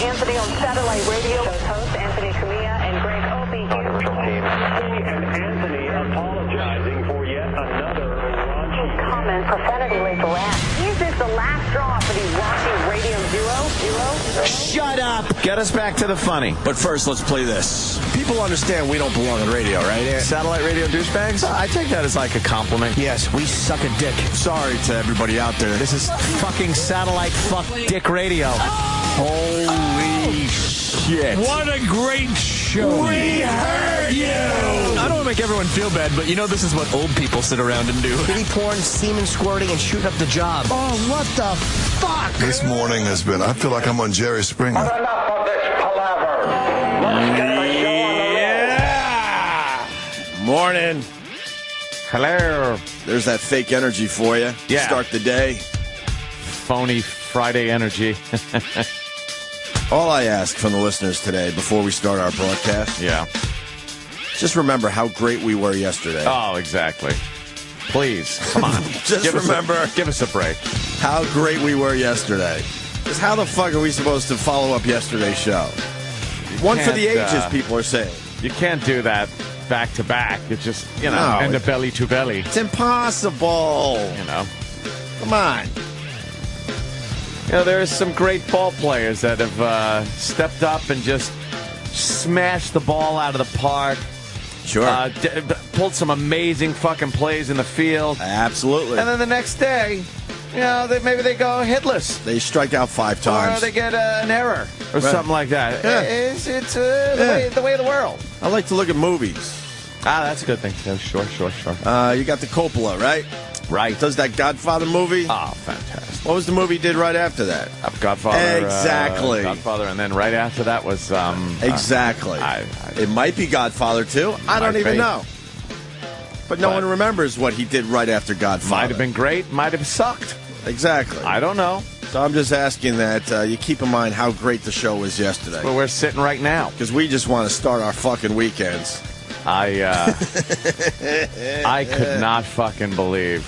Anthony on satellite radio. Host Anthony Cumia and Greg Opie. And Anthony apologizing for yet another raunchy comment prophetically last. Is this the last straw for the raunchy radio duo? Shut up! Get us back to the funny. But first, let's play this. People understand we don't belong on radio, right? Satellite radio douchebags? I take that as like a compliment. Yes, we suck a dick. Sorry to everybody out there. This is fucking satellite fuck dick radio. Holy shit. What a great show. We heard you! I don't want to make everyone feel bad, but you know this is what old people sit around and do. Kitty porn, semen squirting, and shooting up the job. Oh, what the fuck? This morning has been, I feel like I'm on Jerry Springer. Enough of this palaver. Let's get the show on the road. Yeah! Morning. Hello. There's that fake energy for you. Yeah. Start the day. Phony Friday energy. All I ask from the listeners today before we start our broadcast, Yeah. just remember how great we were yesterday. Oh, exactly. Please, come on. Just remember give us a break. how great we were yesterday. Because how the fuck are we supposed to follow up yesterday's show? One for the can't, ages, people are saying. You can't do that back to back. It's just, No, and a belly to belly. It's impossible. Come on. There are some great ball players that have stepped up and just smashed the ball out of the park. Sure. Pulled some amazing fucking plays in the field. Absolutely. And then the next day, maybe they go hitless. They strike out 5 times. Or they get an error or something like that. Yeah. It's the way of the world. I like to look at movies. That's a good thing, too. Sure. You got the Coppola, right? Right. Does that Godfather movie? Oh, fantastic. What was the movie he did right after that? Godfather. Exactly. Godfather, and then right after that was... Exactly. It might be Godfather 2. I don't even know. But no one remembers what he did right after Godfather. Might have been great, might have sucked. Exactly. I don't know. So I'm just asking that you keep in mind how great the show was yesterday. Where we're sitting right now. Because we just want to start our fucking weekends. I could not fucking believe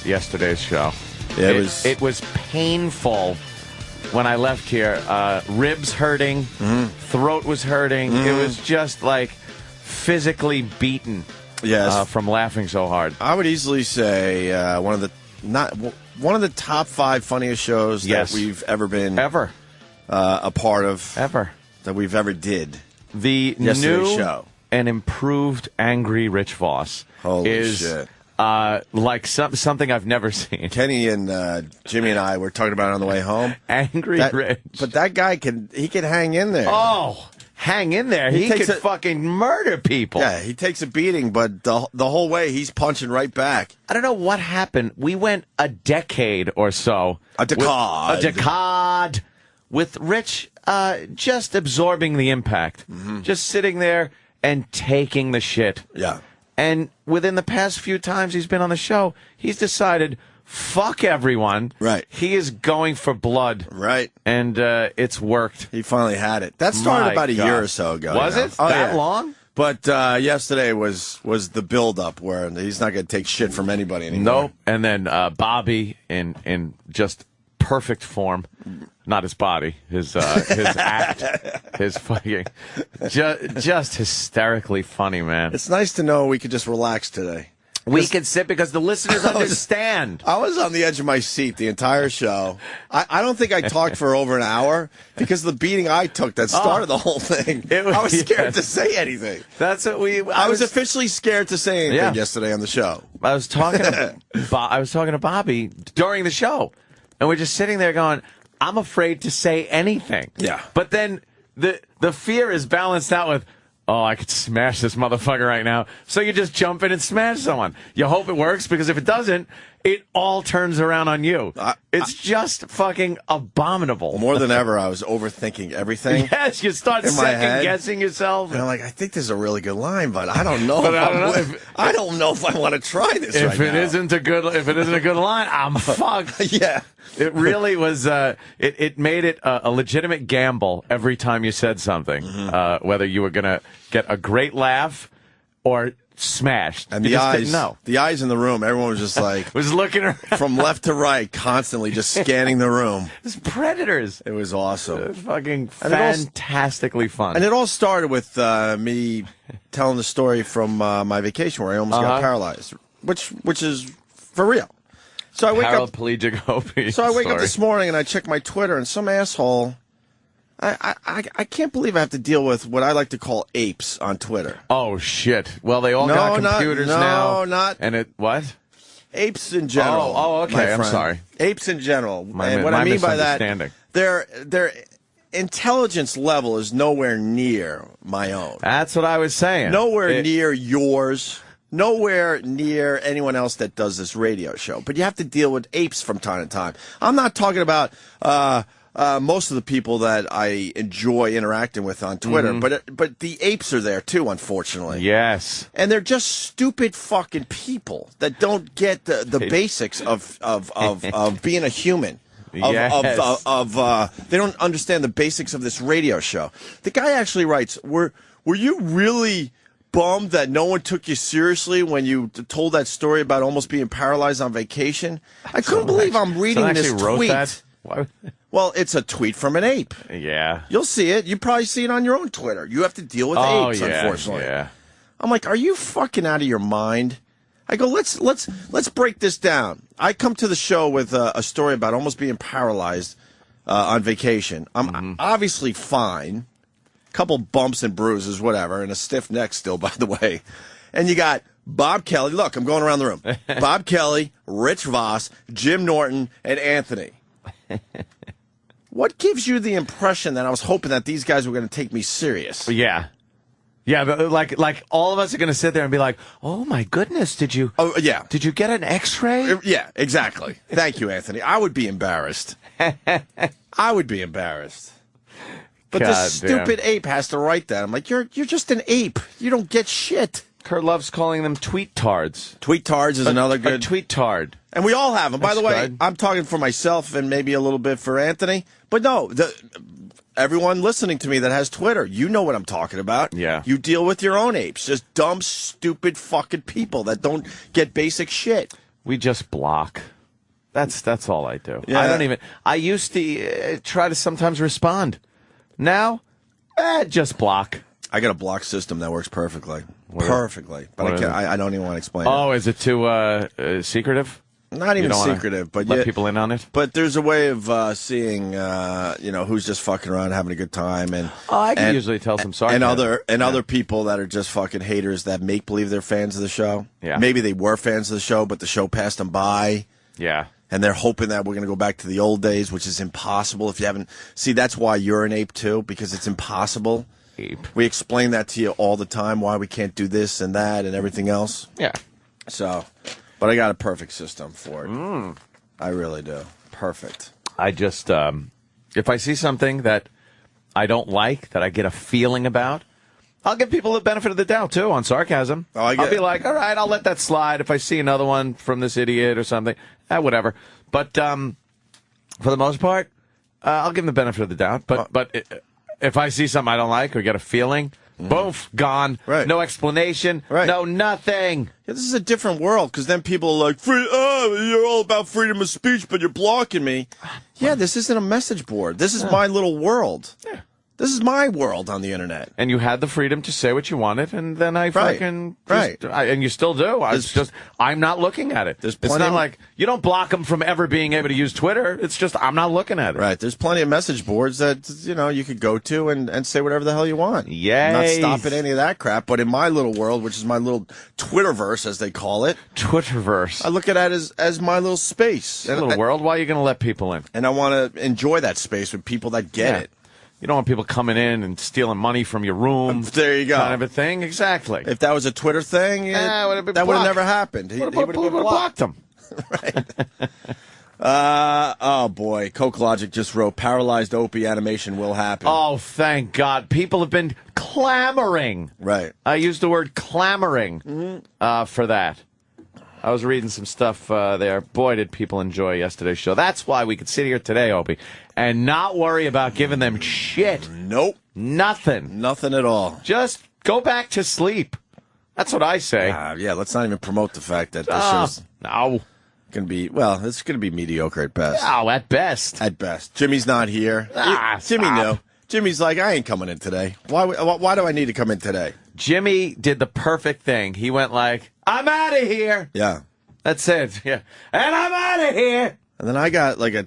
yesterday's show. Yeah, it was painful when I left here. Ribs hurting, throat was hurting. It was just like physically beaten. Yes. From laughing so hard. I would easily say one of the top 5 funniest shows that we've ever been a part of that we've ever did. The Yesterday's new show. and improved Angry Rich Voss Holy shit. Like something I've never seen. Kenny and Jimmy and I were talking about it on the way home. Angry Rich. But that guy can hang in there. Oh, hang in there. He could fucking murder people. Yeah, he takes a beating, but the whole way he's punching right back. I don't know what happened. We went a decade or so. A decade with Rich just absorbing the impact. Just sitting there and taking the shit. Yeah. And within the past few times he's been on the show, he's decided, fuck everyone. Right. He is going for blood. Right. And it's worked. He finally had it. That started about a year or so ago. Was it? That long? But yesterday was the build-up where he's not going to take shit from anybody anymore. Nope. And then Bobby in just perfect form. Not his body, his act, his fucking, just hysterically funny, man. It's nice to know we could just relax today. We can sit because the listeners understand. I was on the edge of my seat the entire show. I don't think I talked for over an hour because the beating I took that started the whhole thing. I was scared to say anything. That's what I was officially scared to say anything yesterday on the show. I was talking to Bobby during the show, and we're just sitting there going, I'm afraid to say anything. Yeah. But then the fear is balanced out with, oh, I could smash this motherfucker right now. So you just jump in and smash someone. You hope it works, because if it doesn't, it all turns around on you. It's just fucking abominable. More than ever, I was overthinking everything. Yes, you start second-guessing yourself. And I'm like, I think this is a really good line, but I don't know. I don't know if I want to try this if right it now. If it isn't a good line, I'm fucked. Yeah. It really was, it made it a legitimate gamble every time you said something, whether you were going to get a great laugh or smashed. And you the just eyes, didn't know. the eyes in the room, everyone was just like... was looking around. From left to right, constantly just scanning the room. It's predators. It was awesome. It's fucking fantastically fun. And it all started with me telling the story from my vacation where I almost got paralyzed, which is for real. So I wake up... Paraplegic Opie. So I wake up this morning and I check my Twitter and some asshole... I can't believe I have to deal with what I like to call apes on Twitter. Oh, shit. Well, they all got computers now. And it, what? Apes in general. Oh, okay. I'm sorry. Apes in general. And what I mean by that, their intelligence level is nowhere near my own. That's what I was saying. Nowhere near yours. Nowhere near anyone else that does this radio show. But you have to deal with apes from time to time. I'm not talking about... most of the people that I enjoy interacting with on Twitter, but the apes are there too, unfortunately. Yes, and they're just stupid fucking people that don't get the basics of being a human. They don't understand the basics of this radio show. The guy actually writes, "Were you really bummed that no one took you seriously when you told that story about almost being paralyzed on vacation?" I couldn't believe I'm reading this tweet. Why? Well, it's a tweet from an ape. Yeah. You'll see it. You probably see it on your own Twitter. You have to deal with apes, unfortunately. Yeah. I'm like, are you fucking out of your mind? I go, let's break this down. I come to the show with a story about almost being paralyzed on vacation. I'm obviously fine. Couple bumps and bruises, whatever, and a stiff neck still, by the way. And you got Bob Kelly. Look, I'm going around the room. Bob Kelly, Rich Voss, Jim Norton, and Anthony. What gives you the impression that I was hoping that these guys were going to take me serious? Yeah. Yeah, but like all of us are going to sit there and be like, "Oh my goodness, did you Did you get an X-ray?" Yeah, exactly. Thank you, Anthony. I would be embarrassed. I would be embarrassed. But this stupid ape has to write that. I'm like, you're just an ape. You don't get shit. Kurt loves calling them tweet-tards. Tweet-tards is another good... A tweet-tard. And we all have them. By the way, good. I'm talking for myself and maybe a little bit for Anthony. But no, everyone listening to me that has Twitter, you know what I'm talking about. Yeah. You deal with your own apes. Just dumb, stupid fucking people that don't get basic shit. We just block. That's all I do. Yeah. I used to try to sometimes respond. Now, just block. I got a block system that works perfectly. Perfectly. But I don't even want to explain it. Oh, is it too secretive? Not even secretive, but let people in on it. But there's a way of seeing, who's just fucking around having a good time, and I can usually tell some sarcasm. Other people that are just fucking haters that make believe they're fans of the show. Yeah, maybe they were fans of the show, but the show passed them by. Yeah, and they're hoping that we're going to go back to the old days, which is impossible. If you haven't, see, that's why you're an ape too, because it's impossible. We explain that to you all the time, why we can't do this and that and everything else. Yeah. So, but I got a perfect system for it. I really do. Perfect. I just, if I see something that I don't like, that I get a feeling about, I'll give people the benefit of the doubt, too, on sarcasm. I'll be like, all right, I'll let that slide. If I see another one from this idiot or something, whatever. But for the most part, I'll give them the benefit of the doubt. But if I see something I don't like or get a feeling, boom, gone. Right. No explanation. Right. No nothing. Yeah, this is a different world, because then people are like, you're all about freedom of speech, but you're blocking me. Yeah, this isn't a message board. This is my little world. Yeah. This is my world on the internet. And you had the freedom to say what you wanted, and then I fucking... and you still do. I'm not looking at it. It's not like... You don't block them from ever being able to use Twitter. It's just, I'm not looking at it. Right. There's plenty of message boards that, you could go to and say whatever the hell you want. Yay. I'm not stopping any of that crap. But in my little world, which is my little Twitterverse, as they call it. Twitterverse. I look at it as my little space. A little world. Why are you going to let people in? And I want to enjoy that space with people that get it. You don't want people coming in and stealing money from your room. There you go. Kind of a thing. Exactly. If that was a Twitter thing, that would have never happened. He would have blocked them. Right. Oh, boy. CokeLogic just wrote, paralyzed Opie animation will happen. Oh, thank God. People have been clamoring. Right. I used the word clamoring for that. I was reading some stuff there. Boy, did people enjoy yesterday's show. That's why we could sit here today, Opie, and not worry about giving them shit. Nope. Nothing. Nothing at all. Just go back to sleep. That's what I say. Yeah, let's not even promote the fact that this show's No. going to be, well, it's going to be mediocre at best. No, at best. At best. Jimmy's not here. Jimmy stop. knew. Jimmy's like, I ain't coming in today. Why do I need to come in today? Jimmy did the perfect thing. He went like, I'm out of here. Yeah. That's it. Yeah. And I'm out of here. And then I got like a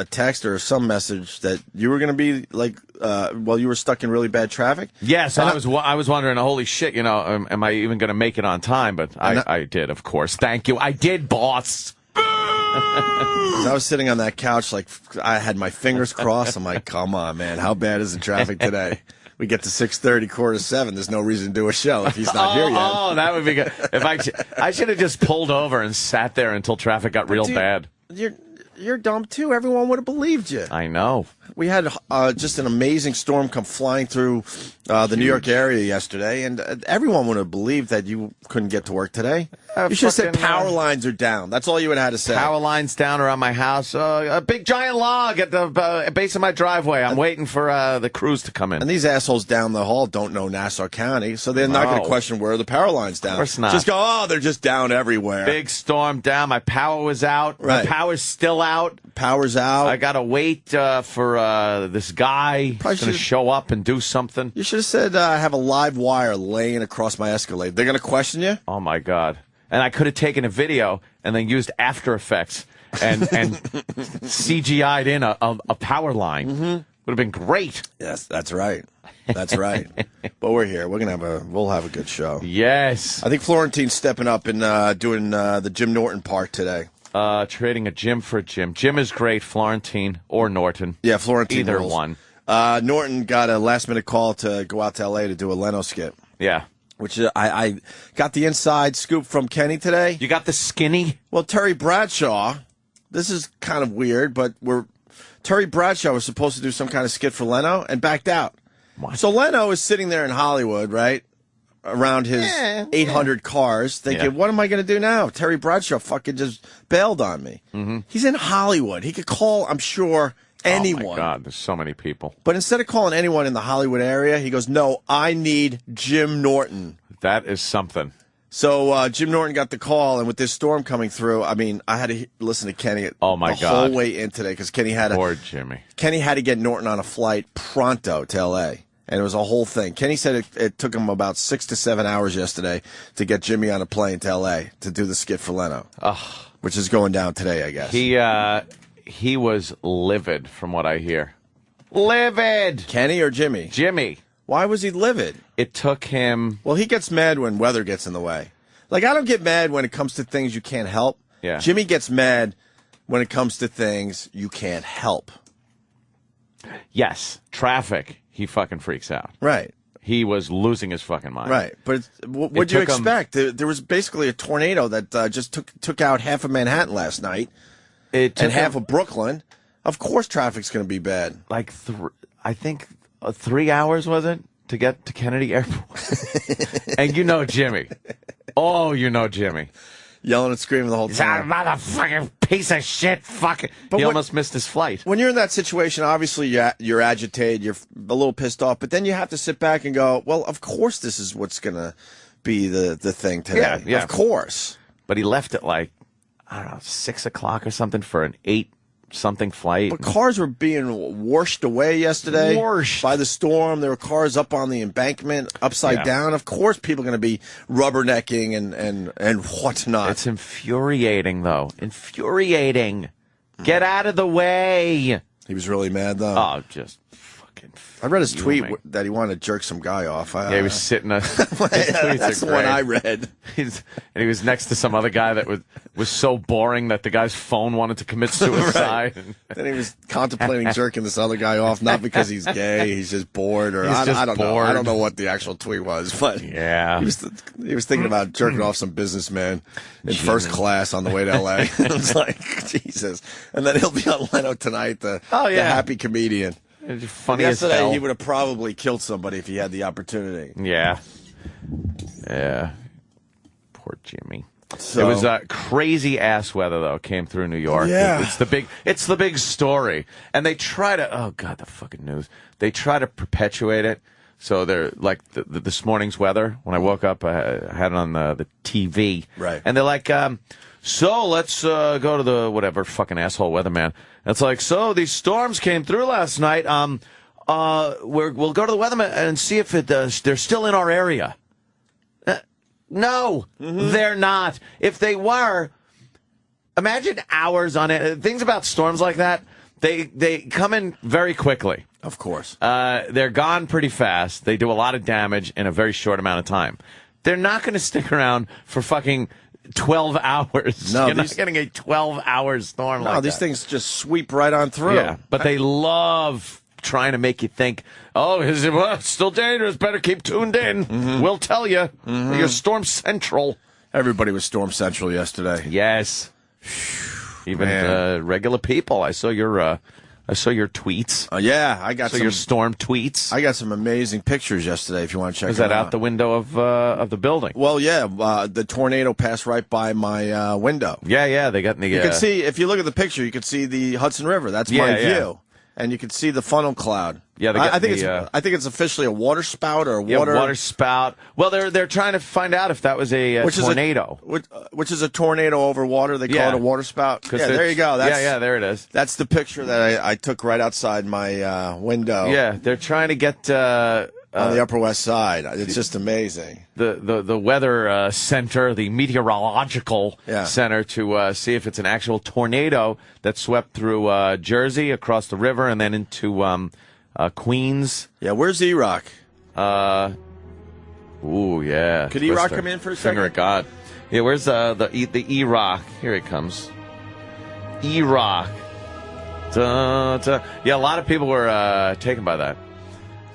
text or some message that you were going to be like, you were stuck in really bad traffic. Yes, I was wondering, holy shit, am I even going to make it on time? But I did, of course. Thank you. I did, boss. I was sitting on that couch like I had my fingers crossed. I'm like, come on, man. How bad is the traffic today? We get to 6:30, 6:45. There's no reason to do a show if he's not here yet. Oh, that would be good. I should have just pulled over and sat there until traffic got real bad. You're dumb, too. Everyone would have believed you. I know. We had just an amazing storm come flying through the New York area yesterday, and everyone would have believed that you couldn't get to work today. You should have said power lines are down. That's all you would have had to say. Power lines down around my house. A big giant log at the base of my driveway. I'm waiting for the crews to come in. And these assholes down the hall don't know Nassau County, so they're not going to question where are the power lines down. Of course not. Just go, they're just down everywhere. Big storm down. My power was out. Right. My power's still out. Power's out. I got to wait for this guy who's going to show up and do something. You should have said I have a live wire laying across my Escalade. They're going to question you? Oh, my God. And I could have taken a video and then used After Effects and CGI'd in a power line. Mm-hmm. Would have been great. Yes, that's right. That's right. But we're here. We'll have a good show. Yes. I think Florentine's stepping up and doing the Jim Norton part today. Trading a Jim for a Jim. Jim is great. Florentine or Norton. Yeah, Florentine. Either rules. one. Norton got a last-minute call to go out to L.A. to do a Leno skit. Yeah. Which I got the inside scoop from Kenny today. You got the skinny? Well, Terry Bradshaw, this is kind of weird, but Terry Bradshaw was supposed to do some kind of skit for Leno and backed out. What? So Leno is sitting there in Hollywood, right, around his 800 cars, thinking, what am I going to do now? Terry Bradshaw fucking just bailed on me. Mm-hmm. He's in Hollywood. He could call, I'm sure, anyone. Oh, my God, there's so many people. But instead of calling anyone in the Hollywood area, he goes, no, I need Jim Norton. That is something. So Jim Norton got the call, and with this storm coming through, I mean, I had to listen to Kenny the whole way in today because Kenny had to get Norton on a flight pronto to L.A., and it was a whole thing. Kenny said it took him about 6 to 7 hours yesterday to get Jimmy on a plane to L.A. to do the skit for Leno, which is going down today, I guess. He was livid, from what I hear. Livid! Kenny or Jimmy? Jimmy. Why was he livid? It took him... Well, he gets mad when weather gets in the way. Like, I don't get mad when it comes to things you can't help. Yeah. Jimmy gets mad when it comes to things you can't help. Yes. Traffic. He fucking freaks out. Right. He was losing his fucking mind. Right. But what do you expect? There was basically a tornado that just took out half of Manhattan last night and half of Brooklyn. Of course traffic's going to be bad. Like, I think 3 hours, was it, to get to Kennedy Airport? And you know Jimmy. Oh, you know Jimmy. Yelling and screaming the whole time. Motherfucking piece of shit. Fucking. He almost missed his flight. When you're in that situation, obviously you're agitated, you're a little pissed off, but then you have to sit back and go, well, of course this is what's going to be the thing today. Yeah. Of course. But he left at like, I don't know, 6 o'clock or something for an 8-something flight. But cars were being washed away yesterday by the storm. There were cars up on the embankment, upside down. Of course people are going to be rubbernecking and whatnot. It's infuriating, though. Infuriating. Get out of the way. He was really mad, though. Oh, just fucking I read his tweet that he wanted to jerk some guy off. Yeah, he was sitting. That's the one I read. And he was next to some other guy that was so boring that the guy's phone wanted to commit suicide. Right. Then he was contemplating jerking this other guy off, not because he's gay, he's just bored, or I don't know. I don't know what the actual tweet was, but yeah, he was thinking about jerking off some businessman in first class on the way to L.A. It's like Jesus, and then he'll be on Leno tonight, the happy comedian. Funny as hell. Yesterday, he would have probably killed somebody if he had the opportunity. Yeah. Poor Jimmy. So, it was crazy ass weather though. Came through New York. Yeah. It's the big story, and they try to. Oh God, the fucking news. They try to perpetuate it. So they're like this morning's weather. When I woke up, I had it on the TV. Right. And they're like, so let's go to the whatever fucking asshole weatherman. And it's like, so these storms came through last night. We'll go to the weatherman and see if they're still in our area. No, they're not. If they were, imagine hours on it. Things about storms like that, they come in very quickly. Of course. They're gone pretty fast. They do a lot of damage in a very short amount of time. They're not going to stick around for fucking 12 hours. No, You're not getting a 12-hour storm like that. No, these things just sweep right on through. Yeah, but they love trying to make you think, oh, it's still dangerous. Better keep tuned in. We'll tell you. You're Storm Central. Everybody was Storm Central yesterday. Yes. Even regular people. I saw your tweets. Yeah, I got your storm tweets. I got some amazing pictures yesterday. If you want to check, Was that out the window of the building? Well, yeah, the tornado passed right by my window. Yeah, they got in the. You can see if you look at the picture, you can see the Hudson River. That's my view, and you can see the funnel cloud. Yeah, I think it's officially a water spout or a water spout. Well, they're trying to find out if that was a tornado, which is a tornado over water. They call it a water spout. Yeah, there you go. There it is. That's the picture that I took right outside my window. Yeah, they're trying to get on the Upper West Side. It's just amazing. The weather center, the meteorological center, to see if it's an actual tornado that swept through Jersey, across the river, and then into Queens. Yeah, where's E-Rock? Ooh, yeah. Could E-Rock come in for a second? Finger of God. Yeah, where's the E-Rock? Here it comes. E-Rock. Yeah, a lot of people were taken by that.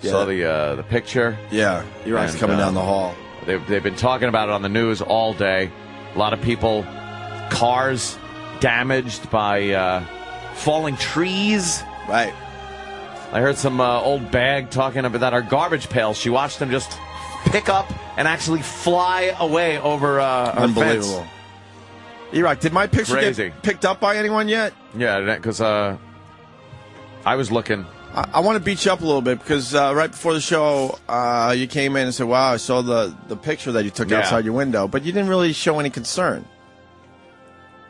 Yeah. Saw the picture. Yeah, E-Rock's coming down the hall. They've been talking about it on the news all day. A lot of people, cars damaged by falling trees. Right. I heard some old bag talking about that. Our garbage pails. She watched them just pick up and actually fly away over Unbelievable. Fence. E-Rock, did my picture Crazy. get picked up by anyone yet? Yeah, because I was looking. I want to beat you up a little bit because right before the show, you came in and said, wow, I saw the picture that you took outside your window, but you didn't really show any concern.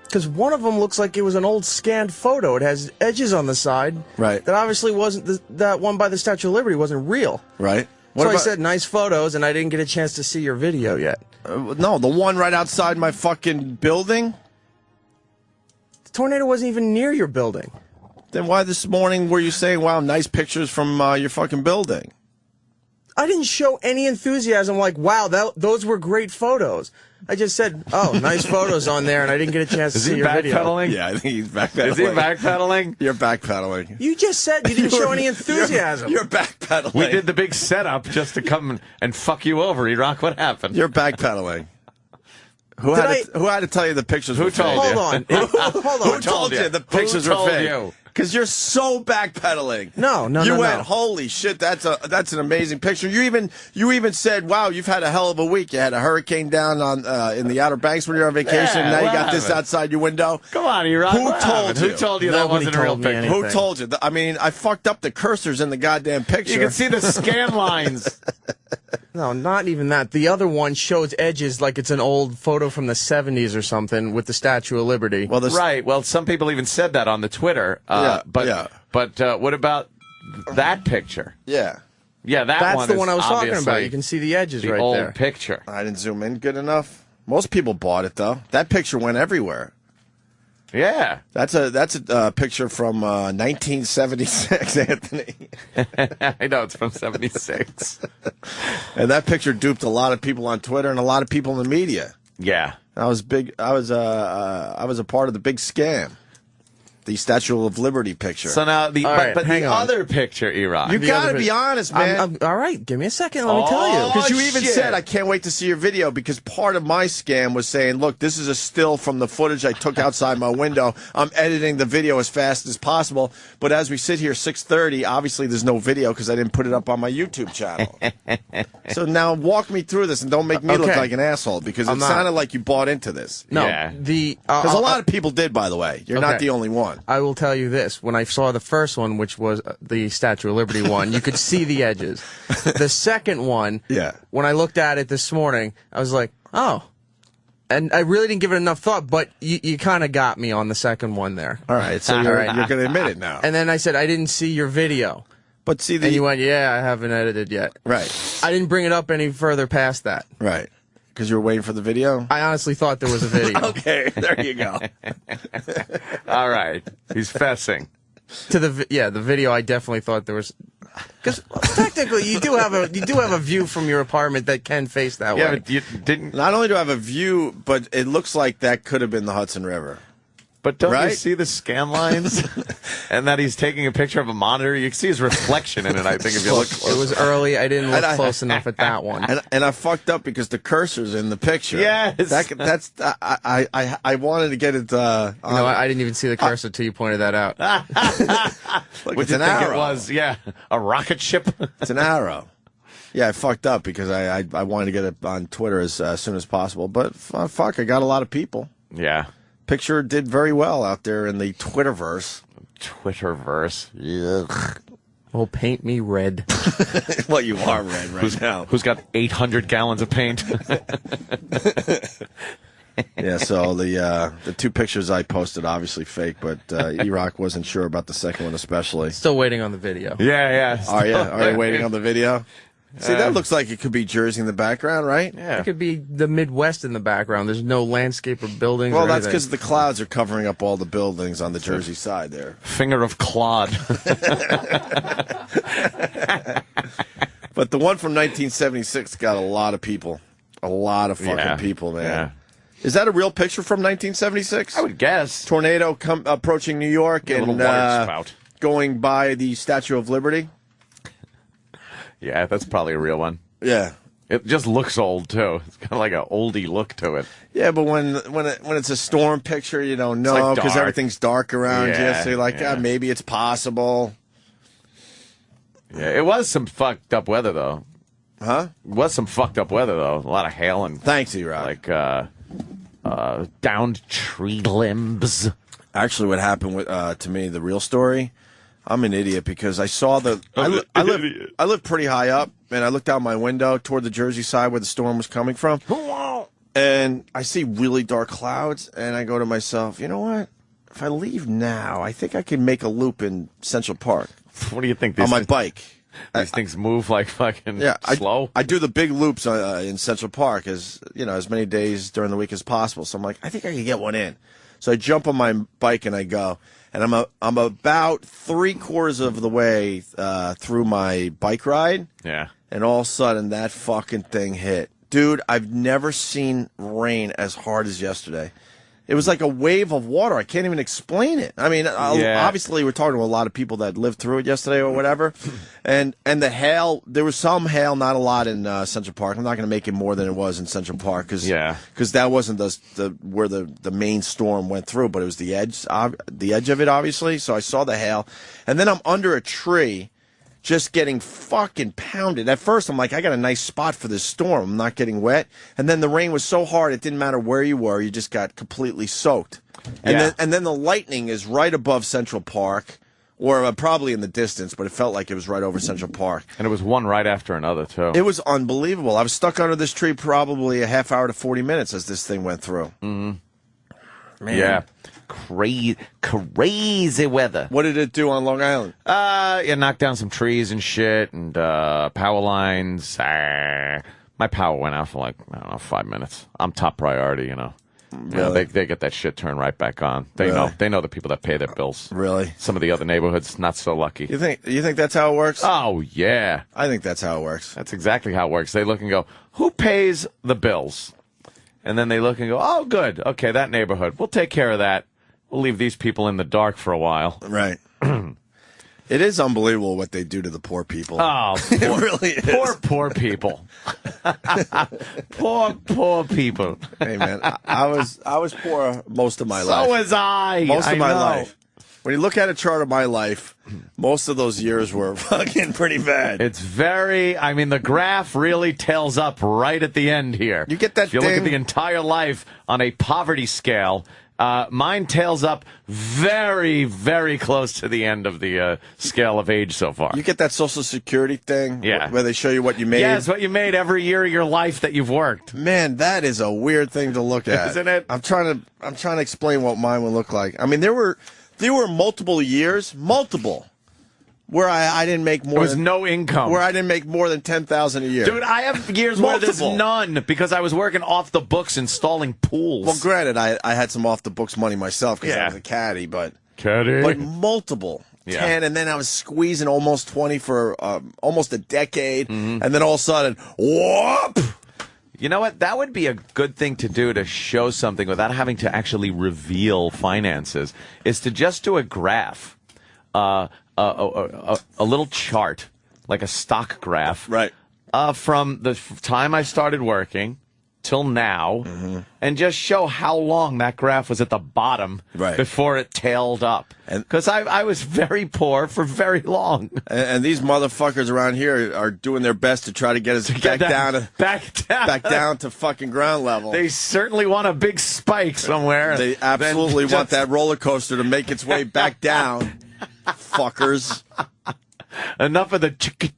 Because one of them looks like it was an old scanned photo. It has edges on the side. Right. That obviously wasn't, that one by the Statue of Liberty wasn't real. Right. So I said nice photos, and I didn't get a chance to see your video yet. No, the one right outside my fucking building? The tornado wasn't even near your building. Then why this morning were you saying, wow, nice pictures from your fucking building? I didn't show any enthusiasm like, wow, those were great photos. I just said, oh, nice photos on there, and I didn't get a chance to see your video. Is he backpedaling? Yeah, I think he's backpedaling. Is he backpedaling? You're backpedaling. You just said you didn't show any enthusiasm. You're backpedaling. We did the big setup just to come and fuck you over, E-Rock. What happened? You're backpedaling. Who had to tell you the pictures were fake? Hold on. Hold on. Who told you the pictures were fake? You? Because you're so backpedaling. No. You went, holy shit, that's an amazing picture. You even said, wow, you've had a hell of a week. You had a hurricane down on in the Outer Banks when you were on vacation. Yeah, now you got this outside your window. Come on, E-Rock. Who told you? Who told you Nobody that wasn't a real told me picture? anything. Who told you? I mean, I fucked up the cursors in the goddamn picture. You can see the scan lines. No, not even that. The other one shows edges like it's an old photo from the 70s or something with the Statue of Liberty. Well, right. Well, some people even said that on the Twitter. But what about that picture? Yeah. Yeah, that's the one I was talking about. You can see the edges the right old there. Picture. I didn't zoom in good enough. Most people bought it though. That picture went everywhere. Yeah. That's a picture from 1976, Anthony. I know, it's from 76. And that picture duped a lot of people on Twitter and a lot of people in the media. Yeah. I was a part of the big scam. The Statue of Liberty picture. So now the other picture, E-Rock. You got to be honest, man. All right, give me a second. Let me tell you. Because you even said, I can't wait to see your video, because part of my scam was saying, look, this is a still from the footage I took outside my window. I'm editing the video as fast as possible. But as we sit here, 6:30, obviously there's no video because I didn't put it up on my YouTube channel. So now walk me through this and don't make me look like an asshole, because it sounded like you bought into this. No, yeah. Because a lot of people did, by the way. You're not the only one. one? I will tell you this. When I saw the first one, which was the Statue of Liberty one, you could see the edges. The second one, Yeah. when I looked at it this morning, I was like, oh. And I really didn't give it enough thought, but you kind of got me on the second one there. All right, so you're going to admit it now. And then I said, I didn't see your video. But see, And you went, yeah, I haven't edited yet. Right. I didn't bring it up any further past that. Right. Because you were waiting for the video? I honestly thought there was a video. Okay, there you go. All right. He's fessing. To the video, I definitely thought there was, because technically you do have a view from your apartment that can face that Yeah, way. but you didn't. Not only do I have a view, but it looks like that could have been the Hudson River. But don't you Right? see the scan lines? And that he's taking a picture of a monitor? You can see his reflection in it, I think, if you look It close. was early. I didn't look And I- close enough at that one. And I fucked up because the cursor's in the picture. Yes. That's I wanted to get it. No, I didn't even see the cursor till you pointed that out. Look, What it's do an you think arrow. it was? Yeah, a rocket ship? It's an arrow. Yeah, I fucked up because I wanted to get it on Twitter as soon as possible. But fuck, I got a lot of people. Yeah. Picture did very well out there in the Twitterverse. Twitterverse. Ugh. Oh, paint me red. Well, you are red right now. Who's got 800 gallons of paint? Yeah, so the two pictures I posted obviously fake, but E-Rock wasn't sure about the second one especially. Still waiting on the video. Yeah. Are you? Are you waiting on the video? See, that looks like it could be Jersey in the background, right? Yeah. It could be the Midwest in the background. There's no landscape or buildings. Well, or that's anything. because the clouds are covering up all the buildings on the Jersey side there. Finger of Claude. But the one from 1976 got a lot of people. A lot of fucking Yeah. people, man. Yeah. Is that a real picture from 1976? I would guess. Tornado approaching New York A little and water spout. going by the Statue of Liberty. Yeah, that's probably a real one. Yeah. It just looks old, too. It's kind of like an oldie look to it. Yeah, but when it's a storm picture, you don't know like because dark. everything's dark around you. Yeah, So you're like, yeah. maybe it's possible. Yeah, it was some fucked up weather, though. Huh? It was some fucked up weather, though. A lot of hail and, Thanks, E-Rock. like, downed tree limbs. Actually, what happened with to me, the real story, I'm an idiot because I saw I live pretty high up, and I looked out my window toward the Jersey side where the storm was coming from, and I see really dark clouds, and I go to myself, you know what? If I leave now, I think I can make a loop in Central Park What do you think? on my bike. These things move like fucking Yeah, slow? I do the big loops in Central Park as many days during the week as possible. So I'm like, I think I can get one in. So I jump on my bike and I go, and I'm about 3/4 of the way through my bike ride, Yeah. and all of a sudden that fucking thing hit. Dude, I've never seen rain as hard as yesterday. It was like a wave of water. I can't even explain it. I mean, Yeah. obviously we're talking to a lot of people that lived through it yesterday or whatever. And the hail, there was some hail, not a lot in Central Park. I'm not going to make it more than it was in Central Park because that wasn't where the main storm went through, but it was the edge of it, obviously. So I saw the hail. And then I'm under a tree just getting fucking pounded. At first, I'm like, I got a nice spot for this storm. I'm not getting wet. And then the rain was so hard, it didn't matter where you were. You just got completely soaked. And then the lightning is right above Central Park, or probably in the distance, but it felt like it was right over Central Park. And it was one right after another, too. It was unbelievable. I was stuck under this tree probably a half hour to 40 minutes as this thing went through. Man. Man. Yeah. Crazy weather. What did it do on Long Island? Knocked down some trees and shit and power lines. My power went out for like, I don't know, 5 minutes. I'm top priority, you know. Really? They get that shit turned right back on. They Really? know the people that pay their bills. Really? Some of the other neighborhoods, not so lucky. You think that's how it works? Oh, yeah. I think that's how it works. That's exactly how it works. They look and go, who pays the bills? And then they look and go, oh, good. Okay, that neighborhood. We'll take care of that. We'll leave these people in the dark for a while. Right. It is unbelievable what they do to the poor people. Oh, It really is. poor people. poor people. Hey man, I was poor most of my So life. was I. Most I of my know. life. When you look at a chart of my life, most of those years were fucking pretty bad. It's very, I mean, the graph really tails up right at the end here. You get that If you look at thing- the entire life on a poverty scale, Mine tails up very, very close to the end of the scale of age so far. You get that Social Security thing, Yeah. where they show you what you made. Yeah, it's what you made every year of your life that you've worked. Man, that is a weird thing to look at, Isn't it? I'm trying to explain what mine would look like. I mean, there were multiple years, where I didn't make more. There was than, no income. where I didn't make more than $10,000 a year. Dude, I have years where there's Multiple. none because I was working off the books installing pools. Well, granted, I had some off the books money myself because I Yeah. was a caddy, but Caddy. multiple. Yeah. 10, and then I was squeezing almost 20 for almost a decade, Mm-hmm. and then all of a sudden, whoop! You know what? That would be a good thing to do to show something without having to actually reveal finances, is to just do a graph, a little chart, like a stock graph. Right. From the time I started working till now, and just show how long that graph was at the bottom Right. before it tailed up. And- Because I was very poor for very long. And these motherfuckers around here are doing their best to try to get us back down to fucking ground level. They certainly want a big spike somewhere. They absolutely Then want that roller coaster to make its way back down. Fuckers. Enough of the chicka.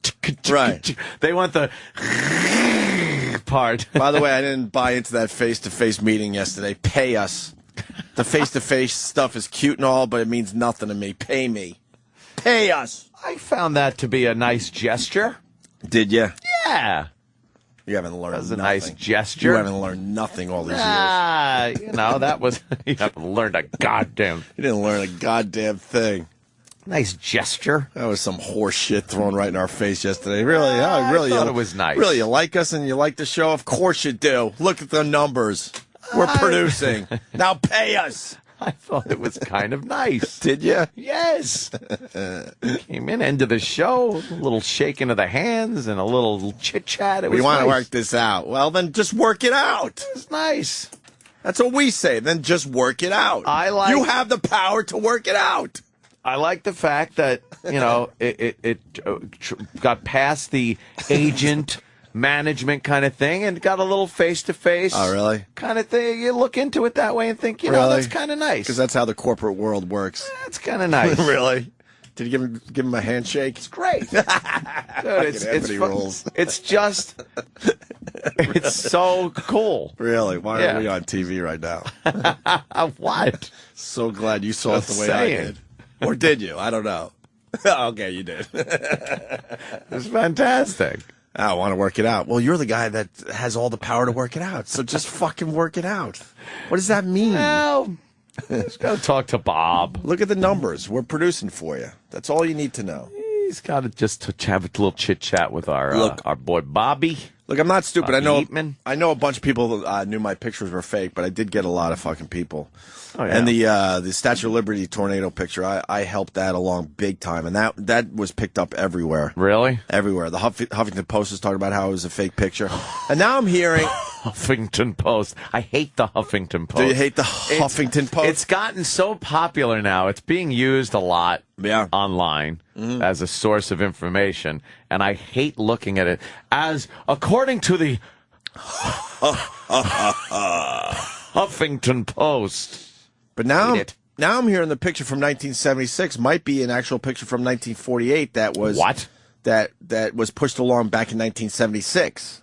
Right. They want the part. By the way, I didn't buy into that face-to-face meeting yesterday. Pay us. The face-to-face stuff is cute and all, but it means nothing to me. Pay me. Pay us. I found that to be a nice gesture. Did you? Yeah. You haven't learned That was a nothing. nice gesture. You haven't learned nothing all these years. That was, you haven't learned a goddamn You didn't learn a goddamn thing. nice gesture. That was some horse shit thrown right in our face yesterday. Really? Really? I thought it was nice. Really, you like us and you like the show? Of course you do. Look at the numbers. We're producing. Now pay us. I thought it was kind of nice. Did you? Yes. Came in, end of the show, a little shaking of the hands and a little chit chat. It was We want to nice. work this out. Well, then just work it out. It was nice. That's what we say. Then just work it out. You have the power to work it out. I like the fact that, it got past the agent management kind of thing and got a little face-to-face Oh, really? kind of thing. You look into it that way and think, Really? that's kind of nice. Because that's how the corporate world works. That's kind of nice. Really? Did you give him a handshake? It's great. Dude, it's Ebony rules. It's just, it's so cool. Really? Why Yeah. are we on TV right now? What? So glad you saw it the Just way I saying. did. Or did you? I don't know. Okay, you did. It's fantastic. I want to work it out. Well, you're the guy that has all the power to work it out. So just fucking work it out. What does that mean? Well, just got to talk to Bob. Look at the numbers. We're producing for you. That's all you need to know. He's got to just have a little chit chat with our Look. boy Bobby. Look, I'm not stupid. I know. Eatman. I know a bunch of people knew my pictures were fake, but I did get a lot of fucking people. Oh, yeah. And the Statue of Liberty tornado picture, I helped that along big time, and that was picked up everywhere. Really? Everywhere. The Huffington Post is talking about how it was a fake picture, and now I'm hearing. Huffington Post. I hate the Huffington Post. Do you hate the Huffington Post? It's gotten so popular now. It's being used a lot online as a source of information, and I hate looking at it as, according to the Huffington Post. But now, Hate it. now I'm hearing the picture from 1976 might be an actual picture from 1948 that was What? that was pushed along back in 1976.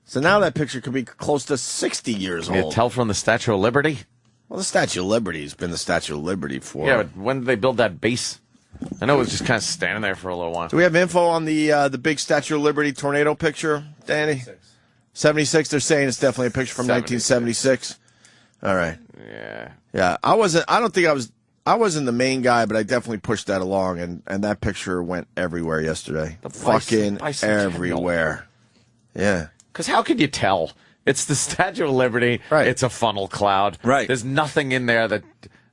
So now that picture could be close to 60 years Can you old. tell from the Statue of Liberty? Well, the Statue of Liberty has been the Statue of Liberty for. Yeah, but when did they build that base? I know it was just kind of standing there for a little while. Do we have info on the big Statue of Liberty tornado picture, Danny? 76. They're saying it's definitely a picture from 1976. All right. Yeah. Yeah, I don't think I wasn't the main guy, but I definitely pushed that along, and that picture went everywhere yesterday. Fucking everywhere. Yeah. Because how could you tell? It's the Statue of Liberty. Right. It's a funnel cloud. Right. There's nothing in there that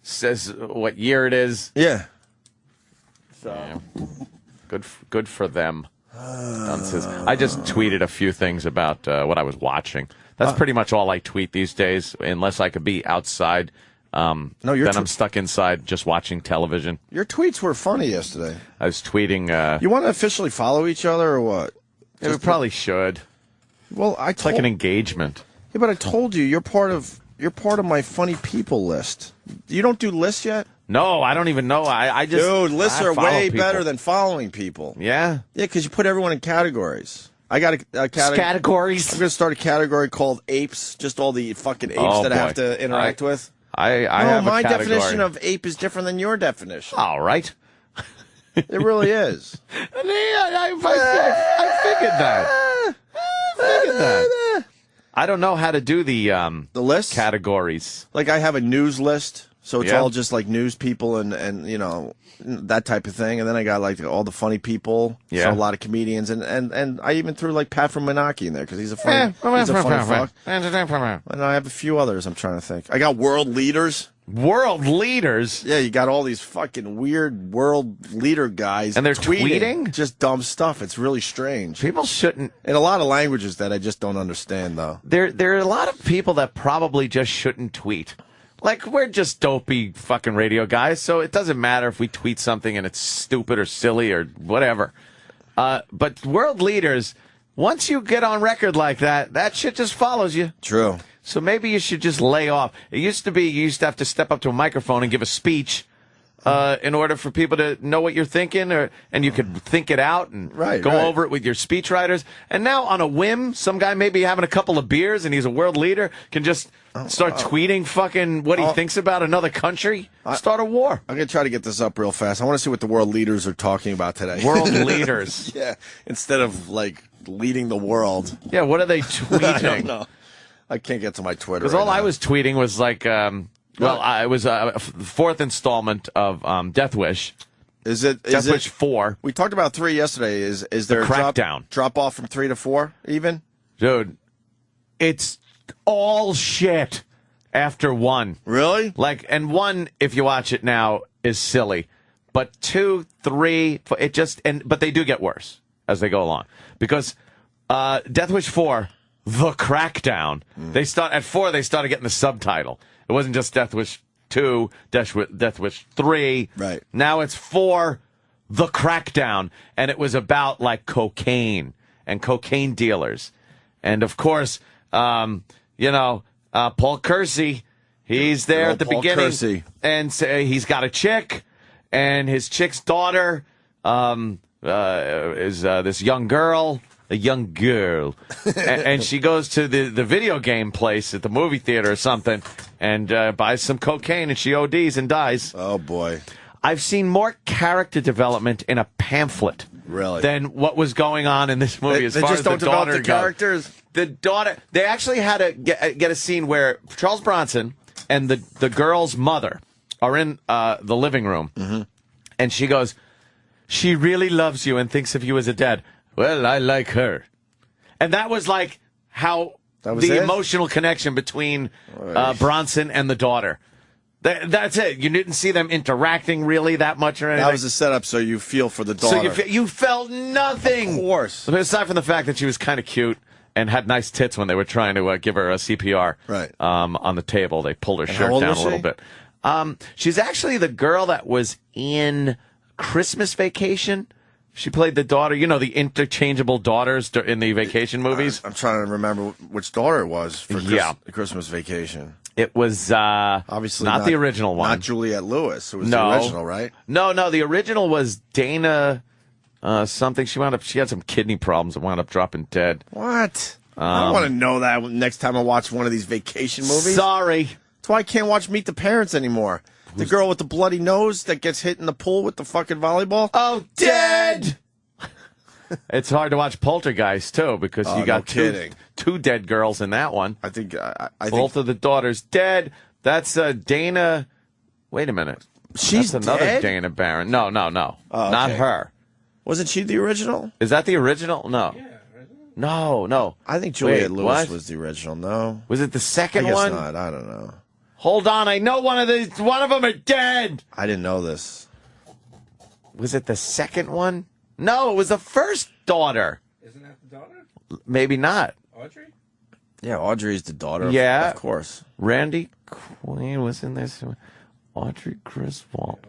says what year it is. Yeah. So good for them. Dunces. I just tweeted a few things about what I was watching. That's pretty much all I tweet these days, unless I could be outside. No, then I'm stuck inside just watching television. Your tweets were funny yesterday. I was tweeting. You want to officially follow each other or what? We probably should. Well, It's like an engagement. Yeah, but I told you you're part of You're part of my funny people list. You don't do lists yet? No, I don't even know. I just Dude, lists I are follow way people. better than following people. Yeah. Yeah, because you put everyone in categories. I got a category. Categories. I'm going to start a category called apes, just all the fucking apes Oh, that I boy. have to interact with. I No, have my a category. definition of ape is different than your definition. All right. It really is. I figured that. I figured that. I don't know how to do the list? categories. Like I have a news list, so it's Yeah. all just like news people and you know that type of thing. And then I got like all the funny people, Yeah. so a lot of comedians, and I even threw like Pat from Menaki in there because he's a funny, he's a funny fuck. And I have a few others. I'm trying to think. I got world leaders. World leaders. Yeah, you got all these fucking weird world leader guys, And they're tweeting? just dumb stuff. It's really strange. People shouldn't. In a lot of languages that I just don't understand, though. There are a lot of people that probably just shouldn't tweet. Like, we're just dopey fucking radio guys, so it doesn't matter if we tweet something and it's stupid or silly or whatever. But world leaders, once you get on record like that, that shit just follows you. True. So maybe you should just lay off. It used to be you used to have to step up to a microphone and give a speech in order for people to know what you're thinking, and you could think it out and go over it with your speechwriters. And now, on a whim, some guy maybe having a couple of beers and he's a world leader can just start tweeting fucking what he thinks about another country, start a war. I'm going to try to get this up real fast. I want to see what the world leaders are talking about today. World leaders. Yeah, instead of, like, leading the world. Yeah, what are they tweeting? I don't know. I can't get to my Twitter. Because all I was tweeting was like, it was a fourth installment of Death Wish. Is it Death Wish 4? We talked about 3 yesterday. Is there a Crackdown. drop off from 3 to 4 even? Dude, it's all shit after 1. Really? Like, and 1, if you watch it now, is silly. But 2, 3, it just, but they do get worse as they go along. Because Death Wish 4, The Crackdown, they started getting the subtitle. It wasn't just Death Wish 2, Death Wish 3. Right. Now it's 4, The Crackdown. And it was about, like, cocaine and cocaine dealers. And, of course, Paul Kersey, he's there at the Paul beginning. Kersey. And he's got a chick, and his chick's daughter is this young girl. A young girl, and she goes to the video game place at the movie theater or something, and buys some cocaine, and she ODs and dies. Oh boy! I've seen more character development in a pamphlet, than what was going on in this movie. As They far just as don't the develop daughter the goes. characters. The daughter, they actually had to get a scene where Charles Bronson and the girl's mother are in the living room, and she goes, "She really loves you and thinks of you as a dad." Well, I like her. And that was like how the emotional connection between Bronson and the daughter. That's it. You didn't see them interacting really that much or anything. That was the setup, so you feel for the daughter. So you felt nothing. Of course. Aside from the fact that she was kind of cute and had nice tits when they were trying to give her a CPR. Right. On the table. They pulled her how shirt old down was a little she? bit. She's actually the girl that was in Christmas Vacation. She played the daughter, the interchangeable daughters in the vacation movies. I'm trying to remember which daughter it was for Christmas Vacation. It was Obviously not the original one. Not Juliette Lewis. It was the original, right? No. The original was Dana something. She had some kidney problems and wound up dropping dead. What? I want to know that next time I watch one of these vacation movies. Sorry. That's why I can't watch Meet the Parents anymore. The girl with the bloody nose that gets hit in the pool with the fucking volleyball. Oh, dead! It's hard to watch Poltergeist, too, because you got two dead girls in that one. I think both of the daughters dead. That's Dana. Wait a minute. She's That's another dead? Dana Barron. No. Oh, Not okay. her. Wasn't she the original? Is that the original? No. No. I think Juliette Wait, Lewis what? was the original. No. Was it the I second guess one? not. I don't know. Hold on. I know one of them are dead. I didn't know this. Was it the second one? No, it was the first daughter. Isn't that the daughter? Maybe not. Audrey? Yeah, Audrey's the daughter. Yeah. Of course. Randy Quaid was in this. Audrey Griswold.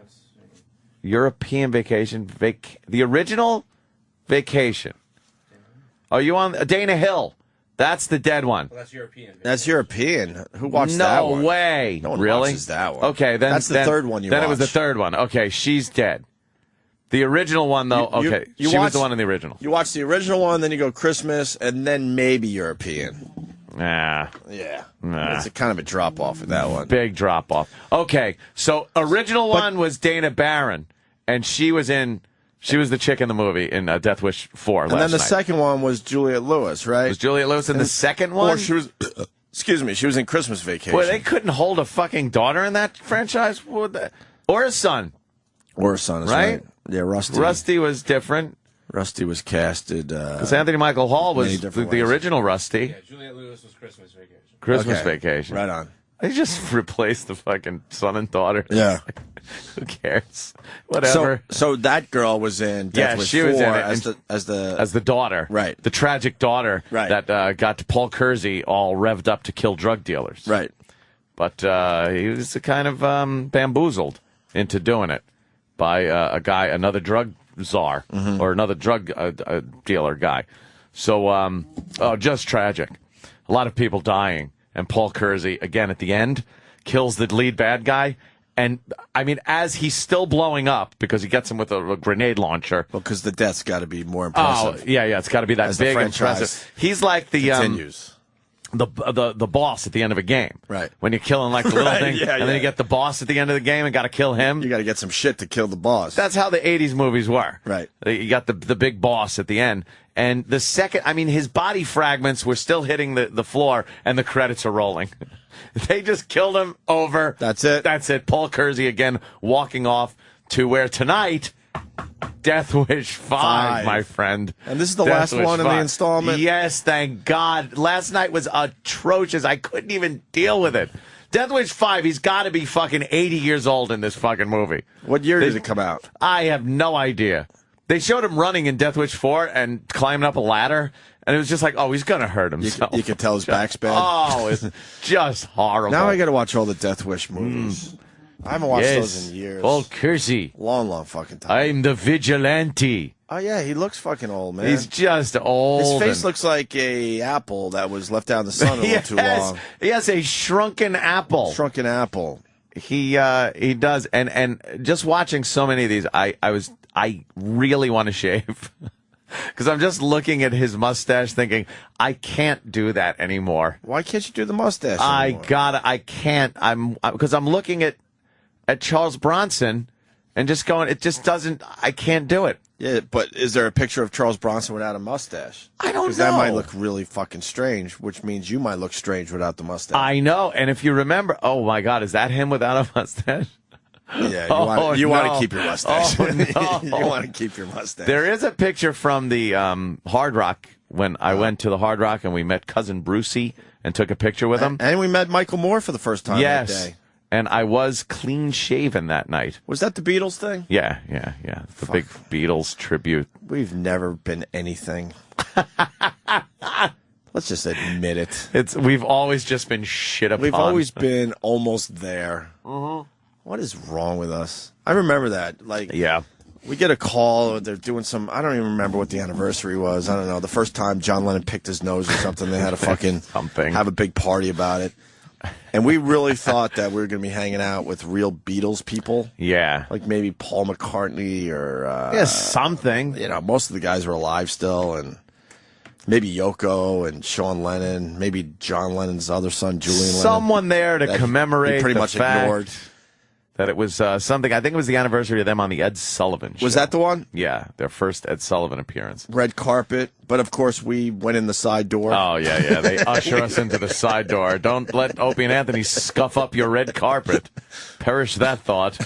European Vacation. The original Vacation. Are you on Dana Hill? That's the dead one. That's European. Who watched that one? No way. No one really? watches that one. Okay, then that's the third one you Then watch. it was the third one. Okay, she's dead. The original one, though, okay. You She was watch- the one in the original. You watch the original one, then you go Christmas, and then maybe European. Nah. Yeah. Nah. It's a kind of a drop off of that one. Big drop off. Okay, so original one was Dana Barron, and she was the chick in the movie in Death Wish 4 And then last the night. second one was Juliette Lewis, right? Was Juliette Lewis in the second one? Or she was, excuse me, she was in Christmas Vacation. Boy, they couldn't hold a fucking daughter in that franchise? Or a son. Or a son, is Right? Yeah, Rusty. Rusty was different. Rusty was casted. Because Anthony Michael Hall was many the different ways. original Rusty. Juliette Lewis was Christmas Vacation. Christmas Okay. Vacation. Right on. They just replaced the fucking son and daughter. Yeah. Who cares? Whatever. So that girl was in Death Yeah, Wish she 4 was in it, as the as the daughter. Right. The tragic daughter Right. that got Paul Kersey all revved up to kill drug dealers. right. But he was kind of bamboozled into doing it by another drug czar or another drug dealer guy. So, just tragic. A lot of people dying. And Paul Kersey, again, at the end, kills the lead bad guy. And, I mean, as he's still blowing up, because he gets him with a grenade launcher. Well, because the death's got to be more Oh, impressive. yeah, it's got to be that As the big, franchise impressive. He's like the Continues. the boss at the end of a game. Right. When you're killing like the little Right, thing, yeah, and then yeah. you get the boss at the end of the game and got to kill him. You got to get some shit to kill the boss. That's how the 80s movies were. Right. You got the big boss at the end. And the second, I mean, his body fragments were still hitting the floor, and the credits are rolling. They just killed him over. That's it. That's it. Paul Kersey again walking off to where tonight, Death Wish 5, my friend. And this is the Death last Wish one in the 5. installment? Yes, thank God. Last night was atrocious. I couldn't even deal with it. Death Wish 5, he's got to be fucking 80 years old in this fucking movie. What year did it come out? I have no idea. They showed him running in Death Wish 4 and climbing up a ladder, and it was just like, oh, he's going to hurt himself. You could tell his back's bad. Oh, it's just horrible. Now I got to watch all the Death Wish movies. I haven't watched those in years. Paul Kersey. Long fucking time. I'm the vigilante. Oh, yeah, he looks fucking old, man. He's just old. His face and- looks like a apple that was left out in the sun a little too long. He has a shrunken apple. Shrunken apple. He does, and just watching so many of these, I really want to shave because I'm just looking at his mustache, thinking I can't do that anymore. Why can't you do the mustache anymore? I can't. Because I'm looking at Charles Bronson and just going, it just doesn't. I can't do it. Yeah, but is there a picture of Charles Bronson without a mustache? I don't Because that might know. look really fucking strange, which means you might look strange without the mustache. I know, and if you remember, oh my God, is that him without a mustache? Yeah, you want to keep your mustache. Oh, no. You want to keep your mustache. There is a picture from the Hard Rock when I went to the Hard Rock and we met Cousin Brucey and took a picture with him. And we met Michael Moore for the first time that Yes. day. And I was clean shaven that night. Was that the Beatles thing? Yeah. The big Beatles tribute. We've never been anything. Let's just admit it. We've always just been shit upon. We've always been almost there. What is wrong with us? I remember that. Like, Yeah. we get a call. They're doing some. I don't even remember what the anniversary was. I don't know. The first time John Lennon picked his nose or something, they had a fucking Something. have a big party about it. And we really thought that we were going to be hanging out with real Beatles people, Yeah. like maybe Paul McCartney or Something. you know, most of the guys were alive still, and maybe Yoko and Sean Lennon, maybe John Lennon's other son, Julian Lennon. Someone there to that commemorate he pretty the much fact ignored. that it was something. I think it was the anniversary of them on the Ed Sullivan show. Was that the one? Yeah, their first Ed Sullivan appearance. Red carpet, but of course we went in the side door. Oh, yeah. They usher us into the side door. Don't let Opie and Anthony scuff up your red carpet. Perish that thought.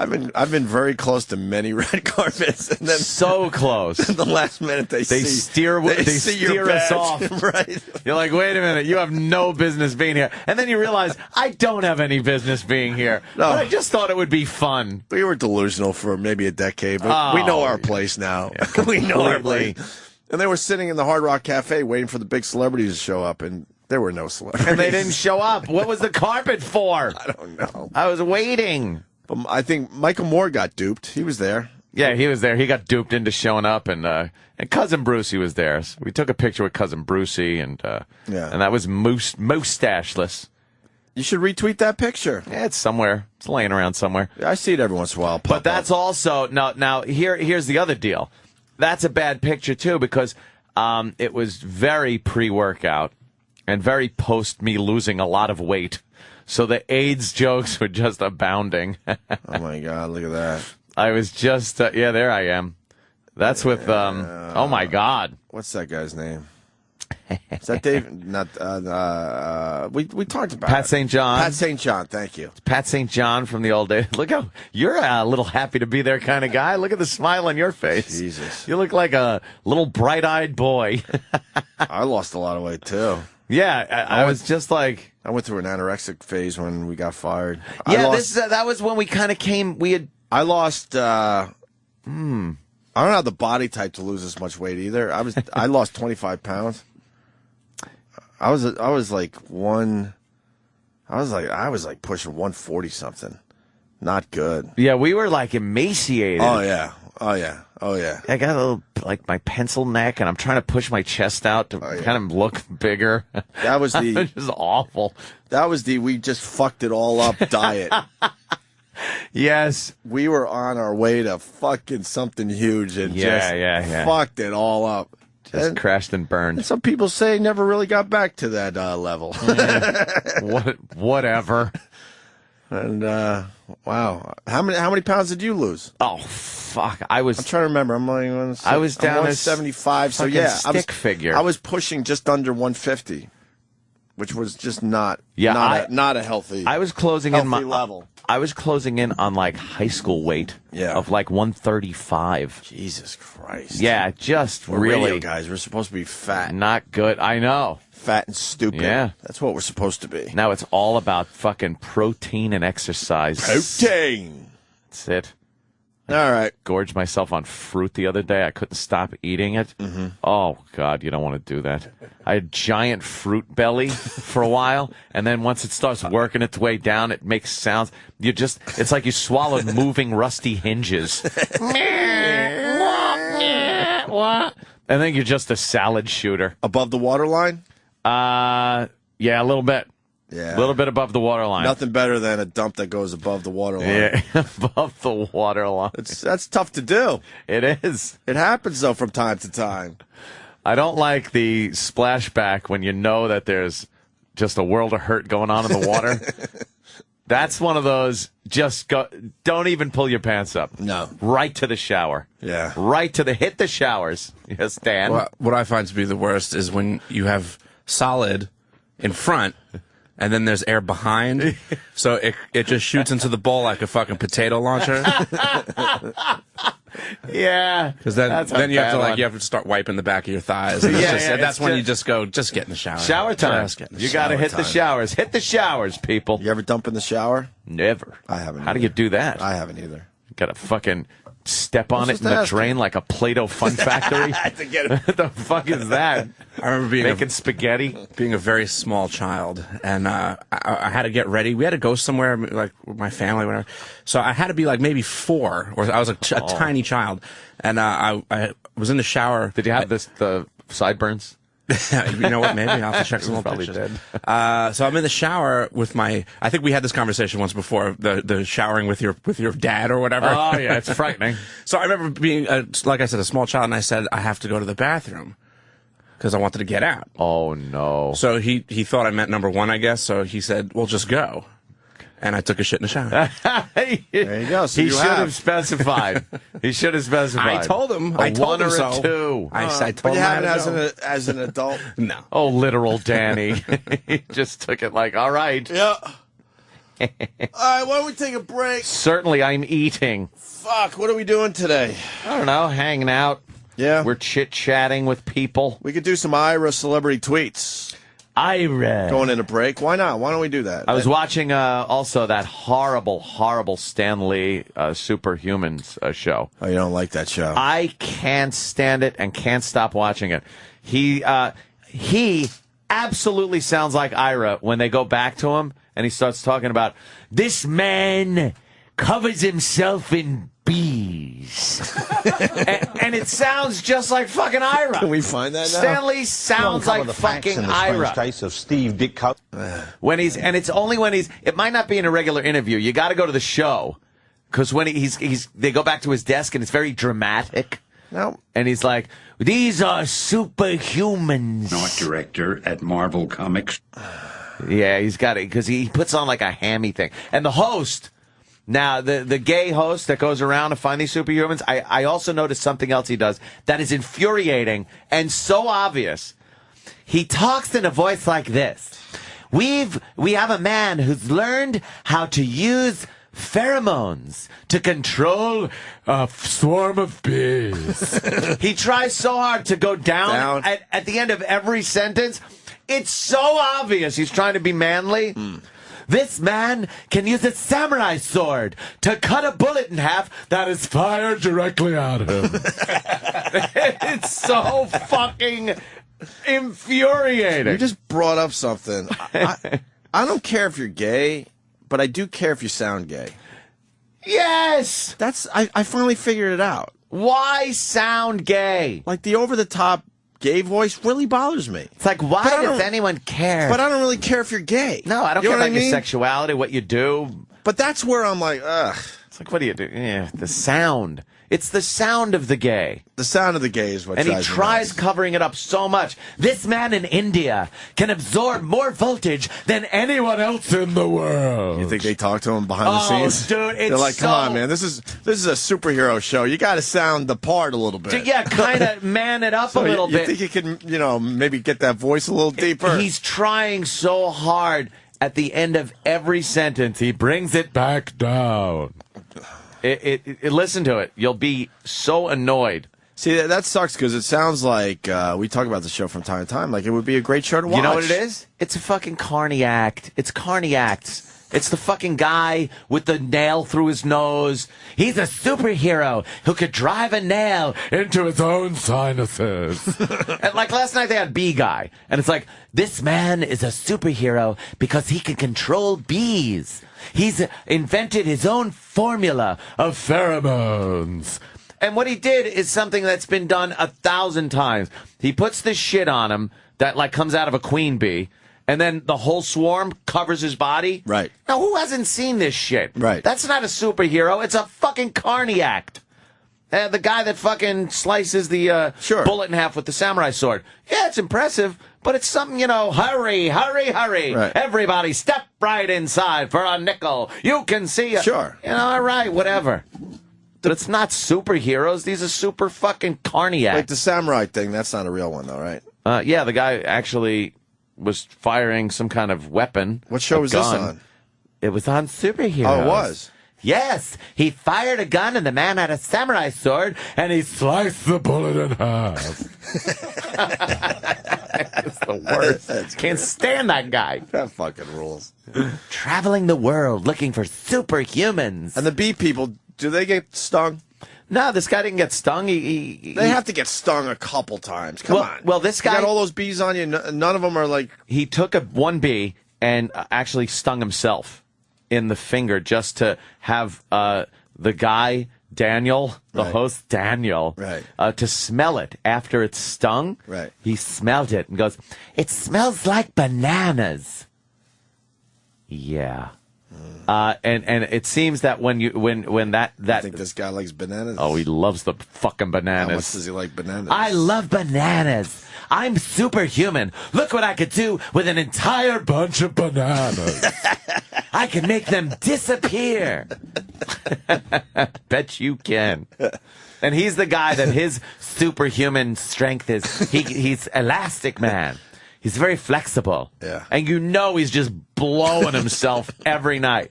I've been very close to many red carpets, and then So close. at the last minute they They see steer your us badge. off. Right? You're like, wait a minute, you have no business being here. And then you realize, I don't have any business being here. No. But I just thought it would be fun. We were delusional for maybe a decade, but we know our place now. We know our completely. place. And they were sitting in the Hard Rock Cafe waiting for the big celebrities to show up, and there were no celebrities. And they didn't show up. What was the carpet for? I don't know. I was waiting. But I think Michael Moore got duped. He was there. Yeah, he was there. He got duped into showing up, and Cousin Brucey was there. So we took a picture with Cousin Brucey, and that was mustacheless. You should retweet that picture. Yeah, it's somewhere. It's laying around somewhere. I see it every once in a while. But that's also now. Here's the other deal. That's a bad picture too because it was very pre-workout and very post me losing a lot of weight. So the AIDS jokes were just abounding. Oh my God! Look at that. I was just there I am. That's with oh my God. What's that guy's name? Is that Dave? Not we talked about Pat St. John. Pat St. John, thank you. Pat St. John from the old days. Look how you're a little happy to be there kind of guy. Look at the smile on your face. Jesus. You look like a little bright-eyed boy. I lost a lot of weight too. Yeah, I was just like I went through an anorexic phase when we got fired. Yeah, that was when we kind of came. I lost. I don't have the body type to lose this much weight either. I lost 25 pounds. I was like pushing 140 something. Not good. Yeah, we were like emaciated. Oh yeah. I got a little like my pencil neck, and I'm trying to push my chest out to kind of look bigger. That was the it was awful. That was the we just fucked it all up diet. Yes, we were on our way to fucking something huge and just fucked it all up. Just crashed and burned. Some people say never really got back to that level. Whatever. And wow, how many pounds did you lose? Oh fuck! I'm trying to remember. I was down 175. So yeah, figure. I was pushing just under 150, which was just not a healthy. I was closing in my level. I was closing in on like high school weight of like 135. Jesus Christ. Yeah, just we're really radio guys. We're supposed to be fat. Not good. I know. Fat and stupid. Yeah. That's what we're supposed to be. Now it's all about fucking protein and exercise. Protein. That's it. All right. Gorged myself on fruit the other day. I couldn't stop eating it. Mm-hmm. Oh, God, you don't want to do that. I had giant fruit belly for a while, and then once it starts working its way down, it makes sounds. It's like you swallowed moving rusty hinges. And then you're just a salad shooter. Above the waterline? Yeah, a little bit. Yeah. A little bit above the waterline. Nothing better than a dump that goes above the waterline. Yeah, above the waterline. That's tough to do. It is. It happens, though, from time to time. I don't like the splashback when you know that there's just a world of hurt going on in the water. That's one of those, don't even pull your pants up. No. Right to the shower. Yeah. Hit the showers. Yes, Dan. Well, what I find to be the worst is when you have solid in front, and then there's air behind, so it just shoots into the bowl like a fucking potato launcher. Yeah, because then you have to start wiping the back of your thighs. And that's when you just get in the shower. Shower time. You got to hit the showers. Hit the showers, people. You ever dump in the shower? Never. I haven't. How do you do that? I haven't either. Got to fucking step on it in the drain like a Play-Doh Fun Factory. What the fuck is that? I remember making spaghetti, being a very small child, and I had to get ready. We had to go somewhere, like with my family, whatever. So I had to be like maybe 4, or I was a tiny child, and I was in the shower. Did you have the sideburns? You know what? Maybe I'll have to check some old pictures. So I'm in the shower with I think we had this conversation once before. The showering with your dad or whatever. Oh yeah, it's frightening. So I remember being, like I said, a small child, and I said I have to go to the bathroom because I wanted to get out. Oh no! So he thought I meant number 1, I guess. So he said, "Well, just go." And I took a shit in the shower. There you go. So he should have specified. He should have specified. I told him. I told him or so. 2. I told but you him haven't as an adult? No. Oh, literal Danny. He just took it like, all right. Yeah. All right, why don't we take a break? Certainly, I'm eating. Fuck, what are we doing today? I don't know, hanging out. Yeah. We're chit-chatting with people. We could do some Ira celebrity tweets. Ira. Going in a break. Why not? Why don't we do that? I was watching also that horrible, horrible Stan Lee Superhumans show. Oh, you don't like that show? I can't stand it and can't stop watching it. He absolutely sounds like Ira when they go back to him and he starts talking about this man covers himself in bees. and it sounds just like fucking Ira. Can we find that now? Stanley sounds like fucking Ira. Case of Steve Ditko. When he's, and it's only when he's, it might not be in a regular interview. You got to go to the show. Because when they go back to his desk and it's very dramatic. No. And he's like, these are superhumans. Art director at Marvel Comics. Yeah, he's got it because he puts on like a hammy thing. And the host, now the gay host that goes around to find these superhumans, I also noticed something else he does that is infuriating and so obvious. He talks in a voice like this. We have a man who's learned how to use pheromones to control a swarm of bees. He tries so hard to go down. At the end of every sentence. It's so obvious he's trying to be manly. This man can use a samurai sword to cut a bullet in half that is fired directly at him. It's so fucking infuriating. You just brought up something. I don't care if you're gay, but I do care if you sound gay. Yes! I finally figured it out. Why sound gay? Like the over-the-top gay voice really bothers me. It's like, why does anyone care? But I don't really care if you're gay. No, I don't care about your sexuality, what you do. But that's where I'm like, ugh. It's like, what do you do? Yeah, the sound. It's the sound of the gay. The sound of the gay is what and he drives me tries nuts. covering it up so much. This man in India can absorb more voltage than anyone else in the world. You think they talk to him behind the scenes? Dude, it's They're like, come on, man. This is a superhero show. You got to sound the part a little bit. Yeah, kind of man it up a little bit. You think you can, maybe get that voice a little deeper? He's trying so hard. At the end of every sentence, he brings it back down. Listen to it. You'll be so annoyed. See, that sucks because it sounds like we talk about the show from time to time. Like it would be a great show to watch. You know what it is? It's a fucking carny act. It's carny acts. It's the fucking guy with the nail through his nose. He's a superhero who could drive a nail into his own sinuses. And like last night they had Bee Guy. And it's like, this man is a superhero because he can control bees. He's invented his own formula of pheromones. And what he did is something that's been done 1,000 times. He puts this shit on him that like comes out of a queen bee. And then the whole swarm covers his body. Right. Now, who hasn't seen this shit? Right. That's not a superhero. It's a fucking carny act. The guy that fucking slices the bullet in half with the samurai sword. Yeah, it's impressive, but it's something, hurry, hurry, hurry. Right. Everybody step right inside for a nickel. You can see it. Sure. All right, whatever. But it's not superheroes. These are super fucking carny acts. Like the samurai thing, that's not a real one, though, right? Yeah, the guy actually was firing some kind of weapon. What show was this on? It was on Superheroes. Oh, it was? Yes. He fired a gun and the man had a samurai sword and he sliced the bullet in half. It's the worst. Can't stand that guy. That fucking rules. Traveling the world looking for superhumans. And the bee people, do they get stung? No, this guy didn't get stung. They have to get stung a couple times. Come on. Well, this guy you got all those bees on you. None of them are like. He took one bee and actually stung himself in the finger just to have the guy Daniel, the host Daniel, to smell it after it's stung. Right. He smelled it and goes, "It smells like bananas." Yeah. And it seems that when that I think this guy likes bananas. Oh, he loves the fucking bananas. How much does he like bananas? I love bananas. I'm superhuman. Look what I could do with an entire bunch of bananas. I can make them disappear. Bet you can. And he's the guy that his superhuman strength is. He's Elastic Man. He's very flexible. Yeah. And he's just blowing himself every night.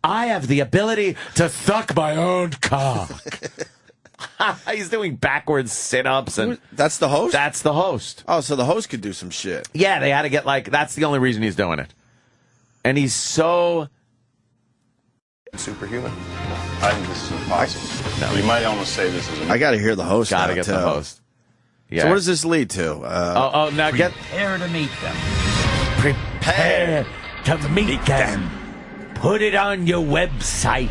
I have the ability to suck my own cock. He's doing backwards sit-ups. And that's the host? That's the host. Oh, so the host could do some shit. Yeah, they had to get that's the only reason he's doing it. And he's so... Superhuman? I think this is impossible. No. You might almost say this is... I got to hear the host. Got to get the host. Yeah. So what does this lead to? Now Prepare to meet them. Prepare to meet them. Put it on your website.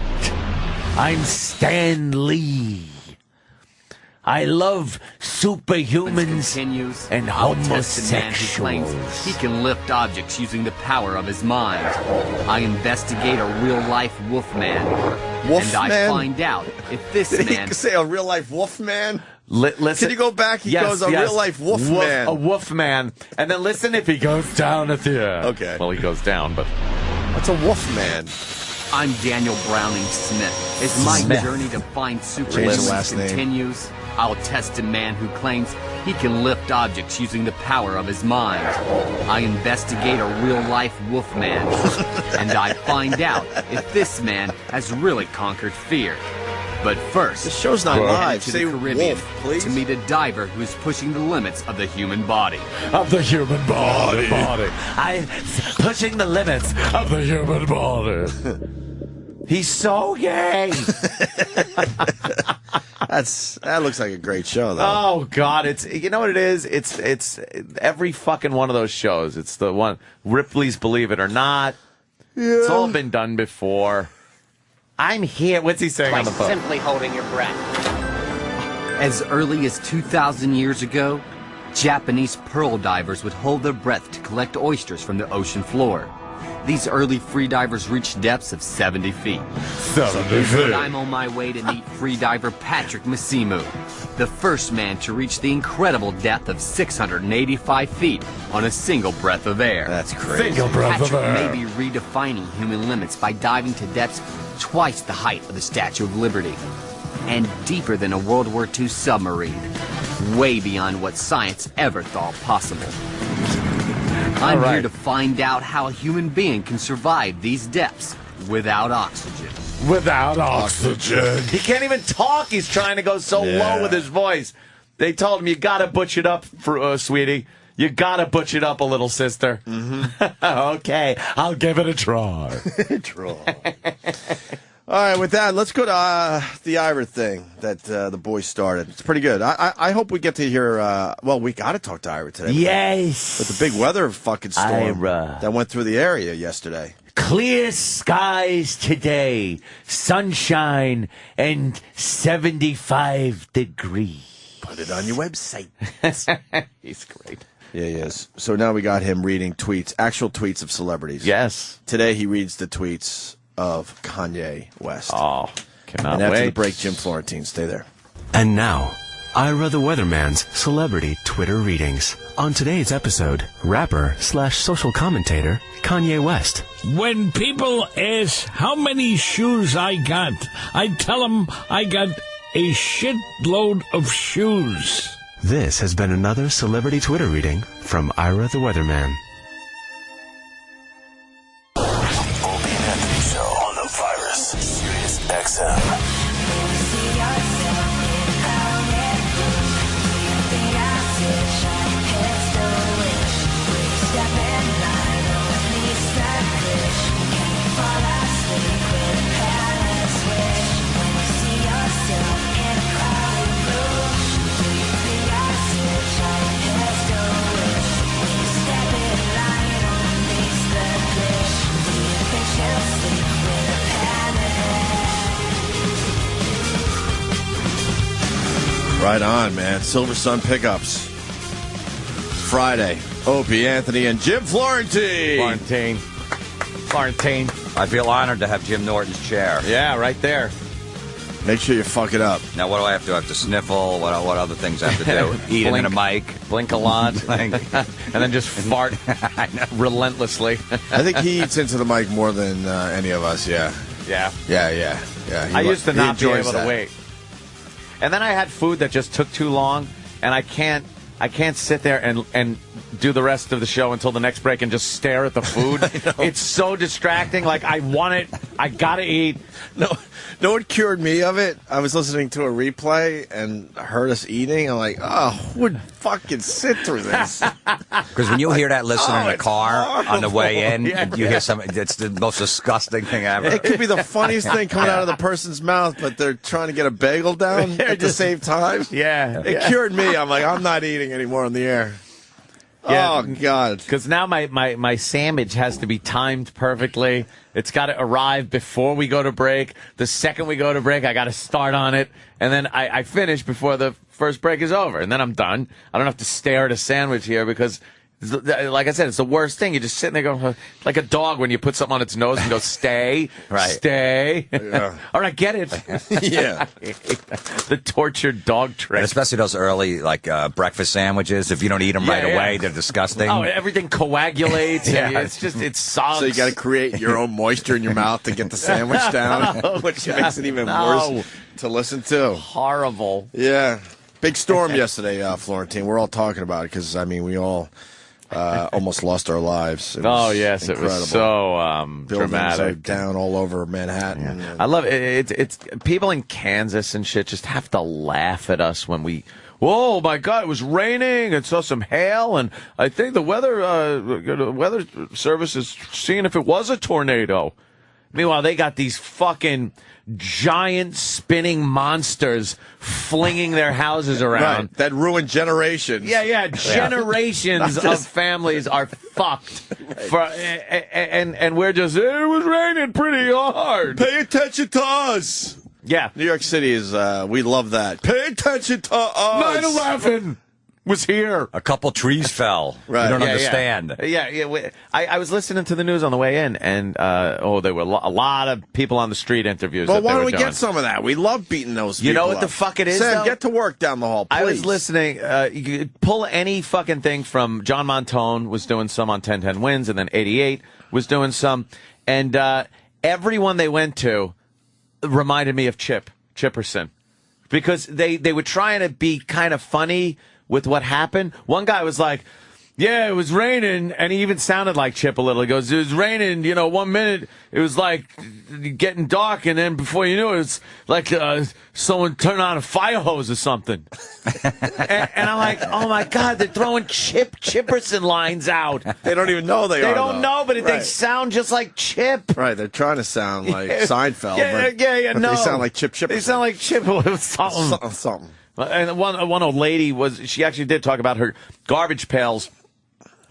I'm Stan Lee. I love superhumans and homosexuals. He can lift objects using the power of his mind. I investigate a real-life Wolfman. And I find out if this man... Did he say a real-life Wolfman? Listen, can you go back? He goes, a real-life Wolfman. A Wolfman. And then listen if he goes down at the end. Okay. Well, he goes down, but... What's a Wolfman? I'm Daniel Browning Smith. As my journey to find superhumans continues, I'll test a man who claims he can lift objects using the power of his mind. I investigate a real-life Wolfman, and I find out if this man has really conquered fear. But first, the show's not live. To Say the Caribbean, wolf, please. to meet a diver who's pushing the limits of the human body. Of the human body. I'm pushing the limits of the human body. He's so gay. That looks like a great show, though. Oh God, it's, you know what it is? It's every fucking one of those shows. It's the one, Ripley's Believe It or Not. Yeah. It's all been done before. I'm here. What's he saying on the phone? Simply holding your breath. As early as 2,000 years ago, Japanese pearl divers would hold their breath to collect oysters from the ocean floor. These early freedivers reached depths of 70 feet. 70 feet. But I'm on my way to meet freediver Patrick Masimu, the first man to reach the incredible depth of 685 feet on a single breath of air. That's crazy. Single breath Patrick of air. may be redefining human limits by diving to depths twice the height of the Statue of Liberty and deeper than a World War II submarine, way beyond what science ever thought possible. I'm here to find out how a human being can survive these depths without oxygen. Without oxygen. He can't even talk. He's trying to go so low with his voice. They told him, you got to butch it up, sweetie. You got to butch it up a little, sister. Mm-hmm. Okay, I'll give it a try. All right, with that, let's go to the Ira thing that the boys started. It's pretty good. I hope we get to hear, well, we got to talk to Ira today. Yes. With the big weather fucking storm that went through the area yesterday. Clear skies today, sunshine, and 75 degrees. Put it on your website. He's great. Yeah, he is. So now we got him reading tweets, actual tweets of celebrities. Yes. Today he reads the tweets of Kanye West. Oh, cannot and after wait. the break, Jim Florentine. Stay there. And now, Ira the Weatherman's celebrity Twitter readings. On today's episode, rapper/social commentator Kanye West. When people ask how many shoes I got, I tell them I got a shitload of shoes. This has been another celebrity Twitter reading from Ira the Weatherman. Opie and Anthony Show on the Virus, Sirius XM. Right on, man. Silver Sun Pickups. Friday. Opie, Anthony, and Jim Florentine. Florentine. I feel honored to have Jim Norton's chair. Yeah, right there. Make sure you fuck it up. Now, what do I have to do? I have to sniffle? What other things I have to do? Eat in a mic. Blink a lot. and then just fart relentlessly. I think he eats into the mic more than any of us, yeah. Yeah. Yeah. I used to not be able that. to wait. And then I had food that just took too long, and I can't sit there and do the rest of the show until the next break and just stare at the food. It's so distracting. Like, I want it. I gotta eat. No one cured me of it. I was listening to a replay and heard us eating. I'm like, oh, who would fucking sit through this? Because when you hear that listening in a car on the way in, Yeah, you hear something. It's the most disgusting thing ever. It could be the funniest thing coming out of the person's mouth, but they're trying to get a bagel down at the same time. Yeah. It cured me. I'm like, I'm not eating anymore on the air. Yeah, Oh, God. Because now my sandwich has to be timed perfectly. It's got to arrive before we go to break. The second we go to break, I got to start on it. And then I finish before the first break is over. And then I'm done. I don't have to stare at a sandwich here because, like I said, it's the worst thing. You're just sitting there going, like a dog when you put something on its nose and go, stay, stay. Yeah. All right, get it. Yeah. The tortured dog trick. And especially those early, breakfast sandwiches. If you don't eat them right away, they're disgusting. Oh, everything coagulates. Yeah. And it sucks. So you got to create your own moisture in your mouth to get the sandwich down, which makes it even worse to listen to. Horrible. Yeah. Big storm yesterday, Florentine. We're all talking about it because, we all almost lost our lives. It was yes, incredible. it was so Buildings dramatic. are down all over Manhattan. Yeah. I love it. It's people in Kansas and shit just have to laugh at us when we. Whoa, my God! It was raining and saw some hail, and I think the weather service is seeing if it was a tornado. Meanwhile, they got these fucking giant spinning monsters flinging their houses around. Right. That ruined generations. Yeah. Generations of families are fucked. And we're just, it was raining pretty hard. Pay attention to us. Yeah. New York City is, we love that. Pay attention to us. 9/11 was here. A couple trees fell. Right. You don't Yeah, understand. Yeah. I was listening to the news on the way in, and there were a lot of people on the street interviews. Well, that why they don't were we doing. get some of that? We love beating those people. You know what the up. fuck it is, Sam, though? get to work down the hall, please. I was listening. You could pull any fucking thing from John Montone was doing some on 1010 Wins, and then 88 was doing some, and everyone they went to reminded me of Chipperson, because they were trying to be kind of funny with what happened. One guy was like, yeah, it was raining, and he even sounded like Chip a little. He goes, it was raining, 1 minute, it was like getting dark, and then before you knew it, it's like someone turned on a fire hose or something. and I'm like, oh my God, they're throwing Chipperson lines out. They don't even know they are. They don't know, but Right. they sound just like Chip. Right, they're trying to sound like Seinfeld. Yeah, but no. they sound like Chip Chipperson. They sound like Chip with something. Something. And one old lady she actually did talk about her garbage pails.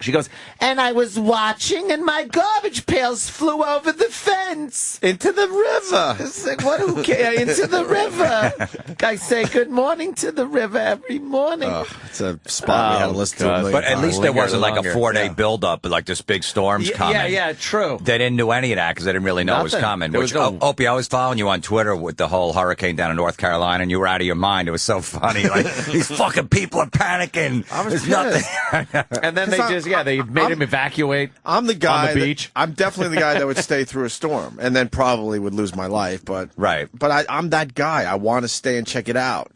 She goes, and I was watching, and my garbage pails flew over the fence. Into the river. It's like, who cares? Into the river. I say good morning to the river every morning. It's a spot we had to listen to. A million But at times. least there wasn't like a longer. 4-day buildup, like this big storm's coming. Yeah, true. They didn't do any of that because they didn't really know it was Nothing. coming. There Which, was no- Opie, I was following you on Twitter with the whole hurricane down in North Carolina, and you were out of your mind. It was so funny. Like, these fucking people are panicking. I was There's nothing. And then they made him evacuate. I'm the guy on the beach. I'm definitely the guy that would stay through a storm and then probably would lose my life. But I'm that guy. I want to stay and check it out.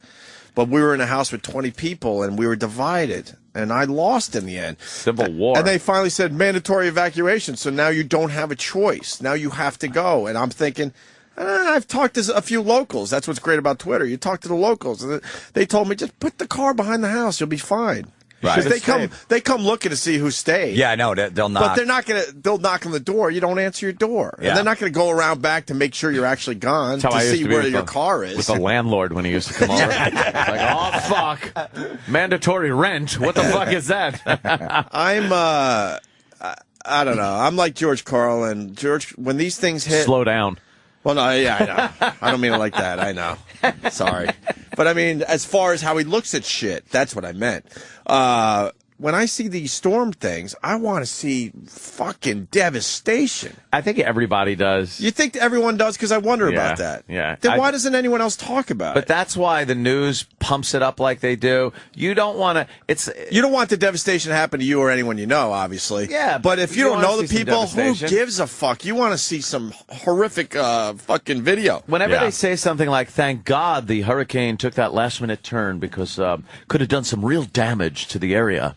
But we were in a house with 20 people and we were divided. And I lost in the end. Civil war. And they finally said mandatory evacuation. So now you don't have a choice. Now you have to go. And I'm thinking, I've talked to a few locals. That's what's great about Twitter. You talk to the locals. And they told me, just put the car behind the house. You'll be fine. Right. Because they come looking to see who stayed. Yeah, I know. They'll knock. But they're not going to, they'll knock on the door. You don't answer your door. Yeah. And they're not going to go around back to make sure you're actually gone That's how I to used see to be where with your the- car is. With the landlord when he used to come over. Like, oh, fuck. Mandatory rent? What the fuck is that? I'm, I don't know. I'm like George Carlin. George, when these things hit. Slow down. Well, no, yeah, I know. I don't mean it like that. I know. Sorry. But I mean, as far as how he looks at shit, that's what I meant. When I see these storm things, I want to see fucking devastation. I think everybody does. You think everyone does? Because I wonder Yeah, about that. yeah. Then why doesn't anyone else talk about But it? that's why the news pumps it up like they do. You don't want to. You don't want the devastation to happen to you or anyone you know, obviously. Yeah, But if you don't wanna know the see some people, who devastation. gives a fuck? You want to see some horrific fucking video. Whenever they say something like, thank God the hurricane took that last-minute turn because could have done some real damage to the area,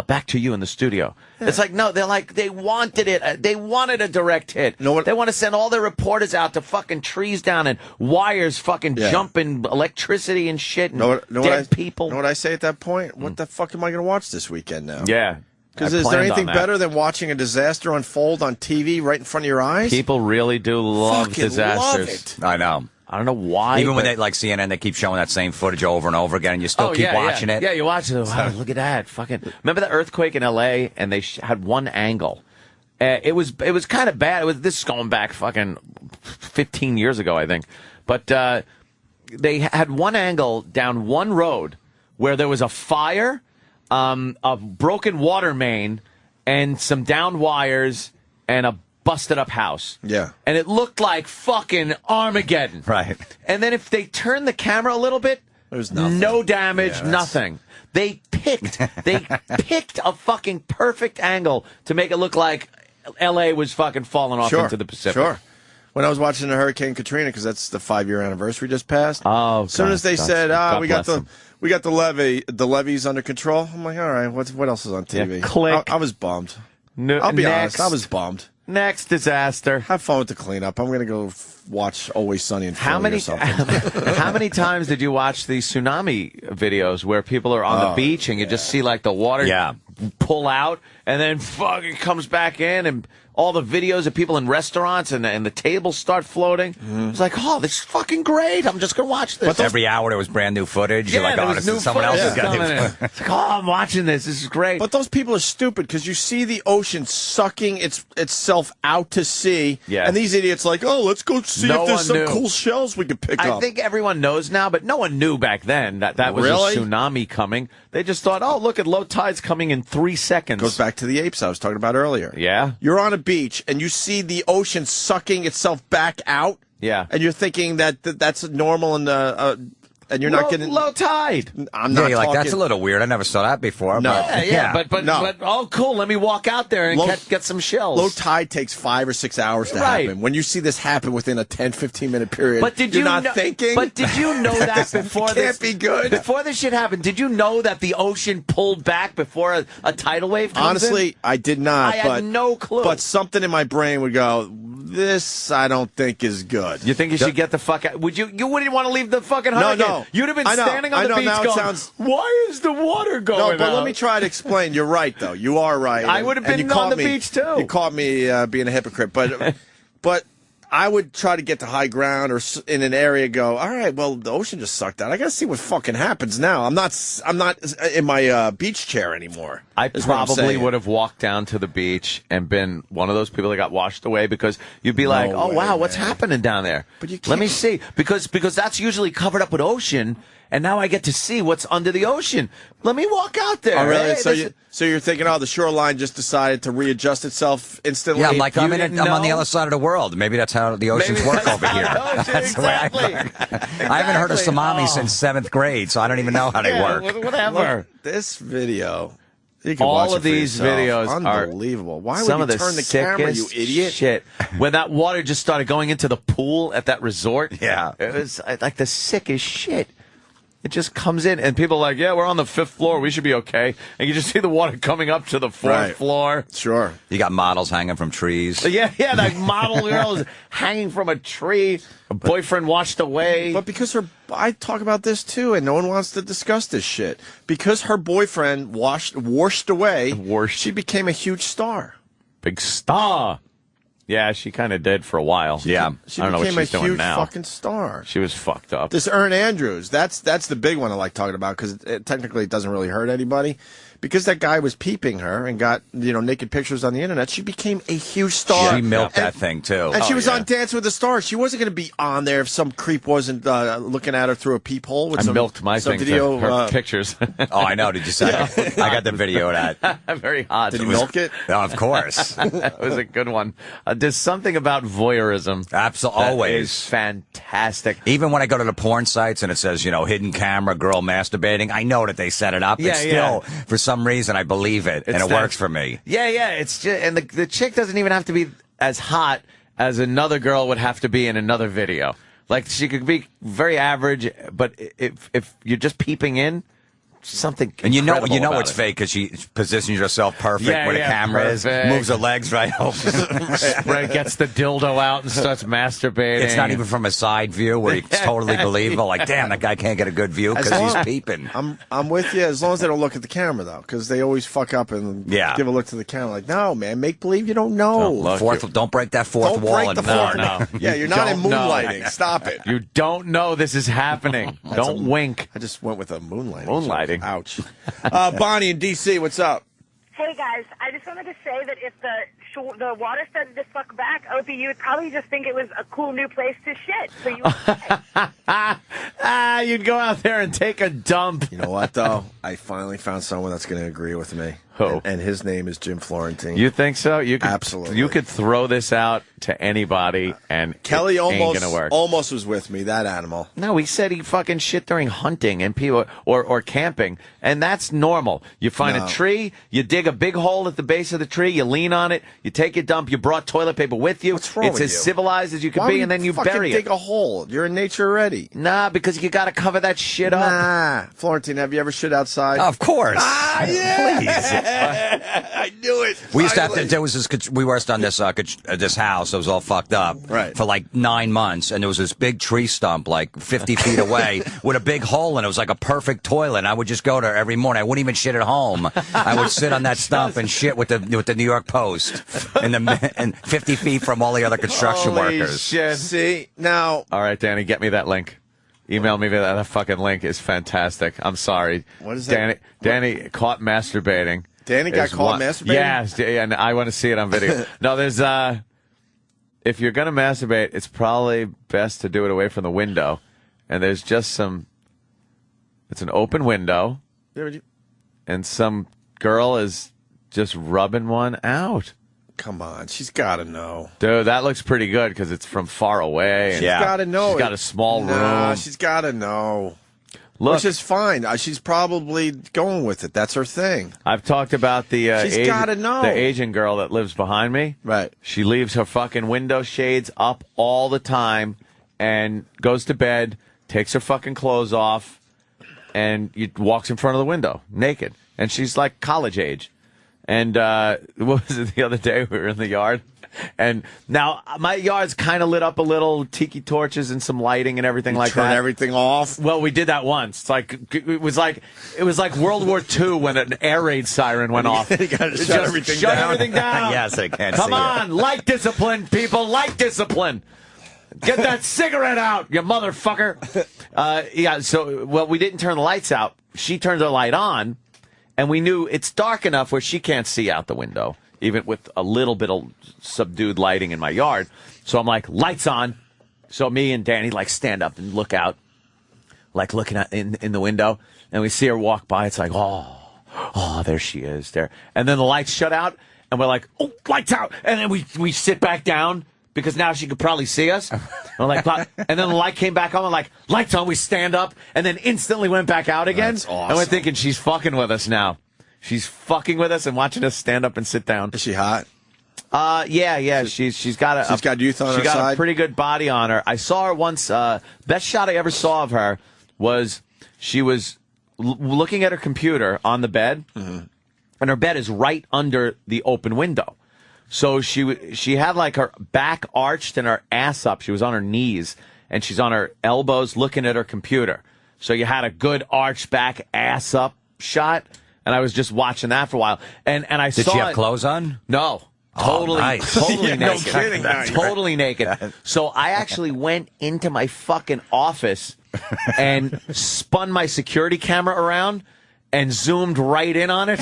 back to you in the studio. Yeah. It's like, no, they're like, they wanted it. They wanted a direct hit. They want to send all their reporters out to fucking trees down and wires fucking jumping, electricity and shit, and dead people. Know what I say at that point? What the fuck am I going to watch this weekend now? Yeah. Because I is there planned anything on that. better than watching a disaster unfold on TV right in front of your eyes? People really do love Fucking disasters. love it. I know. I don't know why. Even when but- they like CNN, they keep showing that same footage over and over again, and you still keep watching it. Yeah, you watch it. Wow, look at that. Fucking remember the earthquake in L.A. and they had one angle. It was kind of bad. This is going back fucking 15 years ago, I think. But they had one angle down one road where there was a fire, a broken water main, and some downed wires, and a busted up house. Yeah. And it looked like fucking Armageddon. Right. And then if they turned the camera a little bit, there's nothing. No damage, Yeah, nothing. They picked a fucking perfect angle to make it look like L.A. was fucking falling off into the Pacific. Sure. When I was watching the Hurricane Katrina, because that's the 5-year anniversary just passed. Oh, as soon as they said, God we got bless the levees under control. I'm like, all right, what else is on TV? Yeah, click. I was bummed. No, I'll be next. honest, I was bummed. Next disaster. Have fun with the cleanup. I'm going to go watch Always Sunny in Philly or something. How many times did you watch the tsunami videos where people are on the beach and you just see like the water pull out and then fucking comes back in and all the videos of people in restaurants and the tables start floating? It's like, oh, this is fucking great. I'm just going to watch this. But every hour there was brand new footage. Yeah, You're like, there oh, was this new is someone else's footage coming in. goddamn. It's like, oh, I'm watching this. This is great. But those people are stupid because you see the ocean sucking itself out to sea. Yeah. And these idiots like, oh, let's go see No if there's some one knew. cool shells we could pick up. I think everyone knows now, but no one knew back then that was Really? a tsunami coming. They just thought, oh, look at low tide's coming in 3 seconds. Goes back to the apes I was talking about earlier. Yeah? You're on a beach and you see the ocean sucking itself back out. Yeah. And you're thinking that's normal and you're not getting low tide. I'm not You're like, talking. that's a little weird. I never saw that before. No. But, But oh, cool. Let me walk out there and get some shells. Low tide takes 5 or 6 hours to Right. happen. When you see this happen within a 10, 15-minute period, But did you're you not know, thinking? But did you know that before Can't be good. Before this shit happened, did you know that the ocean pulled back before a tidal wave comes Honestly, in? I did not. I but, had no clue. But something in my brain would go, this I don't think is good. You think you should get the fuck out? Would you? You wouldn't want to leave the fucking hurricane. No. You'd have been I know, standing on I the know, beach now it going, sounds- why is the water going No, but out? let me try to explain. You're right, though. You are right. I would have And been you caught on the me- beach, too. You caught me being a hypocrite. But I would try to get to high ground or in an area go, all right, well, the ocean just sucked out. I got to see what fucking happens now. I'm not in my beach chair anymore. I is what I'm probably saying. would have walked down to the beach and been one of those people that got washed away because you'd be like, oh, way, wow, what's man. happening down there? But you Let me can't- see. Because that's usually covered up with ocean, and now I get to see what's under the ocean. Let me walk out there. Oh, really? Hey, So you're thinking, oh, the shoreline just decided to readjust itself instantly? yeah, I'm like, you I'm didn't on the know- other side of the world. Maybe that's how the oceans Maybe work that's over how here. the ocean- That's the way I haven't heard of Exactly. tsunami since 7th grade, so I don't even know how they Yeah, work. whatever. This video. You can All watch it of for these yourself. videos are unbelievable. Why some would of you the turn the camera, you sickest idiot? Shit. When that water just started going into the pool at that resort, Yeah. it was like the sickest shit. It just comes in, and people are like, yeah, we're on the 5th floor. We should be okay. And you just see the water coming up to the 4th Right. floor. Sure. You got models hanging from trees. Yeah, that model girl is hanging from a tree. Her boyfriend washed away. But because I talk about this too, and no one wants to discuss this shit. Because her boyfriend washed away, she became a huge star. Big star. Yeah, she kind of did for a while. Yeah. She I don't know what became she's a doing huge now. fucking star. She was fucked up. This Earn Andrews, that's the big one I like talking about because technically it doesn't really hurt anybody. Because that guy was peeping her and got naked pictures on the internet, she became a huge star. She milked that thing, too. And she Oh, was yeah. on Dance with the Stars. She wasn't going to be on there if some creep wasn't looking at her through a peephole with I some, milked my some thing video. her pictures. Oh, I know. Did you see it? I got the video of that. Very hot. Did It you was- milk it? Oh, of course. It was a good one. There's something about voyeurism. Absolutely. that Always. is fantastic. Even when I go to the porn sites and it says, hidden camera, girl masturbating, I know that they set it up. Yeah, and still, for some reason, I believe it, and It's it that- works for me. Yeah. It's just, and the chick doesn't even have to be as hot as another girl would have to be in another video. Like she could be very average, but if you're just peeping in, something. And you know about it's it. fake because she positions herself perfect where the camera perfect. is, moves her legs right over. Right, gets the dildo out and starts masturbating. It's not even from a side view where it's totally believable. Like, damn, that guy can't get a good view because he's peeping. I'm with you as long as they don't look at the camera though, because they always fuck up and give a look to the camera. Like, no, man, make believe you don't know. Don't break that fourth wall. Break the fourth. No. Yeah, you're not in moonlighting. Know. Stop it. You don't know this is happening. Don't wink. I just went with a moonlighting. Moonlighting. Ouch. Bonnie in D.C., what's up? Hey guys, I just wanted to say that if the water started to suck back, Opie, you would probably just think it was a cool new place to shit. So you you'd go out there and take a dump. You know what though? I finally found someone that's going to agree with me. Who? And his name is Jim Florentine. You think so? Absolutely. You could throw this out to anybody, and Kelly it ain't almost gonna work. almost was with me. That animal. No, he said he fucking shit during hunting and people or camping, and that's normal. You find a tree, you dig a big hole at the base of the tree, you lean on it, you take your dump, you brought toilet paper with you. What's wrong it's with as you? civilized as you can Why be, would and then you fucking bury dig it. a hole. You're in nature already. Nah, because you got to cover that shit up. Nah, Florentine, have you ever shit outside? Of course. Ah, yeah. Please. I knew it. We used to have to. There was this. We worked on this this house that was all fucked up for like 9 months, and there was this big tree stump like 50 feet away with a big hole in it. It was like a perfect toilet. And I would just go there every morning. I wouldn't even shit at home. I would sit on that stump and shit with the New York Post and 50 feet from all the other construction Holy workers. Shit. See now. All right, Danny, get me that link. Email me that fucking link is fantastic. I'm sorry. What is that? Danny caught masturbating. Danny got caught masturbating? Yes, and I want to see it on video. No, there's if you're going to masturbate, it's probably best to do it away from the window. And there's just it's an open window, and some girl is just rubbing one out. Come on, she's got to know. Dude, that looks pretty good because it's from far away. She's got to know. She's got a small room. She's got to know. Look, which is fine. She's probably going with it. That's her thing. I've talked about the she's got to know. The Asian girl that lives behind me. Right. She leaves her fucking window shades up all the time and goes to bed, takes her fucking clothes off, and walks in front of the window naked. And she's like college age. And what was it the other day? We were in the yard. And now my yard's kind of lit up a little, tiki torches and some lighting and everything like that. Turn everything off. Well, we did that once. It's like it was like World War II when an air raid siren went off. You got to shut everything shut down. everything down. Yes, I can't. Come see on, light discipline, people, light discipline. Get that cigarette out, you motherfucker. Yeah. So, we didn't turn the lights out. She turned the light on, and we knew it's dark enough where she can't see out the window, even with a little bit of subdued lighting in my yard. So I'm like, lights on. So me and Danny stand up and look out, looking at in the window, and we see her walk by. It's like, oh, there she is there. And then the lights shut out, and we're like, oh, lights out. And then we sit back down because now she could probably see us. And we're like, and then the light came back on. We're like, lights on. We stand up, and then instantly went back out again. That's awesome. And we're thinking she's fucking with us now. She's fucking with us and watching us stand up and sit down. Is she hot? Yeah. She's got youth on her She got side? a pretty good body on her. I saw her once. Best shot I ever saw of her was she was looking at her computer on the bed, and her bed is right under the open window. So she had her back arched and her ass up. She was on her knees and she's on her elbows looking at her computer. So you had a good arched back, ass up shot. And I was just watching that for a while. And I saw. Did she have clothes on? No. Totally, nice. totally Yeah, naked. no kidding. Totally naked. So I actually went into my fucking office and spun my security camera around and zoomed right in on it.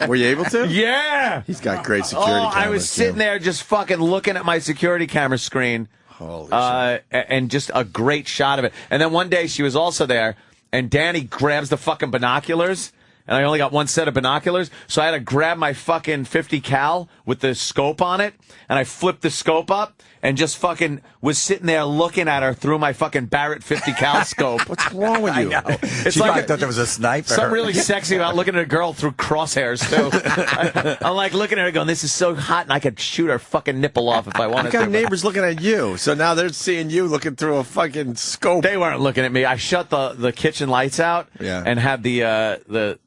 Were you able to? Yeah. He's got great security cameras. I was sitting too. there just fucking looking at my security camera screen. Holy shit. And just a great shot of it. And then one day she was also there, and Danny grabs the fucking binoculars. And I only got one set of binoculars, so I had to grab my fucking 50 cal with the scope on it, and I flipped the scope up and just fucking was sitting there looking at her through my fucking Barrett 50 cal scope. What's wrong with you? I know. It's She like probably thought there was a sniper. Something really sexy about looking at a girl through crosshairs, too. I'm like looking at her going, this is so hot, and I could shoot her fucking nipple off if I wanted You got to. neighbors looking at you, so now they're seeing you looking through a fucking scope. They weren't looking at me. I shut the kitchen lights out and had the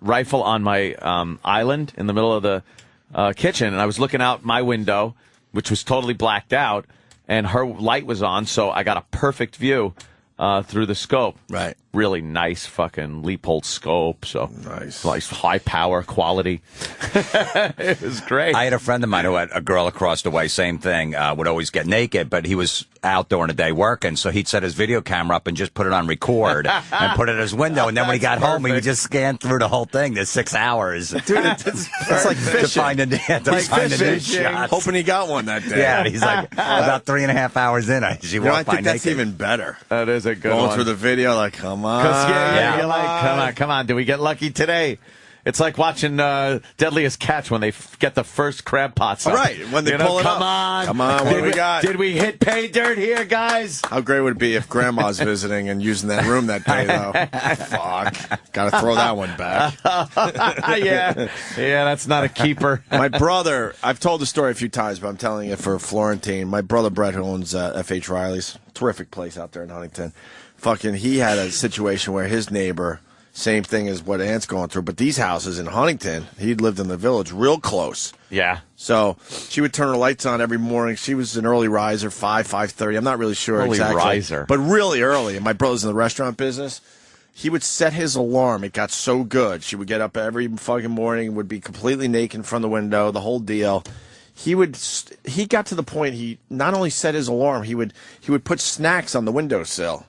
rifle on my island in the middle of the kitchen, and I was looking out my window, which was totally blacked out, and her light was on, so I got a perfect view through the scope. Right. Really nice fucking Leupold scope, so nice high power quality. It was great. I had a friend of mine who had a girl across the way, same thing, would always get naked, but he was out during the day working, so he'd set his video camera up and just put it on record and put it in his window, and then when he got home, he would just scan through the whole thing. There's 6 hours. Dude, it's like fishing. To find a new shot. Hoping he got one that day. Yeah, he's like, about 3.5 hours in, I think that's even better. That is a good Going one. through the video, like, come on. Yeah, you're like, come on. Did we get lucky today? It's like watching Deadliest Catch when they get the first crab pots up. Right, when they pull it up. Come on, what do we got? Did we hit pay dirt here, guys? How great would it be if Grandma's visiting and using that room that day, though? Fuck. Got to throw that one back. Yeah, that's not a keeper. My brother, I've told the story a few times, but I'm telling you for Florentine. My brother Brett, who owns F.H. Riley's, terrific place out there in Huntington. Fucking, he had a situation where his neighbor, same thing as what Ant's going through, but these houses in Huntington, he'd lived in the village real close. Yeah. So she would turn her lights on every morning. She was an early riser, 5:30. I'm not really sure Early exactly. riser. But really early. And my brother's in the restaurant business. He would set his alarm. It got so good. She would get up every fucking morning, would be completely naked in front of the window, the whole deal. He got to the point he not only set his alarm, he would put snacks on the windowsill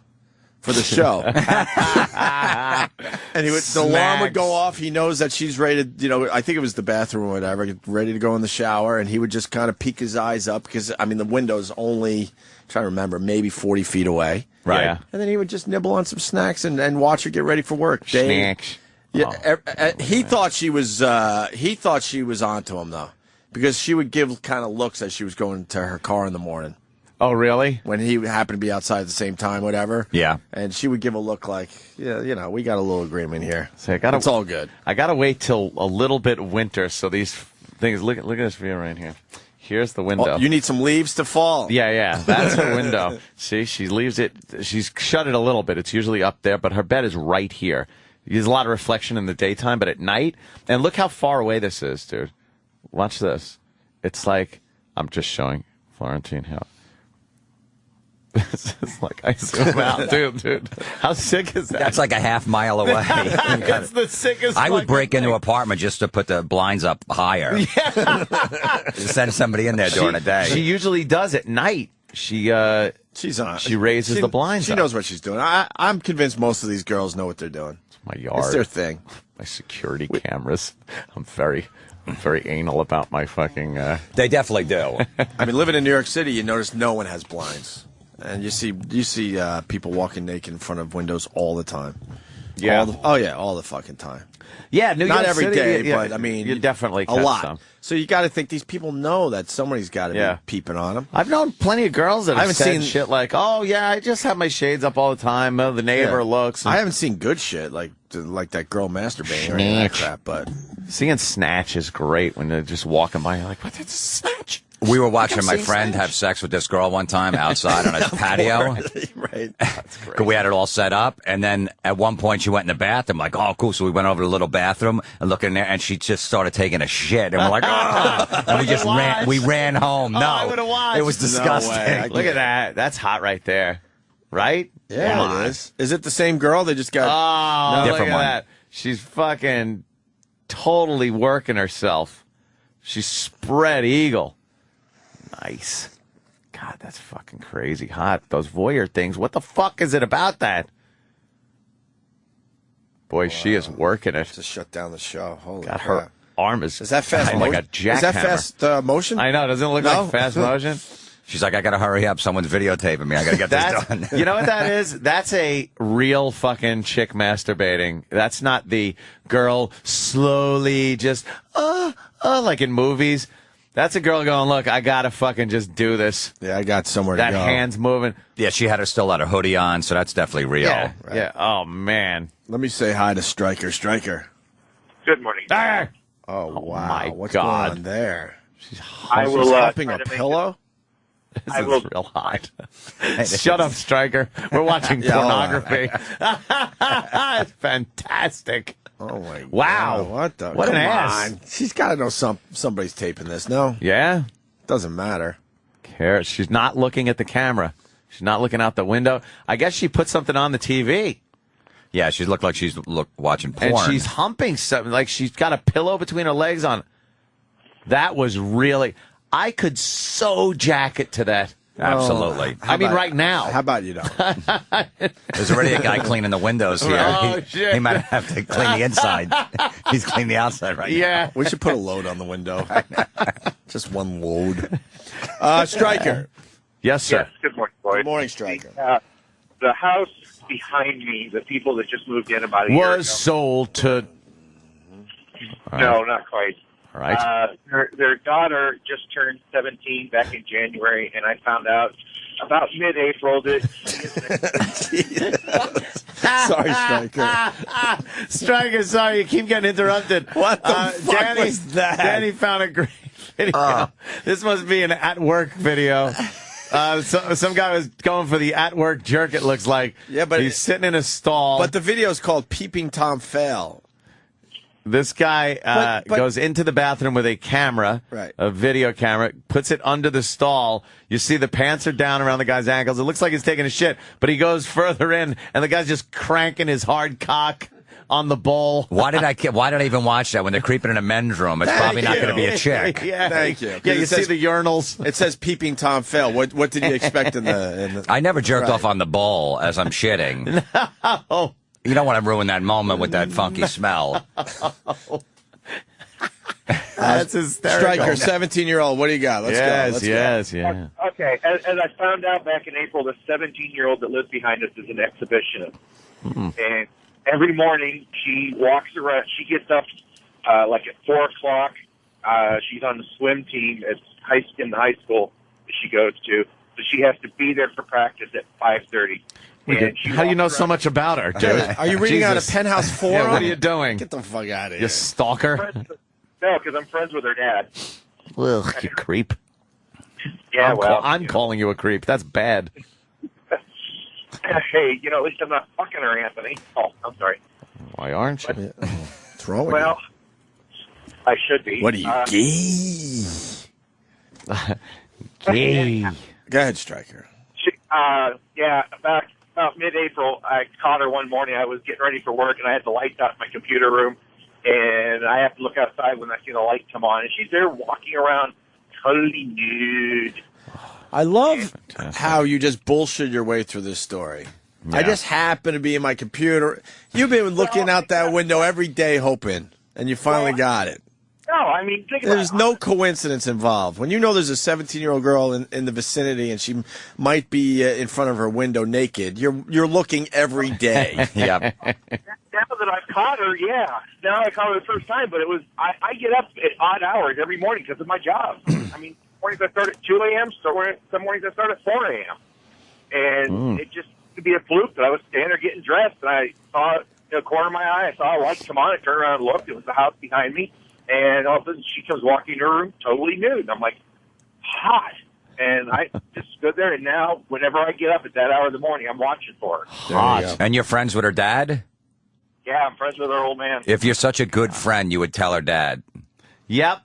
for the show. And the alarm would go off. He knows that she's ready to, I think it was the bathroom or whatever, ready to go in the shower. And he would just kind of peek his eyes up because, the window's only, I'm trying to remember, maybe 40 feet away. Right. Yeah. And then he would just nibble on some snacks and watch her get ready for work. Snacks. Yeah. He thought she was onto him, though, because she would give kind of looks as she was going to her car in the morning. Oh, really? When he happened to be outside at the same time, whatever. Yeah. And she would give a look like, yeah, we got a little agreement here. So it's all good. I got to wait till a little bit of winter so these things, look at this view right here. Here's the window. Oh, you need some leaves to fall. Yeah, that's her window. See, she leaves it, she's shut it a little bit. It's usually up there, but her bed is right here. There's a lot of reflection in the daytime, but at night, and look how far away this is, dude. Watch this. It's like, I'm just showing Florentine how. This is like, I zoom out, dude. How sick is that? That's like a half mile away. It's the sickest. I would break into an apartment just to put the blinds up higher. Yeah. Send somebody in there during the day. She usually does at night. She's on. She raises the blinds. She up. knows what she's doing. I'm convinced most of these girls know what they're doing. It's my yard. It's their thing. My security cameras. I'm very anal about my fucking. They definitely do. Living in New York City, you notice no one has blinds. And you see people walking naked in front of windows all the time. Yeah. All the fucking time. Yeah, not every City, day, yeah, but you definitely a lot. Some. So you got to think these people know that somebody's got to be peeping on them. I've known plenty of girls that have said shit like, "Oh yeah, I just have my shades up all the time. The neighbor looks." I haven't seen good shit like that girl masturbating or any of that crap, but seeing Snatch is great when they're just walking by. You're like, "What? That's Snatch." We were watching my friend have sex with this girl one time outside on his patio. Right. That's great. We had it all set up, and then at one point she went in the bathroom. Like, oh, cool. So we went over to the little bathroom and looked in there, and she just started taking a shit. And we're like, oh! And we just ran home. No, I would have watched. It was disgusting. No look at that. That's hot right there. Right? Yeah, it is. Is it the same girl? They just got different one. That. She's fucking totally working herself. She's spread eagle. Nice. God, that's fucking crazy hot. Those voyeur things. What the fuck is it about that? Boy, she is working it. To shut down the show. Holy God, crap. her arm is that fast motion? like a jackhammer. Is that fast motion? I know. Doesn't it look like fast motion? She's like, I got to hurry up. Someone's videotaping me. I got to get this done. You know what that is? That's a real fucking chick masturbating. That's not the girl slowly just, like in movies. That's a girl going, look, I gotta fucking just do this. Yeah, I got somewhere that to go. That hand's moving. Yeah, she had still had her hoodie on, so that's definitely real. Yeah, right. Yeah. Oh, man. Let me say hi to Stryker. Stryker. Good morning. Ah! Oh, wow. My What's God. going on there? She's humping a pillow? This is real hot. Shut up, Stryker. We're watching pornography. It's fantastic. Oh, my wow. God. What the? What Come an ass. on. She's got to know somebody's taping this, no? Yeah? Doesn't matter. Cares. She's not looking at the camera. She's not looking out the window. I guess she put something on the TV. Yeah, she looked like she's watching porn. And she's humping something, like she's got a pillow between her legs on. That was really... I could so jack it to that. Absolutely. I mean, right now. How about you don't? There's already a guy cleaning the windows here. Oh, shit. He might have to clean the inside. He's cleaning the outside right now. We should put a load on the window. Just one load. Stryker. Yes, sir. Yes, good morning, Boyd. Good morning, Stryker. The house behind me, the people that just moved in about a year ago. Was sold to... No, not quite. All right. Their daughter just turned 17 back in January, and I found out about mid-April that Sorry, Stryker. Stryker, sorry, you keep getting interrupted. What the fuck was that? Danny found a great video. This must be an at-work video. Some guy was going for the at-work jerk, it looks like. Yeah, but he's sitting in a stall. But the video's called Peeping Tom Fail. This guy goes into the bathroom with a camera, right. A video camera, puts it under the stall. You see the pants are down around the guy's ankles. It looks like he's taking a shit, but he goes further in, and the guy's just cranking his hard cock on the bowl. Why did I even watch that? When they're creeping in a men's room, it's probably not going to be a chick. Yeah, Thank you. Yeah, you see the urinals. It says Peeping Tom Fail. What did you expect in the I never jerked off on the bowl as I'm shitting. No. You don't want to ruin that moment with that funky smell. That's hysterical. Stryker, 17-year-old. What do you got? Let's go. Let's go. Yeah. Okay, as I found out back in April, the 17-year-old that lives behind us is an exhibitionist. And every morning she walks around. She gets up like at 4 o'clock. She's on the swim team in the high school that she goes to. So she has to be there for practice at 5:30. How do you know so much about her, dude? Are you reading out of Penthouse Forum? Yeah, what are you doing? Get the fuck out of here. You stalker. No, because I'm friends with her dad. Ugh, you creep. Yeah, I'm calling you a creep. That's bad. Hey, at least I'm not fucking her, Anthony. Oh, I'm sorry. Why aren't you? What's wrong with Well, I should be. What are you, gay? Gay. Go ahead, Stryker. About mid-April, I caught her one morning. I was getting ready for work, and I had the lights out in my computer room, and I have to look outside when I see the light come on, and she's there walking around totally nude. I love how you just bullshit your way through this story. Yeah. I just happen to be in my computer. You've been looking out that window every day hoping, and you finally got it. No, I mean, think about There's no coincidence involved. When you know there's a 17-year-old girl in the vicinity and she might be in front of her window naked, you're looking every day. Yep. Now that I've caught her, yeah. Now I caught her the first time, but it was I get up at odd hours every morning because of my job. I mean, mornings I start at 2 a.m., some mornings I start at 4 a.m. And it just could be a fluke that I was standing there getting dressed, and I saw it in the corner of my eye. I saw a light come on. I turned around and looked. It was the house behind me. And all of a sudden, she comes walking in her room totally nude. And I'm like, hot. And I just stood there, and now, whenever I get up at that hour of the morning, I'm watching for her. Hot. And you're friends with her dad? Yeah, I'm friends with her old man. If you're such a good friend, you would tell her dad. Yep.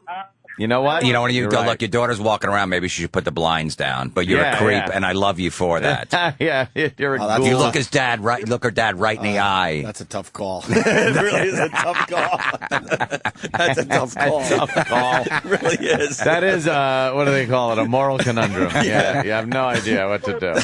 You know what? You know, when you go, right. look, your daughter's walking around, maybe she should put the blinds down. But you're a creep, and I love you for that. Yeah, you're a ghoul. You look her dad right in the eye. That's a tough call. It really is a tough call. That's a tough call. Tough call. It really is. That is, what do they call it? A moral conundrum. Yeah. You have no idea what to do.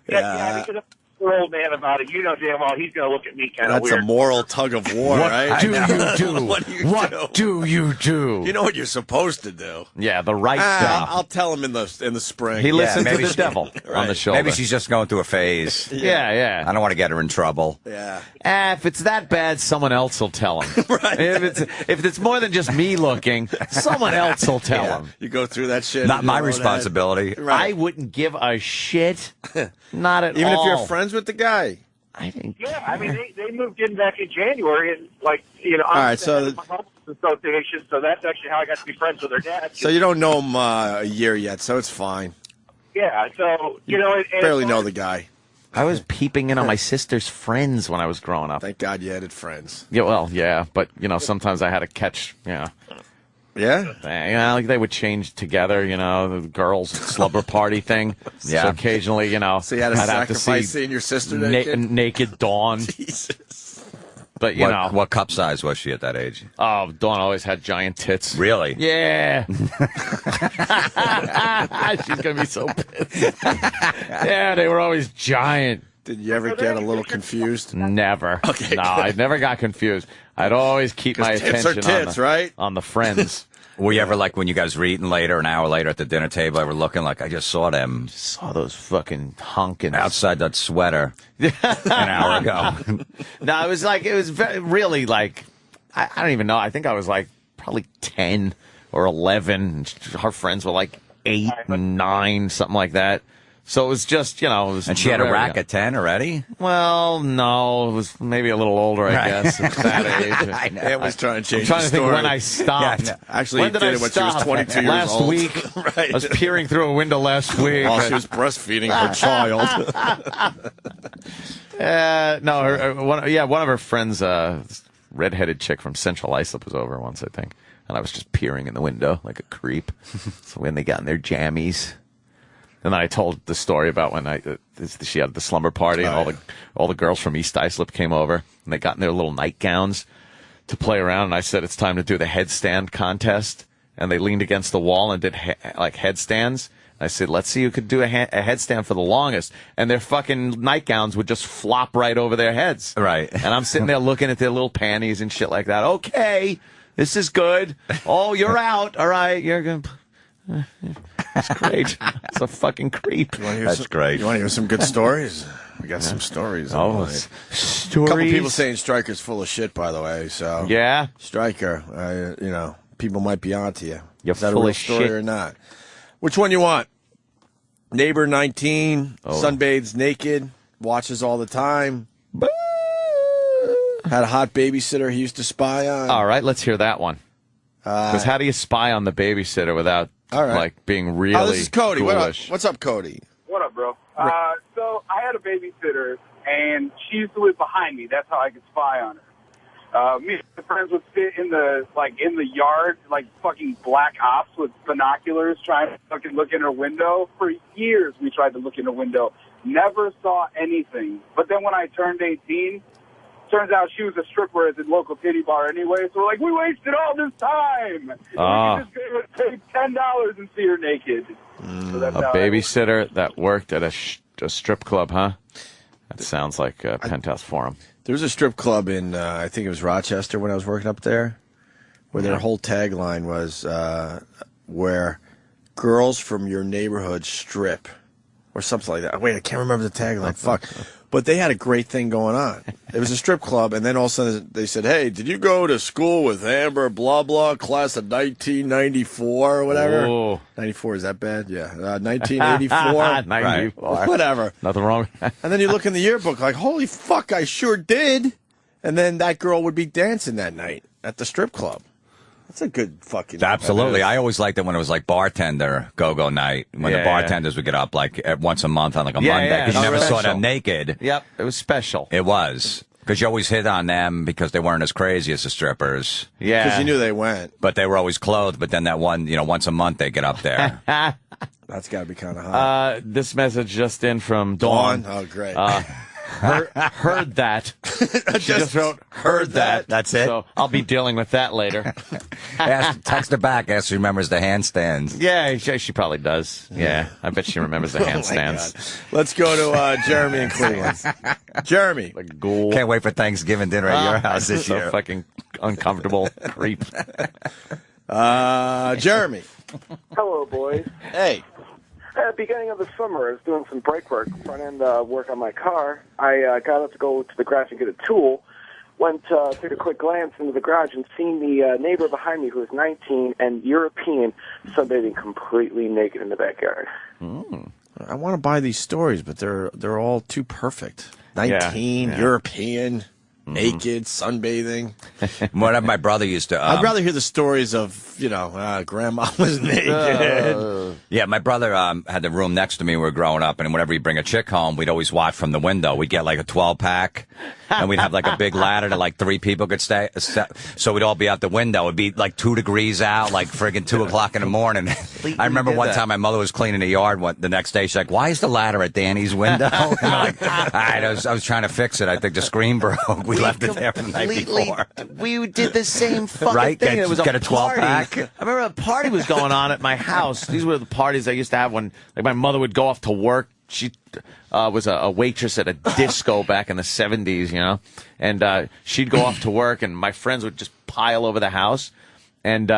Yeah, because an old man about it. You know damn well he's going to look at me kind of That's weird. a moral tug of war, right? Do you do? What do you What do you do? You know what you're supposed to do. Yeah, the right stuff. I'll tell him in the spring. He listens to maybe the devil on the shoulder. Maybe she's just going through a phase. Yeah. I don't want to get her in trouble. Yeah. If it's that bad, someone else will tell him. Right. If it's more than just me looking, someone else will tell him. You go through that shit. Not in my your own responsibility. head. Right. I wouldn't give a shit. Not at Even all. if you're friends with the guy. I think. Yeah, I mean, they moved in back in January, and All right, so my homeless association, so that's actually how I got to be friends with their dad. So you don't know him a year yet, so it's fine. Yeah, so and Barely know the guy. I was peeping in on my sister's friends when I was growing up. Thank God you added friends. Yeah, well, yeah, but sometimes I had to catch. Yeah. Like they would change together. The girls' slumber party thing. Yeah. So occasionally, So you had to I'd have to sacrifice see seeing your sister naked. naked Dawn. Jesus. But What cup size was she at that age? Oh, Dawn always had giant tits. Really? Yeah. She's gonna be so pissed. Yeah, they were always giant. Did you ever get a little confused? Never. Okay, no, good. I never got confused. I'd always keep my 'Cause tits are attention tits, right? on the friends. Were you ever like when you guys were eating later, an hour later at the dinner table, ever looking like I just saw them Saw those fucking honking outside that sweater an hour ago? No, it was really like I don't even know. I think I was like probably 10 or 11. Her friends were like 8 and 9, something like that. So it was just, it was. And she had a very rack young. at 10 already? Well, no, it was maybe a little older, I guess, at that age. I know. It was trying to change I'm trying the to think story. when I stopped. Yeah, Actually, when he did I did it when she was stop? 22 years last old. week. Right. I was peering through a window last week. While she was breastfeeding her child. One of her friends, this redheaded chick from Central Islip, was over once, I think, and I was just peering in the window like a creep. So when they got in their jammies, and then I told the story about when she had the slumber party, and all the girls from East Islip came over, and they got in their little nightgowns to play around, and I said it's time to do the headstand contest, and they leaned against the wall and did headstands. I said, let's see who could do a headstand for the longest. And their fucking nightgowns would just flop right over their heads. Right. And I'm sitting there looking at their little panties and shit like that. Okay, this is good. Oh, you're out. All right, you're going to... It's great. It's a fucking creep. That's great. You want to hear some good stories? We got some stories. Stories. A couple people saying Stryker's full of shit, by the way. So Yeah? Stryker, people might be onto you. You're Is that full a real of story shit. or not? Which one you want? Neighbor 19, sunbathes naked, watches all the time. Had a hot babysitter he used to spy on. All right, let's hear that one. Because how do you spy on the babysitter without being really this is Cody. ghoulish? What's up, Cody? What up, bro? So I had a babysitter, and she used to live behind me. That's how I could spy on her. Me and my friends would sit in the yard, like fucking black ops with binoculars, trying to fucking look in her window. For years, we tried to look in her window. Never saw anything. But then when I turned 18, turns out she was a stripper at the local titty bar anyway. So we're like, we wasted all this time. We could just pay $10 and see her naked. So that's A how babysitter that worked at a strip club, huh? That sounds like a Penthouse Forum. There was a strip club in, I think it was Rochester when I was working up there, where their whole tagline was, where girls from your neighborhood strip, or something like that. Wait, I can't remember the tagline. Fuck. But they had a great thing going on. It was a strip club, and then all of a sudden they said, hey, did you go to school with Amber, blah, blah, class of 1994 or whatever? Oh. 94, is that bad? Yeah. 1984? 94. Right. Whatever. Nothing wrong with that. And then you look in the yearbook like, holy fuck, I sure did. And then that girl would be dancing that night at the strip club. That's a good fucking... Absolutely. I always liked it when it was like bartender go-go night. When the Yeah, bartenders would get up like once a month on like a Monday. Because you never saw them naked. Yep, it was special. It was. Because you always hit on them because they weren't as crazy as the strippers. Yeah. Because you knew they went. But they were always clothed. But then that one, once a month they get up there. That's got to be kind of hot. This message just in from Dawn. Oh, great. heard that. She just wrote, heard that. That's it? So I'll be dealing with that later. Text her back. Ask she remembers the handstands. Yeah, she probably does. Yeah, I bet she remembers the handstands. Let's go to Jeremy in Cleveland. Jeremy. Like ghoul. Can't wait for Thanksgiving dinner at your house this so year. fucking uncomfortable creep. Jeremy. Hello, boys. Hey. At the beginning of the summer, I was doing some brake work, front end work on my car. I got up to go to the garage and get a tool. Went, took a quick glance into the garage and seen the neighbor behind me who was 19 and European sunbathing completely naked in the backyard. I want to buy these stories, but they're all too perfect. 19, European, naked, sunbathing. What my brother used to... I'd rather hear the stories of, grandma was naked. Yeah, my brother had the room next to me when we were growing up, and whenever he'd bring a chick home, we'd always watch from the window. We'd get like a 12-pack, and we'd have like a big ladder that like 3 people could stay. So we'd all be out the window. It'd be like 2 degrees out, like friggin' 2 o'clock in the morning. I remember one time my mother was cleaning the yard the next day. She's like, "Why is the ladder at Danny's window?" And I'm like, all right, I was trying to fix it. I think the screen broke. We left it there for the night before. We did the same fucking Right? thing. It was Get a party. 12-pack. I remember a party was going on at my house. These were the parties I used to have when, like, my mother would go off to work. She was a waitress at a disco back in the 70s, and she'd go off to work, and my friends would just pile over the house, and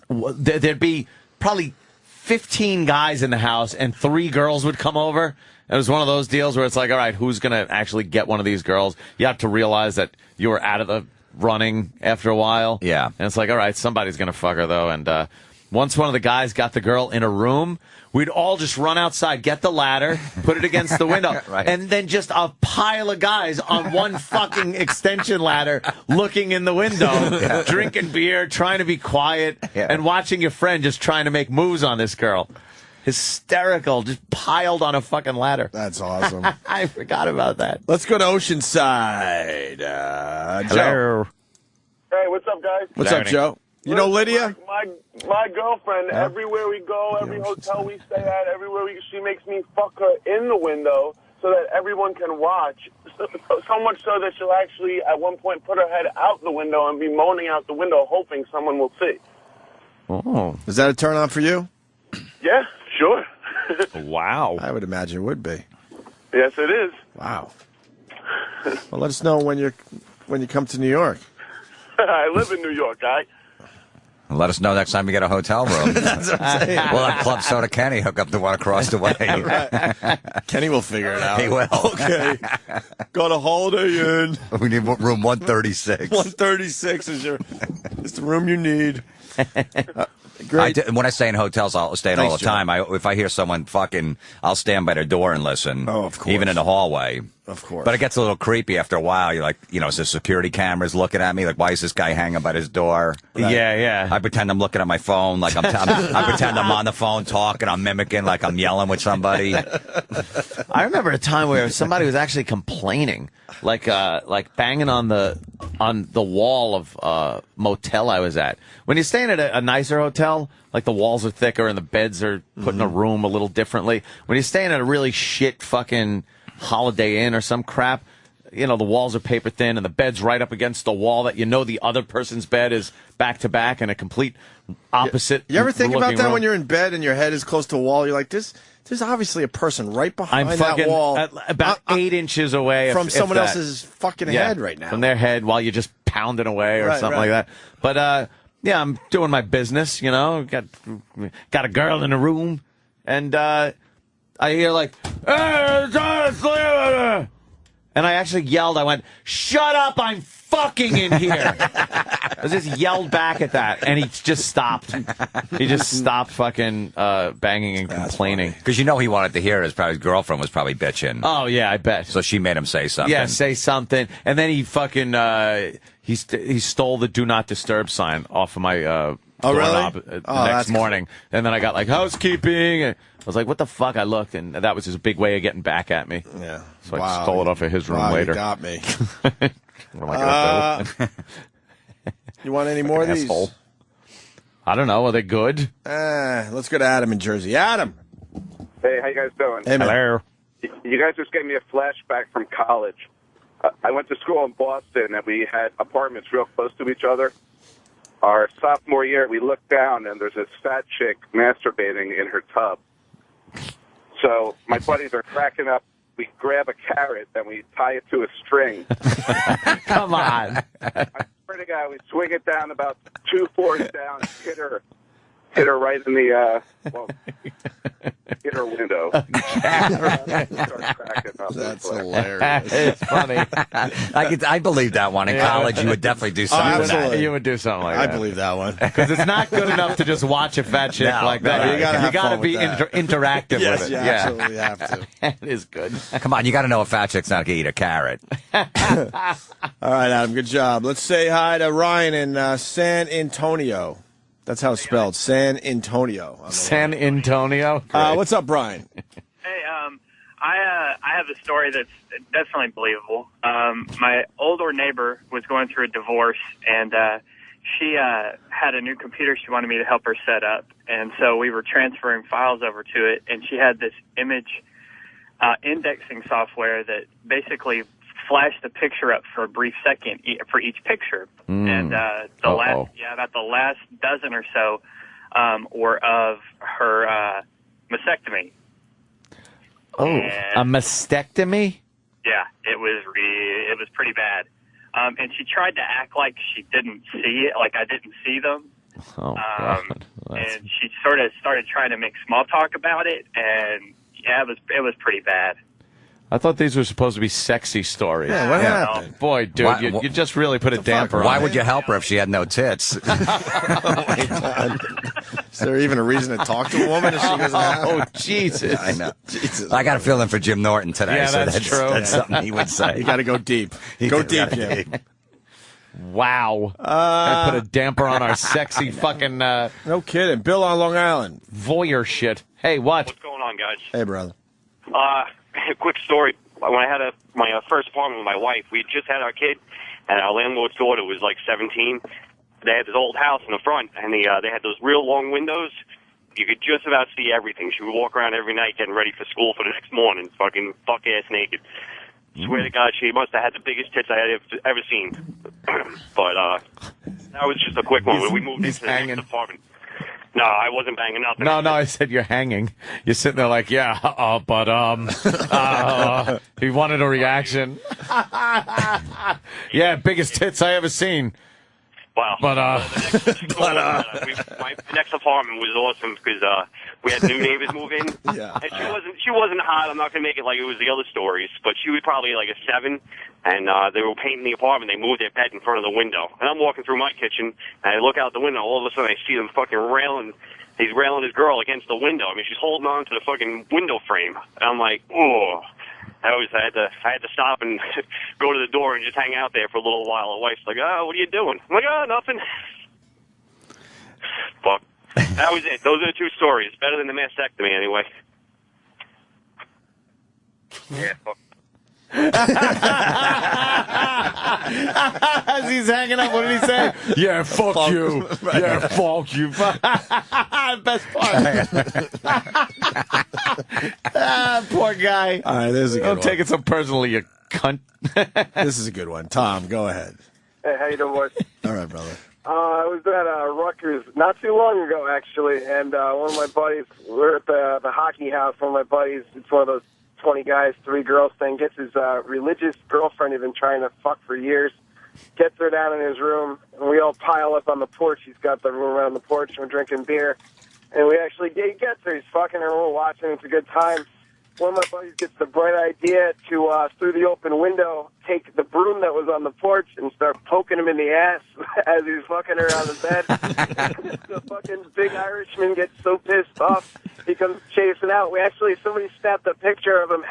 there'd be probably 15 guys in the house, and 3 girls would come over. It was one of those deals where it's like, all right, who's going to actually get one of these girls? You have to realize that you were out of the running after a while. Yeah. And it's like, all right, somebody's going to fuck her, though. And once one of the guys got the girl in a room, we'd all just run outside, get the ladder, put it against the window, Right. and then just a pile of guys on one fucking extension ladder looking in the window, drinking beer, trying to be quiet, and watching your friend just trying to make moves on this girl. Hysterical, just piled on a fucking ladder. That's awesome. I forgot about that. Let's go to Oceanside. Joe. Hey, what's up, guys? What's up, Joe? You know Lydia? My girlfriend, everywhere we go, every hotel we stay at, she makes me fuck her in the window so that everyone can watch. So much so that she'll actually, at one point, put her head out the window and be moaning out the window, hoping someone will see. Oh. Is that a turn on for you? Yeah, sure. Wow. I would imagine it would be. Yes, it is. Wow. Well, let us know when you come to New York. I live in New York, guy. Let us know next time you get a hotel room. That's what I'm saying. We'll have Club Soda Kenny hook up the one across the way. Right. Kenny will figure it out. He will. Okay. Got a Holiday Inn. We need room 136. 136 is the room you need. Great. When I stay in hotels, I'll stay in all the time. If I hear someone fucking, I'll stand by their door and listen. Oh, of course. Even in the hallway. Of course. But it gets a little creepy after a while. You're like, is the security cameras looking at me? Like, why is this guy hanging by his door? Right. Yeah. I pretend I'm looking at my phone. Like, I pretend I'm on the phone talking. I'm mimicking like I'm yelling with somebody. I remember a time where somebody was actually complaining, like banging on the wall of a motel I was at. When you're staying at a nicer hotel, like the walls are thicker and the beds are put in a room a little differently. When you're staying at a really shit fucking Holiday Inn or some crap, the walls are paper thin and the bed's right up against the wall that the other person's bed is back to back and a complete opposite. You ever think about that room? when you're in bed and your head is close to a wall? You're like, there's obviously a person right behind that wall. About 8 inches away from someone if else's fucking head right now. From their head while you're just pounding away or something like that. But, yeah, I'm doing my business, got a girl in the room, and I hear like, hey, and I actually yelled. I went, "Shut up! I'm fucking in here." I just yelled back at that, and he just stopped. He just stopped fucking banging and complaining. Because he wanted to hear it. His girlfriend was probably bitching. Oh yeah, I bet. So she made him say something. Yeah, say something, and then he fucking he stole the "Do Not Disturb" sign off of my doorknob the next morning, and then I got like housekeeping. And I was like, "What the fuck?" I looked, and that was his big way of getting back at me. Yeah, so I stole it off of his room later. You got me. What am I gonna do? You want any more of these? Asshole. I don't know. Are they good? Let's go to Adam in Jersey. Adam. Hey, how you guys doing? Hey, man. Hello. You guys just gave me a flashback from college. I went to school in Boston, and we had apartments real close to each other. Our sophomore year, we looked down, and there's this fat chick masturbating in her tub. So my buddies are cracking up. We grab a carrot, and we tie it to a string. Come on. I swear to God, we swing it down about 2 floors down, hit her right in the, hit her window. That's hilarious. It's funny. I believe that one. In college, you would definitely do something like that. You would do something like that. I believe that one. Because it's not good enough to just watch a fat chick like that. You gotta be interactive yes, with it. You absolutely have to. That is good. Come on, you got to know a fat chick's not going to eat a carrot. All right, Adam, good job. Let's say hi to Ryan in San Antonio. That's how it's spelled, San Antonio. San Antonio? What's up, Brian? Hey, I have a story that's definitely believable. My older neighbor was going through a divorce, and she had a new computer she wanted me to help her set up. And so we were transferring files over to it, and she had this image indexing software that basically flashed the picture up for a brief second for each picture. And about the last dozen or so were of her mastectomy. Oh, a mastectomy? Yeah, it was pretty bad. And she tried to act like she didn't see it, like I didn't see them. Oh, God. And she sort of started trying to make small talk about it, and yeah, it was pretty bad. I thought these were supposed to be sexy stories. Yeah, what happened? Boy, dude, you just really put a damper on it. Why would you help her if she had no tits? Oh, my God. Is there even a reason to talk to a woman if she doesn't have? Oh, Jesus. I know. Jesus. I got a feeling for Jim Norton today. Yeah, so that's true. That's something he would say. You got to go deep. Go deep, Jim. Wow. I put a damper on our sexy fucking... no kidding. Bill on Long Island. Voyeur shit. Hey, what? What's going on, guys? Hey, brother. Quick story. When I had my first apartment with my wife, we just had our kid, and our landlord's daughter was like 17. They had this old house in the front, and they had those real long windows. You could just about see everything. She would walk around every night getting ready for school for the next morning, fucking buck-ass naked. Swear to God, she must have had the biggest tits I had ever seen. But that was just a quick one. We moved into the next apartment. No, I wasn't banging nothing. No, I said you're hanging. You're sitting there like, yeah, but he wanted a reaction. Yeah, biggest tits I ever seen. Wow. But my next apartment was awesome because we had new neighbors move in. Yeah. And she wasn't hot. I'm not gonna make it like it was the other stories, but she was probably like a 7. And they were painting the apartment. They moved their bed in front of the window. And I'm walking through my kitchen, and I look out the window. All of a sudden, I see them fucking railing. He's railing his girl against the window. I mean, she's holding on to the fucking window frame. And I'm like, oh. I had to stop and go to the door and just hang out there for a little while. The wife's like, oh, what are you doing? I'm like, oh, nothing. But that was it. Those are the 2 stories. Better than the mastectomy, anyway. Yeah, fuck. As he's hanging up, what did he say? Yeah, fuck you. Right. Yeah, fuck you. Best part. Poor guy. All right, this is a good one. Don't take it so personally, you cunt. This is a good one. Tom, go ahead. Hey, how you doing, boys? All right, brother. I was at Rutgers not too long ago, actually, and one of my buddies, we're at the hockey house. One of my buddies, it's one of those 20 guys, 3 girls thing, gets his religious girlfriend he's been trying to fuck for years, gets her down in his room, and we all pile up on the porch. He's got the room around the porch, and we're drinking beer, and he gets her. He's fucking her, we're watching, it's a good time. One of my buddies gets the bright idea to, through the open window, take the broom that was on the porch and start poking him in the ass as he's fucking her on the bed. The fucking big Irishman gets so pissed off, he comes chasing out. Somebody snapped a picture of him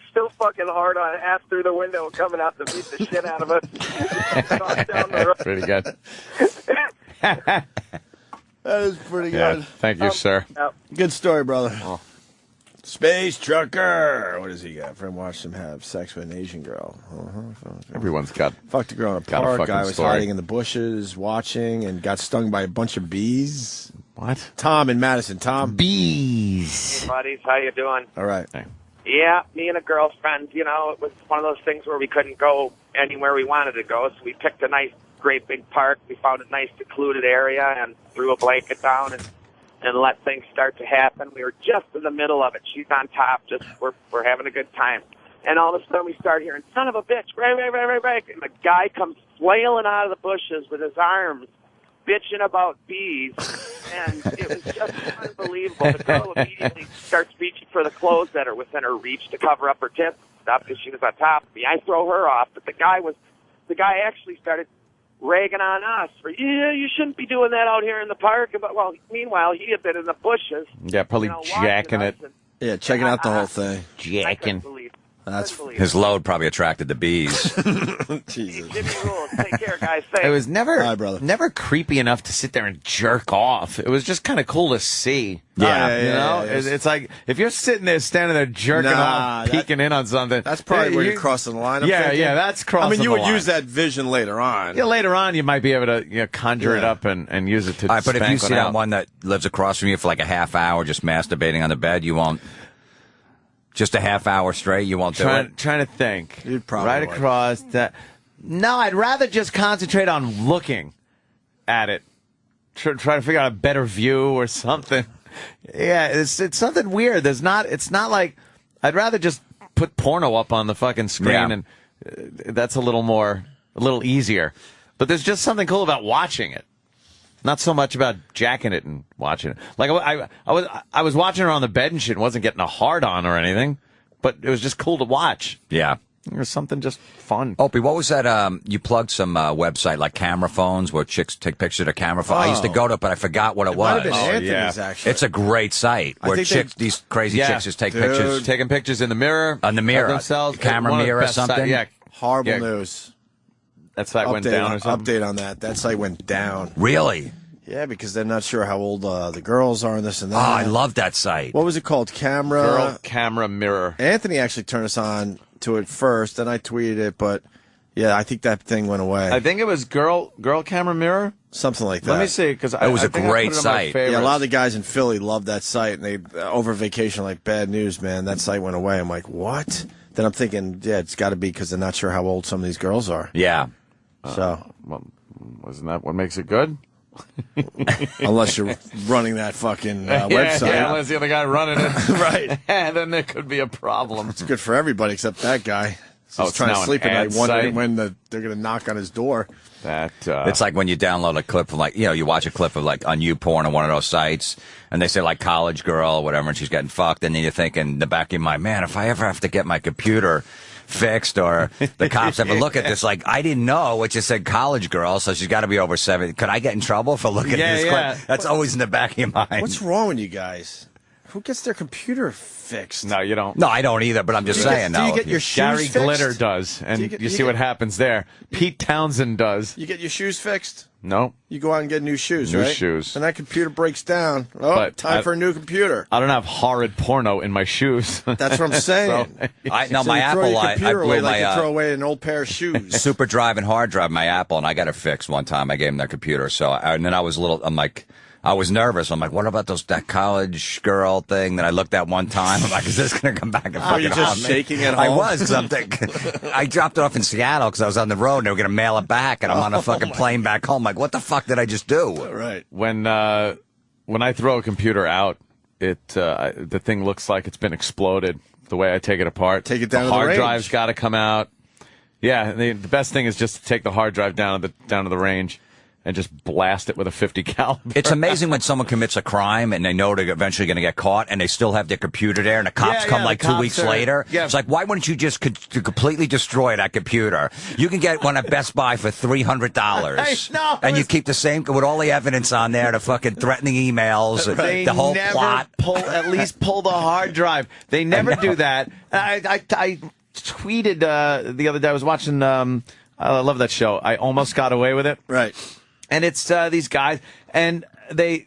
still fucking hard on, half through the window, coming out to beat the shit out of us. Down the road. Pretty good. That is pretty Yeah, good. thank you, sir. Good story, brother. Oh. Space Trucker. What does he got? Friend watched him have sex with an Asian girl. Everyone's got fucked a girl in a got a park. fucking Guy was story. hiding in the bushes watching and got stung by a bunch of bees. What? Tom in Madison. Tom. Bees. Hey, buddies. How you doing? All right. Hey. Yeah, me and a girlfriend, you know, it was one of those things where we couldn't go anywhere we wanted to go, so we picked a nice, great big park. We found a nice secluded area and threw a blanket down and let things start to happen. We were just in the middle of it. She's on top, just we're having a good time. And all of a sudden we start hearing, son of a bitch, break. And the guy comes flailing out of the bushes with his arms, bitching about bees. And it was just unbelievable. The girl immediately starts reaching for the clothes that are within her reach to cover up her tits and stuff because she was on top of me. I throw her off, but the guy actually started ragging on us for, yeah, you shouldn't be doing that out here in the park. But, well, meanwhile, he had been in the bushes. Yeah, probably jacking it. Yeah, checking out the whole thing. Jacking. That's his load probably attracted the bees. Jesus. Give me rules. Take care, guys. It was never, Hi, brother. never creepy enough to sit there and jerk off. It was just kind of cool to see. Yeah, you know, it's like if you're sitting there, standing there, jerking off, peeking in on something. That's probably where you're crossing the line. I'm yeah, thinking. yeah, that's crossing. I mean, you the would line. use that vision later on. Yeah, later on, you might be able to conjure it up and use it to. All right, but if you spank see one that out. one that lives across from you for like a half hour just masturbating on the bed, you won't. Just a half hour straight, you won't do it? Trying to think. You'd probably right would. across that. No, I'd rather just concentrate on looking at it. Try to figure out a better view or something. Yeah, it's something weird. It's not like I'd rather just put porno up on the fucking screen and that's a little easier. But there's just something cool about watching it. Not so much about jacking it and watching it. Like I was watching her on the bed and shit and wasn't getting a hard on or anything, but it was just cool to watch. Yeah. There was something just fun. Opie, what was that? You plugged some website like camera phones where chicks take pictures of their camera phone. I used to go to it, but I forgot what it was. Might have been Anthony's, actually. It's a great site I where think these crazy chicks just take pictures. Taking pictures in the mirror. On the mirror. Of themselves. Camera One of the mirror or best something. Yeah. Horrible news. That site went down or something? Update on that. That site went down. Really? Yeah, because they're not sure how old the girls are and this and that. Oh, I love that site. What was it called? Girl Camera Mirror. Anthony actually turned us on to it first, then I tweeted it, but yeah, I think that thing went away. I think it was Girl Camera Mirror. Something like that. Let me see, because it was a great site. Yeah, a lot of the guys in Philly love that site, and they over vacation like bad news, man. That site went away. I'm like, what? Then I'm thinking, yeah, it's got to be because they're not sure how old some of these girls are. Yeah. So, well, wasn't that what makes it good? Unless you're running that fucking website. Yeah, unless the other guy running it. Right. Then there could be a problem. It's good for everybody except that guy. Oh, He's it's trying to now an sleep at ad night, wondering site? when they're going to knock on his door. That it's like when you download a clip of you watch a clip of like on YouPorn on one of those sites, and they say like college girl or whatever, and she's getting fucked, and then you're thinking in the back of your mind, man, if I ever have to get my computer fixed or the cops ever look at this, like I didn't know it just said college girl, so she's got to be over 70. Could I get in trouble for looking at this clip? That's always in the back of your mind. What's wrong with you guys? Who gets their computer fixed? No, you don't. No, I don't either, but I'm just saying. Do you get your shoes Gary fixed? Glitter does, and you see what happens there. Pete Townsend does. You get your shoes fixed? No. You go out and get new shoes, New right? shoes. And that computer breaks down. Oh, But time for a new computer. I don't have horrid porno in my shoes. That's what I'm saying. My So you Apple, throw your I computer away blew like my you throw away an old pair of shoes. Super Drive and hard drive my Apple, and I got it fixed one time. I gave them their computer, and then I was I was nervous. I'm like, what about that college girl thing that I looked at one time? I'm like, is this going to come back and fucking you just haunt me? shaking at home? I was, because I'm thinking, I dropped it off in Seattle because I was on the road, and they were going to mail it back, and I'm on a fucking plane back home. Like, what the fuck did I just do? Right. When I throw a computer out, the thing looks like it's been exploded. The way I take it apart, Take it down to the the hard range. drive's got to come out. Yeah, the best thing is just to take the hard drive down to the range and just blast it with a .50 caliber. It's amazing when someone commits a crime and they know they're eventually going to get caught, and they still have their computer there, and the cops come like 2 weeks later. Yeah. It's like, why wouldn't you just completely destroy that computer? You can get one at Best Buy for $300. I know. And you keep the same with all the evidence on there, the fucking threatening emails, They the whole never plot. at least pull the hard drive. They never do that. I tweeted the other day. I was watching. I love that show. I Almost Got Away with It. Right. And it's these guys, and they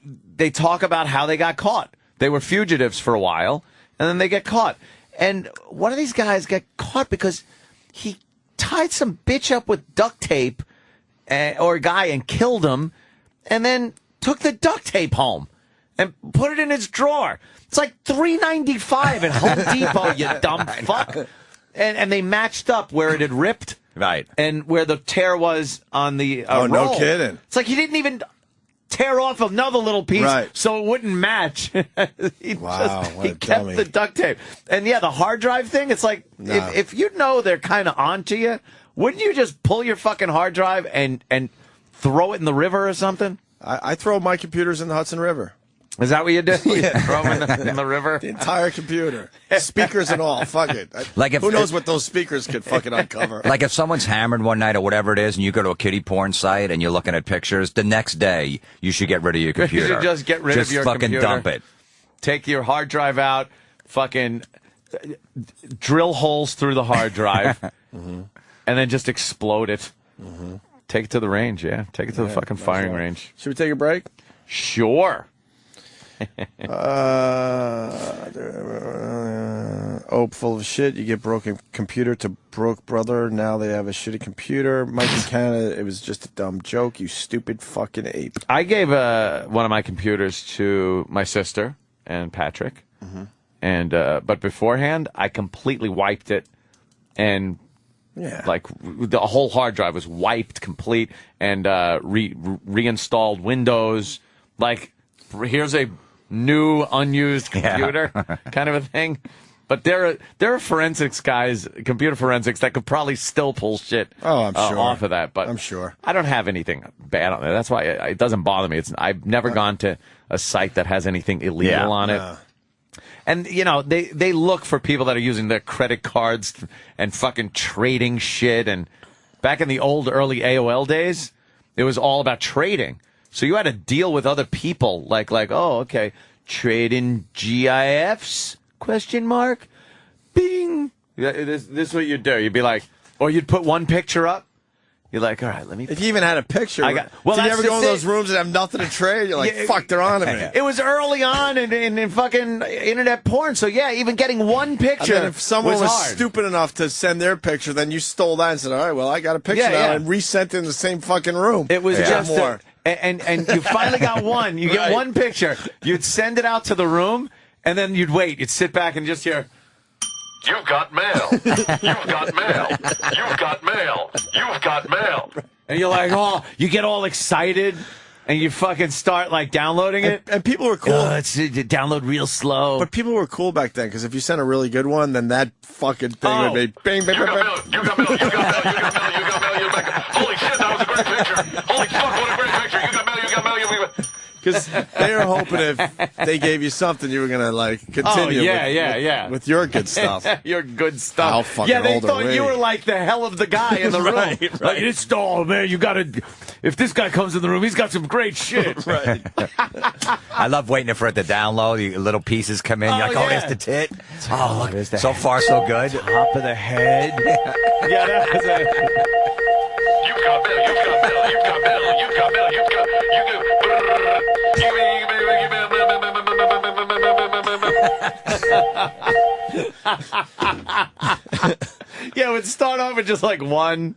talk about how they got caught. They were fugitives for a while, and then they get caught. And one of these guys got caught because he tied some bitch up with duct tape, or a guy, and killed him, and then took the duct tape home. and put it in its drawer. It's like $3.95 at Home Depot, you dumb fuck. And they matched up where it had ripped. Right. And where the tear was on the roll. No kidding. It's like he didn't even tear off another little piece so it wouldn't match. He kept the duct tape. And yeah, the hard drive thing, it's like, if you know they're kind of onto you, wouldn't you just pull your fucking hard drive and throw it in the river or something? I throw my computers in the Hudson River. Is that what you do? Yeah. Throw them in the river? The entire computer. Speakers and all. Fuck it. Who knows what those speakers could fucking uncover? Like if someone's hammered one night or whatever it is, and you go to a kiddie porn site and you're looking at pictures, the next day you should get rid of your computer. You should just get rid of your computer. Just fucking dump it. Take your hard drive out, fucking drill holes through the hard drive, and then just explode it. Take it to the range, Take it to the fucking firing range. Should we take a break? Sure. Full of shit. You get broken computer to broke brother. Now they have a shitty computer. Mike in Canada, it was just a dumb joke. You stupid fucking ape. I gave one of my computers to my sister and Patrick, and but beforehand I completely wiped it, and like the whole hard drive was wiped complete, and reinstalled Windows. Like, here's a new unused computer kind of a thing. But there are forensics guys, computer forensics, that could probably still pull shit I'm sure. off of that. But I'm sure. I don't have anything bad on there. That's why it doesn't bother me. I've never gone to a site that has anything illegal on it. And, you know, they look for people that are using their credit cards and fucking trading shit. And back in the old early AOL days, it was all about trading. So you had to deal with other people, like, oh, okay, trade in GIFs? ? Bing. This is what you'd do. You'd be like, or you'd put one picture up. You're like, all right, let me. If you even had a picture, did you ever go in those rooms and have nothing to trade? You're like, fuck, they're on to me. It was early on in fucking internet porn, so yeah, even getting one picture. And then if someone was hard. stupid enough to send their picture, then you stole that and said, all right, well, I got a picture now, and resent it in the same fucking room. It was just more. And you finally got one. You get one picture. You'd send it out to the room, and then you'd wait. You'd sit back and just hear, "You've got mail. You've got mail. You've got mail. You've got mail." And you're like, oh, you get all excited, and you fucking start like downloading it. And people were cool. It's download real slow. But people were cool back then, because if you sent a really good one, then that fucking thing would be bing, bing, bing, bing. You got mail. You got mail. You got mail. You got mail. You got mail. You got mail. Holy shit, that was a great picture. Holy fuck, what a great picture. You got mail. You got mail. You got mail. Because they were hoping if they gave you something, you were going to, like, continue with your good stuff. Your good stuff. How fucking they old thought are we? you were like the hell of the guy in the room. Right. Like, install, man, you got to... If this guy comes in the room, he's got some great shit. Right. I love waiting for it to download. The little pieces come in. You're like, there's the tit. Oh, look, so far, so good. Top of the head. Yeah, that was it. You've got mail. You've got mail. You've got mail. You've got mail. You've got... Yeah, it would start off with just like one.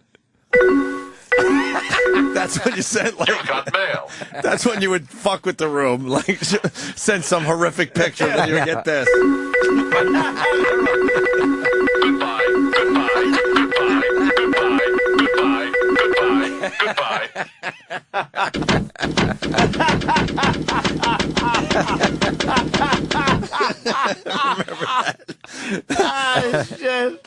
That's when you sent, like, "You've got mail." That's when you would fuck with the room, like send some horrific picture, then you would get this. Goodbye. Goodbye. Goodbye. Goodbye. Goodbye. Goodbye. Remember that? Ah, shit.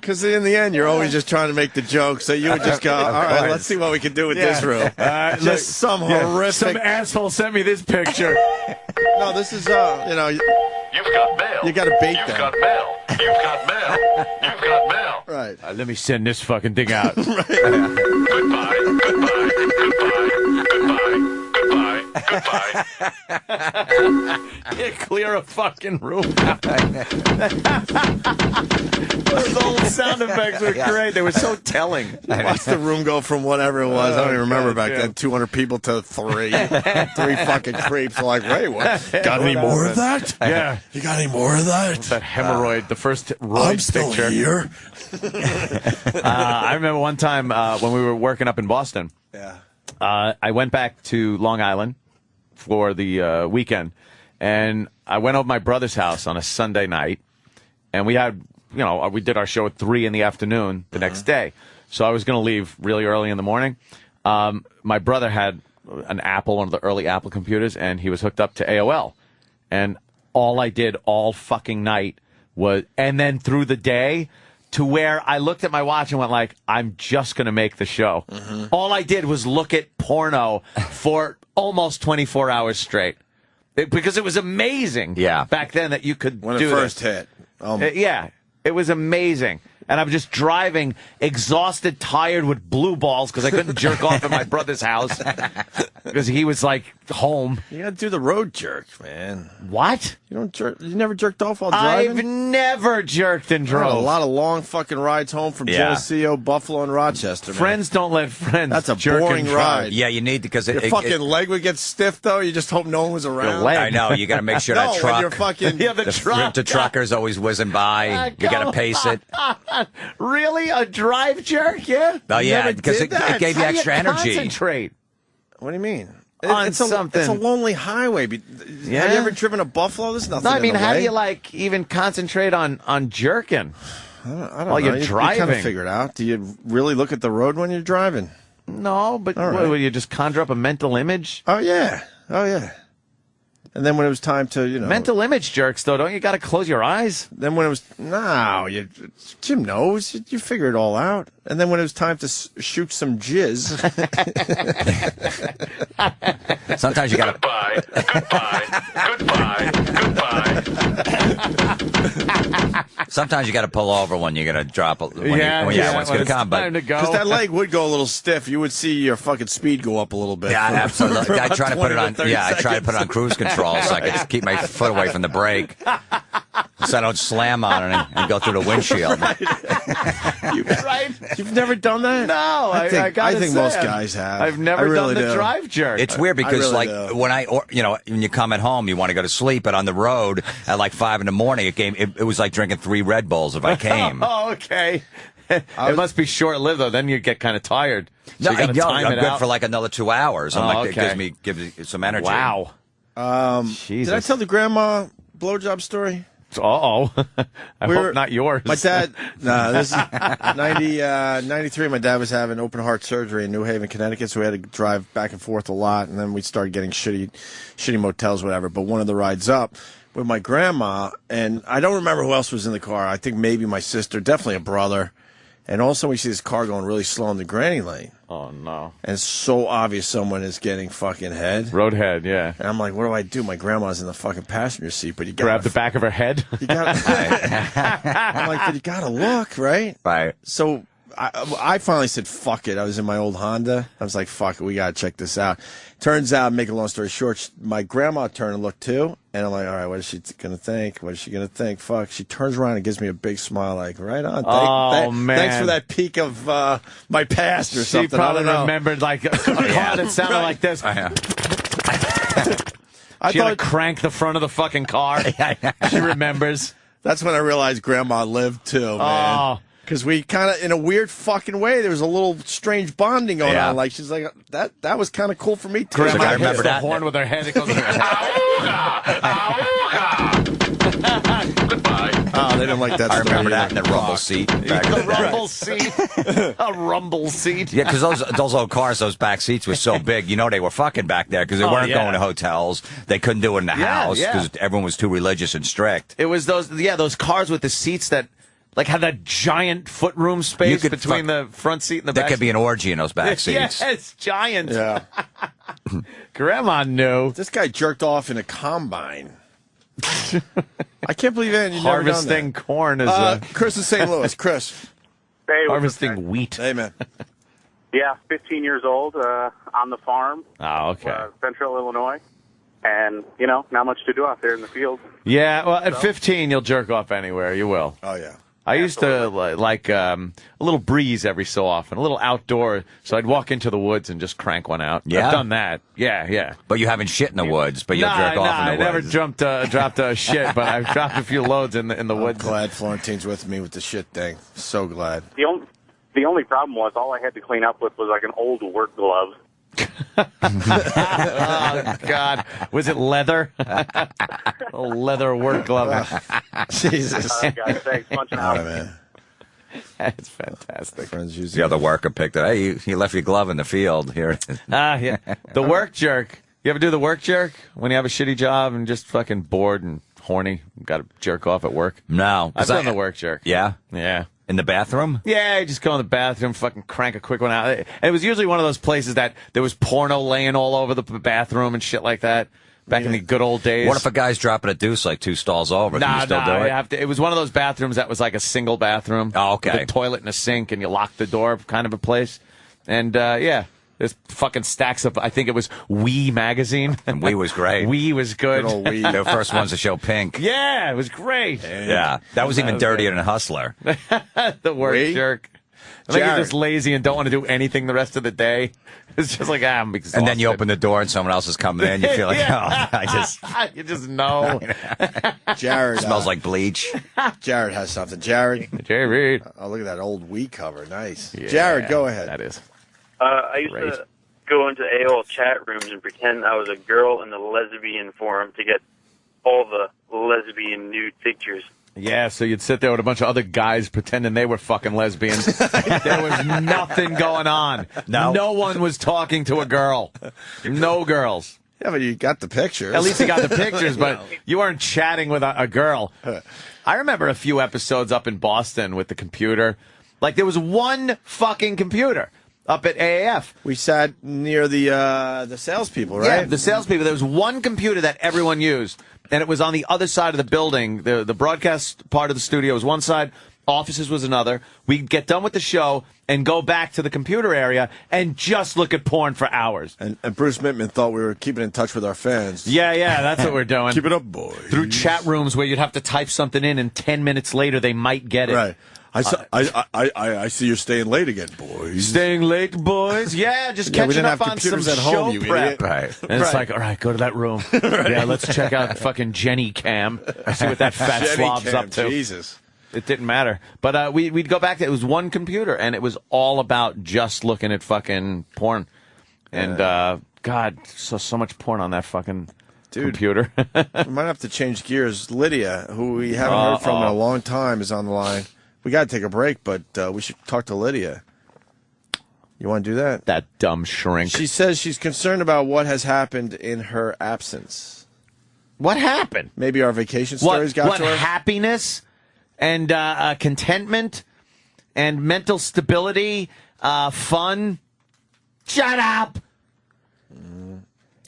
Because in the end, you're always just trying to make the joke, so you would just go, all right, let's see what we can do with this room. Just some horrific... Some asshole sent me this picture. No, this is, you know... You've got mail. You got to bait You've them. got mail. You've got mail. You've got mail. Right. Let me send this fucking thing out. Goodbye. Goodbye. Goodbye. Goodbye. Goodbye. Yeah, clear a fucking room out. Those old sound effects were great. They were so telling. Watch the room go from whatever it was. I don't even remember back then. 200 people to 3. 3 fucking creeps. They're like, wait, what? Got any more of that? Yeah. You got any more of that? That hemorrhoid, the first roid I'm still picture. here. I remember one time when we were working up in Boston. Yeah. I went back to Long Island for the weekend, and I went over to my brother's house on a Sunday night, and we had, we did our show at 3 in the afternoon the next day. So I was going to leave really early in the morning. My brother had an Apple, one of the early Apple computers, and he was hooked up to AOL. And all I did all fucking night was, and then through the day, to where I looked at my watch and went like, I'm just going to make the show. All I did was look at porno for almost 24 hours straight. Because it was amazing back then that you could when do it first this. hit. Yeah, it was amazing. And I'm just driving, exhausted, tired with blue balls because I couldn't jerk off at my brother's house because he was like home. You got to do the road jerk, man. What? You don't jerk? You never jerked off while driving? I've never jerked and drove. A lot of long fucking rides home from Geneseo, Buffalo, and Rochester. Man. Friends don't let friends. That's a jerk boring and ride. Yeah, you need because your fucking leg would get stiff though. You just hope no one was around. I know. You got to make sure that no, truck. When you're fucking the trucker's always whizzing by. You got to pace it. Really? A drive jerk? Yeah. Oh yeah, because it gave you extra energy. Concentrate. What do you mean? On something. It's a lonely highway. Have you ever driven to Buffalo? There's nothing. No, I mean, in the how way. do you like even concentrate on jerking? I don't while know. you're driving? You kind of figure it out. Do you really look at the road when you're driving? No, but All right. what, will you just conjure up a mental image? Oh yeah. And then when it was time to, mental image jerks, though, don't you got to close your eyes? Then when it was Jim knows. You figure it all out. And then when it was time to shoot some jizz. Sometimes you got to. Goodbye. Sometimes you got to pull over when you're gonna drop. When it's gonna come. But because that leg would go a little stiff, you would see your fucking speed go up a little bit. Yeah, absolutely. I try to put it on. I try to put it on cruise control so I can keep my foot away from the brake, so I don't slam on it and go through the windshield. Right? You've never done that? No, I think most guys have. I've never really done the do. drive jerk. It's weird because really do. when when you come at home, you want to go to sleep, but on the road at like 5 a.m, it was like drinking 3 Red Bulls if I came. Oh, okay. It must be short-lived, though. Then you get kind of tired. So I'm good for like another 2 hours. It gives me some energy. Wow. Did I tell the grandma blowjob story? Uh-oh. I hope not yours. My dad, this is 93. My dad was having open heart surgery in New Haven, Connecticut, so we had to drive back and forth a lot, and then we started getting shitty motels, whatever. But one of the rides up with my grandma, and I don't remember who else was in the car. I think maybe my sister, definitely a brother. And all of a sudden we see this car going really slow in the granny lane. Oh, no. And it's so obvious someone is getting fucking head. Road head, yeah. And I'm like, what do I do? My grandma's in the fucking passenger seat, but you got grab the back of her head. You got. I'm like, but you gotta look, right? Right. So I finally said, fuck it. I was in my old Honda. I was like, fuck it. We gotta check this out. Turns out, make a long story short, my grandma turned and looked too. And I'm like, all right, what is she going to think? What is she going to think? Fuck. She turns around and gives me a big smile, like, right on. Man. Thanks for that peek of my past or something. She probably I don't know. remembered, like, a car that sounded like this. She had to crank the front of the fucking car. She remembers. That's when I realized Grandma lived, too, man. Because we kind of, in a weird fucking way, there was a little strange bonding going on. Like, she's like, that was kind of cool for me, too. Grandma I remember hits the that. horn with her head. It goes, Goodbye. Oh, they didn't like that. I remember story that in the rumble seat. a rumble seat. A rumble seat. Yeah, because those old cars, those back seats were so big. They were fucking back there because they weren't going to hotels. They couldn't do it in the house because everyone was too religious and strict. It was those cars with the seats that like had that giant footroom space between the front seat and the back. There could be an orgy in those back seats. Yes, giant. Yeah. Grandma knew. This guy jerked off in a combine. I can't believe it. You've Harvesting never done corn is that. Chris in St. Louis. Chris. Hey, harvesting wheat. Hey, man. Yeah, 15 years old, on the farm. Oh, okay. Central Illinois. And, not much to do out there in the field. Yeah, well, at 15, you'll jerk off anywhere. You will. Oh, yeah. I used to like a little breeze every so often, a little outdoor. So I'd walk into the woods and just crank one out. Yeah. I've done that. Yeah. But you haven't shit in the woods, but you'll jerk off in the I woods. never dropped a shit, but I've dropped a few loads in the woods. Glad Florentine's with me with the shit thing. So glad. The only problem was all I had to clean up with was like an old work glove. Oh, God. Was it leather? Oh, leather work glove. Jesus. Guys, thanks. Punching All out. right, man. That's fantastic. Friends use The other worker picked it. Hey, you left your glove in the field. Here it is. Yeah. The work jerk. You ever do the work jerk? When you have a shitty job and just fucking bored and horny, got to jerk off at work? No. I've done the work jerk. Yeah? Yeah. In the bathroom? Yeah, you just go in the bathroom, fucking crank a quick one out. And it was usually one of those places that there was porno laying all over the bathroom and shit like that. Back in the good old days. What if a guy's dropping a deuce like 2 stalls over? Can you still do it? It was one of those bathrooms that was like a single bathroom. Oh, okay. With a toilet and a sink, and you lock the door, kind of a place. And yeah, there's fucking stacks of. I think it was Wii magazine. And Wii was great. Wii was good. Good old Wii. They were the first ones to show pink. Yeah, it was great. Yeah. That was even dirtier than Hustler. The work Wii? jerk. I think you're Jared. just lazy and don't want to do anything the rest of the day. It's just like, I'm exhausted. And then you open the door and someone else is coming in. You feel like, you just know. Jared. Smells like bleach. Jared has something. Jared. Jared. Oh, look at that old Wii cover. Nice. Yeah, Jared, go ahead. That is. I used Great. to go into AOL chat rooms and pretend I was a girl in the lesbian forum to get all the lesbian nude pictures. Yeah, so you'd sit there with a bunch of other guys pretending they were fucking lesbians. There was nothing going on. No one was talking to a girl. No girls. Yeah, but you got the pictures. At least you got the pictures, but you weren't chatting with a girl. I remember a few episodes up in Boston with the computer. Like, there was one fucking computer up at AAF. We sat near the salespeople, right? Yeah, the salespeople. There was one computer that everyone used, and it was on the other side of the building. The broadcast part of the studio was one side, offices was another. We'd get done with the show and go back to the computer area and just look at porn for hours. And Bruce Mittman thought we were keeping in touch with our fans. Yeah, that's what we're doing. Keep it up, boys. Through chat rooms where you'd have to type something in, and 10 minutes later they might get it. Right. I see you're staying late again, boys. Staying late, boys? Yeah, just Yeah, we catching didn't up have on some computers at show home, you prep. idiot. Right. And it's like, all right, go to that room. Yeah, let's check out fucking Jenny Cam. See what that fat Jenny slob's Cam, up to. Jesus. It didn't matter. But we'd go back to it was one computer, and it was all about just looking at fucking porn. And, God, so much porn on that fucking computer. We might have to change gears. Lydia, who we haven't heard from in a long time, is on the line. We got to take a break, but we should talk to Lydia. You want to do that? That dumb shrink. She says she's concerned about what has happened in her absence. What happened? Maybe our vacation stories got to her? What happiness and contentment and mental stability, fun. Shut up.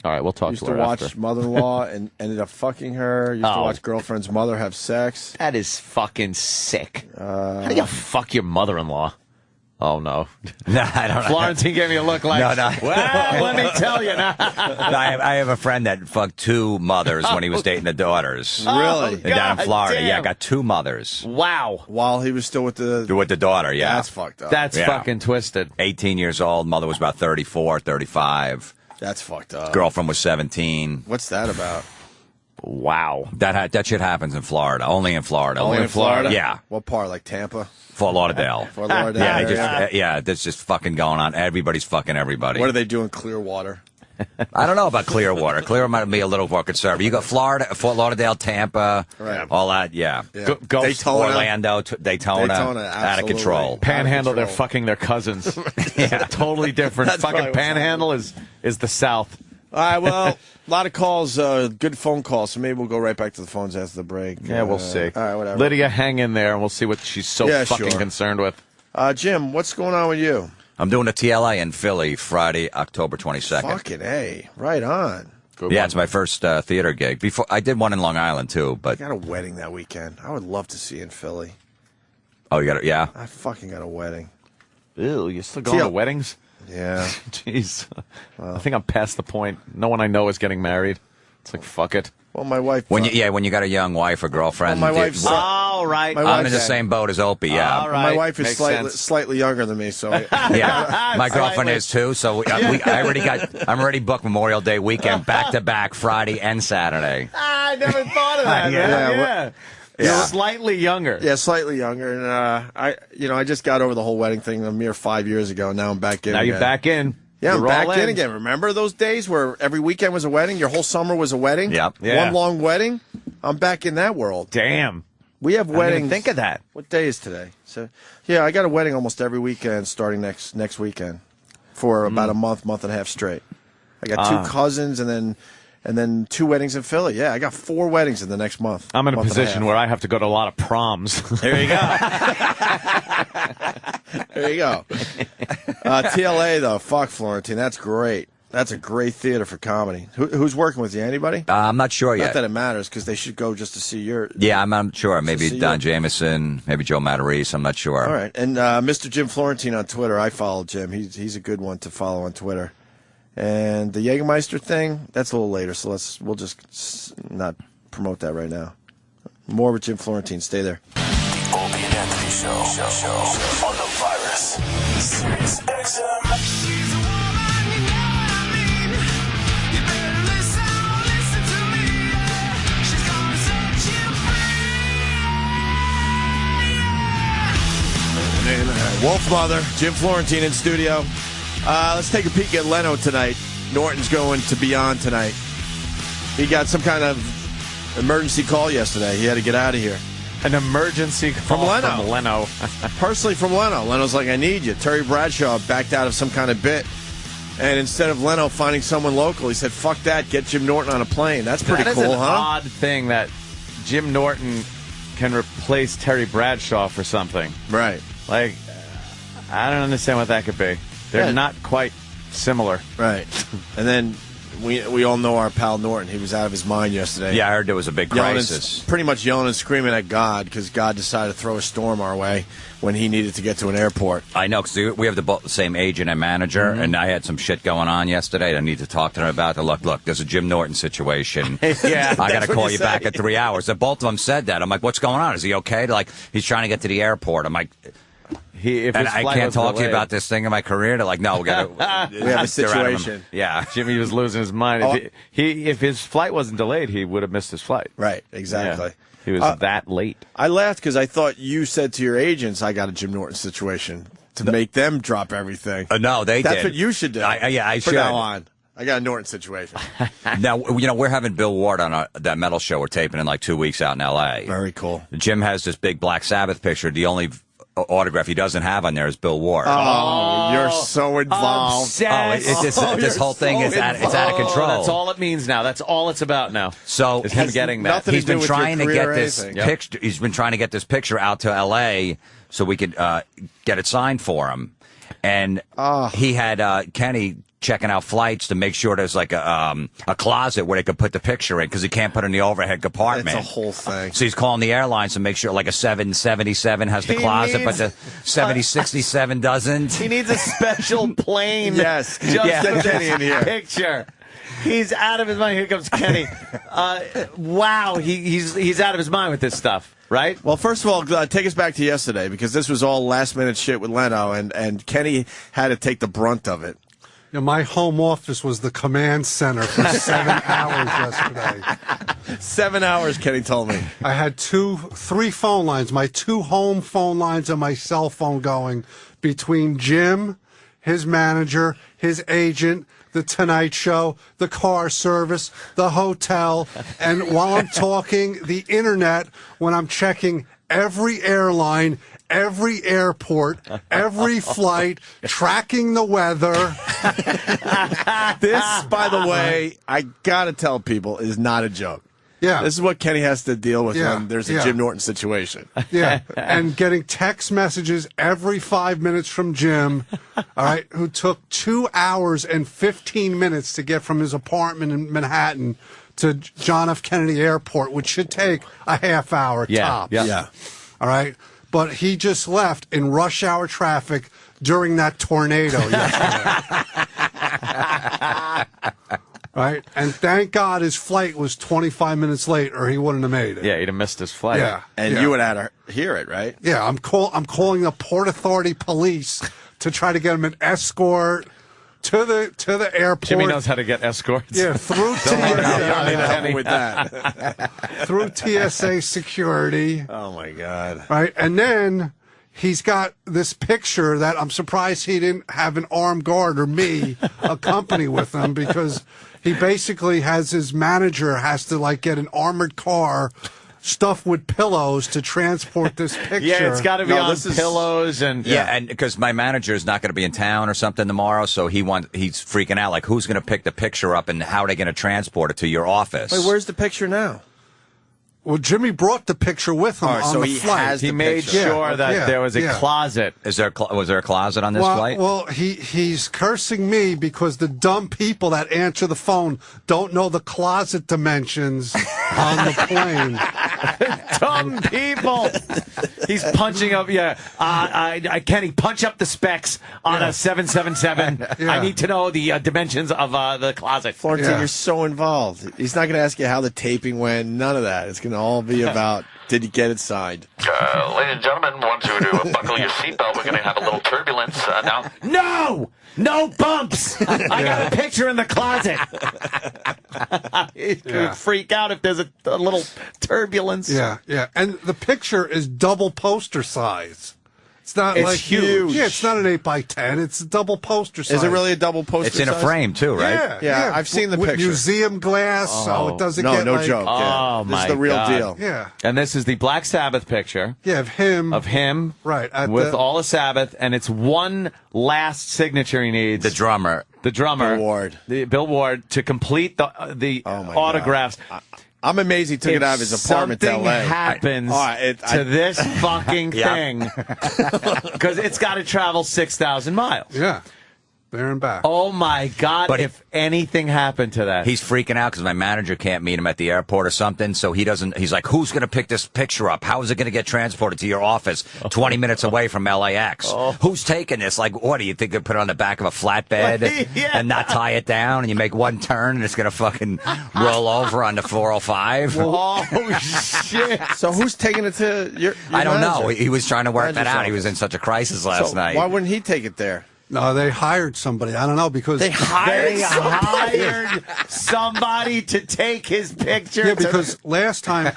All right, we'll talk Used to her to watch after. Mother-in-Law and ended up fucking her. Used to watch girlfriend's mother have sex. That is fucking sick. How do you fuck your mother-in-law? Oh, no. No, I don't know. Florentine gave me a look like, No. well, let me tell you now. No, I have a friend that fucked 2 mothers when he was dating the daughters. Really? Down in Florida. damn. Yeah, got 2 mothers. Wow. While he was still with the... With the daughter, yeah. That's fucked up. That's Yeah. fucking twisted. 18 years old. Mother was about 34, 35. That's fucked up. Girlfriend was 17. What's that about? Wow. That shit happens in Florida. Only in Florida. Only in Florida? Yeah. What part? Like Tampa? Fort Lauderdale. Fort Lauderdale Yeah, area? that's just fucking going on. Everybody's fucking everybody. What do they do in Clearwater? I don't know about Clearwater. Clearwater might be a little more conservative. You got Florida, Fort Lauderdale, Tampa, Right. all that. Yeah. Yeah. Go Daytona. Orlando, Daytona, out of absolutely. control. Panhandle, they're control. fucking their cousins. Yeah, totally different. That's probably Fucking what's Panhandle is the South. All right, well, a lot of calls, good phone calls, so maybe we'll go right back to the phones after the break. Yeah, we'll see. All right, whatever. Lydia, hang in there, and we'll see what she's so Yeah, fucking sure. concerned with. Jim, what's going on with you? I'm doing a TLA in Philly Friday, October 22nd. Fucking A. Right on. Yeah, it's my first theater gig. Before I did one in Long Island too, but I got a wedding that weekend. I would love to see you in Philly. oh, you got it. Yeah, I fucking got a wedding. Ew, you still going to weddings? Yeah. Jeez. I think I'm past the point. No one I know is getting married. It's like, fuck it. Well, my wife... when you got a young wife or girlfriend. Well, my wife's... All right. I'm in the same boat as Opie. Yeah. All right. My wife is Makes sense. slightly younger than me, so... Yeah, my girlfriend Slightly. is too. So I'm already booked Memorial Day weekend back to back, Friday and Saturday. I never thought of that. Yeah. man. Yeah, You're slightly younger. Yeah, slightly younger, and I just got over the whole wedding thing a mere 5 years ago. Now I'm back in. Now you're again. back in. Yeah, I'm You're back all in again. Remember those days where every weekend was a wedding? Your whole summer was a wedding? Yep. Yeah. One long wedding? I'm back in that world. Damn. We have I didn't even weddings. think of that. What day is today? So, yeah, I got a wedding almost every weekend starting next weekend for about a month and a half straight. I got 2 cousins and then 2 weddings in Philly. Yeah, I got 4 weddings in the next month. I'm in a month and position half. where I have to go to a lot of proms. There you go. There you go. TLA, though. Fuck, Florentine. That's great. That's a great theater for comedy. Who's working with you? Anybody? I'm not sure yet. Not that it matters, because they should go just to see your... Yeah, I'm not sure. Maybe see Don you. Jameson, maybe Joe Matarese. I'm not sure. All right. And Mr. Jim Florentine on Twitter. I follow Jim. He's a good one to follow on Twitter. And the Jägermeister thing, that's a little later, so we'll just not promote that right now. More with Jim Florentine. Stay there. The Opie and Anthony Show on the Virus. Sirius XM. Wolf Mother, Jim Florentine in studio. Let's take a peek at Leno tonight. Norton's going to be on tonight. He got some kind of emergency call yesterday. He had to get out of here. An emergency call From Leno. Personally from Leno. Leno's like, I need you. Terry Bradshaw backed out of some kind of bit. And instead of Leno finding someone local, he said, fuck that, get Jim Norton on a plane. That's pretty That is cool, an huh? odd thing that Jim Norton can replace Terry Bradshaw for something. Right. Like, I don't understand what that could be. They're not quite similar. Right. And then we all know our pal Norton. He was out of his mind yesterday. Yeah, I heard there was a big crisis. Pretty much yelling and screaming at God because God decided to throw a storm our way when he needed to get to an airport. I know, because we have the same agent and manager, and I had some shit going on yesterday. I need to talk to them about it. Look, there's a Jim Norton situation. Yeah, I got to call you back at 3 hours. And both of them said that. I'm like, what's going on? Is he okay? Like, he's trying to get to the airport. I'm like... If and his I flight can't was talk to you delayed. about this thing in my career. They're like, no, we got We have a situation. Yeah. Jimmy was losing his mind. If his flight wasn't delayed, he would have missed his flight. Right, exactly. Yeah. He was that late. I laughed because I thought you said to your agents, I got a Jim Norton situation to make them drop everything. No, they did. That's what you should do. I From should. now on. I got a Norton situation. Now, we're having Bill Ward on that metal show we're taping in like 2 weeks out in L.A. Very cool. Jim has this big Black Sabbath picture. The only autograph he doesn't have on there is Bill Ward. Oh, you're so involved. This whole thing is it's out of control. That's all it means now. That's all it's about now. So is him getting that. He's been trying to get this anything. picture. He's been trying to get this picture out to L.A. so we could get it signed for him. And he had Kenny checking out flights to make sure there's like a closet where they could put the picture in because he can't put it in the overhead compartment. It's a whole thing. So he's calling the airlines to make sure like a 777 has the closet, but the 7067 doesn't. He needs a special plane. Yes. Just Get for Kenny this in here. picture. He's out of his mind. Here comes Kenny. Wow, he's out of his mind with this stuff. Right? Well, first of all, take us back to yesterday because this was all last-minute shit with Leno, and Kenny had to take the brunt of it. You know, my home office was the command center for 7 hours yesterday. 7 hours, Kenny told me. I had 3 phone lines, my 2 home phone lines and my cell phone going between Jim, his manager, his agent, the Tonight Show, the car service, the hotel, and while I'm talking, the internet when I'm checking every airline, every airport, every flight, tracking the weather. This, by the way, I got to tell people, is not a joke. Yeah. This is what Kenny has to deal with Yeah, when there's a yeah. Jim Norton situation. Yeah, and getting text messages every 5 minutes from Jim, all right, who took 2 hours and 15 minutes to get from his apartment in Manhattan to John F. Kennedy Airport, which should take a half hour tops. Yeah. All right, but he just left in rush hour traffic during that tornado yesterday. Right, and thank God his flight was 25 minutes late, or he wouldn't have made it. Yeah, he'd have missed his flight. Yeah, And you would have had to hear it, right? Yeah, I'm calling the Port Authority police to try to get him an escort to the airport. Jimmy knows how to get escorts. Yeah, through Don't worry, you don't need Help any. him with that. through TSA security. Oh my God! Right, and then he's got this picture that I'm surprised he didn't have an armed guard or me accompany with him, because he basically has his manager has to like get an armored car stuffed with pillows to transport this picture. Yeah, it's got to be on pillows and and because my manager is not going to be in town or something tomorrow, so he's freaking out. Like, who's going to pick the picture up and how are they going to transport it to your office? Wait, where's the picture now? Well, Jimmy brought the picture with him on the flight. He made sure that there was a closet. Was there a closet on this flight? Well, he's cursing me because the dumb people that answer the phone don't know the closet dimensions on the plane. Dumb people. He's punching up. Kenny, punch up the specs on a 777. I need to know the dimensions of the closet. Florentine, you're so involved. He's not going to ask you how the taping went. None of that. It's going to all be about, did he get it signed? Ladies and gentlemen, want you to buckle your seatbelt. We're going to have a little turbulence now. No bumps. I got a picture in the closet. He's going to freak out if there's a little turbulence. Yeah. And the picture is double poster size. It's not It's like huge. Yeah, it's not an 8x10. It's a double poster size. Is it really a double poster It's in a size? frame, too, right? Yeah, I've seen the with picture. museum glass, so it doesn't get no like... joke. Yeah. Oh, This my is the real God. deal. Yeah. And this is the Black Sabbath picture. Yeah, of him. Right. at With the- all of Sabbath, and it's one last signature he needs. The drummer. Bill Ward, to complete the autographs. I'm amazed he took it out of his apartment to Something LA. happens to this fucking thing, because it's got to travel 6,000 miles. Yeah. There and back. Oh, my God. But if anything happened to that. He's freaking out because my manager can't meet him at the airport or something, so he's like, who's going to pick this picture up? How is it going to get transported to your office 20 minutes away from LAX? Who's taking this? Like, what, do you think they put it on the back of a flatbed and not tie it down, and you make one turn and it's going to fucking roll over on the 405? Oh, shit. So who's taking it to your I don't manager? know. He was trying to work that Manager's out. He was in such a crisis last So night. why wouldn't he take it there? No, they hired somebody. I don't know, because... They hired somebody to take his picture. Yeah, because last time,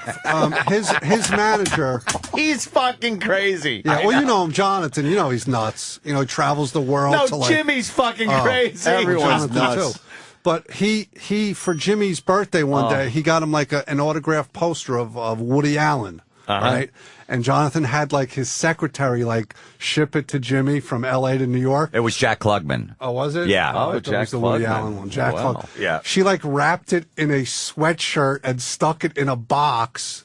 his manager... He's fucking crazy. Yeah, well, you know him, Jonathan. You know he's nuts. You know, he travels the world No, to like... Jimmy's fucking crazy. Everyone's Jonathan, nuts. too. But he for Jimmy's birthday one day, he got him like an autographed poster of Woody Allen, right? And Jonathan had like his secretary like ship it to Jimmy from L.A. to New York. It was Jack Klugman. Oh, was it? Yeah. I thought it was the Woody Allen one. Jack Klugman. Yeah. She like wrapped it in a sweatshirt and stuck it in a box.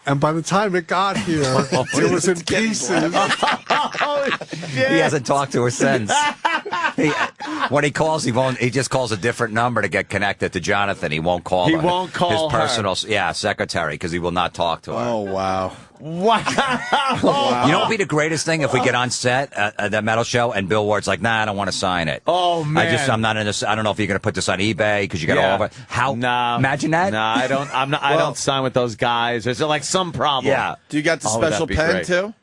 And by the time it got here, it was in pieces. He hasn't talked to her since. When he calls, he just calls a different number to get connected to Jonathan. He won't call He won't call his personal secretary, because he will not talk to her. Oh, wow. Wow. You know what would be the greatest thing if we get on set at that metal show and Bill Ward's like, nah, I don't want to sign it. Oh, man. I'm not in this. I don't know if you're going to put this on eBay because you got all of it. How? Nah. Imagine that. Nah, I don't. I don't sign with those guys. There's like some problem. Yeah. Do you got the that'd special be pen, great. too?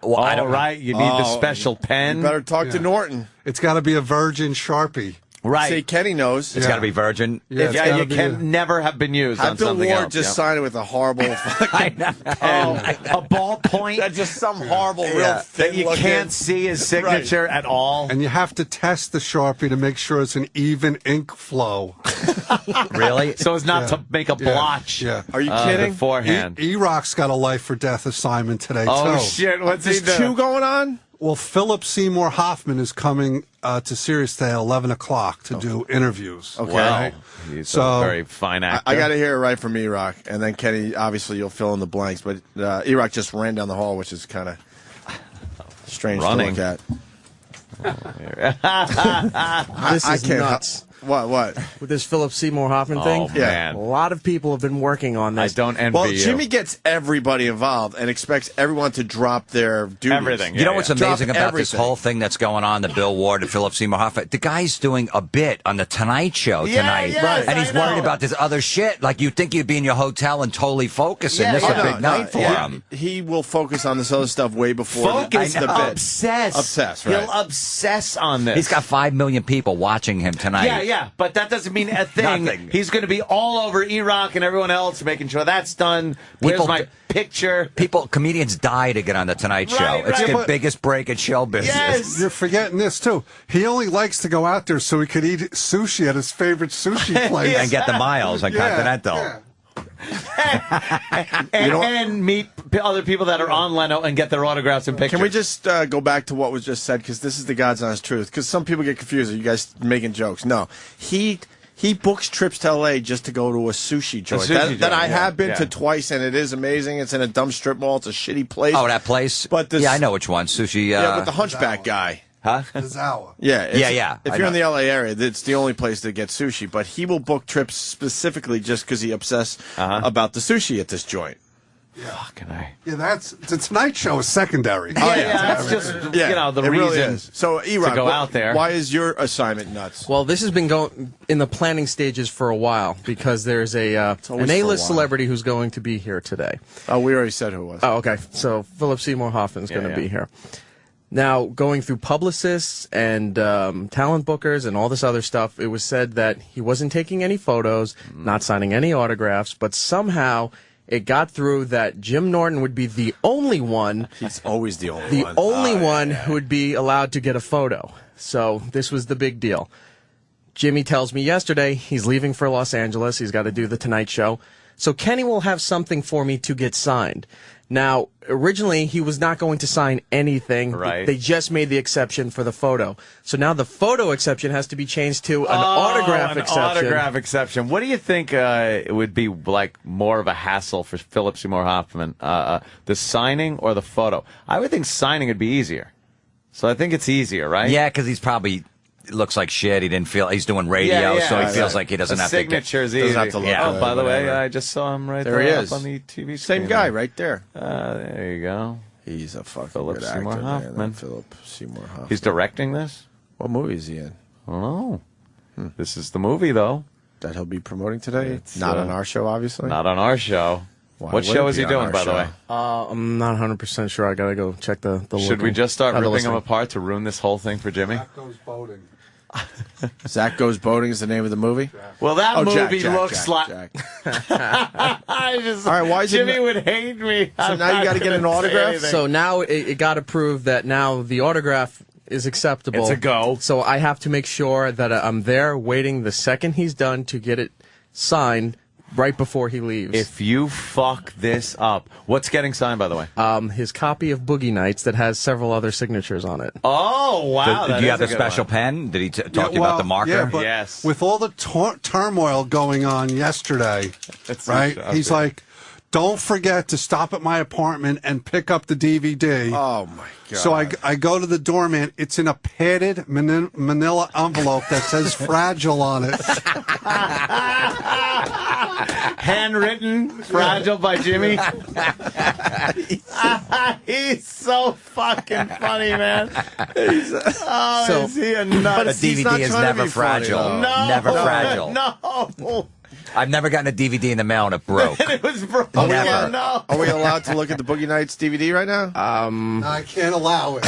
Well, I don't. Right. You need the special pen. You better talk to Norton. It's got to be a Virgin Sharpie. Right. See, Kenny knows. It's got to be Virgin. Yeah, it's Yeah, gotta you be can never have been used Have on Bill something Ward else. just sign it with a horrible fucking pen. A ballpoint. That's just some horrible, real thin that you looking. can't see his signature at all. And you have to test the Sharpie to make sure it's an even ink flow. Really? So as not to make a blotch. Yeah. Are you kidding? Beforehand. E-Rock's got a life or death assignment today, Oh, too. shit. What's he There's doing? two going on? Well, Philip Seymour Hoffman is coming to Sirius today at 11 o'clock to do interviews. Okay. Wow. He's a very fine actor. I got to hear it right from E-Rock. And then, Kenny, obviously, you'll fill in the blanks. But E-Rock just ran down the hall, which is kind of strange Running. to look at. This is can't nuts. What? With this Philip Seymour Hoffman thing? Oh, man. A lot of people have been working on I this. don't envy Well, you. Jimmy gets everybody involved and expects everyone to drop their duties. Everything. You know what's amazing Drop about this everything. whole thing that's going on, the Bill Ward and Philip Seymour Hoffman? The guy's doing a bit on the Tonight Show Yeah, tonight, yes, and he's I know. worried about this other shit. Like, you'd think you'd be in your hotel and totally focusing. This is a big night for him. He will focus on this other stuff way before Focus, the bit. obsess. Obsess, right. He'll obsess on this. He's got 5 million people watching him tonight. Yeah, yeah, but that doesn't mean a thing. Nothing. He's going to be all over E-Rock and everyone else, making sure that's done. Where's my picture? Comedians die to get on the Tonight Show. Right, It's right. the biggest break in show business. Yes. You're forgetting this, too. He only likes to go out there so he could eat sushi at his favorite sushi place. And get the miles on Continental. Yeah. And meet other people that are on Leno and get their autographs and pictures. Can we just go back to what was just said? Because this is the God's honest truth. Because some people get confused. Are you guys making jokes? No. He books trips to L.A. just to go to a sushi joint. That I have been to twice, and it is amazing. It's in a dumb strip mall. It's a shitty place. Oh, that place? But this, yeah, I know which one. Sushi. Yeah, with the hunchback guy. Huh? Zawa. Yeah. Yeah. If you're in the LA area, it's the only place to get sushi. But he will book trips specifically just because he obsessed about the sushi at this joint. Fucking I. Yeah, that's the Tonight Show is secondary. That's just the it reason really is. So, E-Rock, to go out there. Why is your assignment nuts? Well, this has been going in the planning stages for a while because there's an always for a A-list while. celebrity who's going to be here today. Oh, we already said who it was. Oh, okay. So Philip Seymour Hoffman's going to be here. Now, going through publicists and talent bookers and all this other stuff, it was said that he wasn't taking any photos, not signing any autographs, but somehow it got through that Jim Norton would be the only one. He's always the only one. The only one who would be allowed to get a photo. So this was the big deal. Jimmy tells me yesterday he's leaving for Los Angeles. He's got to do the Tonight Show. So Kenny will have something for me to get signed. Now, originally, he was not going to sign anything. Right. They just made the exception for the photo. So now the photo exception has to be changed to an autograph exception. Autograph exception. What do you think it would be like more of a hassle for Philip Seymour Hoffman? The signing or the photo? I would think signing would be easier. So I think it's easier, right? Yeah, because he's probably looks like shit. He didn't feel he's doing radio, so he feels like he doesn't have to. Signature's easy. have to look Oh, good, by the way, whatever. I just saw him right There he there is. up on the TV screen. Same guy right there. There you go. He's a fucking Philip good Seymour actor, Hoffman. man. Philip Seymour Hoffman. He's directing this? What movie is he in? Oh. This is the movie, though. That he'll be promoting today? It's, Not on our show, obviously? Not on our show. Why What would show it is be he on doing, our by the show? way? I'm not 100% sure. I got to go check the Should we just start the ripping listing. him apart to ruin this whole thing for Jimmy? Goes boating. Zach Goes Boating is the name of the movie? Well, that movie Jack, looks like... I just, All right, why is it Jimmy not- would hate me. So I'm now you not gotta get gonna an say autograph? anything. So now it got approved that now the autograph is acceptable. It's a go. So I have to make sure that I'm there waiting the second he's done to get it signed right before he leaves. If you fuck this up, what's getting signed, by the way? His copy of Boogie Nights that has several other signatures on it. Oh, wow. Did you have the special pen? Did he talk to you about the marker? Yeah, but Yes. with all the turmoil going on yesterday, right? He's like, don't forget to stop at my apartment and pick up the DVD. Oh, my God. So I go to the doorman. It's in a padded manila envelope that says fragile on it. Handwritten, fragile by Jimmy. He's so fucking funny, man. So- Is he a nut? But a DVD is never fragile. No, Never fragile. No. I've never gotten a DVD in the mail and it broke. It was broken. Never. No. Are we allowed to look at the Boogie Nights DVD right now? I can't allow it.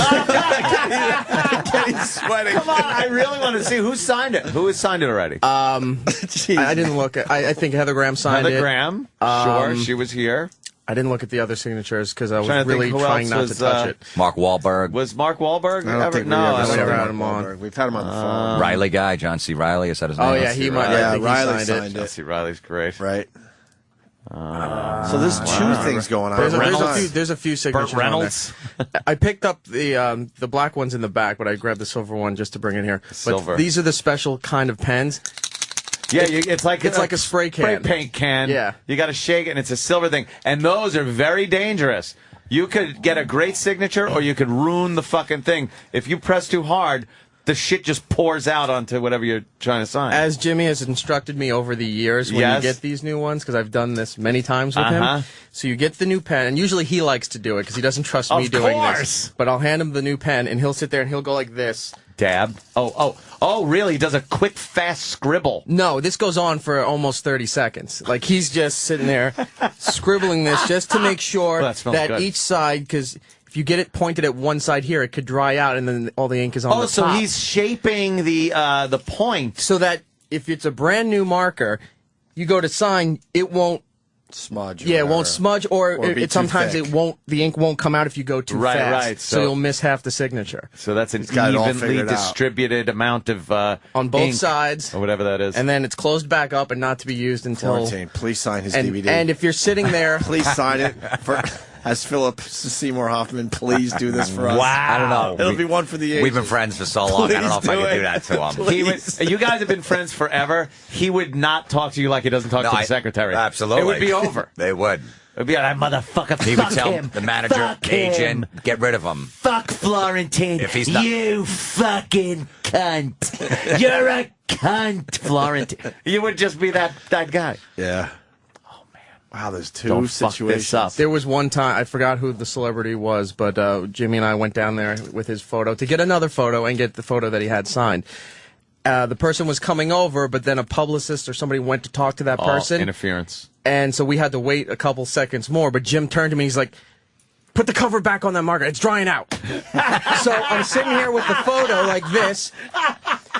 He's sweating. Come on, I really want to see who signed it. Who has signed it already? I didn't look at. I think Heather Graham signed Heather it. Graham. Sure, she was here. I didn't look at the other signatures because I was Trying to think really who trying else not to touch it. Mark Wahlberg. Was Mark Wahlberg I don't ever? think we No, ever I saw never had Mark him on. Wahlberg. We've had him on the phone. Riley guy, John C. Riley, is that his name? Oh yeah, he might. Yeah, I think Riley he signed it. Jesse Riley's great. Right. So there's two things going on. There's a few signatures. Burt Reynolds. On there. I picked up the black ones in the back, but I grabbed the silver one just to bring it here. Silver. But these are the special kind of pens. Yeah, it's like a spray can. Spray paint can. Yeah. You got to shake it, and it's a silver thing. And those are very dangerous. You could get a great signature, or you could ruin the fucking thing. If you press too hard, the shit just pours out onto whatever you're trying to sign. As Jimmy has instructed me over the years when Yes. you get these new ones, because I've done this many times with Uh-huh. him. So you get the new pen, and usually he likes to do it because he doesn't trust me Of doing course. this. But I'll hand him the new pen, and he'll sit there and he'll go like this. Dab. Oh, really? He does a quick, fast scribble. No, this goes on for almost 30 seconds. Like, he's just sitting there scribbling this just to make sure Well, that smells good. each side, because if you get it pointed at one side here, it could dry out, and then all the ink is on the top. Oh, so he's shaping the point so that if it's a brand new marker, you go to sign, it won't smudge. Yeah, it won't smudge, or sometimes thick. it won't. The ink won't come out if you go too fast. Right. So you'll miss half the signature. So that's an got it all evenly figured out. distributed amount of on both ink, sides, or whatever that is. and then it's closed back up and not to be used until. Quarantine. Please sign his and, DVD. And if you're sitting there, please sign it for. As Philip Seymour Hoffman, please do this for us. Wow. I don't know. It'll be one for the ages. We've been friends for so long. I don't know if I can do that to him. He would, you guys have been friends forever. He would not talk to you like he doesn't talk to the secretary. Absolutely. It would be over. They would. It would be like, motherfucker, He fuck would tell him. the manager, Fuck agent, him. get rid of him. Fuck Florentine. If he's not- You fucking cunt. You're a cunt, Florentine. You would just be that guy. Yeah. Wow, there's two Don't fuck situations. this up. there was one time, I forgot who the celebrity was, but Jimmy and I went down there with his photo to get another photo and get the photo that he had signed. The person was coming over, but then a publicist or somebody went to talk to that person. Interference. And so we had to wait a couple seconds more, but Jim turned to me, he's like, put the cover back on that marker. It's drying out. So I'm sitting here with the photo like this.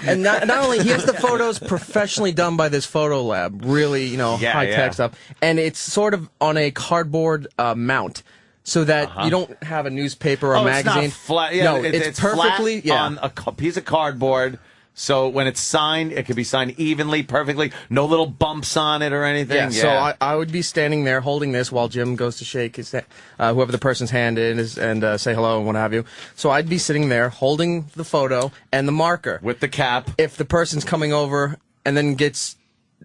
And not only, he has the photos professionally done by this photo lab, really, high-tech stuff. And it's sort of on a cardboard mount. So that you don't have a newspaper or magazine. It's not flat. Yeah, no, it's perfectly flat on a piece of cardboard. So when it's signed, it can be signed evenly, perfectly. No little bumps on it or anything. Yeah, so I would be standing there holding this while Jim goes to shake his whoever the person's hand is and say hello and what have you. So I'd be sitting there holding the photo and the marker. With the cap. If the person's coming over and then gets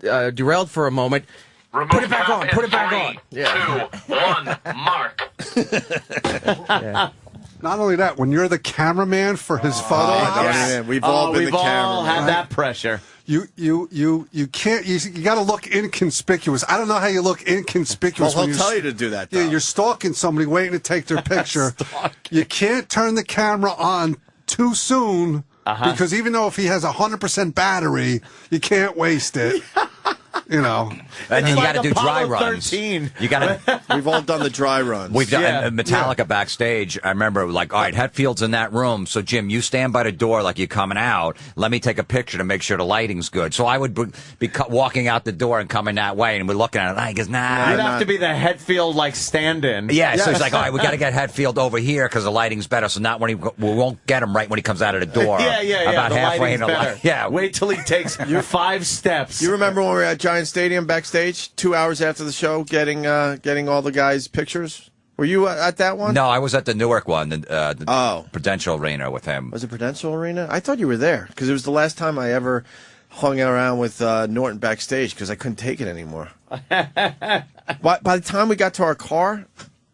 derailed for a moment, put it back on, put it back on. 2, 1, mark. Yeah. Not only that, when you're the cameraman for his photo, we've all been we've the all cameraman. had that pressure. you can't. You got to look inconspicuous. I don't know how you look inconspicuous. Well, when he'll tell you to do that. Yeah, though. you're stalking somebody, waiting to take their picture. You can't turn the camera on too soon because even though if he has 100% battery, you can't waste it. And then you got to like do dry Apollo runs. 13. You got to. We've all done the dry runs. We've done Metallica backstage. I remember, like, all right, Hetfield's in that room. So, Jim, you stand by the door like you're coming out. Let me take a picture to make sure the lighting's good. So I would be walking out the door and coming that way, and we're looking at it. He goes, nah. You'd have to be the Hetfield like stand-in. Yeah, so he's like, all right, we got to get Hetfield over here because the lighting's better. So not when we won't get him right when he comes out of the door. Yeah. About the halfway in the better. Yeah. Wait till he takes 5 steps. You remember when we were at Giant Stadium backstage, 2 hours after the show, getting all the guys' pictures? Were you at that one? No, I was at the Newark one, the Prudential Arena with him. Was it Prudential Arena? I thought you were there because it was the last time I ever hung around with Norton backstage because I couldn't take it anymore. By the time we got to our car,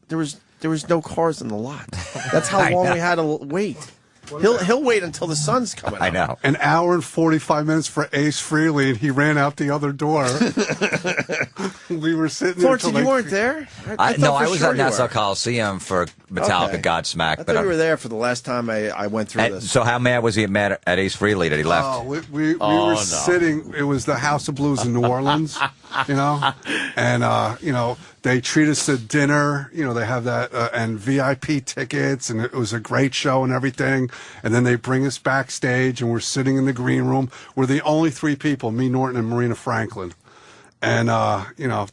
there was no cars in the lot. That's how long we had to wait. He'll wait until the sun's coming out. I know. An hour and 45 minutes for Ace Frehley, and he ran out the other door. We were sitting there. Thornton, you weren't there? I was sure at you Nassau were. Coliseum for Metallica Okay. Godsmack. I thought you were there for the last time I went through this. So how mad was he at Ace Frehley that he left? Oh, we were sitting. It was the House of Blues in New Orleans, and they treat us to dinner. They have that and VIP tickets, and it was a great show and everything. And then they bring us backstage, and we're sitting in the green room. We're the only 3 people: me, Norton, and Marina Franklin. And,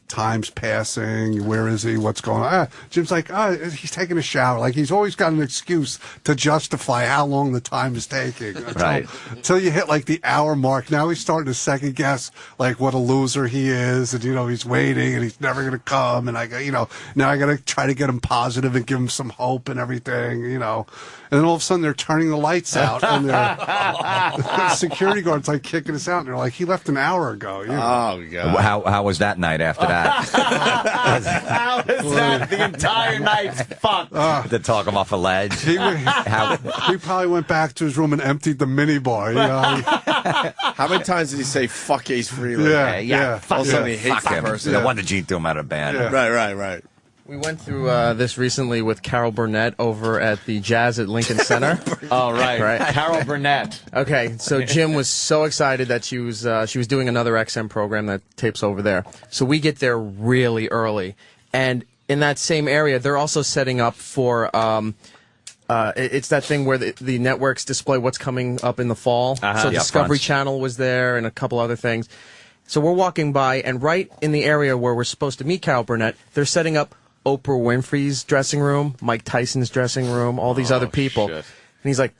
time's passing. Where is he? What's going on? Jim's like, he's taking a shower. Like, he's always got an excuse to justify how long the time is taking. Until you hit, like, the hour mark. Now he's starting to second guess, like, what a loser he is. And, he's waiting and he's never going to come. And I go, now I got to try to get him positive and give him some hope and everything, And then all of a sudden they're turning the lights out and the security guards, like, kicking us out. And they're like, he left an hour ago. Oh, God. How was that night after that? How is that? The entire night's fucked. To talk him off a ledge. He probably went back to his room and emptied the minibar. How many times did he say "fuck Ace Frehley"? Yeah. All of a sudden he hates Fuck the him. person. No wonder Gene threw him out of the band. Yeah. Right. We went through this recently with Carol Burnett over at the Jazz at Lincoln Center. Oh, right. Carol Burnett. Okay, so Jim was so excited that she was doing another XM program that tapes over there. So we get there really early, and in that same area, they're also setting up for. It's that thing where the networks display what's coming up in the fall. So Discovery Channel was there and a couple other things. So we're walking by, and right in the area where we're supposed to meet Carol Burnett, they're setting up Oprah Winfrey's dressing room, Mike Tyson's dressing room, all these other people. Shit. And he's like,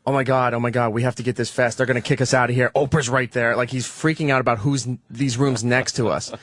oh my God, we have to get this fast. They're going to kick us out of here. Oprah's right there. Like, he's freaking out about who's these rooms next to us.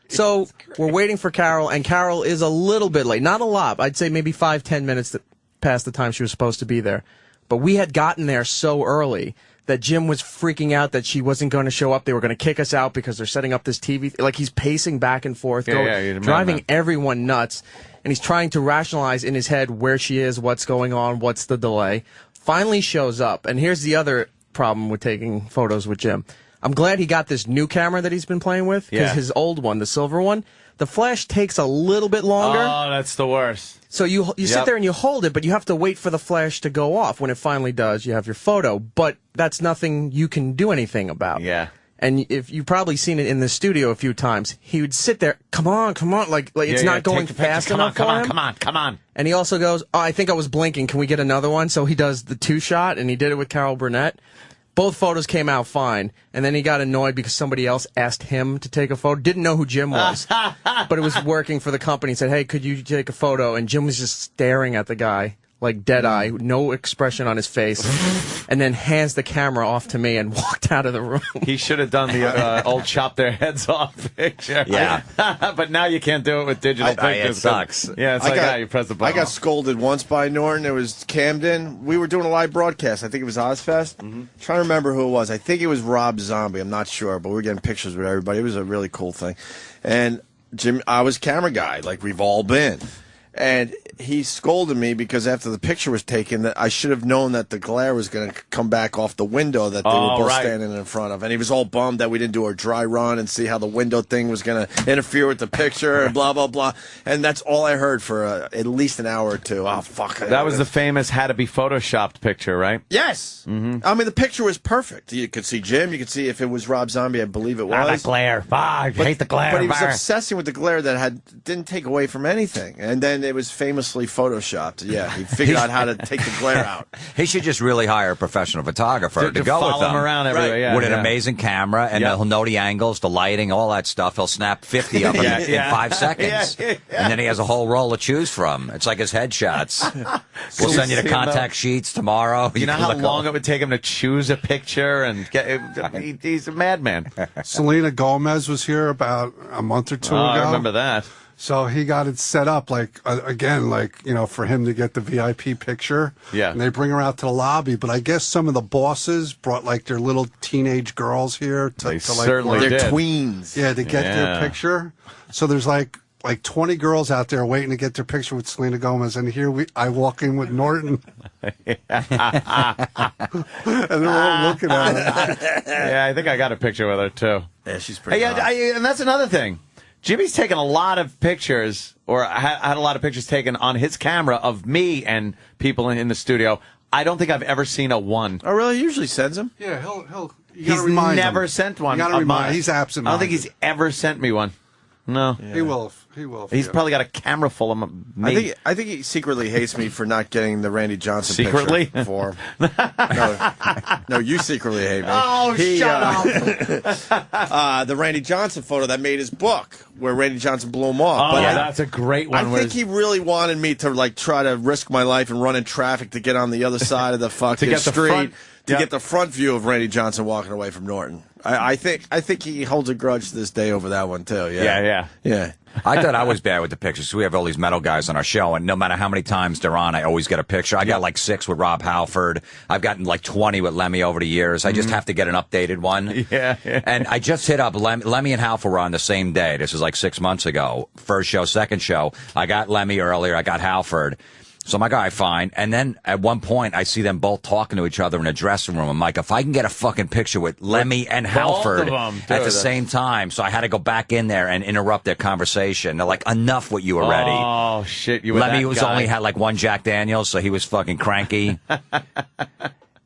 So we're waiting for Carol, and Carol is a little bit late. Not a lot. I'd say maybe 5-10 minutes past the time she was supposed to be there. But we had gotten there so early that Jim was freaking out that she wasn't going to show up. They were going to kick us out because they're setting up this TV. Like, he's pacing back and forth, driving everyone nuts. And he's trying to rationalize in his head where she is, what's going on, what's the delay. Finally shows up. And here's the other problem with taking photos with Jim. I'm glad he got this new camera that he's been playing with, because his old one, the silver one, the flash takes a little bit longer. Oh, that's the worst. So you sit there and you hold it, but you have to wait for the flash to go off. When it finally does, you have your photo. But that's nothing you can do anything about. Yeah. And if you've probably seen it in the studio a few times, he would sit there, come on, like it's not going fast enough for him. Come on. And he also goes, oh, I think I was blinking. Can we get another one? So he does the 2-shot, and he did it with Carol Burnett. Both photos came out fine, and then he got annoyed because somebody else asked him to take a photo. Didn't know who Jim was, but it was working for the company. He said, hey, could you take a photo? And Jim was just staring at the guy, like dead-eye, no expression on his face, and then hands the camera off to me and walked out of the room. He should have done the old chop their heads off picture. Yeah. But now you can't do it with digital pictures. It sucks. Yeah, it's you press the button. I got scolded once by Norton. It was Camden. We were doing a live broadcast. I think it was Ozfest. Trying to remember who it was. I think it was Rob Zombie. I'm not sure, but we were getting pictures with everybody. It was a really cool thing. And Jim, I was camera guy, like we've all been. And he scolded me because after the picture was taken, that I should have known that the glare was going to come back off the window that they were both standing in front of. And he was all bummed that we didn't do our dry run and see how the window thing was going to interfere with the picture and blah, blah, blah. And that's all I heard for at least an hour or two. Oh, fuck. That was the famous had to be photoshopped picture, right? Yes. I mean, the picture was perfect. You could see Jim. You could see if it was Rob Zombie, I believe it was. The glare. I hate the glare. But he was obsessing with the glare that didn't take away from anything. And then it was famously photoshopped. Yeah, he figured out how to take the glare out. He should just really hire a professional photographer to go follow with him around everywhere. With an amazing camera, and he'll know the angles, the lighting, all that stuff. He'll snap 50 of them in 5 seconds. And then he has a whole roll to choose from. It's like his headshots. We'll send you the contact sheets tomorrow. You know how long it would take him to choose a picture and get? He's a madman. Selena Gomez was here about a month or two ago. I remember that. So he got it set up, for him to get the VIP picture. Yeah. And they bring her out to the lobby. But I guess some of the bosses brought, their little teenage girls here to certainly they're did. tweens. Yeah, to get their picture. So there's, like 20 girls out there waiting to get their picture with Selena Gomez. And here I walk in with Norton. And they're all looking at her. Yeah, I think I got a picture with her, too. Yeah, she's pretty hot. And that's another thing. Jimmy's taken a lot of pictures, or had a lot of pictures taken on his camera of me and people in the studio. I don't think I've ever seen a one. Oh, really? He usually sends them? Yeah, He's never sent one. You gotta remind him. He's absent-minded. I don't think he's ever sent me one. No. Yeah. He will. He's probably got a camera full of me. I think he secretly hates me for not getting the Randy Johnson secretly picture for him. No, you secretly hate me. Oh, shut up. The Randy Johnson photo that made his book, where Randy Johnson blew him off. Oh, that's a great one. I think he really wanted me to try to risk my life and run in traffic to get on the other side of the fucking street. To get the front view of Randy Johnson walking away from Norton. I think he holds a grudge to this day over that one, too. Yeah. I thought I was bad with the pictures. We have all these metal guys on our show, and no matter how many times they're on, I always get a picture. I got 6 with Rob Halford. I've gotten 20 with Lemmy over the years. I just have to get an updated one. Yeah. And I just hit up Lemmy and Halford were on the same day. This was 6 months ago. First show, second show. I got Lemmy earlier. I got Halford. So my guy, fine. And then at one point, I see them both talking to each other in a dressing room. I'm like, if I can get a fucking picture with Lemmy and Halford at the same time. So I had to go back in there and interrupt their conversation. They're like, enough with you already. Oh, shit. You were Lemmy that was guy. only had 1 Jack Daniels, so he was fucking cranky.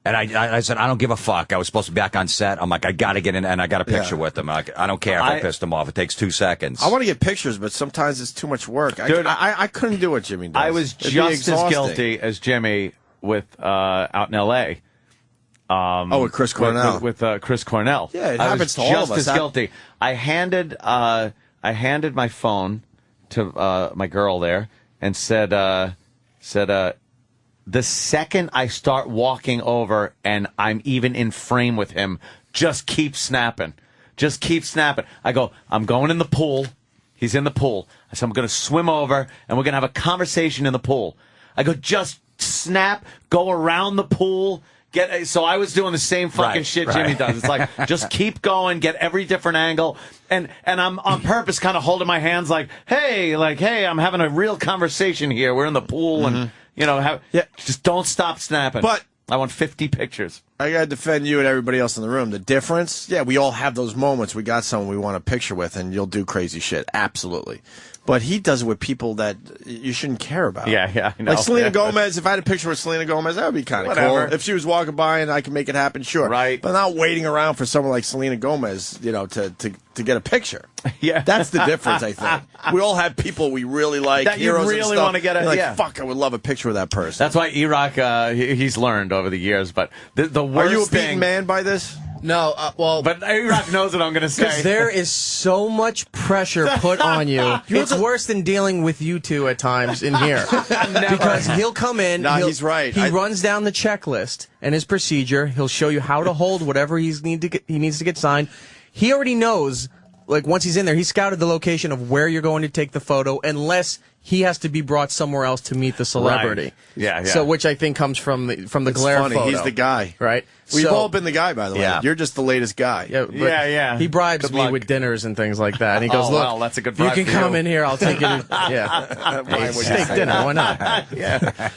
And I said, I don't give a fuck. I was supposed to be back on set. I'm like, I got to get in, and I got a picture with him. I don't care if I pissed him off. It takes 2 seconds. I want to get pictures, but sometimes it's too much work. Dude, I couldn't do what Jimmy does. I was just as guilty as Jimmy with out in L.A. With Chris Cornell. With Chris Cornell. Yeah, it happens to all of us. I was just as guilty. I handed my phone to my girl there and said, the second I start walking over and I'm even in frame with him, just keep snapping. Just keep snapping. I go, I'm going in the pool. He's in the pool. I said, I'm going to swim over and we're going to have a conversation in the pool. I go, just snap, go around the pool. So I was doing the same fucking shit Jimmy does. It's like, just keep going, get every different angle. And I'm on purpose kind of holding my hands like, hey, I'm having a real conversation here. We're in the pool and, just don't stop snapping. But I want 50 pictures. I got to defend you and everybody else in the room. The difference, we all have those moments. We got someone we want a picture with and you'll do crazy shit. Absolutely. But he does it with people that you shouldn't care about. Yeah, I know. Like Selena Gomez, if I had a picture with Selena Gomez, that would be kind of cool. If she was walking by and I could make it happen, sure. Right. But not waiting around for someone like Selena Gomez, to get a picture. Yeah. That's the difference, I think. We all have people we really like, that you heroes really and stuff. want to get Like, fuck, I would love a picture with that person. That's why E-Rock, he's learned over the years. But the worst Are you a beaten thing... man by this? No, but E-Rock knows what I'm going to say. There is so much pressure put on you. It's worse than dealing with you two at times in here. Because he'll come in. He's right. He runs down the checklist and his procedure. He'll show you how to hold whatever he needs to get signed. He already knows, like, once he's in there, he scouted the location of where you're going to take the photo, unless he has to be brought somewhere else to meet the celebrity. Right. Yeah. So, which I think comes from the glare funny. photo. He's the guy. Right? We've all been the guy, by the way. Yeah. You're just the latest guy. Yeah. He bribes me with dinners and things like that. And he goes, look, that's a good you bribe can for come you. in here. I'll take it. Hey, steak dinner. Why not? Yeah.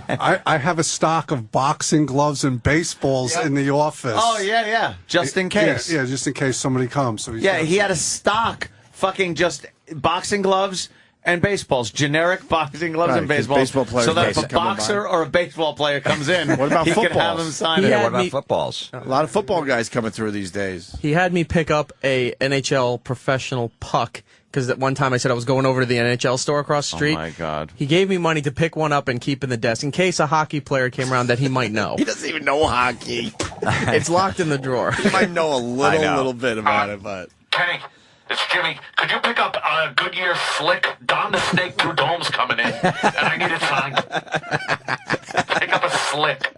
I have a stock of boxing gloves and baseballs in the office. Oh, yeah. Just in case. Yeah, just in case somebody comes. So he had a stock fucking just boxing gloves and baseballs, generic boxing gloves and baseballs. Baseball players so that if a coming boxer or a baseball player comes in, what about he footballs? can have them sign What it. about footballs? A lot of football guys coming through these days. He had me pick up a NHL professional puck, because at one time I said I was going over to the NHL store across the street. Oh, my God. He gave me money to pick one up and keep in the desk in case a hockey player came around that he might know. He doesn't even know hockey. It's locked in the drawer. He might know a little bit about it, but... Kenny, it's Jimmy. Could you pick up a Goodyear Slick? Don the Snake Prudhomme's coming in, and I need it signed. Pick up a Slick.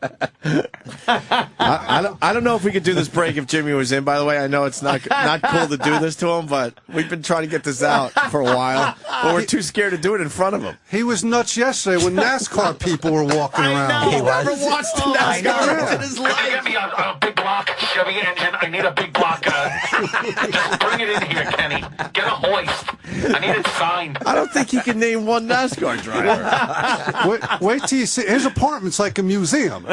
I don't know if we could do this break if Jimmy was in, by the way. I know it's not cool to do this to him, but we've been trying to get this out for a while. But we're too scared to do it in front of him. He was nuts yesterday when NASCAR people were walking around. He never watched NASCAR in his Can you life. get me a big block Chevy engine? I need a big block. Just bring it in here, Kenny. Get a hoist. I need it signed. I don't think he can name one NASCAR driver. Wait till you see. His apartment's like a museum.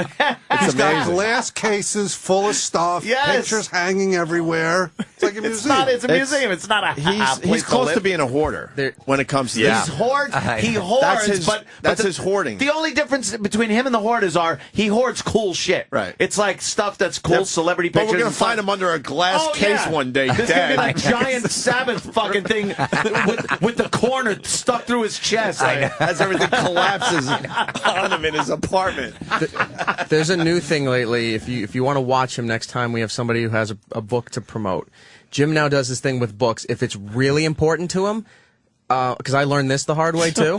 He's got glass cases full of stuff, pictures hanging everywhere. It's like a museum. It's a museum. It's not a He's close to being a hoarder when it comes to this. He hoards, that's his hoarding. The only difference between him and the hoarders are he hoards cool shit. Right. It's like stuff that's cool, celebrity pictures. But we're going to find him under a glass case one day, There's dead. going to be a giant Sabbath fucking thing with the corner stuck through his chest. As everything collapses on him in his apartment. There's a new thing lately. If you want to watch him next time, we have somebody who has a book to promote. Jim now does this thing with books. If it's really important to him, because I learned this the hard way too.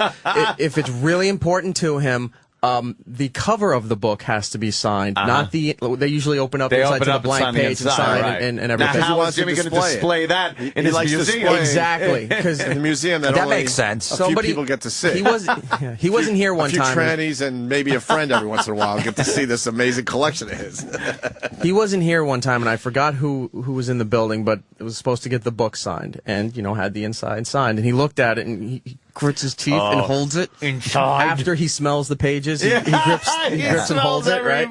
If it's really important to him, the cover of the book has to be signed, not the. They usually open up inside to the blank page and sign and everything. Now, how is Jimmy going to display that in his museum? Exactly, because in the museum that makes sense. A few people get to sit. He wasn't here one time. A few trannies and maybe a friend every once in a while get to see this amazing collection of his. He wasn't here one time, and I forgot who was in the building, but it was supposed to get the book signed, and had the inside signed, and he looked at it and he grits his teeth and holds it inside. After he smells the pages. He grips and holds it, right?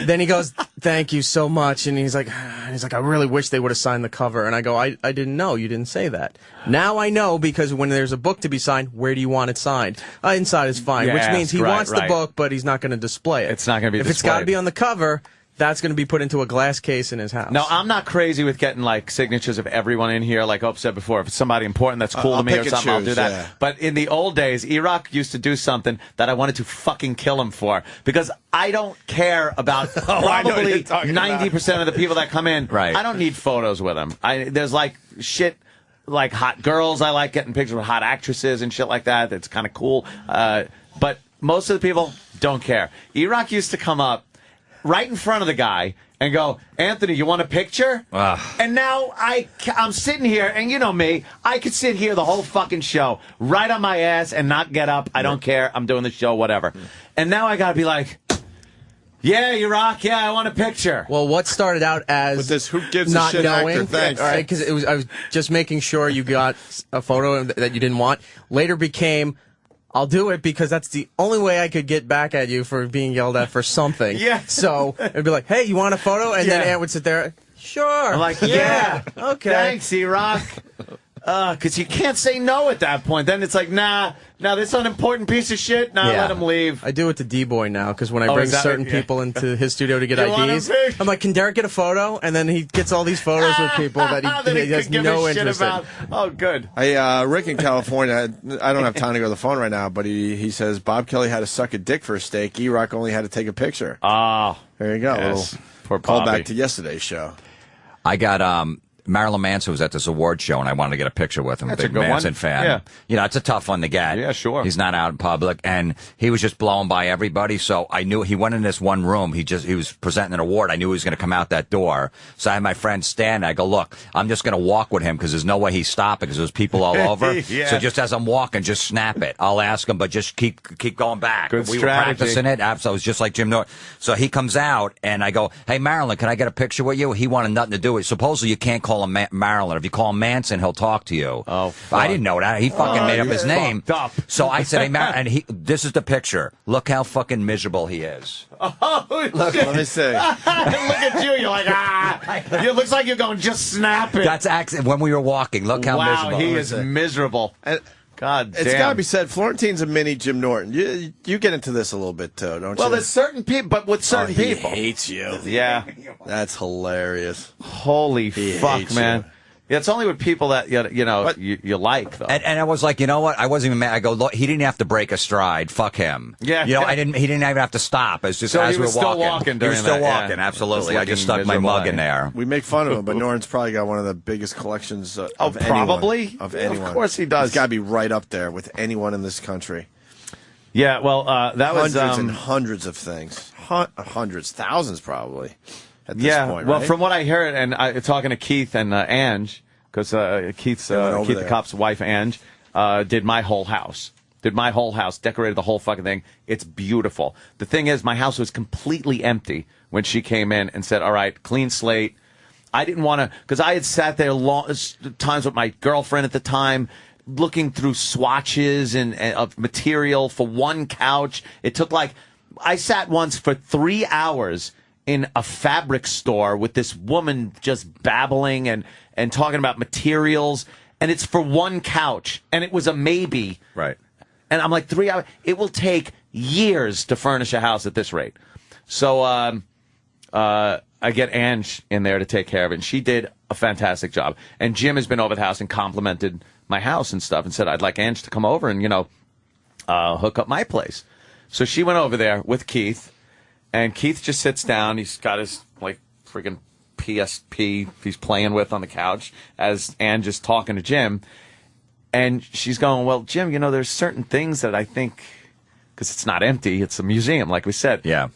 Then he goes, "Thank you so much," and he's like, "I really wish they would have signed the cover." And I go, "I didn't know. You didn't say that. Now I know, because when there's a book to be signed, where do you want it signed? Inside is fine," which means he wants the book, but he's not going to display it. It's not going to be If it's got to be on the cover, that's going to be put into a glass case in his house. No, I'm not crazy with getting like signatures of everyone in here. Like Ope said before, if it's somebody important that's cool to me or something, I'll do that. Yeah. But in the old days, E-Rock used to do something that I wanted to fucking kill him for, because I don't care about probably 90% of the people that come in. Right. I don't need photos with them. There's like shit. Like hot girls, I like getting pictures with hot actresses and shit like that. That's kind of cool. But most of the people don't care. E-Rock used to come up right in front of the guy and go, "Anthony, you want a picture?" And now I'm sitting here, and you know me, I could sit here the whole fucking show, right on my ass and not get up. I don't care. I'm doing the show, whatever. And now I got to be like, "Yeah, E-Rock, yeah, I want a picture." Well, what started out as with this, who gives not a shit knowing, actor? Thanks. Right? Because I was just making sure you got a photo that you didn't want. Later became, "I'll do it because that's the only way I could get back at you for being yelled at for something." Yeah. So it'd be like, "Hey, you want a photo?" And then Ant would sit there, "Sure." I'm like, "Yeah, okay. Thanks, E-Rock." Because you can't say no at that point. Then it's like, nah, this unimportant piece of shit, let him leave. I do it to D-Boy now, because when I bring certain people into his studio to get You want IDs, a I'm like, "Can Derek get a photo?" And then he gets all these photos with people that he has give no a shit interest about. in. Oh, good. Hey, Rick in California, I don't have time to go to the phone right now, but he says Bob Kelly had to suck a dick for a steak. E-Rock only had to take a picture. Oh. There you go. Yes. Poor call Bobby. back to yesterday's show. I got Marilyn Manson was at this award show, and I wanted to get a picture with him. That's Big a good Manson one. fan. Yeah. You know, it's a tough one to get. Yeah, sure. He's not out in public, and he was just blowing by everybody. So I knew he went in this one room. He was presenting an award. I knew he was going to come out that door. So I had my friend stand. I go, "Look, I'm just going to walk with him because there's no way he's stopping because there's people all over. Yeah. So just as I'm walking, just snap it. I'll ask him, but just keep going back." Good we strategy. were practicing it. So it was just like Jim Norton. So he comes out, and I go, "Hey, Marilyn, can I get a picture with you?" He wanted nothing to do with it. Supposedly you can't call him Marilyn. If you call him Manson, he'll talk to you. Oh, I didn't know that. He fucking made up his name. Up. So I said, "Hey, and this is the picture. Look how fucking miserable he is." Oh, Look, let me see. Look at you. You're like, It looks like you're going, "Just snap it." That's when we were walking. Look how miserable. Wow, he is miserable. God damn. It's got to be said, Florentine's a mini Jim Norton. You get into this a little bit, too, don't you? Well, there's certain people, but with certain he people. hates you. Yeah. That's hilarious. Holy fuck, hates man. you. Yeah, it's only with people that you like, though. And I was like, you know what? I wasn't even mad. I go, look, he didn't have to break a stride. Fuck him. Yeah. You know, He didn't even have to stop. It's just So as he we was were still walking. walking He during was still that, yeah. walking. Absolutely. Just I just looking stuck my mug miserable. in there. We make fun of him, but Norton's probably got one of the biggest collections of probably? anyone. Of anyone. Of course he does. He's got to be right up there with anyone in this country. Yeah, well, that was hundreds and hundreds of things. Hundreds, thousands probably. At this point, well, right? from what I heard, and talking to Keith and Ange, because Keith the cop's wife, Ange, did my whole house. Decorated the whole fucking thing. It's beautiful. The thing is, my house was completely empty when she came in and said, "All right, clean slate." I didn't want to, because I had sat there times with my girlfriend at the time, looking through swatches and of material for one couch. It took I sat once for 3 hours in a fabric store with this woman just babbling and talking about materials, and it's for one couch, and it was a maybe. Right. And I'm like, 3 hours? It will take years to furnish a house at this rate. So I get Ange in there to take care of it, and she did a fantastic job. And Jim has been over the house and complimented my house and stuff and said, "I'd like Ange to come over and, hook up my place." So she went over there with Keith, and Keith just sits down. He's got his, friggin' PSP he's playing with on the couch as Ange is talking to Jim. And she's going, "Well, Jim, there's certain things that I think, because it's not empty, it's a museum, like we said. Yeah.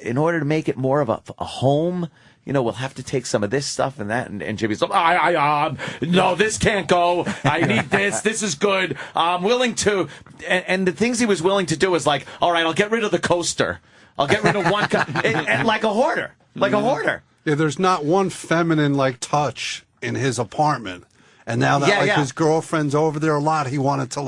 In order to make it more of a home, we'll have to take some of this stuff and that." And Jimmy's like, no, this can't go. I need this. This is good. I'm willing to. And the things he was willing to do was like, all right, I'll get rid of the coaster. I'll get rid of one, and like a hoarder. Like a hoarder. Yeah, there's not one feminine touch in his apartment. And now that Yeah. his girlfriend's over there a lot, he wanted to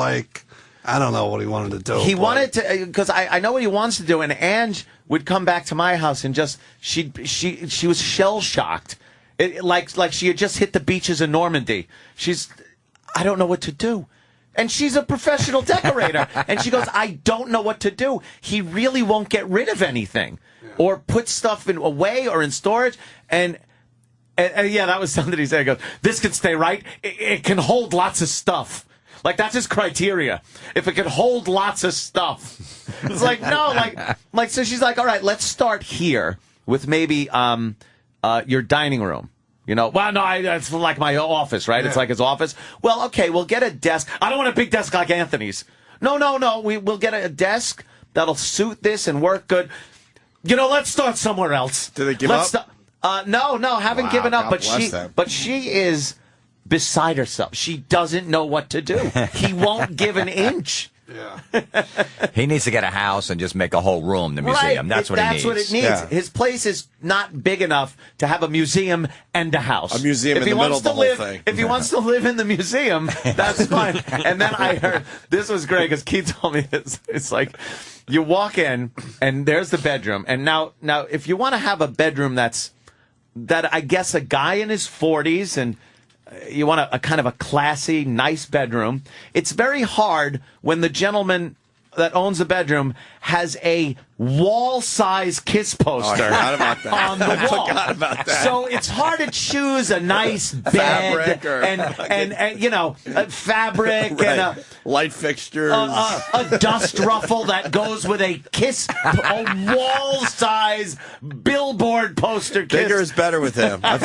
I don't know what he wanted to do. He wanted to, because I know what he wants to do. And Ange would come back to my house and just she was shell shocked, like she had just hit the beaches of Normandy. I don't know what to do. And she's a professional decorator. And she goes, I don't know what to do. He really won't get rid of anything or put stuff away or in storage. And yeah, that was something he said. He goes, this can stay right. It can hold lots of stuff. Like, that's his criteria. If it can hold lots of stuff. It's like, no, like, so she's like, all right, let's start here with maybe your dining room. You know, well, no, it's like my office, right? Yeah. It's like his office. Well, okay, we'll get a desk. I don't want a big desk like Anthony's. No. We'll get a desk that'll suit this and work good. You know, let's start somewhere else. Did they give up? No, haven't given up. But she is beside herself. She doesn't know what to do. He won't give an inch. Yeah. He needs to get a house and just make a whole room the museum. That's what he needs. That's what it needs. Yeah. His place is not big enough to have a museum and a house. A museum in the middle of the whole thing. If he wants to live in the museum, that's fine. And then I heard, this was great because Keith told me this. It's like, you walk in and there's the bedroom. And now if you want to have a bedroom that I guess a guy in his 40s and you want a kind of a classy, nice bedroom. It's very hard when the gentleman that owns the bedroom has a wall-size Kiss poster I forgot about that. on the wall. I forgot about that. So it's hard to choose a nice bed and you know, fabric right. and light fixtures, a dust ruffle that goes with a Kiss, a wall-size billboard poster. Bigger is better with him. I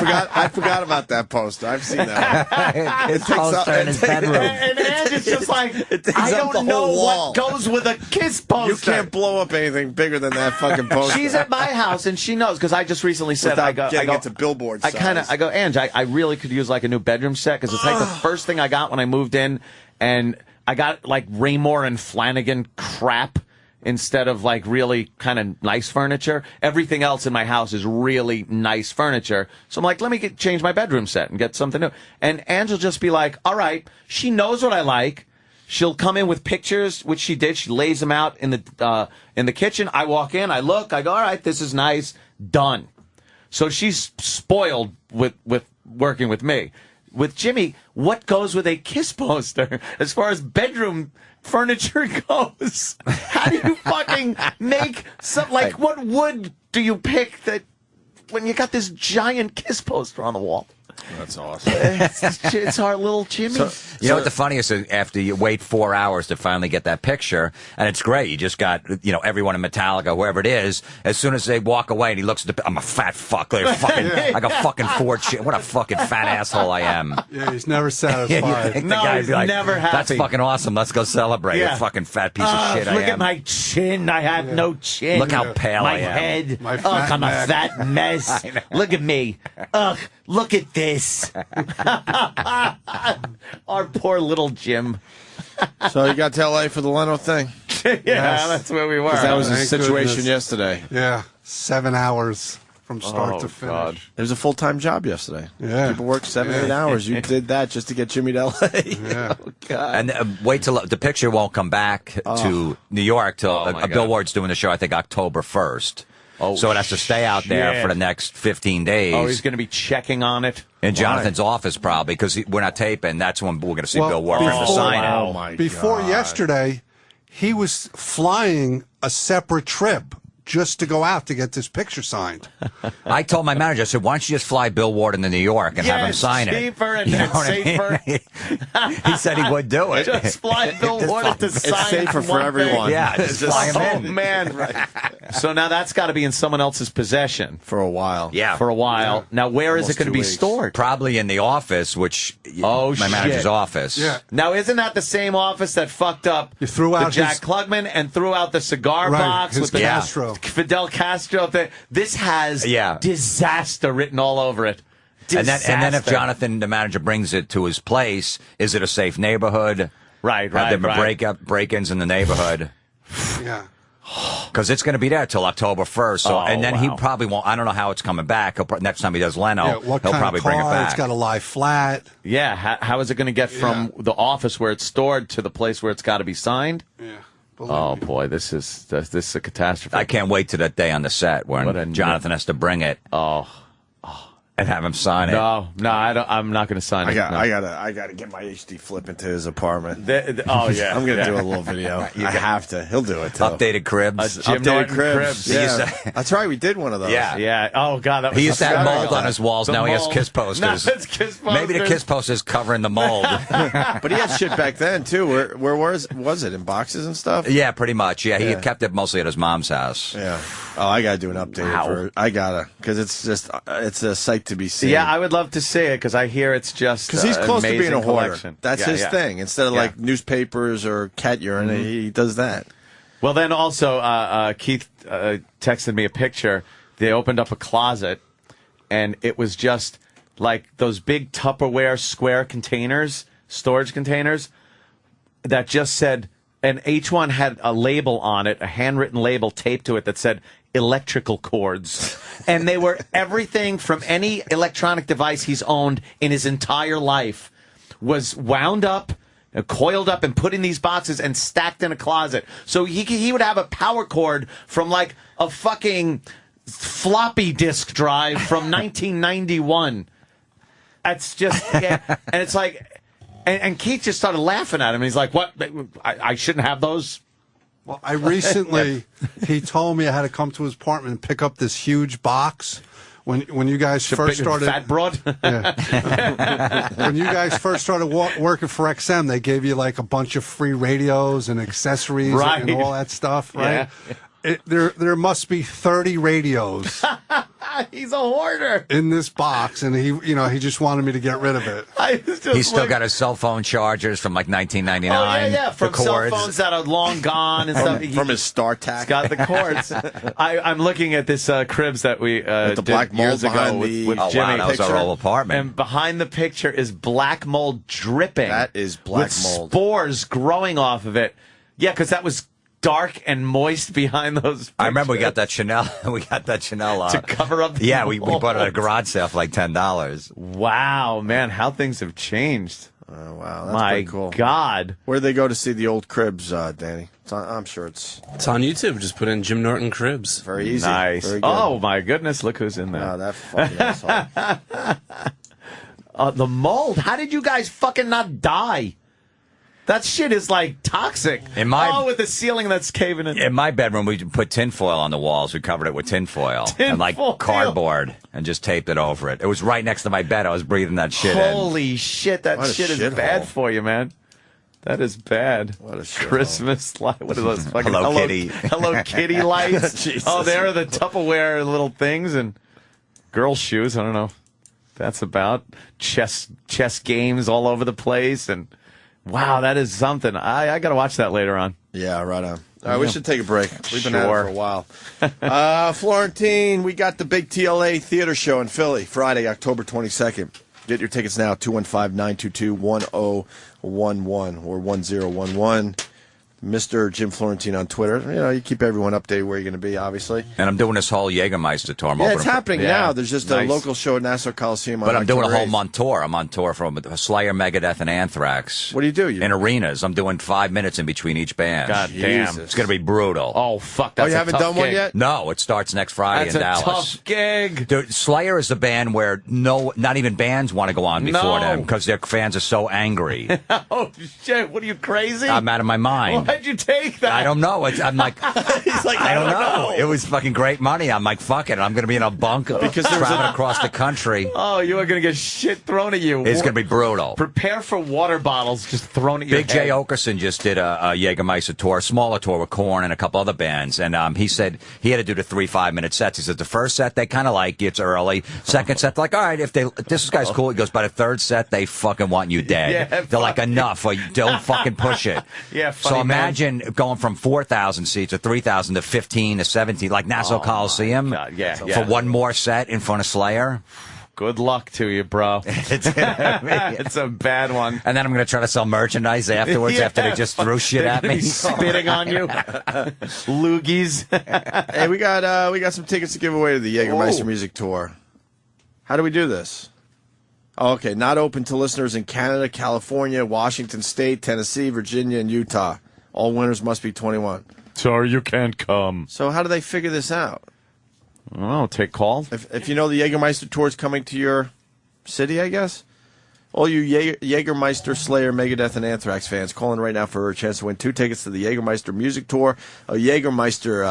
forgot about that poster. I've seen that. His poster in his bedroom. And Ange is just like, I don't know what goes with a Kiss poster. You can't blow up anything bigger than that fucking poster. She's at my house and she knows because I just recently said it's a billboard size. I go, Ange, I really could use like a new bedroom set because it's like the first thing I got when I moved in, and I got like Raymore and Flanagan crap instead of like really kind of nice furniture. Everything else in my house is really nice furniture. So I'm like, let me change my bedroom set and get something new. And Ange will just be like, all right, she knows what I like. She'll come in with pictures, which she did. She lays them out in the kitchen. I walk in, I look, I go, all right, this is nice, done. So she's spoiled with working with me. With Jimmy, what goes with a Kiss poster as far as bedroom furniture goes? How do you fucking make some, like, what wood do you pick that when you got this giant Kiss poster on the wall? That's awesome. It's our little Jimmy. You know what the funniest is? After you wait 4 hours to finally get that picture, and it's great. You just got, everyone in Metallica, whoever it is, as soon as they walk away and he looks at I'm a fat fuck. Like a fucking Ford shit. What a fucking fat asshole I am. Yeah, he's never satisfied. No, he's never happy. That's fucking awesome. Let's go celebrate. You fucking fat piece of shit I am. Look at my chin. I have no chin. Look how pale I am. My head. My I'm a fat mess. Look at me. Ugh, look at this. Our poor little Jim. So you got to LA for the Leno thing? Yeah, that's where we were. That was the Thank situation goodness. yesterday. Yeah, 7 hours from start to finish. God. It was a full-time job yesterday. Yeah. People worked 7-8 hours. You did that just to get Jimmy to LA. Yeah. Oh, God. And wait till the picture won't come back to New York till Billboard's doing the show, I think, October 1st. Oh, so it has to stay out there for the next 15 days. Oh, he's going to be checking on it? In Jonathan's office, probably, because we're not taping. That's when we're going to see Bill Ward for the sign-in. Oh, my Before God. yesterday, he was flying a separate trip just to go out to get this picture signed. I told my manager, I said, why don't you just fly Bill Ward into New York and have him sign it? Cheaper and what safer. He said he would do it. Just fly Bill Ward to sign. It's safer for everyone. Yeah, just fly him in. Oh, man. Right. So now that's got to be in someone else's possession. For a while. Yeah. For a while. Yeah. Now, where is Almost it going to 2 be weeks. stored? Probably in the office, which my manager's office. Yeah. Now, isn't that the same office that fucked up You threw out the Jack his- Klugman and threw out the cigar Right, box his with the Castro. Fidel Castro thing? This has disaster written all over it. And then if Disaster. Jonathan, the manager, brings it to his place, is it a safe neighborhood? Right. Have there been break-ins in the neighborhood? Yeah. Because it's going to be there till October 1st. So, and then he probably won't. I don't know how it's coming back. Next time he does Leno, he'll probably bring it back. It's got to lie flat. Yeah. How is it going to get from the office where it's stored to the place where it's got to be signed? Yeah. Oh boy, this is a catastrophe. I can't wait to that day on the set when Jonathan has to bring it. And have him sign it. No, I'm not going to sign it. I gotta get my HD flip into his apartment. Oh yeah, I'm gonna do a little video. I have to. He'll do it too. Updated cribs. Updated cribs. Yeah. That's right. We did one of those. Yeah. Oh god, that was he used to have mold on his walls. Now he has Kiss posters. Now it's Kiss posters. Maybe the Kiss posters covering the mold. But he had shit back then too. Where was it? In boxes and stuff? Yeah, pretty much. Yeah, he had kept it mostly at his mom's house. Yeah. Oh, I gotta do an update. I gotta, because it's a sight to be seen. Yeah, I would love to see it because I hear it's just because he's close to being a hoarder. Collection. That's his thing. Instead of like newspapers or cat urine, he does that. Well, then also Keith texted me a picture. They opened up a closet, and it was just like those big Tupperware square containers, storage containers, that just said, and each one had a label on it, a handwritten label taped to it that said electrical cords. And they were everything from any electronic device he's owned in his entire life was wound up, coiled up, and put in these boxes and stacked in a closet. So he would have a power cord from like a fucking floppy disk drive from 1991. That's just, and it's like, and Keith just started laughing at him. He's like, what? I shouldn't have those? Well, I recently, he told me I had to come to his apartment and pick up this huge box. When you guys first started, fat broad. When you guys first started working for XM, they gave you like a bunch of free radios and accessories and all that stuff, right? Yeah. There must be 30 radios. He's a hoarder in this box, and he just wanted me to get rid of it. He's still got his cell phone chargers from like 1999. Oh yeah, from cell phones that are long gone and stuff. From his StarTAC. He's got the cords. I'm looking at this cribs that we with the did black mold years ago with Jimmy. Wow, that was our old apartment. And behind the picture is black mold dripping. That is black mold. Spores growing off of it. Yeah, because that was dark and moist behind those pictures. I remember we got that Chanel. To cover up the Yeah, we bought it at a garage sale for like $10. Wow, man, how things have changed. Oh, wow, that's my pretty cool. God. Where'd they go to see the old cribs, Danny? I'm sure it's on YouTube. Just put in Jim Norton cribs. Very easy. Nice. Very good. Oh, my goodness, look who's in there. Oh, that fucking asshole. The mold. How did you guys fucking not die? That shit is like toxic. With the ceiling that's caving in. In my bedroom, we put tinfoil on the walls. We covered it with tinfoil and like cardboard and just taped it over it. It was right next to my bed. I was breathing that shit in. Holy shit, that shit is bad for you, man. That is bad. What a shit Christmas light. What are those fucking Hello Kitty? Hello Kitty lights. Oh, there are the Tupperware little things and girl shoes. I don't know. That's about chess games all over the place and. Wow, that is something. I got to watch that later on. Yeah, right on. All right, we should take a break. We've been at it for a while. Florentine, we got the big TLA theater show in Philly, Friday, October 22nd. Get your tickets now, 215-922-1011 or 1011. Mr. Jim Florentine on Twitter. You know, you keep everyone updated where you're going to be, obviously. And I'm doing this whole Jägermeister tour. It's happening now. There's just a local show at Nassau Coliseum. But I'm doing a whole month tour. I'm on tour from Slayer, Megadeth, and Anthrax. What do you do? In arenas. I'm doing 5 minutes in between each band. God damn. It's going to be brutal. Oh, fuck. That's you haven't done one yet? No, it starts next Friday in Dallas. That's a tough gig. Dude, Slayer is the band where not even bands want to go on before them because their fans are so angry. Oh, shit. What are you, crazy? I'm out of my mind. Why'd you take that? I don't know. I'm like, he's like, I don't know. It was fucking great money. I'm like, fuck it. I'm going to be in a bunk because traveling across the country. Oh, you are going to get shit thrown at you. It's going to be brutal. Prepare for water bottles just thrown at your Big Jay Okerson just did a Jägermeister tour, a smaller tour with Korn and a couple other bands. And he said he had to do the 3 5-minute sets. He said the first set, they kind of like you. It's early. Second set, they're like, all right, if this guy's cool. He goes, by the third set, they fucking want you dead. Yeah, they're like, enough. Or don't fucking push it. Yeah, funny, so imagine going from 4,000 seats or 3,000 to 15 to 17, like Nassau Coliseum, for one more set in front of Slayer. Good luck to you, bro. It's a bad one. And then I'm going to try to sell merchandise afterwards after they just threw shit at me. Spitting on you. Loogies. Hey, we got some tickets to give away to the Jägermeister Music Tour. How do we do this? Oh, okay, not open to listeners in Canada, California, Washington State, Tennessee, Virginia, and Utah. All winners must be 21. Sorry, you can't come. So how do they figure this out? Oh, take call. If you know the Jägermeister Tour is coming to your city, I guess. All you Jägermeister, Slayer, Megadeth, and Anthrax fans, call in right now for a chance to win 2 tickets to the Jägermeister Music Tour, a Jägermeister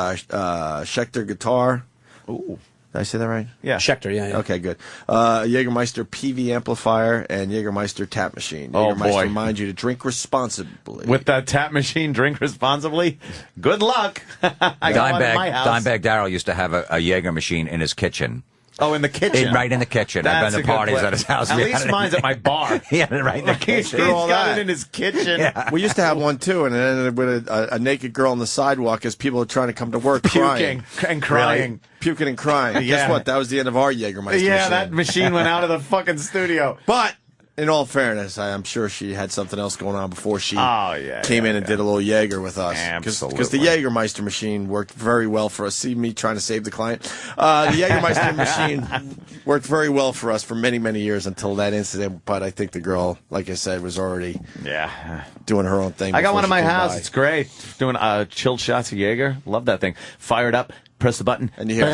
Schecter guitar. Ooh. Did I say that right? Yeah. Schecter, yeah. Okay, good. Jägermeister PV amplifier and Jägermeister tap machine. Oh, Jägermeister boy. reminds you to drink responsibly. With that tap machine, drink responsibly. Good luck. I got one in my house. Dimebag Darrell used to have a Jaeger machine in his kitchen. Oh, in the kitchen? Right in the kitchen. I've been to parties at his house. At least mine's at my bar. He had it right in the kitchen. He's got it in his kitchen. Yeah. We used to have one, too, and it ended with a naked girl on the sidewalk as people are trying to come to work Puking and crying. Really? Puking and crying. Yeah. Guess what? That was the end of our Jägermeister machine. That machine went out of the fucking studio. But in all fairness, I'm sure she had something else going on before she came in and did a little Jaeger with us. Absolutely. Because the Jägermeister machine worked very well for us. See me trying to save the client? The Jägermeister machine worked very well for us for many, many years until that incident. But I think the girl, like I said, was already doing her own thing. I got before one in she my came house. by. It's great. Doing chilled shots of Jaeger. Love that thing. Fire it up. Press the button. And you hear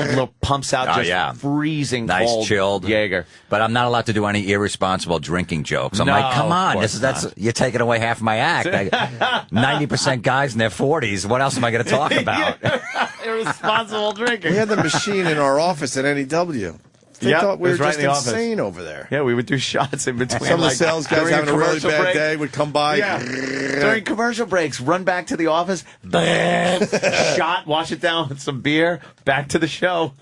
little pumps out just freezing nice cold chilled Jaeger. But I'm not allowed to do any irresponsible drinking jokes. I'm No, like, come on, of course that's not. you're taking away half my act. 90% guys in their 40s. What else am I going to talk about? Irresponsible drinking. We had the machine in our office at NEW. They thought we were just insane over there. Yeah, we would do shots in between. Some of the sales guys during having a really commercial bad break. day would come by. Yeah. During commercial breaks, run back to the office, shot, wash it down with some beer, back to the show.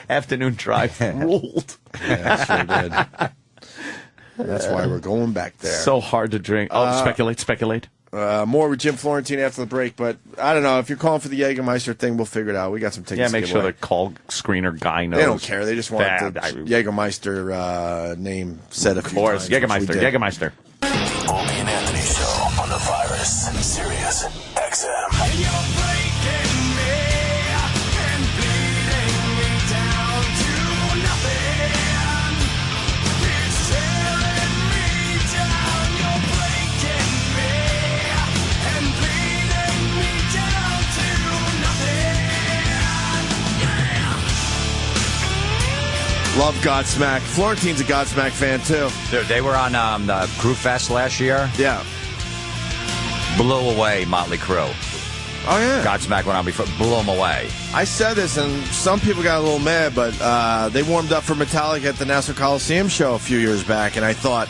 Afternoon drive ruled. Yeah, sure did. That's why we're going back there. So hard to drink. Oh, speculate. More with Jim Florentine after the break, but I don't know. If you're calling for the Jägermeister thing, we'll figure it out. We got some tickets. Yeah, to make give sure away. the call screener guy knows. They don't care. They just want the Bad. Jägermeister name said a few times. Jägermeister. Opie and Anthony Show on the Virus, Sirius XM. Love Godsmack. Florentine's a Godsmack fan, too. Dude, they were on the Crew Fest last year. Yeah. Blew away Motley Crue. Oh, yeah. Godsmack went on before, blew them away. I said this, and some people got a little mad, but they warmed up for Metallica at the Nassau Coliseum show a few years back, and I thought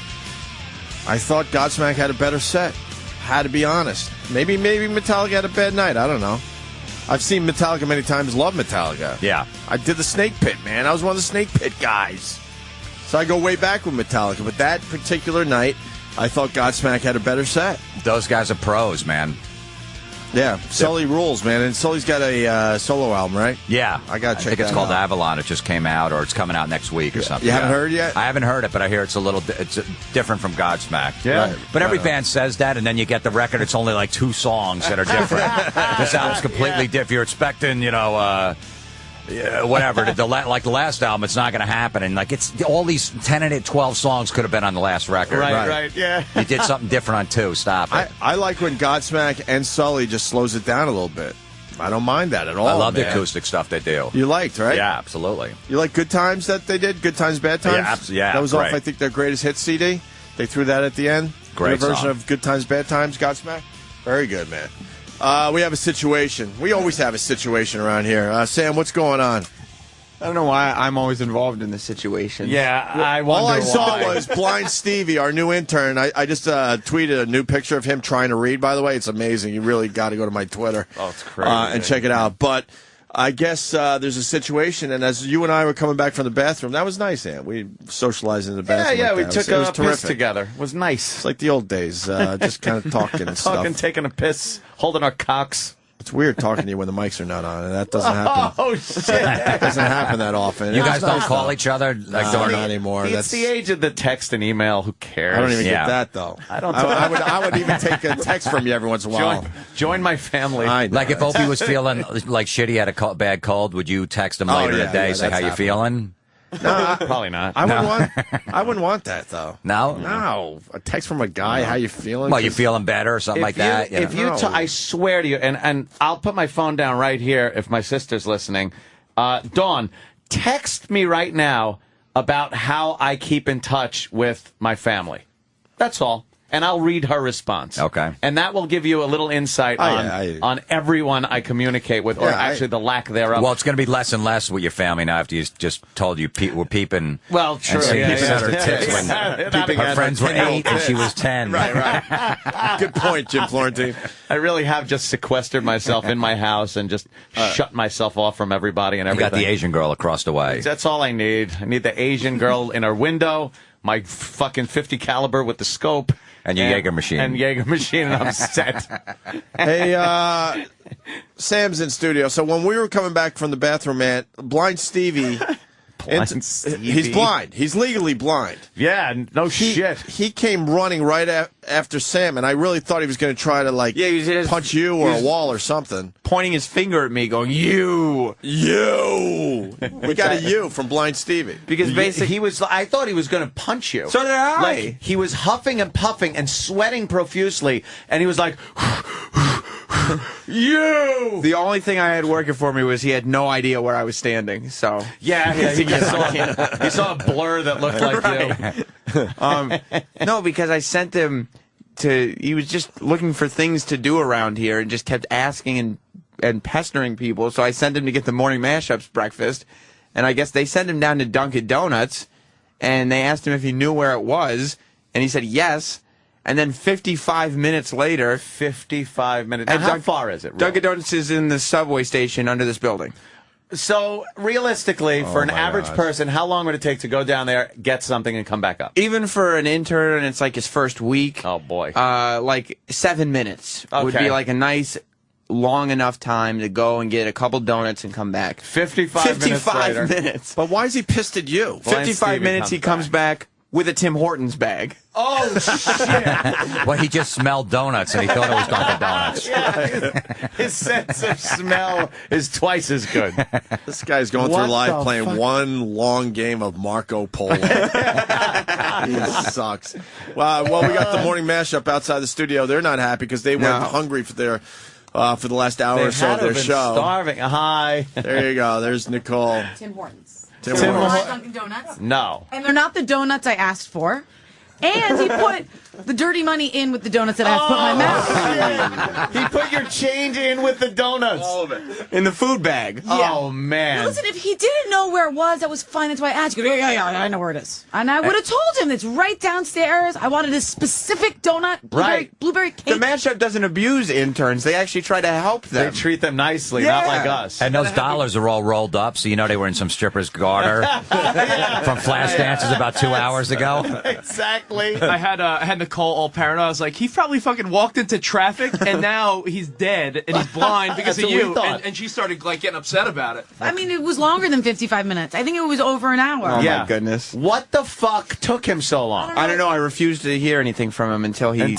Godsmack had a better set. Had to be honest. Maybe Metallica had a bad night. I don't know. I've seen Metallica many times. Love Metallica. Yeah. I did the Snake Pit, man. I was one of the Snake Pit guys. So I go way back with Metallica. But that particular night, I thought Godsmack had a better set. Those guys are pros, man. Yeah, Sully rules, man. And Sully's got a solo album, right? Yeah. I got to check think it's that called out. Avalon. It just came out, or it's coming out next week or something. You haven't heard yet? I haven't heard it, but I hear it's it's different from Godsmack. Yeah. Right. But every Right. band says that, and then you get the record. It's only like 2 songs that are different. This album's completely different. You're expecting, whatever. Like the last album, it's not going to happen. And like it's all these 10 and 12 songs could have been on the last record. Right, yeah. You did something different on 2. Stop it. I like when Godsmack and Sully just slows it down a little bit. I don't mind that at all. I love man. the acoustic stuff they do. You liked, right? Yeah, absolutely. You like Good Times that they did? Good Times, Bad Times? Yeah, That was right. off, I think, their greatest hit CD. They threw that at the end. Great Their version song. of Good Times, Bad Times, Godsmack. Very good, man. We have a situation. We always have a situation around here. Sam, what's going on? I don't know why I'm always involved in this situation. Yeah, I wonder All I saw why. was Blind Stevie, our new intern. I just tweeted a new picture of him trying to read, by the way. It's amazing. You really got to go to my Twitter it's crazy. and check it out. But I guess there's a situation, and as you and I were coming back from the bathroom, that was nice, Ann. We socialized in the bathroom. Yeah, like we that. took It was a piss terrific. together. It was nice. It's like the old days, just kind of talking and Talking, stuff. taking a piss, holding our cocks. It's weird talking to you when the mics are not on, and that doesn't happen. Oh, shit. That doesn't happen that often. You guys don't call each other? Like, not anymore. It's the age of the text and email. Who cares? I don't even get that, though. I would even take a text from you every once in a while. Join my family. Like if Opie was feeling like shitty, had a bad cold, would you text him later in the day, say how you feeling? No, probably not. I wouldn't want that though. No, a text from a guy. How you feeling? Well, you feeling better or something like that? If you, I swear to you, and I'll put my phone down right here if my sister's listening. Dawn, text me right now about how I keep in touch with my family. That's all. And I'll read her response. Okay. And that will give you a little insight on everyone I communicate with, or actually the lack thereof. Well, it's going to be less and less with your family now after you just told you we're peeping. Well, true. And so Yeah, peeping at her tits when her friends were 8 and she was 10. Right. Good point, Jim Florentine. I really have just sequestered myself in my house and just shut myself off from everybody and You everything. got the Asian girl across the way. That's all I need. I need the Asian girl in her window, my fucking .50 caliber with the scope. And your Jaeger machine. And Jaeger machine, and I'm set. Hey, Sam's in studio. So when we were coming back from the bathroom, man, Blind Stevie... He's blind. He's legally blind. Yeah, no shit. He came running right after Sam, and I really thought he was going to try to, punch you or a wall or something. Pointing his finger at me, going, you. We got a you from Blind Stevie. Because basically, I thought he was going to punch you. So did I. Like, he was huffing and puffing and sweating profusely, and he was like... You! The only thing I had working for me was he had no idea where I was standing, so... Yeah, he saw a blur that looked like you. No, because I sent him he was just looking for things to do around here and just kept asking and pestering people, so I sent him to get the morning mashups breakfast, and I guess they sent him down to Dunkin' Donuts, and they asked him if he knew where it was, and he said yes. And then 55 minutes later... 55 minutes. And how far is it? Really? Dunkin' Donuts is in the subway station under this building. So, realistically, for an average person, how long would it take to go down there, get something, and come back up? Even for an intern, and it's like his first week... Oh, boy. Like 7 minutes would be like a nice... long enough time to go and get a couple donuts and come back. 55 minutes. But why is he pissed at you? 55 minutes, he comes back with a Tim Hortons bag. Oh, shit. Well, he just smelled donuts, and he thought it was Dunkin' Donuts. Yeah, his sense of smell is twice as good. This guy's going through life playing one long game of Marco Polo. He sucks. Well, we got the morning mashup outside the studio. They're not happy because they went hungry for the last hour or so of their show. Starving. Hi. There you go. There's Nicole. Tim Hortons. Tim Hortons. Dunkin' Donuts. No. And they're not the donuts I asked for. And he put the dirty money in with the donuts that I have put in my mouth. He put your change in with the donuts. All of it. In the food bag. Yeah. Oh, man. Listen, if he didn't know where it was, that was fine. That's why I asked. He goes, yeah, I know where it is. And I would have told him it's right downstairs. I wanted a specific donut, blueberry cake. The mashup doesn't abuse interns. They actually try to help them. They treat them nicely, not like us. And those dollars are all rolled up, so you know they were in some stripper's garter from Flash Dances about 2 hours ago. Exactly. I had Nicole all paranoid. I was like, he probably fucking walked into traffic, and now he's dead, and he's blind because of you. And she started like getting upset about it. I mean, it was longer than 55 minutes. I think it was over an hour. Oh, my goodness. What the fuck took him so long? I don't know. I refused to hear anything from him until I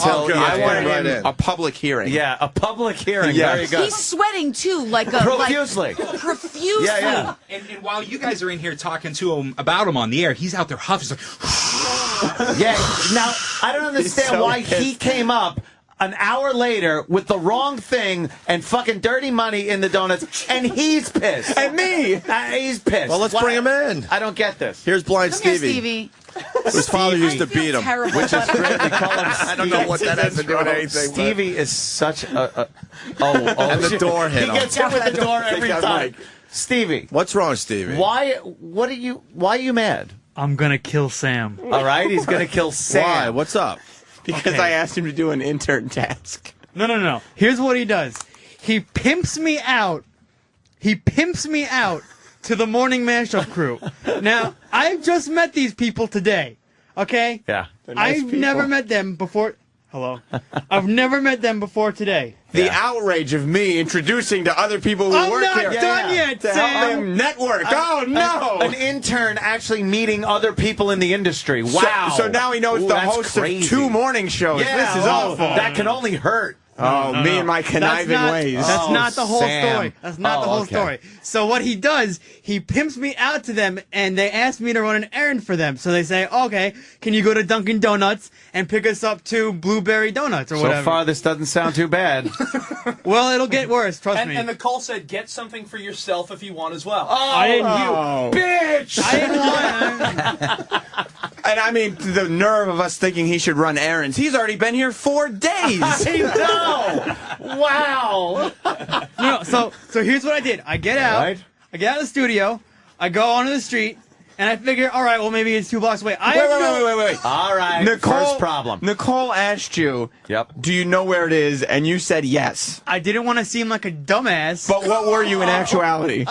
wanted a public hearing. Yeah, a public hearing. Yeah. Very good. He's sweating, too, like a... Profusely. Profusely. Yeah. And while you guys are in here talking to him about him on the air, he's out there huffing. He's like... Yeah, now, I don't understand why he came up an hour later with the wrong thing and fucking dirty money in the donuts, and he's pissed. And me! He's pissed. Well, let's bring him in. I don't get this. Here's Blind Come here, Stevie. Stevie. His father used to beat him. Terrible. Which is great. We call him I don't know what that has to do with anything. Stevie is such a... And the door hit He him. gets hit with the door every time. Stevie. What's wrong, Stevie? Why are you mad? I'm gonna kill Sam. All right, he's going to kill Sam. Why? What's up? Because I asked him to do an intern task. No. Here's what he does. He pimps me out. To the morning mashup crew. Now, I've just met these people today. Okay? Yeah. I've never met them before. Hello. I've never met them before today. The outrage of me introducing to other people who work here. I'm not done yet, to Sam. help them network. Oh, no. An intern actually meeting other people in the industry. Wow. So now he knows Ooh, the that's host crazy. of 2 morning shows. Yeah, This is awful. That can only hurt. Oh, me and my conniving ways. That's not the whole Sam. story. That's not the whole story. So what he does, he pimps me out to them, and they ask me to run an errand for them. So they say, okay, can you go to Dunkin' Donuts and pick us up 2 blueberry donuts or whatever? So far, this doesn't sound too bad. Well, it'll get worse, trust me. And Nicole said, get something for yourself if you want as well. I didn't. Oh. Bitch! I didn't want. And I mean, the nerve of us thinking he should run errands. He's already been here 4 days. I know! Wow! No, so here's what I did. I get out. Right. I get out of the studio. I go onto the street, and I figure, all right, well, maybe it's 2 blocks away. Wait. All right, first problem. Nicole asked you, do you know where it is? And you said yes. I didn't want to seem like a dumbass. But what were you in actuality?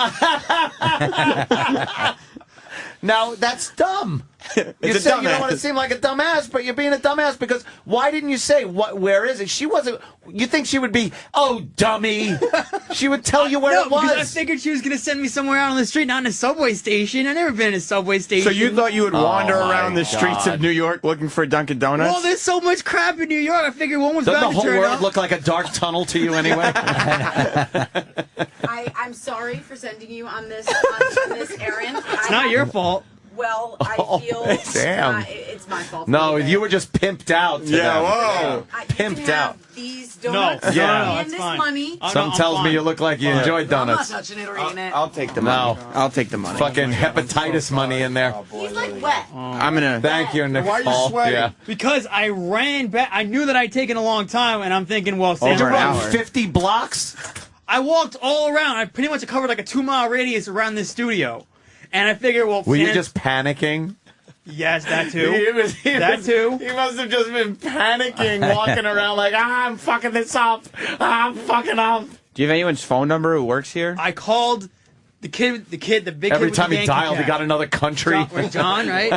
Now, that's dumb. You It's a said you don't dumbass. want to seem like a dumbass, but you're being a dumbass because why didn't you say, where is it? She wasn't, you think she would be, oh, dummy. She would tell you where it was. Because I figured she was going to send me somewhere out on the street, not in a subway station. I've never been in a subway station. So you thought you would wander Oh, around the streets God. of New York looking for Dunkin' Donuts? Well, there's so much crap in New York. I figured one was Doesn't bound the to whole turn world up. look like a dark tunnel to you anyway? I'm sorry for sending you on this errand. It's not your fault. Well, I feel damn. it's my fault. No, you were just pimped out. To Yeah, them. whoa. Pimped out. These donuts. No, Yeah. And this money. Some tells me you look like you enjoyed I'm not donuts. touching it or eating it. I'll take the money. No. I'll take the money. Fucking hepatitis money in there. He's like wet. I'm gonna. Thank you, Nicole. Why are you sweating? Yeah. Because I ran back. I knew that I'd taken a long time, and I'm thinking, well, Sam, Did you Over an run hour. 50 blocks? I walked all around. I pretty much covered like a 2-mile radius around this studio. And I figured, well, Were you Sam- just panicking? Yes, that too. He must have just been panicking, walking around like, I'm fucking this up. I'm fucking up. Do you have anyone's phone number who works here? I called the big Every kid with time the he Yankee dialed, he cap. got another country. John, right?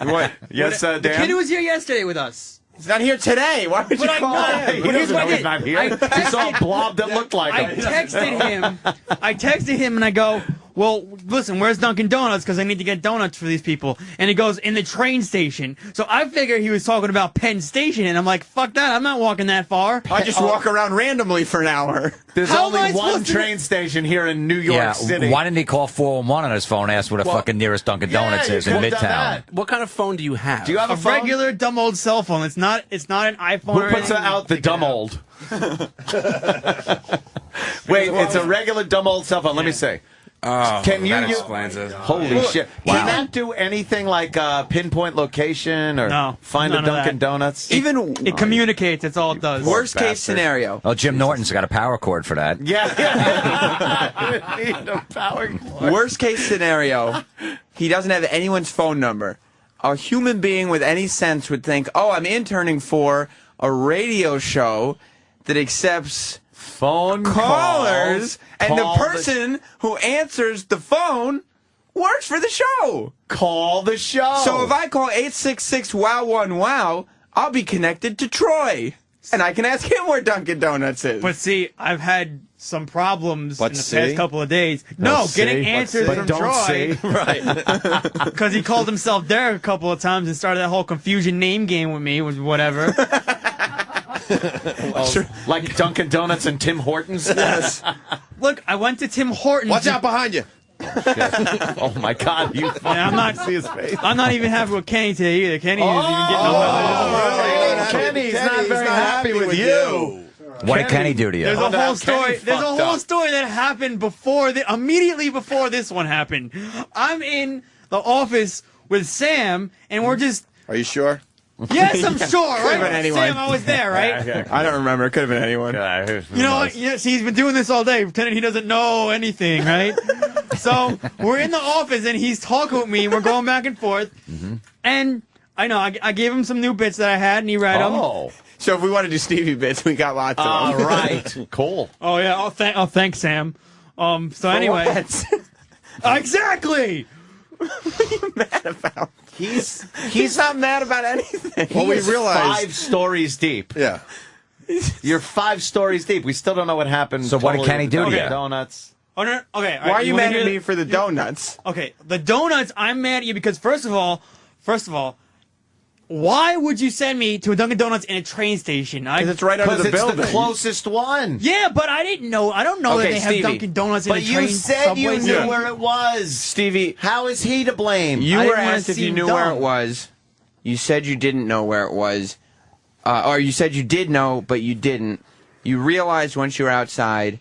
What? Yes, The Dan? kid who was here yesterday with us. He's not here today. Why would you But I call know. him? He Here's doesn't what know I he's did. not here. I He saw a blob that looked like I him. texted him and I go, well, listen, where's Dunkin' Donuts? Because I need to get donuts for these people. And he goes, in the train station. So I figured he was talking about Penn Station, and I'm like, fuck that, I'm not walking that far. I just walk around randomly for an hour. There's How am I only one supposed to- train station here in New York Yeah, City. why didn't he call 411 on his phone and ask where the fucking nearest Dunkin' Donuts you is in could've done Midtown? that. What kind of phone do you have? Do you have A a phone? regular dumb old cell phone. It's not an iPhone Who or puts anything. out the dumb old? Wait, it's a regular dumb old cell phone. Let me see. Oh, Can you that use- explains it. Holy shit. Wow. Can that do anything like pinpoint location or No, find none a of Dunkin' that. Donuts? Even It communicates, that's all it does. worst case bastard. scenario. Oh, Jim Norton's got a power cord for that. Yeah. Need a power cord. Worst case scenario. He doesn't have anyone's phone number. A human being with any sense would think, oh, I'm interning for a radio show that accepts Phone callers, and Call the person who answers the phone works for the show. Call the show. So if I call 866-WOW-1-WOW, I'll be connected to Troy. And I can ask him where Dunkin' Donuts is. But see, I've had some problems Let's in the see. past couple of days. No, getting answers But from don't Troy. see. Right. Because he called himself Derek a couple of times and started that whole confusion name game with me, with whatever. Like Dunkin' Donuts and Tim Hortons? Yes. Look, I went to Tim Hortons. Watch out behind you. Oh my God! You I'm not. see his face. I'm not even happy with Kenny today either. Kenny isn't even getting Oh, Kenny's not very happy with you. What did Kenny do to you? There's a whole story. There's a fucked whole up. story that happened immediately before this one happened. I'm in the office with Sam, and we're just. Are you sure? Yes, I'm sure. Could've Right, been anyone. Sam, I was there, right? I don't remember. It could have been anyone. You know what? Yeah, see, he's been doing this all day, pretending he doesn't know anything, right? So we're in the office, and he's talking with me, and we're going back and forth. And I know I gave him some new bits that I had, and he read them. Oh, So if we want to do Stevie bits, we got lots of all them. right, cool. Oh yeah. Oh, thanks, Sam. So anyway, What? exactly. What are you mad about? He's not mad about anything. Well, we He is realized 5 stories deep. Yeah. You're 5 stories deep. We still don't know what happened. So what did Kenny do to you? Donuts. Oh, no, okay. Why are you wanna mad at hear me for the donuts? Okay, the donuts, I'm mad at you because first of all, why would you send me to a Dunkin' Donuts in a train station? Because it's right under the building. It's the closest one. Yeah, but I didn't know. I don't know that Okay, they have Stevie, Dunkin' Donuts in a But train. you said you subway knew station. where it was. Stevie, How is he to blame? you I were didn't wanna asked if you seem knew where dumb. it was. You said you didn't know where it was. Or you said you did know, but you didn't. You realized once you were outside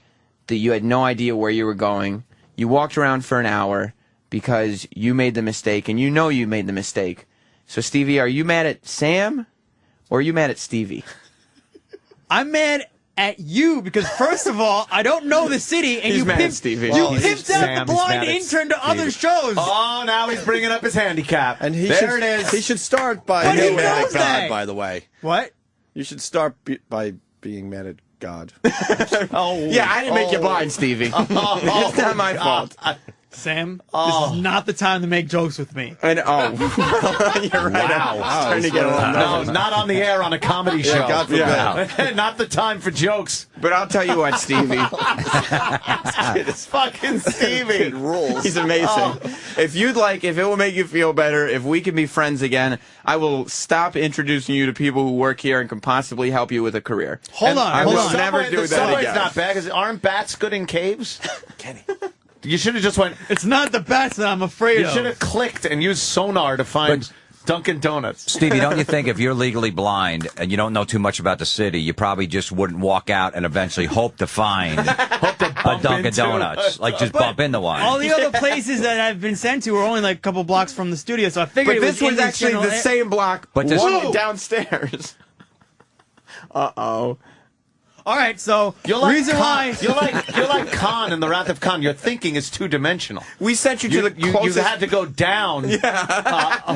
that you had no idea where you were going. You walked around for an hour because you made the mistake, and you know you made the mistake. So, Stevie, are you mad at Sam, or are you mad at Stevie? I'm mad at you because first of all, I don't know the city, and He's you mad at pimped, Stevie. you Well, pimped Sam, out the he's blind mad at intern to Stevie. other shows. Oh, now he's bringing up his handicap. And he there should, it is. He should start by But he being mad knows at God, that. by the way. What? You should start by being mad at God. Oh, Yeah, I didn't make you blind, Stevie. It's not my fault. Sam, this is not the time to make jokes with me. And you're right. Wow. I'm starting to get a little No, nervous. not on the air on a comedy show. God forbid. Yeah. Not the time for jokes. But I'll tell you what, Stevie. It's fucking Stevie. It rules. He's amazing. If you'd like, if it will make you feel better, if we can be friends again, I will stop introducing you to people who work here and can possibly help you with a career. Hold on, I hold will on. never do the that subway's again. not bad because aren't bats good in caves? Kenny. You should have just went. It's not the bats that I'm afraid You of. should have clicked and used sonar to find Dunkin' Donuts. Stevie, don't you think if you're legally blind and you don't know too much about the city, you probably just wouldn't walk out and eventually hope to find a Dunkin' Donuts? Like just bump into one. All the other places that I've been sent to are only like a couple blocks from the studio, so I figured But it this was was in actually general the same block, But but this- one downstairs. Uh-oh. All right, so You're like reason Khan. why You're like Khan in The Wrath of Khan. Your thinking is 2-dimensional. We sent you to the You closest... had to go down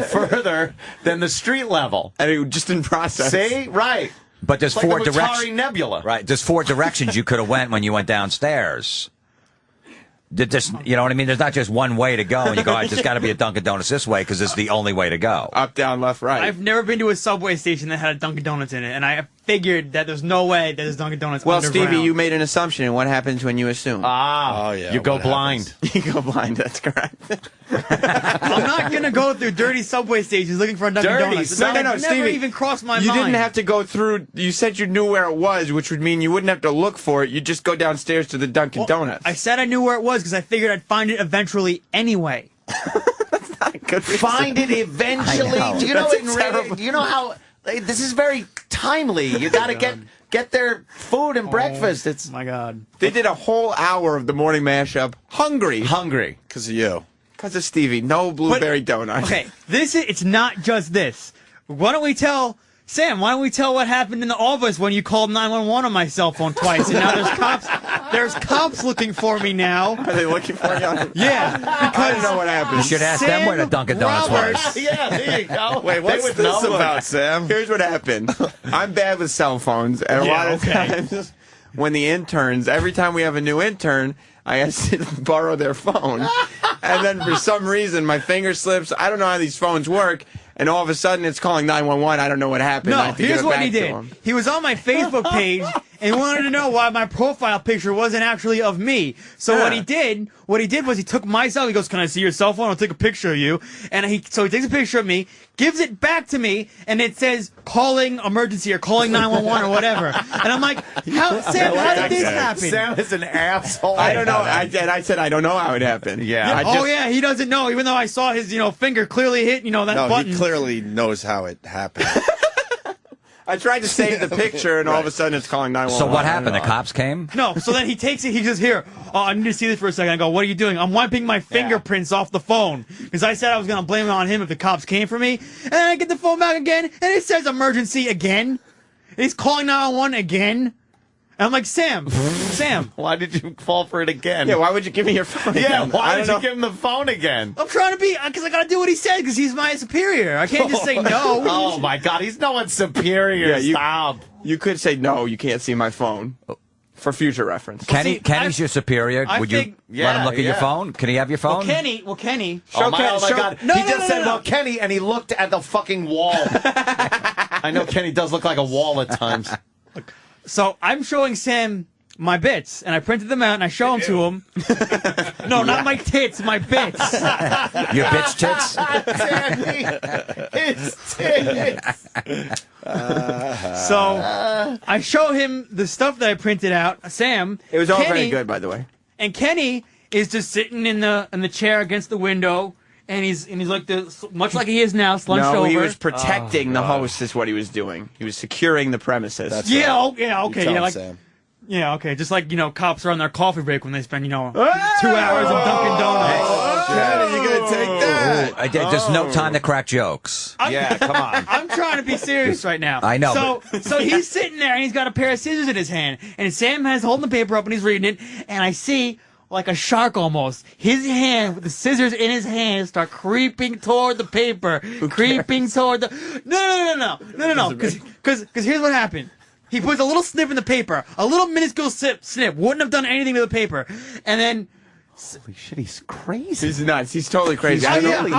further than the street level. And it just didn't process. See? Right. But there's It's like four the Atari directions. Nebula. Right. There's 4 directions you could have went when you went downstairs. You know what I mean? There's not just one way to go, and you go, "I just got to be a Dunkin' Donuts this way because it's the only way to go." Up, down, left, right. I've never been to a subway station that had a Dunkin' Donuts in it, and I figured that there's no way that there's Dunkin' Donuts Well, underground. Stevie, you made an assumption, and what happens when you assume? Ah. Oh, yeah. You go what blind. happens? You go blind, that's correct. I'm not gonna go through dirty subway stations looking for a Dunkin' Dirty Donuts. sub- That No, never Stevie, even crossed my You mind. didn't have to go through, you said you knew where it was, which would mean you wouldn't have to look for it. You'd just go downstairs to the Dunkin' Well, Donuts. I said I knew where it was because I figured I'd find it eventually anyway. Good reason. Find it eventually. I know. Do you know That's in a terrible- you know how this is very timely. You got to get their food and breakfast. It's My God. They did a whole hour of the morning mashup hungry. hungry. Because of you. Because of Stevie. No blueberry donuts. Okay, it's not just this. Why don't we tell Sam? Why don't we tell what happened in the office when you called 911 on my cell phone twice, and now there's cops. There's cops looking for me now. Are they looking for you? Yeah, I because don't know what happened. You should ask them where the Dunkin' Donuts was. Yeah, there you go. Wait, what's They would this know. about, Sam? Here's what happened. I'm bad with cell phones, and a lot of times when the interns, every time we have a new intern, I ask to borrow their phone, and then for some reason my finger slips. I don't know how these phones work, and all of a sudden it's calling 911. I don't know what happened. I No, have to give here's it what back he to did. him. He was on my Facebook page and wanted to know why my profile picture wasn't actually of me. So what he did was he took my cell. He goes, "Can I see your cell phone? I'll take a picture of you." And he takes a picture of me, gives it back to me, and it says calling emergency or calling 911 or whatever. And I'm like, Sam, how did this happen? Sam is an asshole. I don't know. I said I don't know how it happened. Yeah. Yeah, he doesn't know, even though I saw his, finger clearly hit, that No, button. he clearly knows how it happened. I tried to save the picture, and all of a sudden it's calling 911. So what happened? The cops came? No, so then he takes it, he says, "Here, I need to see this for a second." I go, "What are you doing?" "I'm wiping my fingerprints off the phone." Because I said I was going to blame it on him if the cops came for me. And then I get the phone back again, and it says emergency again. And he's calling 911 again. And I'm like, Sam, Why did you fall for it again? Yeah, why would you give me your phone? Yeah, again? why I did don't you give him the phone again? I'm trying to be, because I got to do what he said, because he's my superior. I can't just say no. Oh my God, he's no one's superior. Yeah, Stop. You could say no. You can't see my phone. for future reference. Kenny's your superior. Would you let him look at your phone? Can he have your phone? Well, Kenny. Oh my God. No, he no, just no, said, no. well, Kenny, and he looked at the fucking wall. I know Kenny does look like a wall at times. So I'm showing Sam my bits, and I printed them out, and I show them to him. No, not my tits, my bits. Your bitch tits? His tits. So I show him the stuff that I printed out. Sam. It was all Kenny, very good, by the way. And Kenny is just sitting in the chair against the window, and he's like much like he is now, slunched over. No, he was protecting the host. Is what he was doing. He was securing the premises. Okay, yeah, okay. Just like, cops are on their coffee break when they spend, 2 hours at Dunkin' Donuts. Kenny, you gonna take that? There's no time to crack jokes. Yeah, come on. I'm trying to be serious right now. I know, So he's sitting there and he's got a pair of scissors in his hand, and Sam has holding the paper up and he's reading it, and I see, like a shark almost, his hand with the scissors in his hand start creeping toward the paper, creeping toward the. No. Because here's what happened. He puts a little snip in the paper, a little minuscule snip, wouldn't have done anything to the paper, and then. Holy shit, he's crazy. He's nuts. He's totally crazy. I'm wound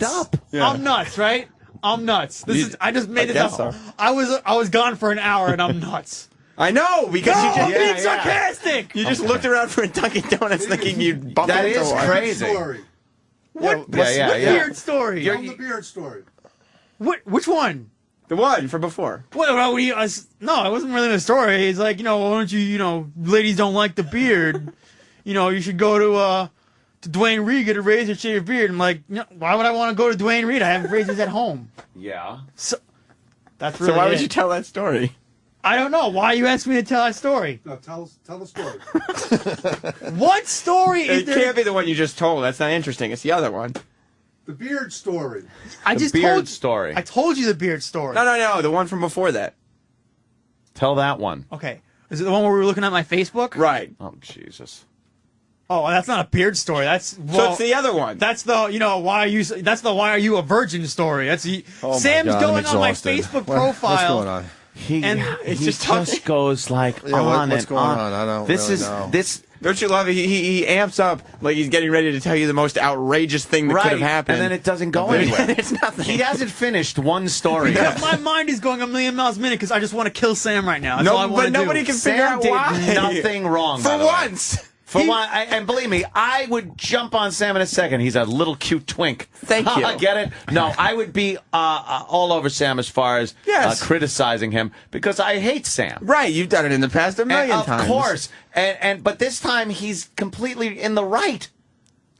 nuts. up. Yeah. I'm nuts, right? I'm nuts. I just made this up. So. I was gone for an hour and I'm nuts. I know, because you just being sarcastic. You just looked around for a Dunkin' Donuts thinking you'd bump That into is one. crazy. What beard story? Tell the beard story. Which one? The one from before. No, it wasn't really the story. It's like, why don't you, ladies don't like the beard. You should go to Dwayne Reed, get a razor, shave your beard. I'm like, why would I want to go to Dwayne Reed? I have razors at home. Yeah. So that's really So why it. would you tell that story? I don't know. Why you asked me to tell that story? No, tell the story. What story is It there? can't be the one you just told. That's not interesting. It's the other one. The beard story. I The just beard told story. I told you the beard story. No. The one from before that. Tell that one. Okay. Is it the one where we were looking at my Facebook? Right. Oh, Jesus. Oh, that's not a beard story. That's So it's the other one. That's the why are you a virgin story. That's Sam's God, going I'm on my exhausted. Facebook What's profile. going on? He it's just goes like on what's and going on. on? I don't This really is know. this. Don't you love it? He amps up like he's getting ready to tell you the most outrageous thing that could have happened. And then it doesn't go anywhere. It's nothing. He hasn't finished one story. My mind is going a million miles a minute because I just want to kill Sam right now. That's all I want but to do. nobody can figure Sam out did why. nothing wrong by For the way. once. For one, and believe me, I would jump on Sam in a second. He's a little cute twink. Thank you. Get it? No, I would be all over Sam as far as Yes. criticizing him because I hate Sam. Right, you've done it in the past a million times. Of course. But this time he's completely in the right.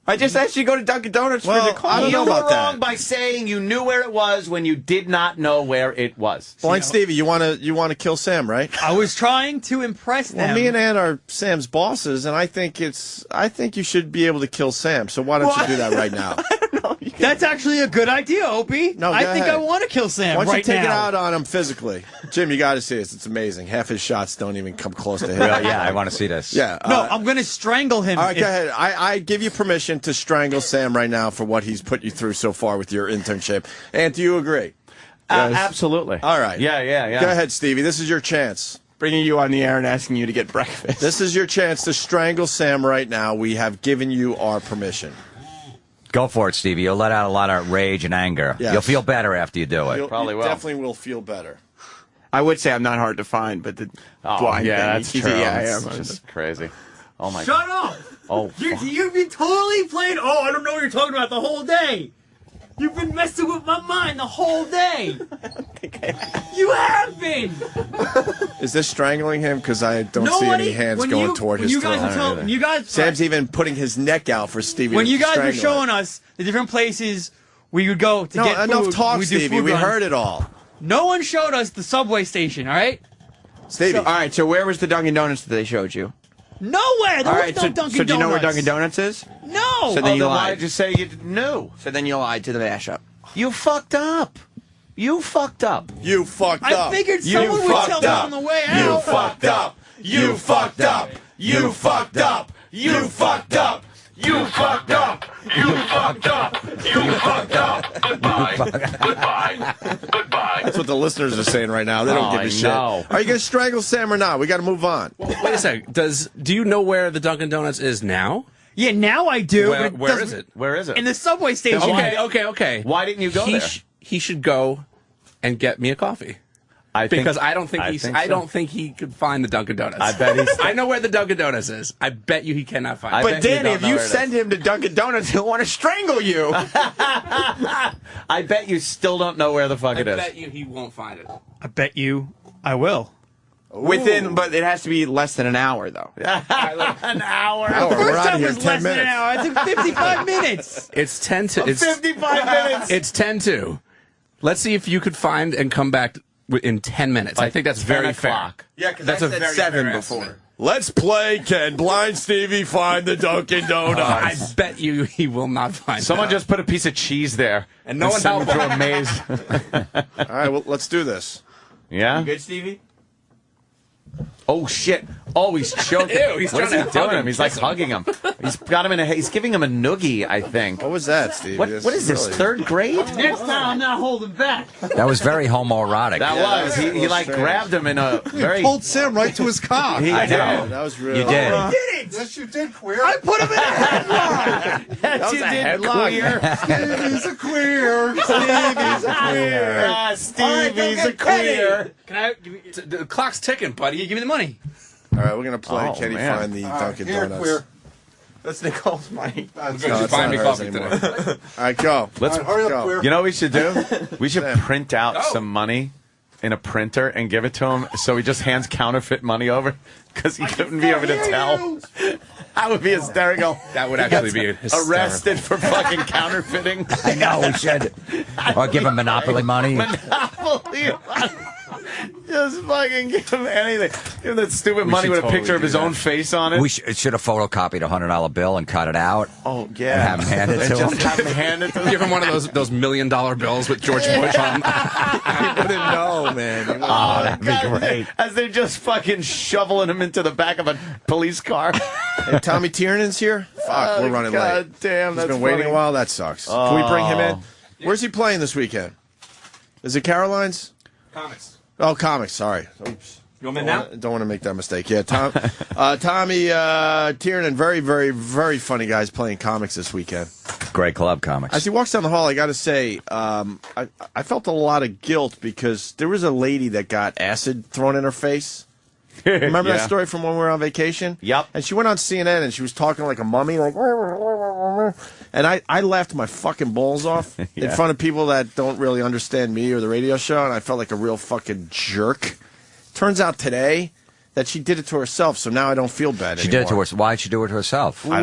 I just asked you to go to Dunkin' Donuts for the call. I don't know You about were wrong that. by saying you knew where it was when you did not know where it was. Blind Stevie, you want to kill Sam, right? I was trying to impress them. Well, me and Ann are Sam's bosses, and I think you should be able to kill Sam. So why don't you do that right now? That's actually a good idea, Opie. No, I go think ahead. I want to kill Sam Why don't right you take now. it out on him physically? Jim, you got to see this. It's amazing. Half his shots don't even come close to him. Well, yeah, I want to see this. Yeah. No, I'm going to strangle him. All right, if- go ahead. I give you permission to strangle Sam right now for what he's put you through so far with your internship. And do you agree? Absolutely. All right. Yeah. Go ahead, Stevie. This is your chance. Bringing you on the air and asking you to get breakfast. This is your chance to strangle Sam right now. We have given you our permission. Go for it, Stevie. You'll let out a lot of rage and anger. Yes. You'll feel better after you do it. You Probably will. definitely will feel better. I would say I'm not hard to find, but the blind yeah, thing, that's he's true. yeah, I It's am. just crazy. Oh my Shut up! Oh, You've been totally playing. Oh, I don't know what you're talking about the whole day. You've been messing with my mind the whole day. You have been. Is this strangling him? Because I don't see Nobody- any hands when going you- toward when his you guys throat. were telling- you guys- Sam's even putting his neck out for Stevie When to you guys were strangle showing him. us the different places we would go to No, get enough food, talk, we do Stevie. food We runs. heard it all. No one showed us the subway station. All right. Stevie. All right, so where was the Dunkin' Donuts that they showed you? Nowhere. There All was right, no so, Dunkin' so do you know where Donuts. Dunkin' Donuts is? No. So then you why lied. did you say you knew? So then you lied to the mashup. You fucked up. You fucked up. You fucked I up. figured You someone would tell fucked me up. on the way You out. fucked up. You fucked up. You fucked up. You fucked up. You fucked up. You fucked up. You fucked up. Goodbye. Goodbye. Goodbye. That's what the listeners are saying right now. They don't give a shit. know. Are you going to strangle Sam or not? We got to move on. Wait a sec. Do you know where the Dunkin' Donuts is now? Yeah, now I do. Where is it? Where is it? In the subway station. Okay. Why didn't you go there? He should go and get me a coffee. I don't think he could find the Dunkin' Donuts. I bet he's. I know where the Dunkin' Donuts is. I bet you he cannot find it. But Danny, if you send him to Dunkin' Donuts, he'll want to strangle you. I bet you still don't know where the fuck it is. I bet you he won't find it. I bet you I will. But it has to be less than an hour, though. An hour. The we're first out time of here was in 10 less than an minutes. hour. It took 55 minutes. It's 10 to. It's 55 minutes. It's 10-2. Let's see if you could find and come back in 10 minutes. I think that's very fair. Yeah, because That's I a said very 7 fair before. estimate. Let's play Can Blind Stevie Find the Dunkin' Donuts? I bet you he will not find Someone that. just put a piece of cheese there, And no one sent him helped. through a maze. All right, well, let's do this. Yeah. You good, Stevie? Oh shit! Oh, he's choking. Ew, he's what is trying he to doing hug him? him, He's like kiss him. hugging him. He's got him in a. He's giving him a noogie, I think. What was that, Stevie? What is this? Really- Third grade? Next time I'm not holding back. That was very homoerotic. That was. He like grabbed him in a very. Pulled Sam right to his cock. He I did. know. That was really. You did. Yes, you did, queer. I put him in a headlock. That was a headlock. Stevie's a queer. Stevie's a queer. Ah, Stevie's a queer. Can I give me, The clock's ticking, buddy. give me the money? All right, we're going to play Oh, Can He man. Find the Dunkin' Here, Donuts? queer. That's Nicole's mic. No, it's Find me not hers coffee anymore. today. All right, go. Let's. All right, hurry up, go. queer. You know what we should do? We should Yeah. print out some money in a printer and give it to him, so he just hands counterfeit money over because he couldn't be able to tell. That would be hysterical. That would actually be hysterical. Arrested for fucking counterfeiting. I know, we should. Or give him Monopoly money. Monopoly. Just fucking give him anything. Give him that stupid money should with a totally picture of do his that. own face on it. We should have photocopied a $100 bill and cut it out. Oh And yeah. have him hand it And to just him. have him hand it to him. Give him one of those $1 million bills with George Bush on them. He wouldn't know, man. He wouldn't Oh, know. that'd be great. As they're just fucking shoveling him into the back of a police car. Hey, Tommy Tiernan's here? Fuck, we're running God late. damn, He's that's been waiting funny. a while. That sucks. Can we bring him in? Oh. Where's he playing this weekend? Is it Caroline's? Comics. Oh, comics. Sorry. Oops. You want me now? Don't want to make that mistake. Yeah, Tommy Tiernan, very, very, very funny guys playing comics this weekend. Great club comics. As he walks down the hall, I got to say, I felt a lot of guilt because there was a lady that got acid thrown in her face. Remember that Yeah. story from when we were on vacation? Yep. And she went on CNN and she was talking like a mummy, like, and I laughed my fucking balls off in Yeah. front of people that don't really understand me or the radio show, and I felt like a real fucking jerk. Turns out today that she did it to herself, so now I don't feel bad She anymore. did it to herself. Why did she do it to herself? I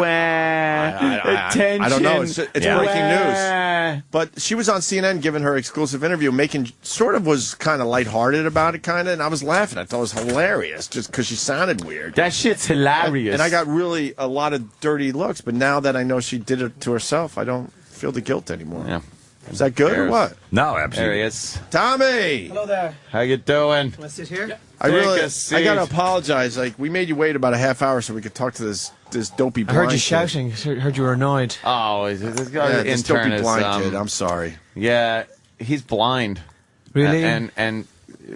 don't know. It's breaking news. news. But she was on CNN giving her exclusive interview, making sort of was kind of lighthearted about it, kind of, and I was laughing. I thought it was hilarious just because she sounded weird. That shit's hilarious. And I got really a lot of dirty looks, but now that I know she did it to herself, I don't feel the guilt anymore. Yeah. Is that good or Cares. what? No, There he absolutely. is. Tommy! Hello there. How you doing? Can I sit here? I Take really, a seat. I gotta apologize. Like, we made you wait about a half hour so we could talk to this dopey I blind heard you kid. shouting. Heard you were annoyed. Oh, this Yeah, this dopey intern blind is, kid. I'm sorry. yeah, he's blind. Really? And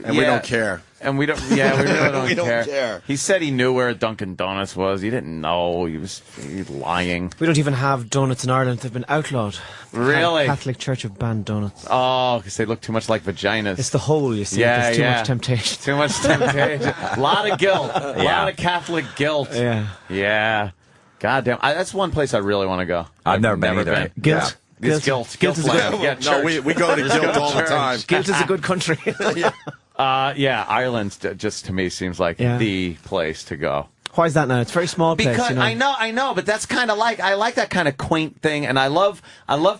we don't care. And we don't. Yeah, we really don't, We don't care. He said he knew where Dunkin' Donuts was. He didn't know. He was lying. We don't even have donuts in Ireland. They've been outlawed. Really? Catholic Church have banned donuts. Oh, because they look too much like vaginas. It's the hole, you see. Yeah, There's too yeah. much temptation. Too much temptation. A lot of guilt. A lot of Catholic guilt. Yeah. Yeah. God damn. That's one place I really want to go. I've never been either. Guilt. Yeah. It's guilt. Guilt is a land. good. Yeah, No, church. we go to Let's guilt go all the church. time. Guilt is a good country. Yeah, Ireland just to me seems like Yeah. the place to go. Why is that now? It's a very small place. Because You know? I know, but that's kind of like I like that kind of quaint thing, and I love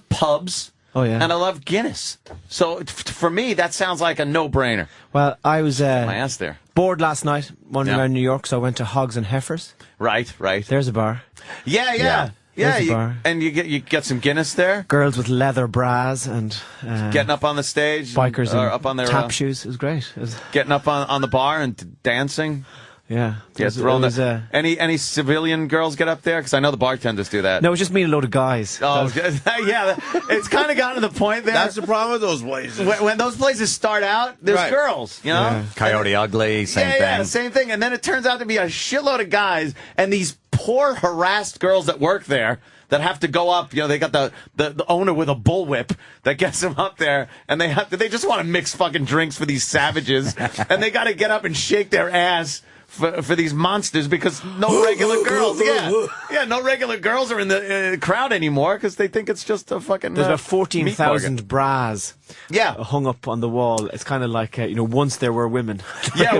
pubs. Oh, yeah. And I love Guinness. So for me, that sounds like a no-brainer. Well, I was My ass there. bored last night, wandering Yeah. around New York, so I went to Hogs and Heifers. Right. There's a bar. Yeah. There's a bar. And you get some Guinness there. Girls with leather bras and Getting up on the stage, bikers or and up on their tap shoes. It was great. It was, getting up on the bar and dancing. Yeah. Yeah, any civilian girls get up there? Because I know the bartenders do that. No, it was just me and a load of guys. Oh, yeah. It's kind of gotten to the point there. That's the problem with those places. When those places start out, there's Right. girls, you know? Yeah. Coyote Ugly, same thing. Yeah, same thing. And then it turns out to be a shitload of guys, and these poor, harassed girls that work there that have to go up. You know, they got the owner with a bullwhip that gets them up there, and they just want to mix fucking drinks for these savages, and they got to get up and shake their ass for these monsters because no regular girls. Yeah, no regular girls are in the crowd anymore because they think it's just a fucking. There's about meat market. 14,000 bras. Hung up on the wall. It's kind of like once there were women. Yeah,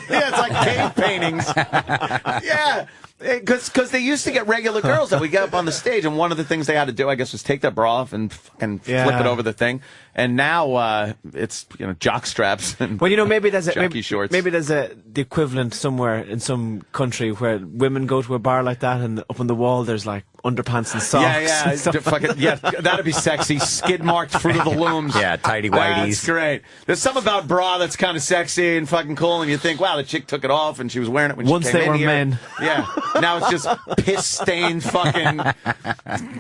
it's like cave paintings. Yeah. Because they used to get regular girls that would get up on the stage, and one of the things they had to do, I guess, was take their bra off and flip it over the thing. And now it's jock straps and maybe there's shorts. Maybe there's the equivalent somewhere in some country where women go to a bar like that, and up on the wall there's like underpants and socks. Yeah, that'd be sexy. Skid marked Fruit of the Looms. Yeah, tighty whities. That's great. There's something about bra that's kind of sexy and fucking cool, and you think, wow, the chick took it off and she was wearing it when Once she came they were in here. men. Yeah. Now it's just piss-stained fucking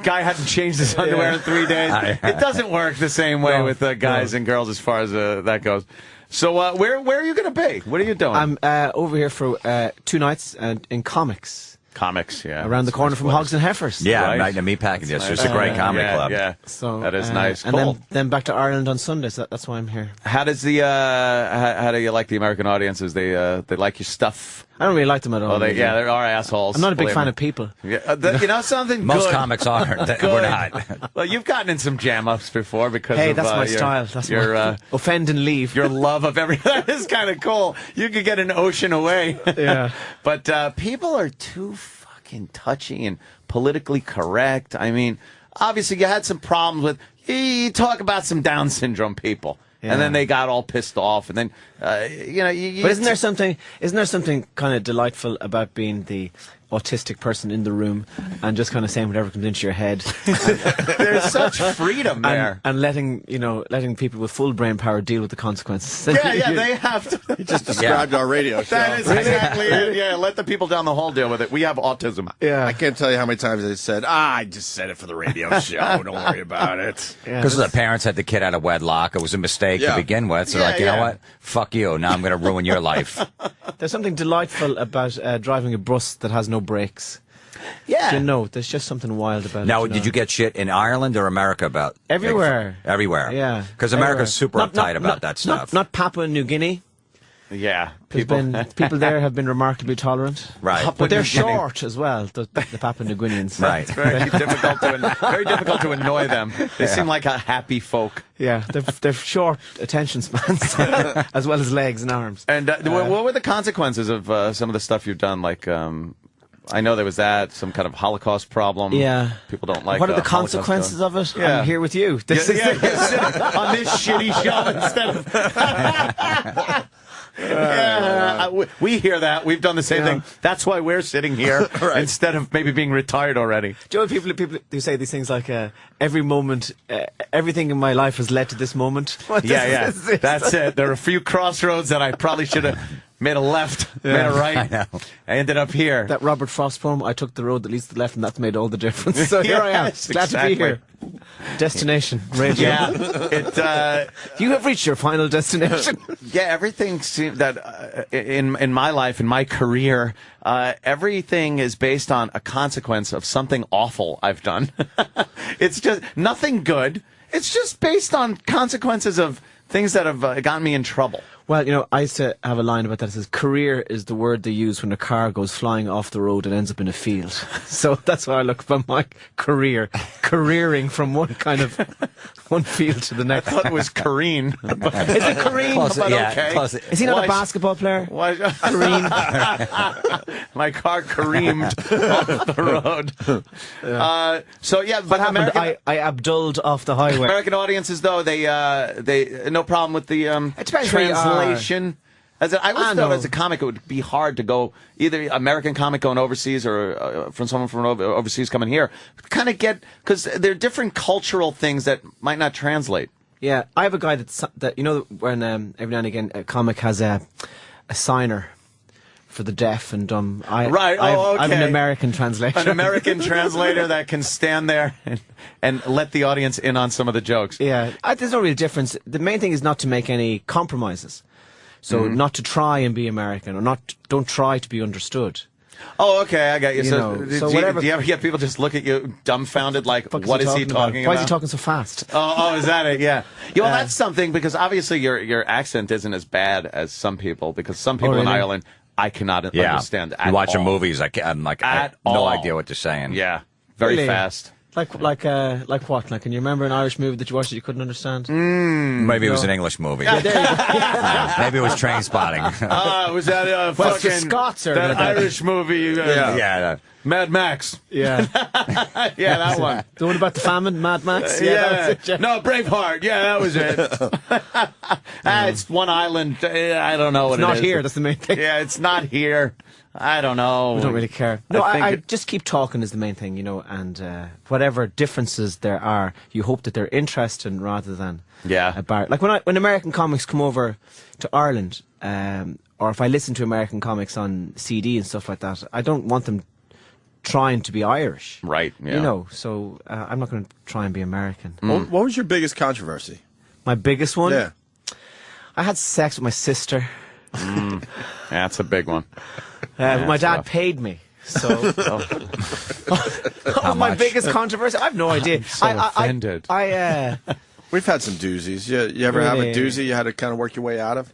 guy hadn't changed his underwear in 3 days. It doesn't work the same way with guys and girls as far as that goes. So where are you going to be? What are you doing? I'm over here for 2 nights in comics. Comics, yeah. Around the corner from Hogs and Heifers. Yeah, Right. Night in the Meatpacking District. It's a great comedy club. Yeah, So that is nice. And Cool. then back to Ireland on Sunday. So that's why I'm here. How does the how do you like the American audiences? They like your stuff. I don't really like them at all. Oh, they are assholes. I'm not a big believe fan me. of people. Yeah, something. Most good. comics aren't. We're not. Well, you've gotten in some jam-ups before because Hey, of that's my your, style. That's your my offend and leave. your love of everything. That is kind of cool. You could get an ocean away. Yeah. But people are too fucking touchy and politically correct. I mean, obviously you had some problems with. You talk about some Down syndrome people. Yeah. And then they got all pissed off, and then But isn't there something kind of delightful about being the autistic person in the room and just kind of saying whatever comes into your head? There's such freedom there, and letting people with full brain power deal with the consequences. Yeah, they have to. You just described our radio show. That is exactly it. Yeah, let the people down the hall deal with it. We have autism. Yeah, I can't tell you how many times they said, I just said it for the radio show. Don't worry about it. Because the parents had the kid out of wedlock. It was a mistake to begin with. So you know what? Fuck you. Now I'm going to ruin your life. There's something delightful about driving a bus that has no brakes. Yeah. There's just something wild about it. Now, did you get shit in Ireland or America about? Everywhere. Everywhere. Yeah. Because America's super uptight about that stuff. Not Papua New Guinea. Yeah. People there have been remarkably tolerant. Right. But they're short as well, the Papua New Guineans. Right. It's very difficult to annoy them. They seem like a happy folk. Yeah, they're short attention spans, as well as legs and arms. And what were the consequences of some of the stuff you've done? Like, I know there was some kind of Holocaust problem. Yeah. People don't like What are the Holocaust consequences of it? Yeah. I'm here with you. on this shitty show instead of... we hear that. We've done the same thing. That's why we're sitting here instead of maybe being retired already. Do you know people who say these things like every moment, everything in my life has led to this moment? Yeah. That's it. There are a few crossroads that I probably should have made a left, made a right. I know. I ended up here. That Robert Frost poem, I took the road that leads to the left, and that's made all the difference. So here I am. Glad to be here. Destination radio. Yeah. You have reached your final destination. Yeah, everything seems that in my life, in my career, everything is based on a consequence of something awful I've done. It's just nothing good. It's just based on consequences of things that have gotten me in trouble. Well, I used to have a line about that. It says, career is the word they use when a car goes flying off the road and ends up in a field. So that's how I look upon my career. Careering from one field to the next. I thought it was careen. Is it careen? Close, okay. close. Is he not a basketball player? Why? Careen. My car careened off the road. But American, I abdulled off the highway. American audiences, though, they no problem with the depends where you are. translation. I always thought as a comic it would be hard to go either American comic going overseas or from someone from overseas coming here. Kind of because there are different cultural things that might not translate. Yeah, I have a guy that when every now and again a comic has a signer for the deaf and dumb. I have an American translator. An American translator that can stand there and let the audience in on some of the jokes. Yeah, there's no real difference. The main thing is not to make any compromises. So not to try and be American, or don't try to be understood. Oh, okay, I got you. So Do you ever get people just look at you dumbfounded, like, what is he talking about? Why is he talking so fast? Oh, is that it? Yeah. Well, that's something, because obviously your accent isn't as bad as some people, because some people in Ireland, I cannot understand at all. You watch your movies, I'm like, I have no idea what they're saying. Yeah, very fast. Like what? Like, can you remember an Irish movie that you watched that you couldn't understand? Maybe it was an English movie. Yeah, there you go. Maybe it was Train Spotting. Was that fucking Scots or that Irish movie? Mad Max. Yeah. Yeah, that one. The one about the famine, Mad Max? Yeah. That was it, No, Braveheart. Yeah, that was it. It's one island. I don't know what it's it is. not here. That's the main thing. Yeah, it's not here. I don't know. We don't really care. No, I just keep talking is the main thing, and whatever differences there are, you hope that they're interesting rather than a bar. Like when American comics come over to Ireland, or if I listen to American comics on CD and stuff like that, I don't want them trying to be Irish. Right, yeah. So I'm not going to try and be American. What was your biggest controversy? My biggest one? Yeah. I had sex with my sister. That's a big one. My dad paid me. So that was my biggest controversy. I have no idea. I'm so offended. We've had some doozies. You ever have a doozy you had to kind of work your way out of?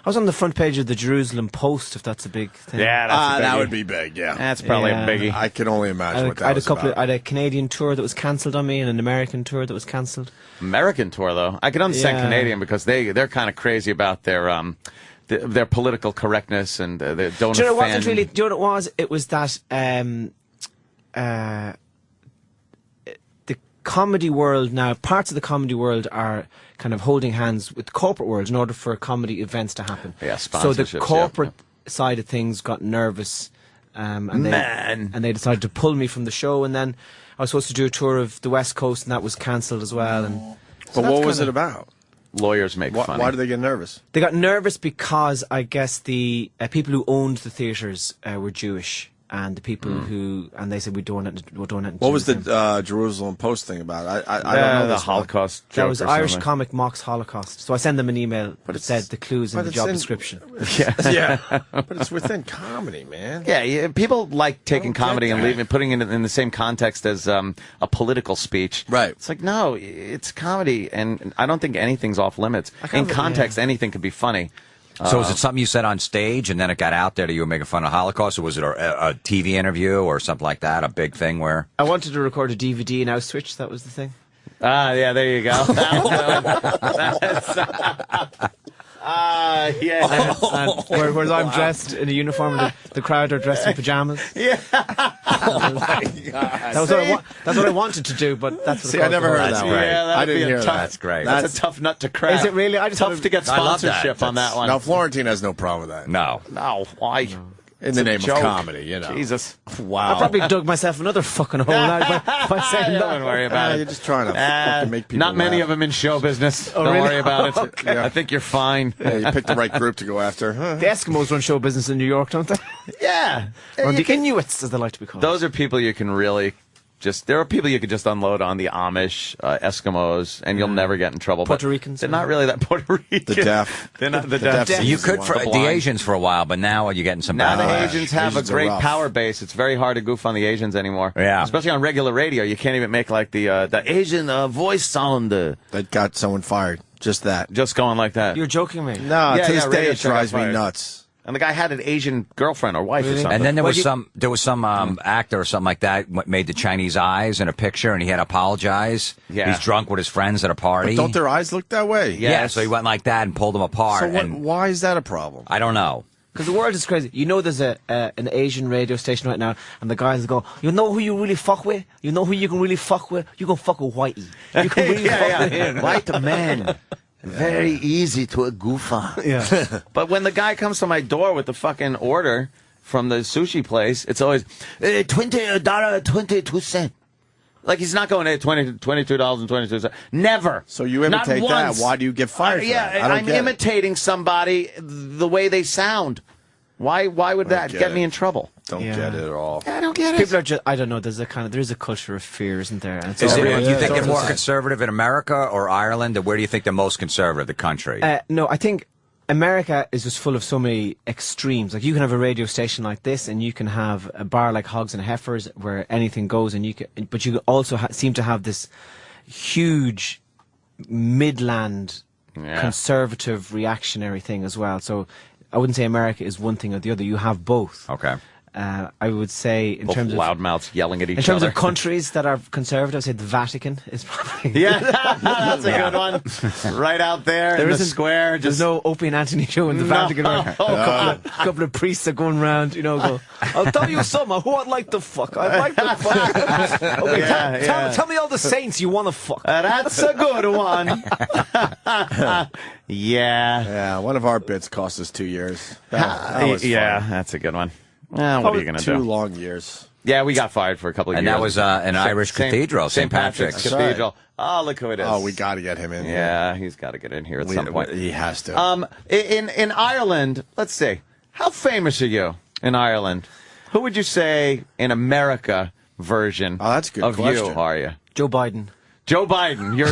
I was on the front page of the Jerusalem Post, if that's a big thing. Yeah, that's that would be big. Yeah, that's probably a biggie. I can only imagine what that was about. I had a Canadian tour that was cancelled on me, and an American tour that was cancelled. American tour, though, I can understand Canadian because they're kind of crazy about their political correctness and they don't. Do you know what it really? Do you know what it was? It was that the comedy world now. Parts of the comedy world are kind of holding hands with the corporate world in order for comedy events to happen. Yeah, so the corporate side of things got nervous, and they decided to pull me from the show. And then I was supposed to do a tour of the West Coast, and that was cancelled as well. And but what was it about? Lawyers make fun. Why did they get nervous? They got nervous because I guess the people who owned the theatres were Jewish, and the people and they said we don't want it. What was the Jerusalem Post thing about? I don't know the Holocaust. That was Irish comic mocks Holocaust. So I send them an email, but it said the clues in the job description. Yeah, but it's within comedy, man. Yeah, people like taking comedy and putting it in the same context as a political speech. Right. It's like, no, it's comedy, and I don't think anything's off limits. In context, anything could be funny. So was it something you said on stage and then it got out there that you were making fun of Holocaust, or was it a TV interview or something like that, a big thing where... I wanted to record a DVD in Auschwitz, that was the thing. Yeah, there you go. Whereas I'm dressed in a uniform and the crowd are dressed in pajamas. Yeah. Oh my God. That's what I wanted to do, but that's what I never heard that. Yeah, I didn't hear that. That's great. That's a tough nut to crack. Is it really? Tough to get sponsorship on that one. Now, Florentine has no problem with that. No. Why? In the name of comedy, Jesus. Wow. I probably dug myself another fucking hole now by saying that. Don't worry about it. You're just trying to make people Not many laugh. of them in show business. Oh, don't really? worry about it. Okay. I think you're fine. Yeah, you picked the right group to go after. The Eskimos run show business in New York, don't they? Yeah. Or the Inuits, as they like to be called. Those are people you can really there are people you could just unload on, the Amish, Eskimos, and you'll never get in trouble. Puerto Ricans. They're not really that Puerto Rican. The deaf. They're not the deaf. You could for the Asians for a while, but now you're getting some Now the backlash. Asians have a great power base. It's very hard to goof on the Asians anymore. Yeah. Especially on regular radio. You can't even make like the Asian voice sound. That got someone fired. Just that. Just going like that. You're joking me. No, Yeah, to this yeah, day Radio it Shack got drives me fired. nuts. And the guy had an Asian girlfriend or wife or something. And then there was some actor or something like that made the Chinese eyes in a picture, and he had to apologize. Yeah. He's drunk with his friends at a party. But don't their eyes look that way? Yeah, so he went like that and pulled them apart. So and why is that a problem? I don't know. Because the world is crazy. You know there's an Asian radio station right now, and the guys go, you know who you really fuck with? You know who you can really fuck with? You can fuck with Whitey. You can really fuck with him. White man. Very easy to a goof on. Yeah. But when the guy comes to my door with the fucking order from the sushi place, it's always $20.22. Like he's not going $22.22. Never. So you imitate that. Why do you get fired? For that? I'm imitating somebody the way they sound. Why would that get get it. me in trouble? Don't get it at all. I don't get it. People are just, I don't know, there's a culture of fear, isn't there? And it's Do all- you think they're it's more all- conservative in America or Ireland? Or where do you think they're most conservative, the country? No, I think America is just full of so many extremes. Like you can have a radio station like this, and you can have a bar like Hogs and Heifers where anything goes, and but you also seem to have this huge Midland conservative reactionary thing as well. So I wouldn't say America is one thing or the other. You have both. Okay. I would say in Both terms of loudmouths yelling at each other. in terms of countries that are conservative, I'd say the Vatican is probably Yeah, that's a good one. Right out there in the square. There's no Opie and Anthony show in the Vatican. Where a couple of priests are going around, go, I'll tell you something, who I'd like to fuck. I'd like to fuck. Okay, tell me all the saints you want to fuck. That's a good one. Yeah, one of our bits cost us 2 years. That was fun. That's a good one. What are you going to do? 2 long years. Yeah, we got fired for a couple of And years. that was an Irish cathedral, St. Patrick's. Cathedral. Oh, look who it is. Oh, we got to get him in. Yeah, he's got to get in here at some point. He has to. In Ireland, let's see. How famous are you in Ireland? Who would you say in America version that's a good of question. you are you? Joe Biden. Joe Biden. You're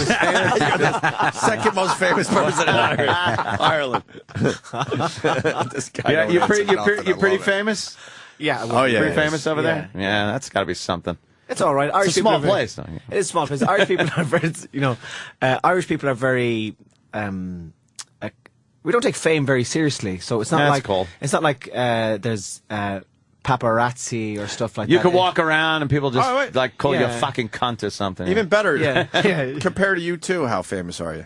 second most famous person in Ireland. This guy. Yeah, you're pretty famous. Yeah. Pretty famous over there. Yeah, that's got to be something. It's all right. It's a small place. Though. It is a small place. Irish people are very, Irish people are very. We don't take fame very seriously, so it's not That's like cool. it's not like there's paparazzi or stuff like You that. could walk around and people just like call you a Yeah. fucking cunt or something. Even better. Yeah. Compared to you two, how famous are you?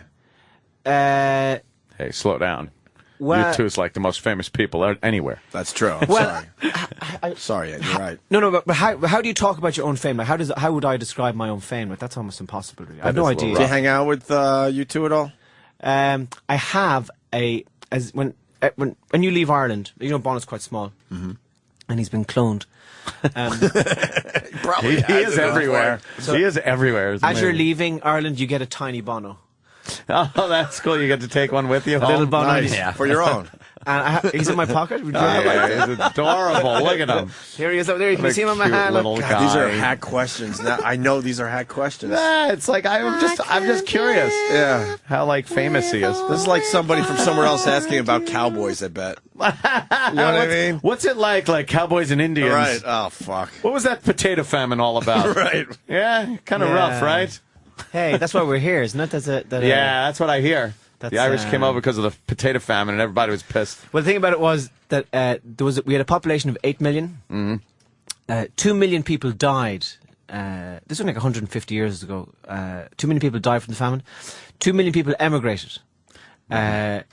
Hey, slow down. Well- You two is like the most famous people anywhere. That's true. I'm Well, sorry. Ed, you're right. No, but how do you talk about your own fame? Like, how would I describe my own fame? Like, that's almost impossible. Really. I have no idea. Do you hang out with you two at all? I have when you leave Ireland, Bonnett's quite small, and he's been cloned. Probably He is everywhere. He is everywhere. It's As you're amazing. leaving Ireland, you get a tiny Bono. Oh, that's cool. You get to take one with you. A little Bono. Nice. For your own. And he's in my pocket. Would you Yeah, he's adorable. Look at him. Here he is over there. You can see him on my hand. Little Look. guy. These are hack questions. Now, I know these are hack questions. Nah, it's like I'm just curious. Yeah. How like famous he is. This is like somebody from somewhere else asking about cowboys, I bet. You know what I mean? What's it like cowboys and Indians? Right. Oh, fuck. What was that potato famine all about? Right. Yeah, kind of rough, right? Hey, that's why we're here, isn't it? Yeah, that's what I hear. The That's, Irish came over because of the potato famine, and everybody was pissed. Well, the thing about it was that we had a population of 8 million. Mm-hmm. 2 million people died. This was like 150 years ago. 2 million people died from the famine. 2 million people emigrated. 1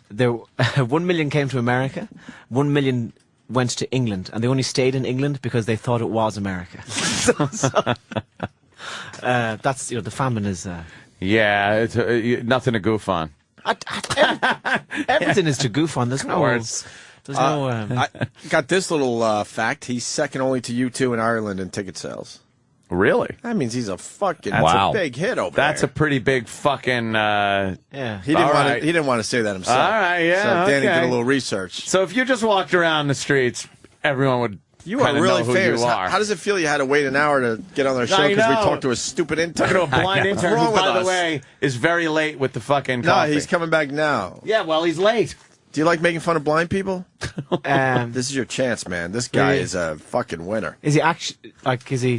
million came to America. 1 million went to England, and they only stayed in England because they thought it was America. That's the famine is. Yeah, it's nothing to goof on. Everything is to goof on. There's no words. There's no. I got this little fact. He's second only to you two in Ireland in ticket sales. Really? That means he's a fucking That's a big hit over That's there. a pretty big fucking. Yeah. He didn't All want right. to. He didn't want to say that himself. All right, yeah, So Danny okay. did a little research. So if you just walked around the streets, everyone would. You are kinda really know who famous. You How, are. how does it feel? You had to wait an hour to get on their show I because we know. talked to a stupid intern. Talking to a blind What's intern wrong who, with by us? the way, is very late with the fucking No, coffee. he's coming back now. Yeah, well, he's late. Do you like making fun of blind people? This is your chance, man. This guy Yeah. is a fucking winner. Is he actually like? Is he?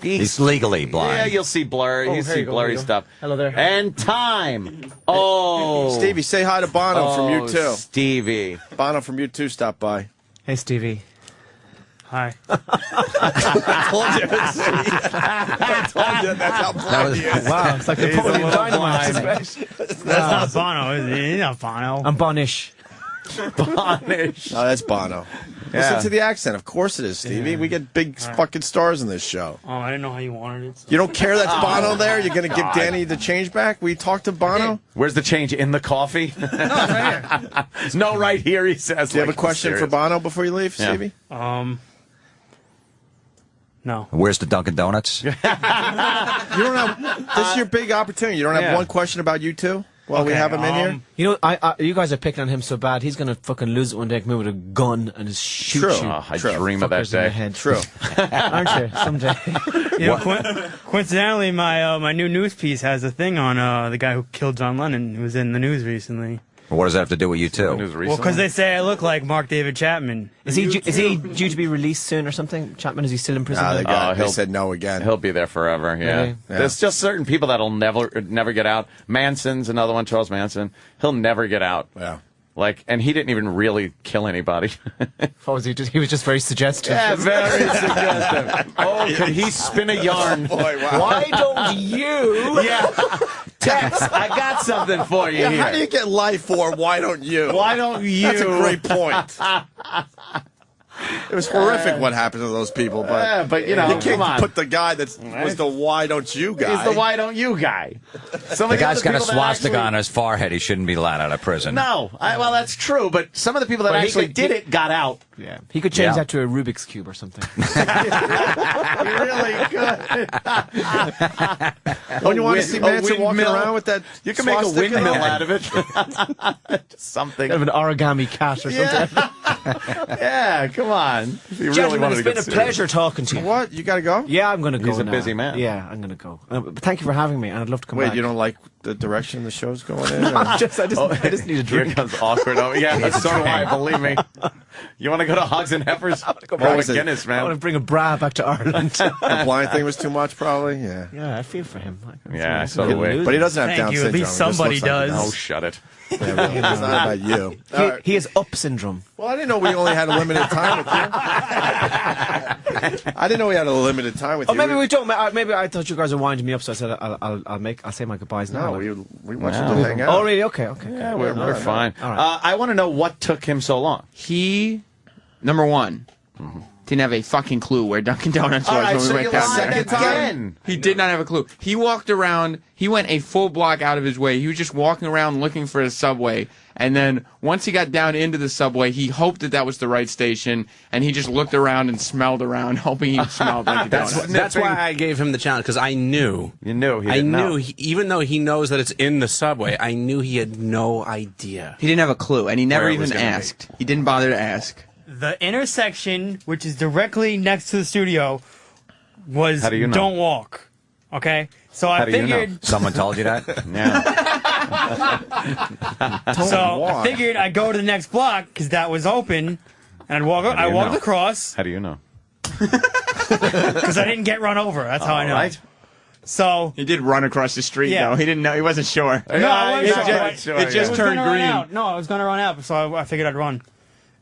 He's legally blind. Yeah, you'll see blurry. Oh, you here see you go, blurry here you go. stuff. Hello there. And time. Oh, Stevie, say hi to Bono from you too. Stevie. Bono from you too. Stop by. Hey, Stevie. Hi. I told you. I told you that's how blind he is. Wow, it's like Napoleon Dynamite. That's not Bono, is it? He's not Bono. I'm Bonish. Bonish. Oh, that's Bono. Yeah. Listen to the accent. Of course it is, Stevie. We get big fucking stars in this show. Oh, I didn't know how you wanted it. So. You don't care that's Oh, Bono there? You're going to give God. Danny the change back? We talked to Bono? Where's the change in the coffee? No, it's right here. No, right here. He says. Do you have like, a question for serious. Bono before you leave, Yeah. Stevie? No. Where's the Dunkin' Donuts? You don't have. This is your big opportunity. You don't have Yeah. one question about you two? while we Okay, have him in here? You know, you guys are picking on him so bad. He's gonna fucking lose it one day. Come in with a gun and just shoot True. you. Oh, I dream of that fuckers in the day. head. True. Aren't you? Someday. You know, coincidentally, my new news piece has a thing on the guy who killed John Lennon, who was in the news recently. What does that have to do with you too? Well, because they say I look like Mark David Chapman. Is he due to be released soon or something? Chapman, is he still in prison? They said no again. He'll be there forever. Yeah. Really? Yeah. There's just certain people that'll never get out. Manson's another one. Charles Manson. He'll never get out. Yeah. Like, and he didn't even really kill anybody. What was he? He was just very suggestive. Yeah, very suggestive. Oh, could he spin a yarn? Oh, boy, wow. Why don't you? Yeah. Tex, I got something for you Yeah, here. how do you get life for? Why don't you? Why don't you? That's a great point. It was horrific what happened to those people, but you know, you can't come on. put the guy that was the why don't you guy. He's the why don't you guy. Some The of guy's other got a people that swastika actually- on his forehead. He shouldn't be let out of prison. No, well, that's true, but some of the people that Well, he actually could- did it got out. Yeah, he could change Yeah. that to a Rubik's cube or something. You really could. Don't you want to see Manson walking windmill. around with that? You can make a swastika? windmill out of it. Just something. Kind of an origami cat or something. Yeah, come on. If you really Gentlemen, wanted it's to been get a serious. pleasure talking to you. What? You got to go? Yeah, I'm going to go. He's a now. busy man. Yeah, I'm going to go. But thank you for having me, and I'd love to come Wait, back. you don't like the direction the show's going in? or- I just need a Here drink. comes awkward. Oh, yeah, so do I, believe me. You want to go to Hogs and Heifers? Go back with to- Guinness, I want to man. bring a bra back to Ireland. The blind thing was too much, probably. Yeah. Yeah, I feel for him. Yeah, so do we. But he doesn't have Thank Down you. At syndrome. least It just somebody looks like he does. Oh, shut it. Yeah, really. It's not about you. All right. He has up syndrome. Well, I didn't know we only had a limited time with you. I didn't know we had a limited time with Oh, you. maybe we don't. Maybe I thought you guys were winding me up, so I said I'll say my goodbyes now. No, we want Wow. you to hang out. Oh, really? Okay. Yeah, we're fine. All right. I want to know what took him so long. He, number one, didn't have a fucking clue where Dunkin' Donuts was All right, when we so went you down lied there. again. He did not have a clue. He walked around. He went a full block out of his way. He was just walking around looking for a subway. And then once he got down into the subway, he hoped that was the right station. And he just looked around and smelled around, hoping he smelled Dunkin' Donuts. That's why I gave him the challenge, because I knew. You knew. He I didn't knew, know. even though he knows that it's in the subway, I knew he had no idea. He didn't have a clue, and he never Where it was even gonna be. asked. He didn't bother to ask. The intersection, which is directly next to the studio, was How do you know? Don't Walk. Okay? So I How do you know? figured. Someone told you that? Yeah. So walk. I figured I'd go to the next block because that was open, and I'd walk. How do I you walked know? across How do you know? because I didn't get run over. That's how I know. Right. So He did run across the street, Yeah. though. He didn't know. He wasn't sure. no, I Yeah, wasn't yeah, sure. sure, It just It was turned gonna run green. out. No, I was gonna run out, so I figured I'd run,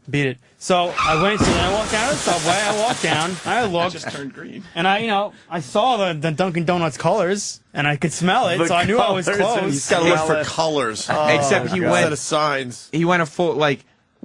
beat it. So I went. So then I walked down to the subway. I walked down. I looked. Just turned green. And I saw the Dunkin' Donuts colors, and I could smell it, The so I knew I was colors and close. He's got to look Smell for it. colors. Except he Instead went. of signs. He went a full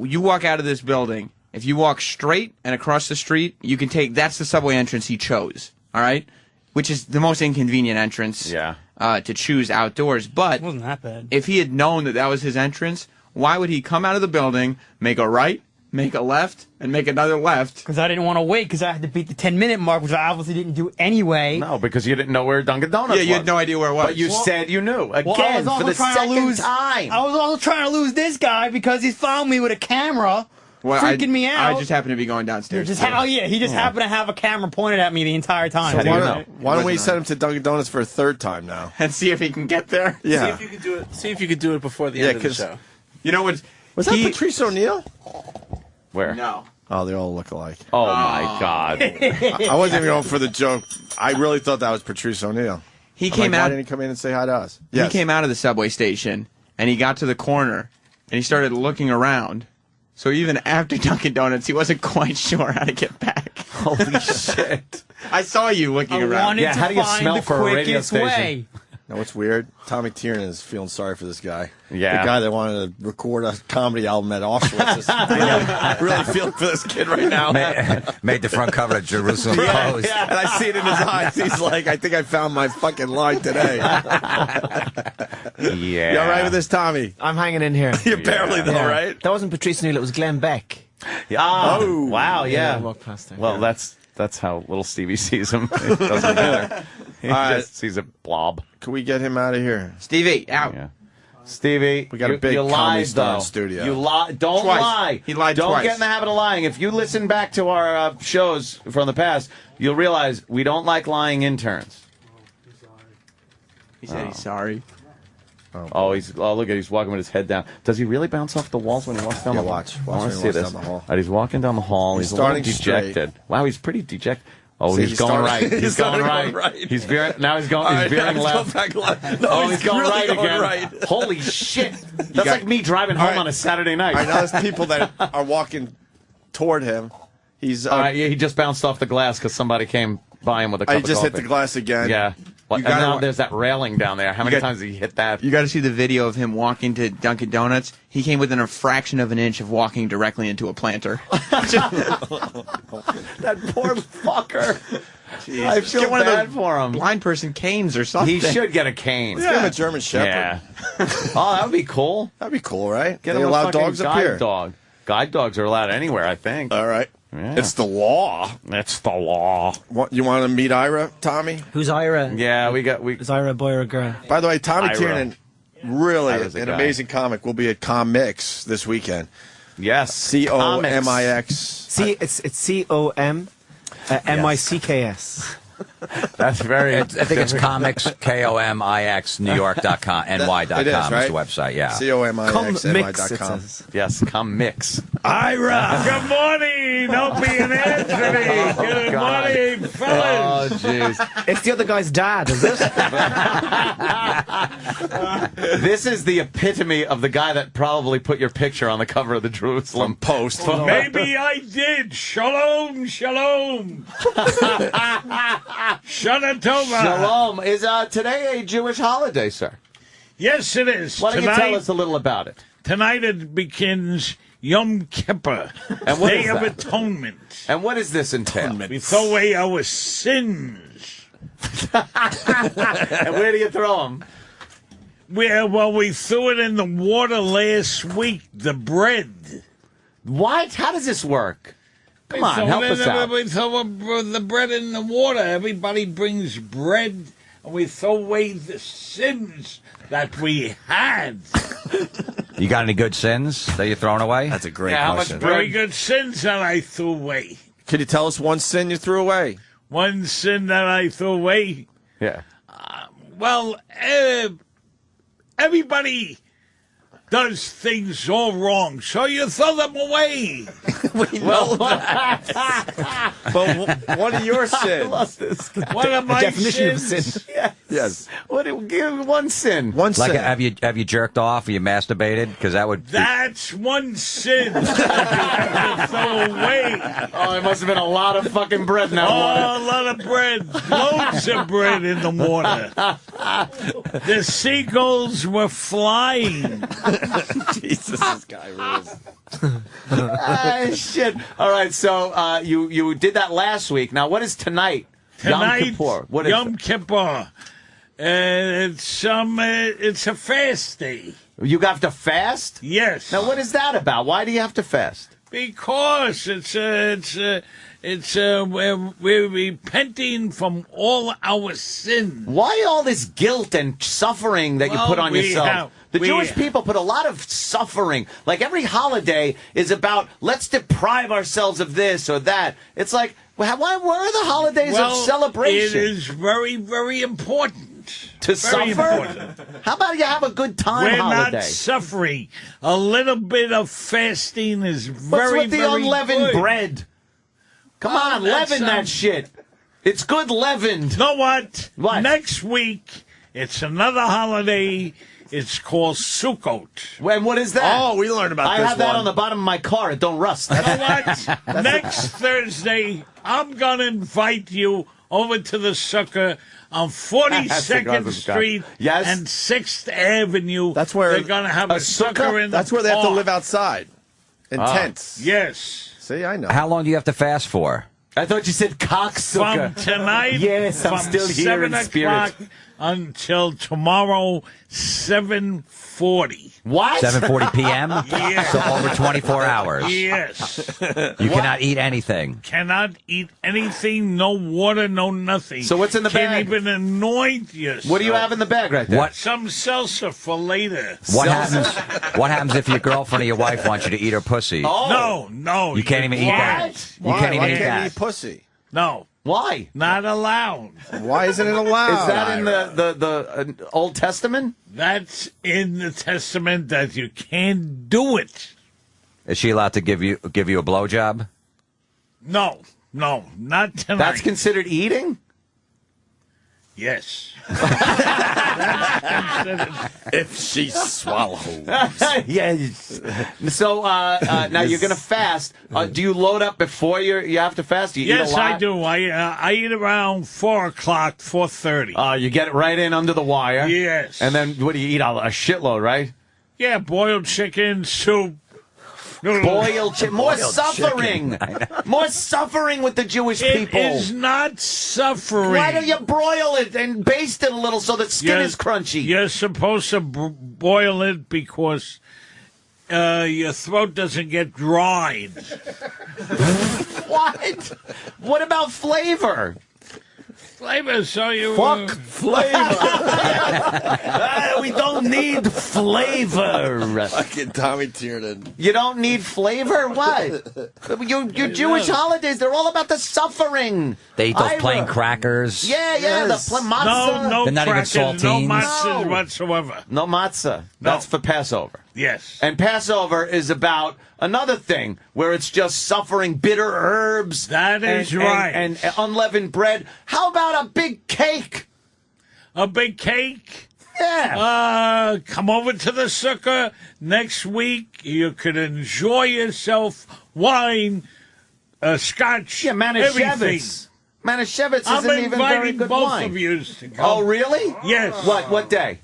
you walk out of this building. If you walk straight and across the street, you can take. That's the subway entrance he chose. All right, which is the most inconvenient entrance. Yeah. To choose outdoors, but It wasn't that bad. if he had known that was his entrance, why would he come out of the building, make a right, make a left, and make another left? Because I didn't want to wait, because I had to beat the 10-minute mark, which I obviously didn't do anyway. No, because you didn't know where Dunkin' Donuts was. Yeah, you had no idea where it was. But you said you knew. Well, I Again, was also for the trying second to lose. time. I was also trying to lose this guy because he found me with a camera, freaking me out. I just happened to be going downstairs. He just happened to have a camera pointed at me the entire time. How do you Why know? why don't we send him to Dunkin' Donuts for a third time now? and see if he can get there. Yeah. See if you could do it. See if you could do it before the Yeah, end of the 'cause- show. You know what? Was that Patrice O'Neill? Where? No. Oh, they all look alike. Oh, my God. I wasn't even going for the joke. I really thought that was Patrice O'Neill. He I'm came like, out. Why didn't he come in and say hi to us? He came out of the subway station and he got to the corner and he started looking around. So even after Dunkin' Donuts, he wasn't quite sure how to get back. Holy shit. I saw you looking I around. wanted Yeah, to how do you find smell the for a radio quickest station? way. Know what's weird? Tommy Tiernan is feeling sorry for this guy. Yeah. The guy that wanted to record a comedy album at Auschwitz is really feeling for this kid right now. Made the front cover of Jerusalem Post. And I see it in his eyes. He's like, I think I found my fucking line today. Yeah. You all right with this, Tommy? I'm hanging in here. You're barely though, Yeah. right? That wasn't Patrice O'Neill. It was Glenn Beck. Oh, wow, I yeah. walked past there. Well, that's how little Stevie sees him. It doesn't matter. He All right. just sees a blob. Can we get him out of here? Stevie, out. Yeah. Stevie, We got a you- big you Comedy lied, Star though. studio. You lied. Don't Twice. lie. He lied Don't twice. get in the habit of lying. If you listen back to our shows from the past, you'll realize we don't like lying interns. He said he's sorry. Oh, look at he's walking with his head down. Does he really bounce off the walls when he walks down Yeah, the hall? watch. I Watch want when to he see walks this. down the hall. All right, he's walking down the hall. He's He's a little starting straight. dejected. Wow, he's pretty dejected. Oh, See, he's he's going starting- right. He's going starting right. going right. He's veering. Now he's going. All He's right, veering now left. go back left. Oh, he's going really right going again. right. Holy shit! That's got- like me driving home All right. on a Saturday night. All right, now there's people that are walking toward him. He's. All right, yeah, he just bounced off the glass because somebody came by him with a cup I of just hit coffee. the glass again. Yeah. Well, You and gotta now wa- there's that railing down there. How many got- times did he hit that? You got to see the video of him walking to Dunkin' Donuts. He came within a fraction of an inch of walking directly into a planter. That poor fucker. Jeez. I Just feel get one of bad those for him. blind person canes or something. He should get a cane. Let's give him a German Shepherd. Yeah. Oh, that would be cool. That'd be cool, right? Get They him a allow fucking dogs up guide here. dog. Guide dogs are allowed anywhere, I think. All right. Yeah. It's the law. It's the law. What, you want to meet Ira, Tommy? Who's Ira? Yeah, we. Is Ira a boy or a girl? By the way, Tommy Ira. Tiernan, really Ira's a an guy. amazing comic. Will be at Comics this weekend. Yes. COMIX. C. It's COM MICKS. That's very. I think it's comics, KOMIX, NewYork.com, NY.com It is, right? the website, yeah. COMIXNY.com. Yes, come mix. Ira. Good morning, Opie and Anthony. Good God. morning, fellas. Oh, jeez. It's the other guy's dad, is it? This is the epitome of the guy that probably put your picture on the cover of the Jerusalem Post. Maybe I did. Shalom, shalom. Shana Tova. Shalom. Is today a Jewish holiday, sir? Yes, it is. Why don't you Tonight- tell us a little about it? Tonight it begins Yom Kippur, And what Day is of that? Atonement. And what does this entail? We throw away our sins. And where do you throw them? We threw it in the water last week, the bread. What? How does this work? Come on, So help then us out. We throw the bread in the water. Everybody brings bread, and we throw away the sins that we had. You got any good sins that you're throwing away? That's a great Yeah, how much question. bread- Very good sins that I threw away. Could you tell us one sin you threw away? One sin that I threw away. Yeah. Well, everybody does things all wrong, so you throw them away. Well, But what are your sins? What am I definition of sins? sin. Yes. What? Give one sin. One Like, sin. have you jerked off? Or you masturbated? Because that would. That's one sin that you have to throw away. Oh, it must have been a lot of fucking bread now. Oh, a lot of bread. Loads of bread in the water. The seagulls were flying. Jesus, this guy rules. Shit. All right, so you did that last week. Now, what is tonight? Tonight, Yom Kippur. What is Yom Kippur. It's a fast day. it? You have to fast? Yes. Now, what is that about? Why do you have to fast? Because we're repenting from all our sins. Why all this guilt and suffering that you Well, put on we yourself? have- The we- Jewish people put a lot of suffering. Like every holiday is about let's deprive ourselves of this or that. It's like, why are the holidays of celebration? It is very, very important. To Very suffer? important. How about you have a good time We're holiday? not suffering. A little bit of fasting is What's very, with the very unleavened good. bread? Come on, that's, leaven that shit. It's good leavened. You know what? What? Next week, it's another holiday. It's called Sukkot. And what is that? Oh, we learned about I this have that one. on the bottom of my car. It don't rust. You know what? Next Thursday, I'm going to invite you over to the Sukkah on That's 42nd the Street Yes. and 6th Avenue. That's where they're going to have a sukkah in That's the where they have to park. live outside. In Ah. tents. Yes. See, I know. How long do you have to fast for? I thought you said cocksucker. From tonight, Yes, I'm from still here 7 in spirit. o'clock until tomorrow, 7:40. What? 7:40 p.m. Yes. So over 24 hours. Yes. You cannot eat anything. Cannot eat anything, no water, no nothing. So what's in the Can't bag? even anoint yourself. What do you have in the bag right there? What? Some salsa for later. What happens? What happens if your girlfriend or your wife wants you to eat her pussy? No, no. You can't even eat that. You can't even Why eat can't that. you eat pussy? No. Why? Not allowed. Why isn't it allowed? Is that in the Old Testament? That's in the Testament that you can't do it. Is she allowed to give you a blowjob? No, not tonight. That's considered eating? Yes. If she swallows. Yes. So now you're going to fast. Do you load up before you have to fast? Do you eat Yes, a lot? I do. I eat around 4 o'clock, 4:30. You get it right in under the wire. Yes. And then what do you eat? A shitload, right? Yeah, boiled chicken, soup. Boiled chicken. More suffering. More suffering with the Jewish people. It is not suffering. Why don't you broil it and baste it a little so the skin is crunchy? You're supposed to boil it because your throat doesn't get dried. What? What about flavor? Flavor, so you... Fuck flavor. We don't need flavor. Fucking Tommy Tiernan. You don't need flavor? What? Your Jewish holidays, they're all about the suffering. They eat those Ira. plain crackers. Yeah, Yes. the matzah. No They're not even crackers, no saltines. matzahs whatsoever. No matzah. That's for Passover. Yes. And Passover is about another thing where it's just suffering bitter herbs. That is right. And unleavened bread. How about a big cake? A big cake? Yeah. Come over to the sukkah next week. You could enjoy yourself. Wine, scotch, Yeah, everything. Manischewitz. Manischewitz I'm isn't even very inviting good both wine. of you to come. Oh, really? Yes. What day?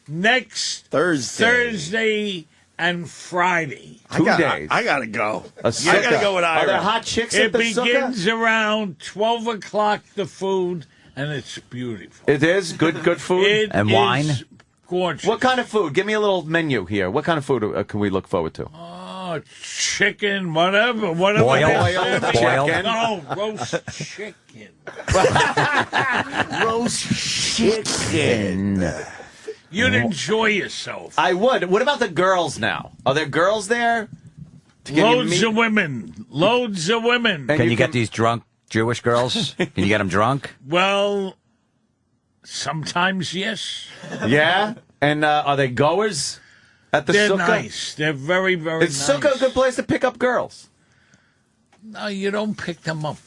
Next Thursday and Friday. 2 days. I gotta go. A I sukkah. gotta go with Ira. Are there hot chicks It at the begins sukkah? around 12 o'clock, the food, and it's beautiful. It is good food. It And is wine? Gorgeous. What kind of food? Give me a little menu here. What kind of food can we look forward to? Oh, chicken, whatever. Boiled? Boiled? No, roast chicken. Roast chicken. You'd enjoy yourself. I would. What about the girls now? Are there girls there? Loads of women. Loads of women. Can you get these drunk Jewish girls? Can you get them drunk? Well, sometimes yes. Yeah? And are they goers at the They're sukkah? nice. They're very, very Is nice. sukkah a good place to pick up girls? No, you don't pick them up.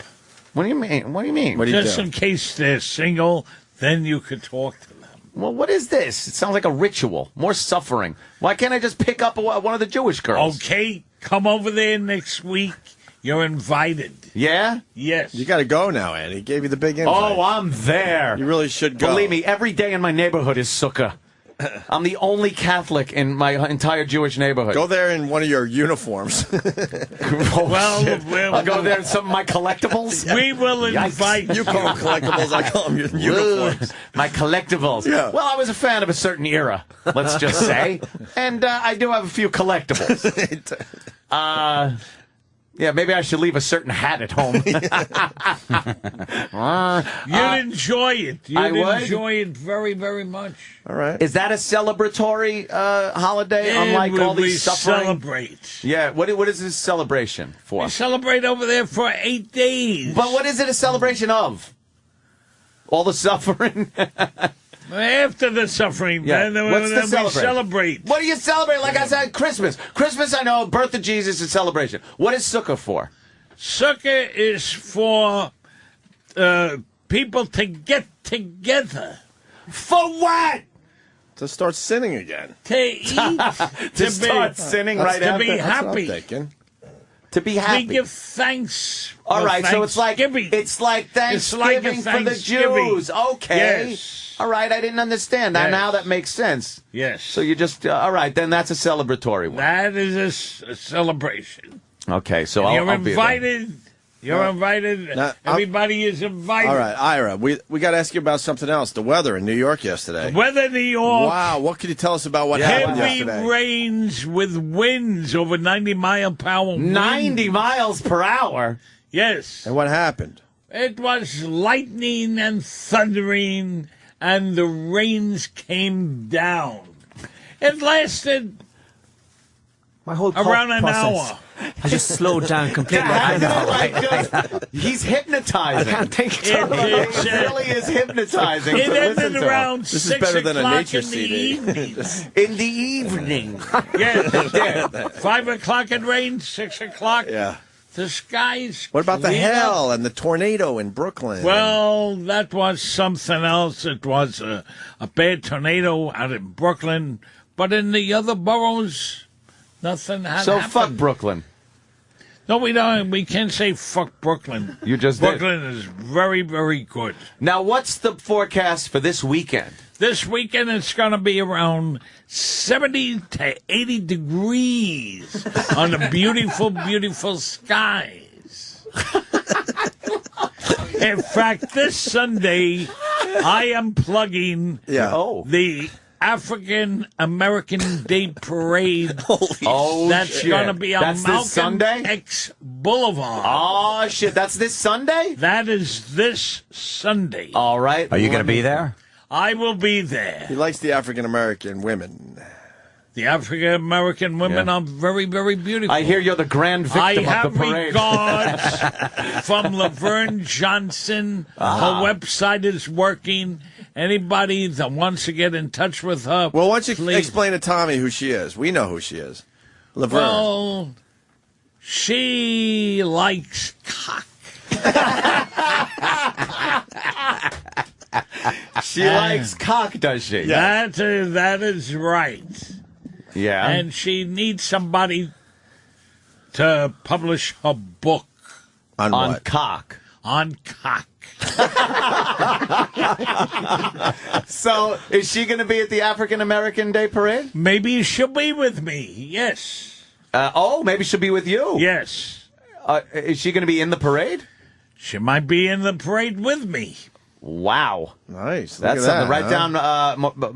What do you mean? What do you mean? Just in case they're single, then you could talk to them. Well, what is this? It sounds like a ritual. More suffering. Why can't I just pick up one of the Jewish girls? Okay, come over there next week. You're invited. Yeah? Yes. You gotta go now, Ed. He gave you the big invite. Oh, I'm there. You really should go. Believe me, every day in my neighborhood is sukkah. I'm the only Catholic in my entire Jewish neighborhood. Go there in one of your uniforms. I'll go there in some of my collectibles. We will invite You call them collectibles, I call them your uniforms. My collectibles. Yeah. Well, I was a fan of a certain era, let's just say. And I do have a few collectibles. Yeah, maybe I should leave a certain hat at home. You'd enjoy it. I You'd would? enjoy it very, very much. All right. Is that a celebratory holiday, And unlike all we these suffering? celebrate. Yeah, what is this celebration for? We celebrate over there for 8 days. But what is it a celebration of? All the suffering? After the suffering, Yeah. then What's the we celebration? celebrate. What do you celebrate? Like I said, Christmas. Christmas, I know, birth of Jesus is celebration. What is Sukkah for? Sukkah is for people to get together. For what? To start sinning again. To eat. To start sinning right to after. be That's what I'm happy. thinking. To be happy. We give thanks. All for right, so it's like Thanksgiving. Thanksgiving It's like a for the Thanksgiving. Jews. Okay. Yes. All right, I didn't understand. Yes. Now that makes sense. Yes. So you just all right, then that's a celebratory one. That is a celebration. Okay, so And I'll you're be there. invited You're invited. Now, Everybody is invited. All right, Ira, we got to ask you about something else. The weather in New York yesterday. Weather in New York. Wow, what can you tell us about what happened Heavy yesterday? rains with winds over 90-mile-per-hour. 90 miles per hour? Yes. And what happened? It was lightning and thundering, and the rains came down. It lasted My whole around an process hour. has just slowed down completely. I know. He's hypnotizing. I can't take it. It really is hypnotizing. It to listen ended to around him. 6 o'clock in the evening. In the evening. Yes, it did. 5 o'clock it rained, 6 o'clock. Yeah. The skies. What about the cleared hail up. and the tornado in Brooklyn? Well, that was something else. It was a bad tornado out in Brooklyn, but in the other boroughs, nothing had So happened. fuck Brooklyn. No, we don't. We can't say fuck Brooklyn. You just did. Brooklyn is very, very good. Now, what's the forecast for this weekend? This weekend it's going to be around 70 to 80 degrees on the beautiful, beautiful skies. In fact, this Sunday, I am plugging the African American Day Parade. That's shit. going to be on That's this Malcolm Sunday? X Boulevard. Oh, shit. That's this Sunday? That is this Sunday. All right. Are you going to be there? I will be there. He likes the African American women. The African American women are very, very beautiful. I hear you're the grand victim I of have the parade. regards from Laverne Johnson. Her website is working. Anybody that wants to get in touch with her, Well, why don't you please. explain to Tommy who she is? We know who she is. Laverne. Well, she likes cock. She likes cock, does she? That is right. Yeah. And she needs somebody to publish her book. On what? cock. On cock. So, is she going to be at the African American Day Parade? Maybe she'll be with me. Yes. Maybe she'll be with you. Yes. Is she going to be in the parade? She might be in the parade with me. Wow. Nice. That's Look at something. that, Write huh? down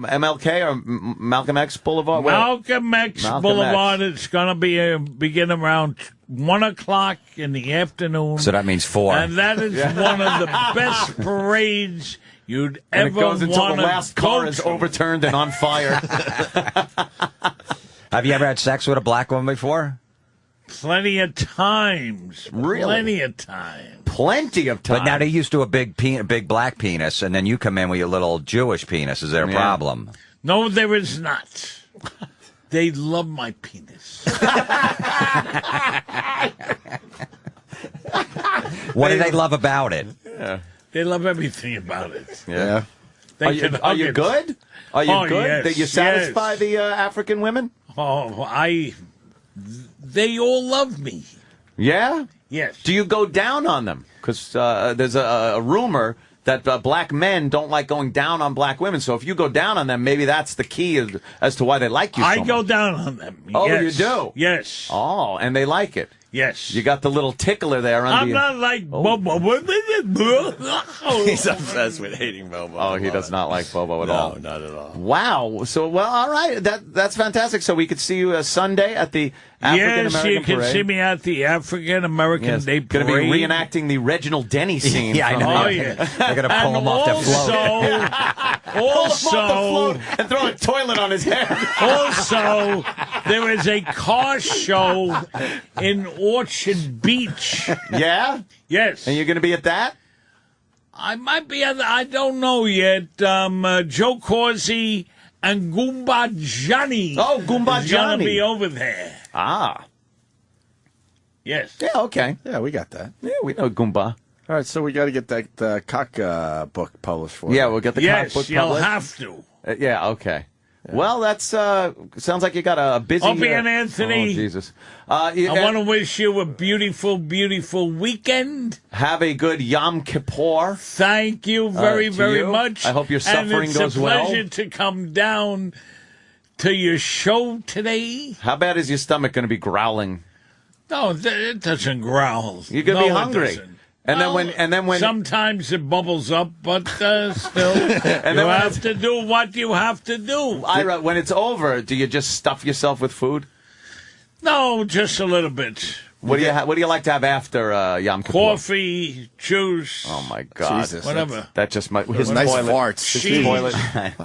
MLK or Malcolm X Boulevard. Malcolm X Malcolm Boulevard. X. It's going to be begin around 1 o'clock in the afternoon. So that means 4. And that is one of the best parades you'd And ever it goes until the want last car is overturned and on fire. Have you ever had sex with a black woman before? Plenty of times. Really? Plenty of times. Plenty of time. But now they're used to a big black penis, and then you come in with your little Jewish penis. Is there a problem? No, there is not. They love my penis. What do they love about it? Yeah. They love everything about it. Yeah. They Are you can hug it. good? Are you Oh, good? yes, That you satisfy yes. the African women? Oh, they all love me. Yeah? Yes. Do you go down on them? Because there's a rumor that black men don't like going down on black women. So if you go down on them, maybe that's the key as to why they like you so I much. go down on them. Oh, yes. you do? Yes. Oh, and they like it. Yes. You got the little tickler there under I'm you. not like Bobo. He's obsessed with hating Bobo. Oh, he does not like Bobo at all. No, not at all. Wow. So, well, all right. That's fantastic. So we could see you Sunday at the African Yes, American you can Parade. see me at the African American Day Going Parade. to be reenacting the Reginald Denny scene. Yeah, I from know. Oh, yeah. They're going to pull him off their float. Also, and throw a toilet on his head. Also, there is a car show in Orchard Beach. Yeah? Yes. And you're going to be at that? I might be at I don't know yet. Joe Corsi and Goomba Johnny. Oh, Goomba is Johnny. going to be over there. Ah. Yes. Yeah, okay. Yeah, we got that. Yeah, we know Goomba. All right, so we got to get that cock book published for Yeah, you. we'll get the Yes, comic book you'll published. have to. Yeah, okay. Well, that's sounds like you got a busy. Opie and Anthony. Oh, Jesus. I want to wish you a beautiful, beautiful weekend. Have a good Yom Kippur. Thank you very, to very you. much. I hope your suffering and goes well. it's a pleasure to come down to your show today. How bad is your stomach going to be growling? No, it doesn't growl. You could No, be it hungry. doesn't. And Well, then when sometimes it bubbles up, but still, And you then when have to do what you have to do. Ira, when it's over, do you just stuff yourself with food? No, just a little bit. What do you like to have after Yom Kippur? Coffee, juice. Oh my God! Jesus, whatever. That just might. His nice farts. His toilet.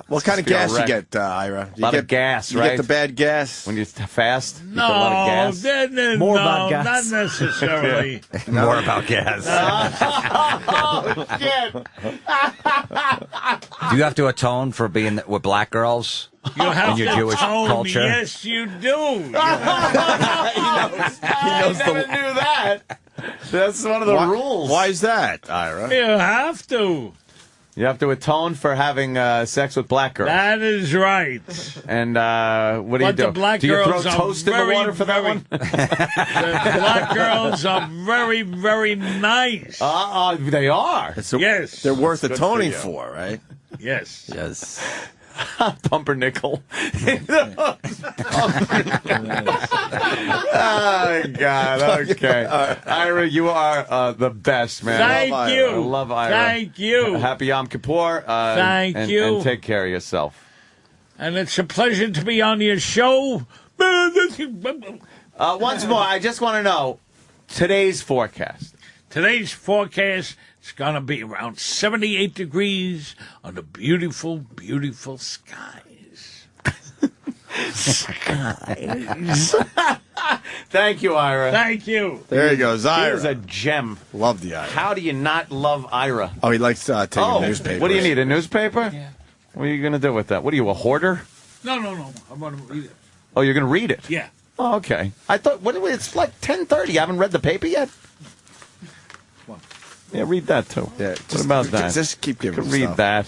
What kind of Feel gas you wrecked. get, Ira? A lot of gas, you right? get the bad gas when you fast. You No, get a lot of gas. More about no, gas. not necessarily. More about gas. Do you have to atone for being with black girls You have in your to Jewish tone, culture? Yes, you do. I never knew that. That's one of the rules. Why is that, Ira? You have to. You have to atone for having sex with black girls. That is right. And what do you But do? the black do you throw girls are toast in the very, water for that very- one? The black girls are very, very nice. They are. Yes. They're worth Good for atoning you. for, right? Yes. Yes. Pumpernickel. Oh, God. Okay. Ira, you are the best, man. Thank you. I love Ira. Thank you. Happy Yom Kippur. Thank and, you. And take care of yourself. And it's a pleasure to be on your show. Once more, I just want to know today's forecast. Today's forecast is going to be around 78 degrees on the beautiful, beautiful skies. Skies. Thank you, Ira. Thank you. There he goes, Ira. He is a gem. Love the Ira. How do you not love Ira? Oh, he likes taking newspapers. What do you need, a newspaper? Yeah. What are you going to do with that? What are you, a hoarder? No. I want to read it. Oh, you're going to read it? Yeah. Oh, okay. I thought, it's like 10:30. You haven't read the paper yet? What? Yeah, read that, too. Yeah. What about that? Just keep giving him Read stuff. that.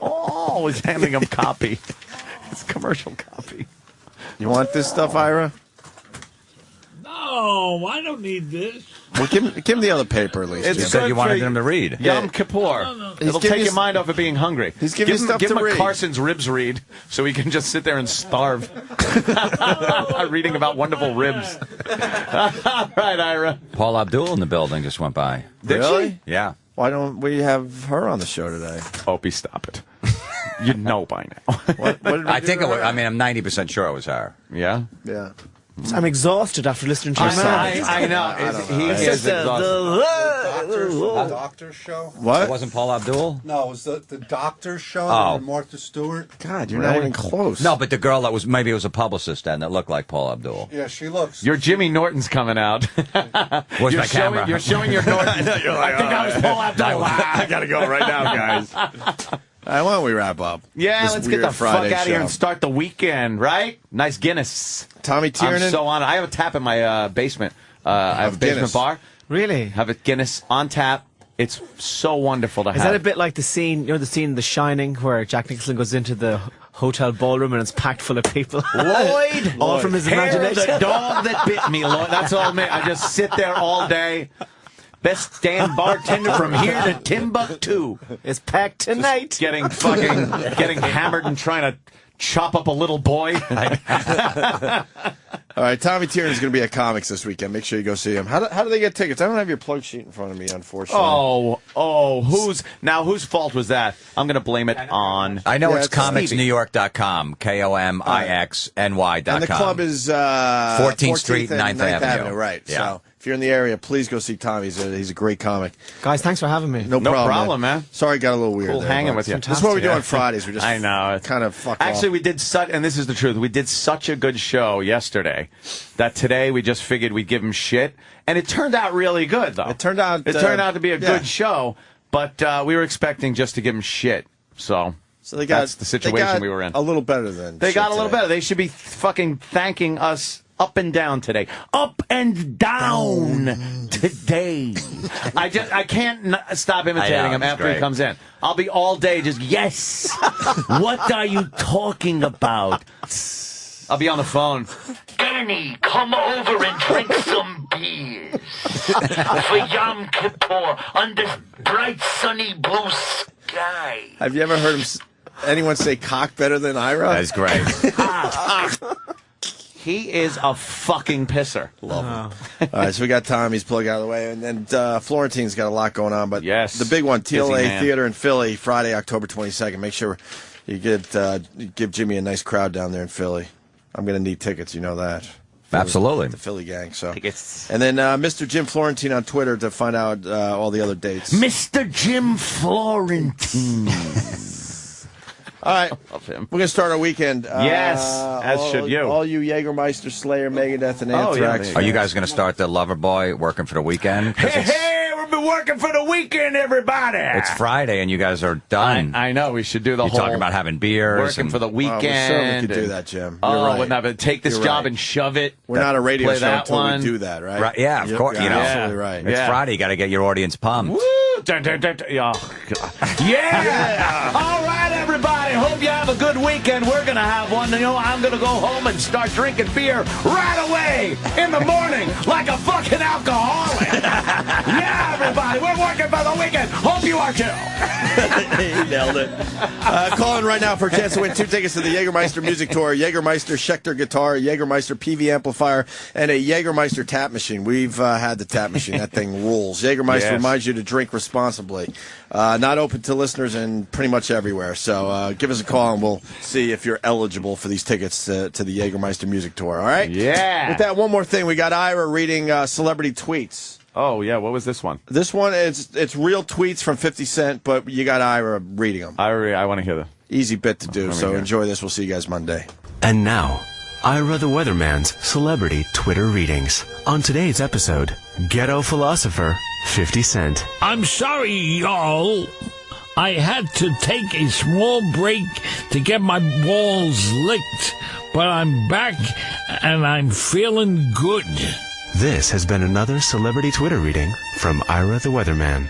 Oh, he's handing him copy. It's commercial copy. You want this stuff, Ira? No, I don't need this. Well, give him the other paper at least. It's Jim. good said you wanted for him to read. Yom Kippur. He's It'll giving take you your mind off of being hungry. He's giving you stuff give to him a read. Carson's ribs read so he can just sit there and starve. Reading about wonderful ribs. All right, Ira. Paul Abdul in the building just went by. Did Really? she? Yeah. Why don't we have her on the show today? Opie, stop it. You know by now. What did we I do think to it was, her? I'm 90% sure it was her. Yeah? Yeah. I'm exhausted after listening to your song. I know. He It's is just exhausted. Doctor's show? What? It wasn't Paul Abdul? No, it was the doctor's show Oh. with Martha Stewart. God, you're not even close. No, but the girl that was, maybe it was a publicist then that looked like Paul Abdul. Yeah, she looks. Your Jimmy Norton's coming out. Where's you're my camera? You're showing your Norton. I think I was Paul Abdul. I gotta go right now, guys. Why don't we wrap up? Yeah, this let's get weird the Friday fuck out of here show? and start the weekend, right? Nice Guinness. Tommy Tiernan. I'm so on it. I have a tap in my basement. I have a basement Guinness. bar. Really? Have a Guinness on tap. It's so wonderful to have. Is that a bit like the scene, the scene in The Shining where Jack Nicholson goes into the hotel ballroom and it's packed full of people? Lloyd, All from his Hair, imagination. the dog that bit me, Lloyd. That's all me. I just sit there all day. Best damn bartender from here to Timbuktu. It's packed tonight. Getting hammered and trying to chop up a little boy. All right, Tommy Tiernan's going to be at Comics this weekend. Make sure you go see him. How do they get tickets? I don't have your plug sheet in front of me, unfortunately. Whose fault was that? I'm going to blame it on. I know Yeah, it's it's comicsnewyork.com, KOMIXNY.com. And the club is 14th Street, and 9th Avenue. Right. Yeah. So if you're in the area, please go see Tommy. He's a great comic. Guys, thanks for having me. No problem, man. Sorry, got a little weird. Cool there, hanging but with you. This is what we do Yeah. on Fridays. We just I know. kind of fuck Actually, off. we did such, and this is the truth. We did such a good show yesterday that today we just figured we'd give him shit, and it turned out really good, though. It turned out to be a yeah. good show, but we were expecting just to give him shit. So they got, that's the situation they got we were in. A little better than They shit got a little today. better. They should be fucking thanking us up and down today. Up and down today. I can't stop imitating him it's after he great. comes in. I'll be all day just, yes. What are you talking about? I'll be on the phone. Danny, come over and drink some beers. For Yom Kippur, under bright sunny blue sky. Have you ever heard anyone say cock better than Ira? That's great. He is a fucking pisser. Love him. All right, so we got Tommy's plug out of the way, and Florentine's got a lot going on, but the big one, TLA Theater in Philly, Friday, October 22nd. Make sure you give Jimmy a nice crowd down there in Philly. I'm going to need tickets, you know that. Absolutely. The Philly gang. So. And then Mr. Jim Florentine on Twitter to find out all the other dates. Mr. Jim Florentine. All right. Love him. We're going to start our weekend. Yes, as should you. All you Jägermeister, Slayer, Megadeth, and Anthrax. Are you guys going to start the Loverboy working for the weekend? Hey, we've been working for the weekend, everybody. It's Friday and you guys are done. I know. We should do the You're whole... talking about having beers. Working for the weekend. We certainly could do that, Jim. Oh, You're right. wouldn't have take this You're job right. and shove it. We're not a radio play show that until one. we do that, right? Right, yeah, of course. You're You know, absolutely right. It's Friday. You got to get your audience pumped. Woo! Oh, God. Yeah! All right, everybody. Hope you have a good weekend. We're going to have one. You know, I'm going to go home and start drinking beer right away in the morning like a fucking alcoholic. Yeah, everybody. We're working for the weekend. Hope you are too. He nailed it. Call in right now for a chance to win 2 tickets to the Jägermeister Music Tour, Jägermeister Schecter guitar, a Jägermeister PV amplifier, and a Jägermeister tap machine. We've had the tap machine. That thing rules. Jägermeister reminds you to drink responsibly. Not open to listeners and pretty much everywhere. So give us a call and we'll see if you're eligible for these tickets to the Jägermeister Music Tour. All right? Yeah. With that, one more thing. We got Ira reading celebrity tweets. Oh, yeah. What was this one? This one, it's real tweets from 50 Cent, but you got Ira reading them. I want to hear them. Easy bit to do, so enjoy this. We'll see you guys Monday. And now, Ira the Weatherman's celebrity Twitter readings. On today's episode, Ghetto Philosopher 50 Cent. I'm sorry, y'all. I had to take a small break to get my balls licked, but I'm back and I'm feeling good. This has been another celebrity Twitter reading from Ira the Weatherman.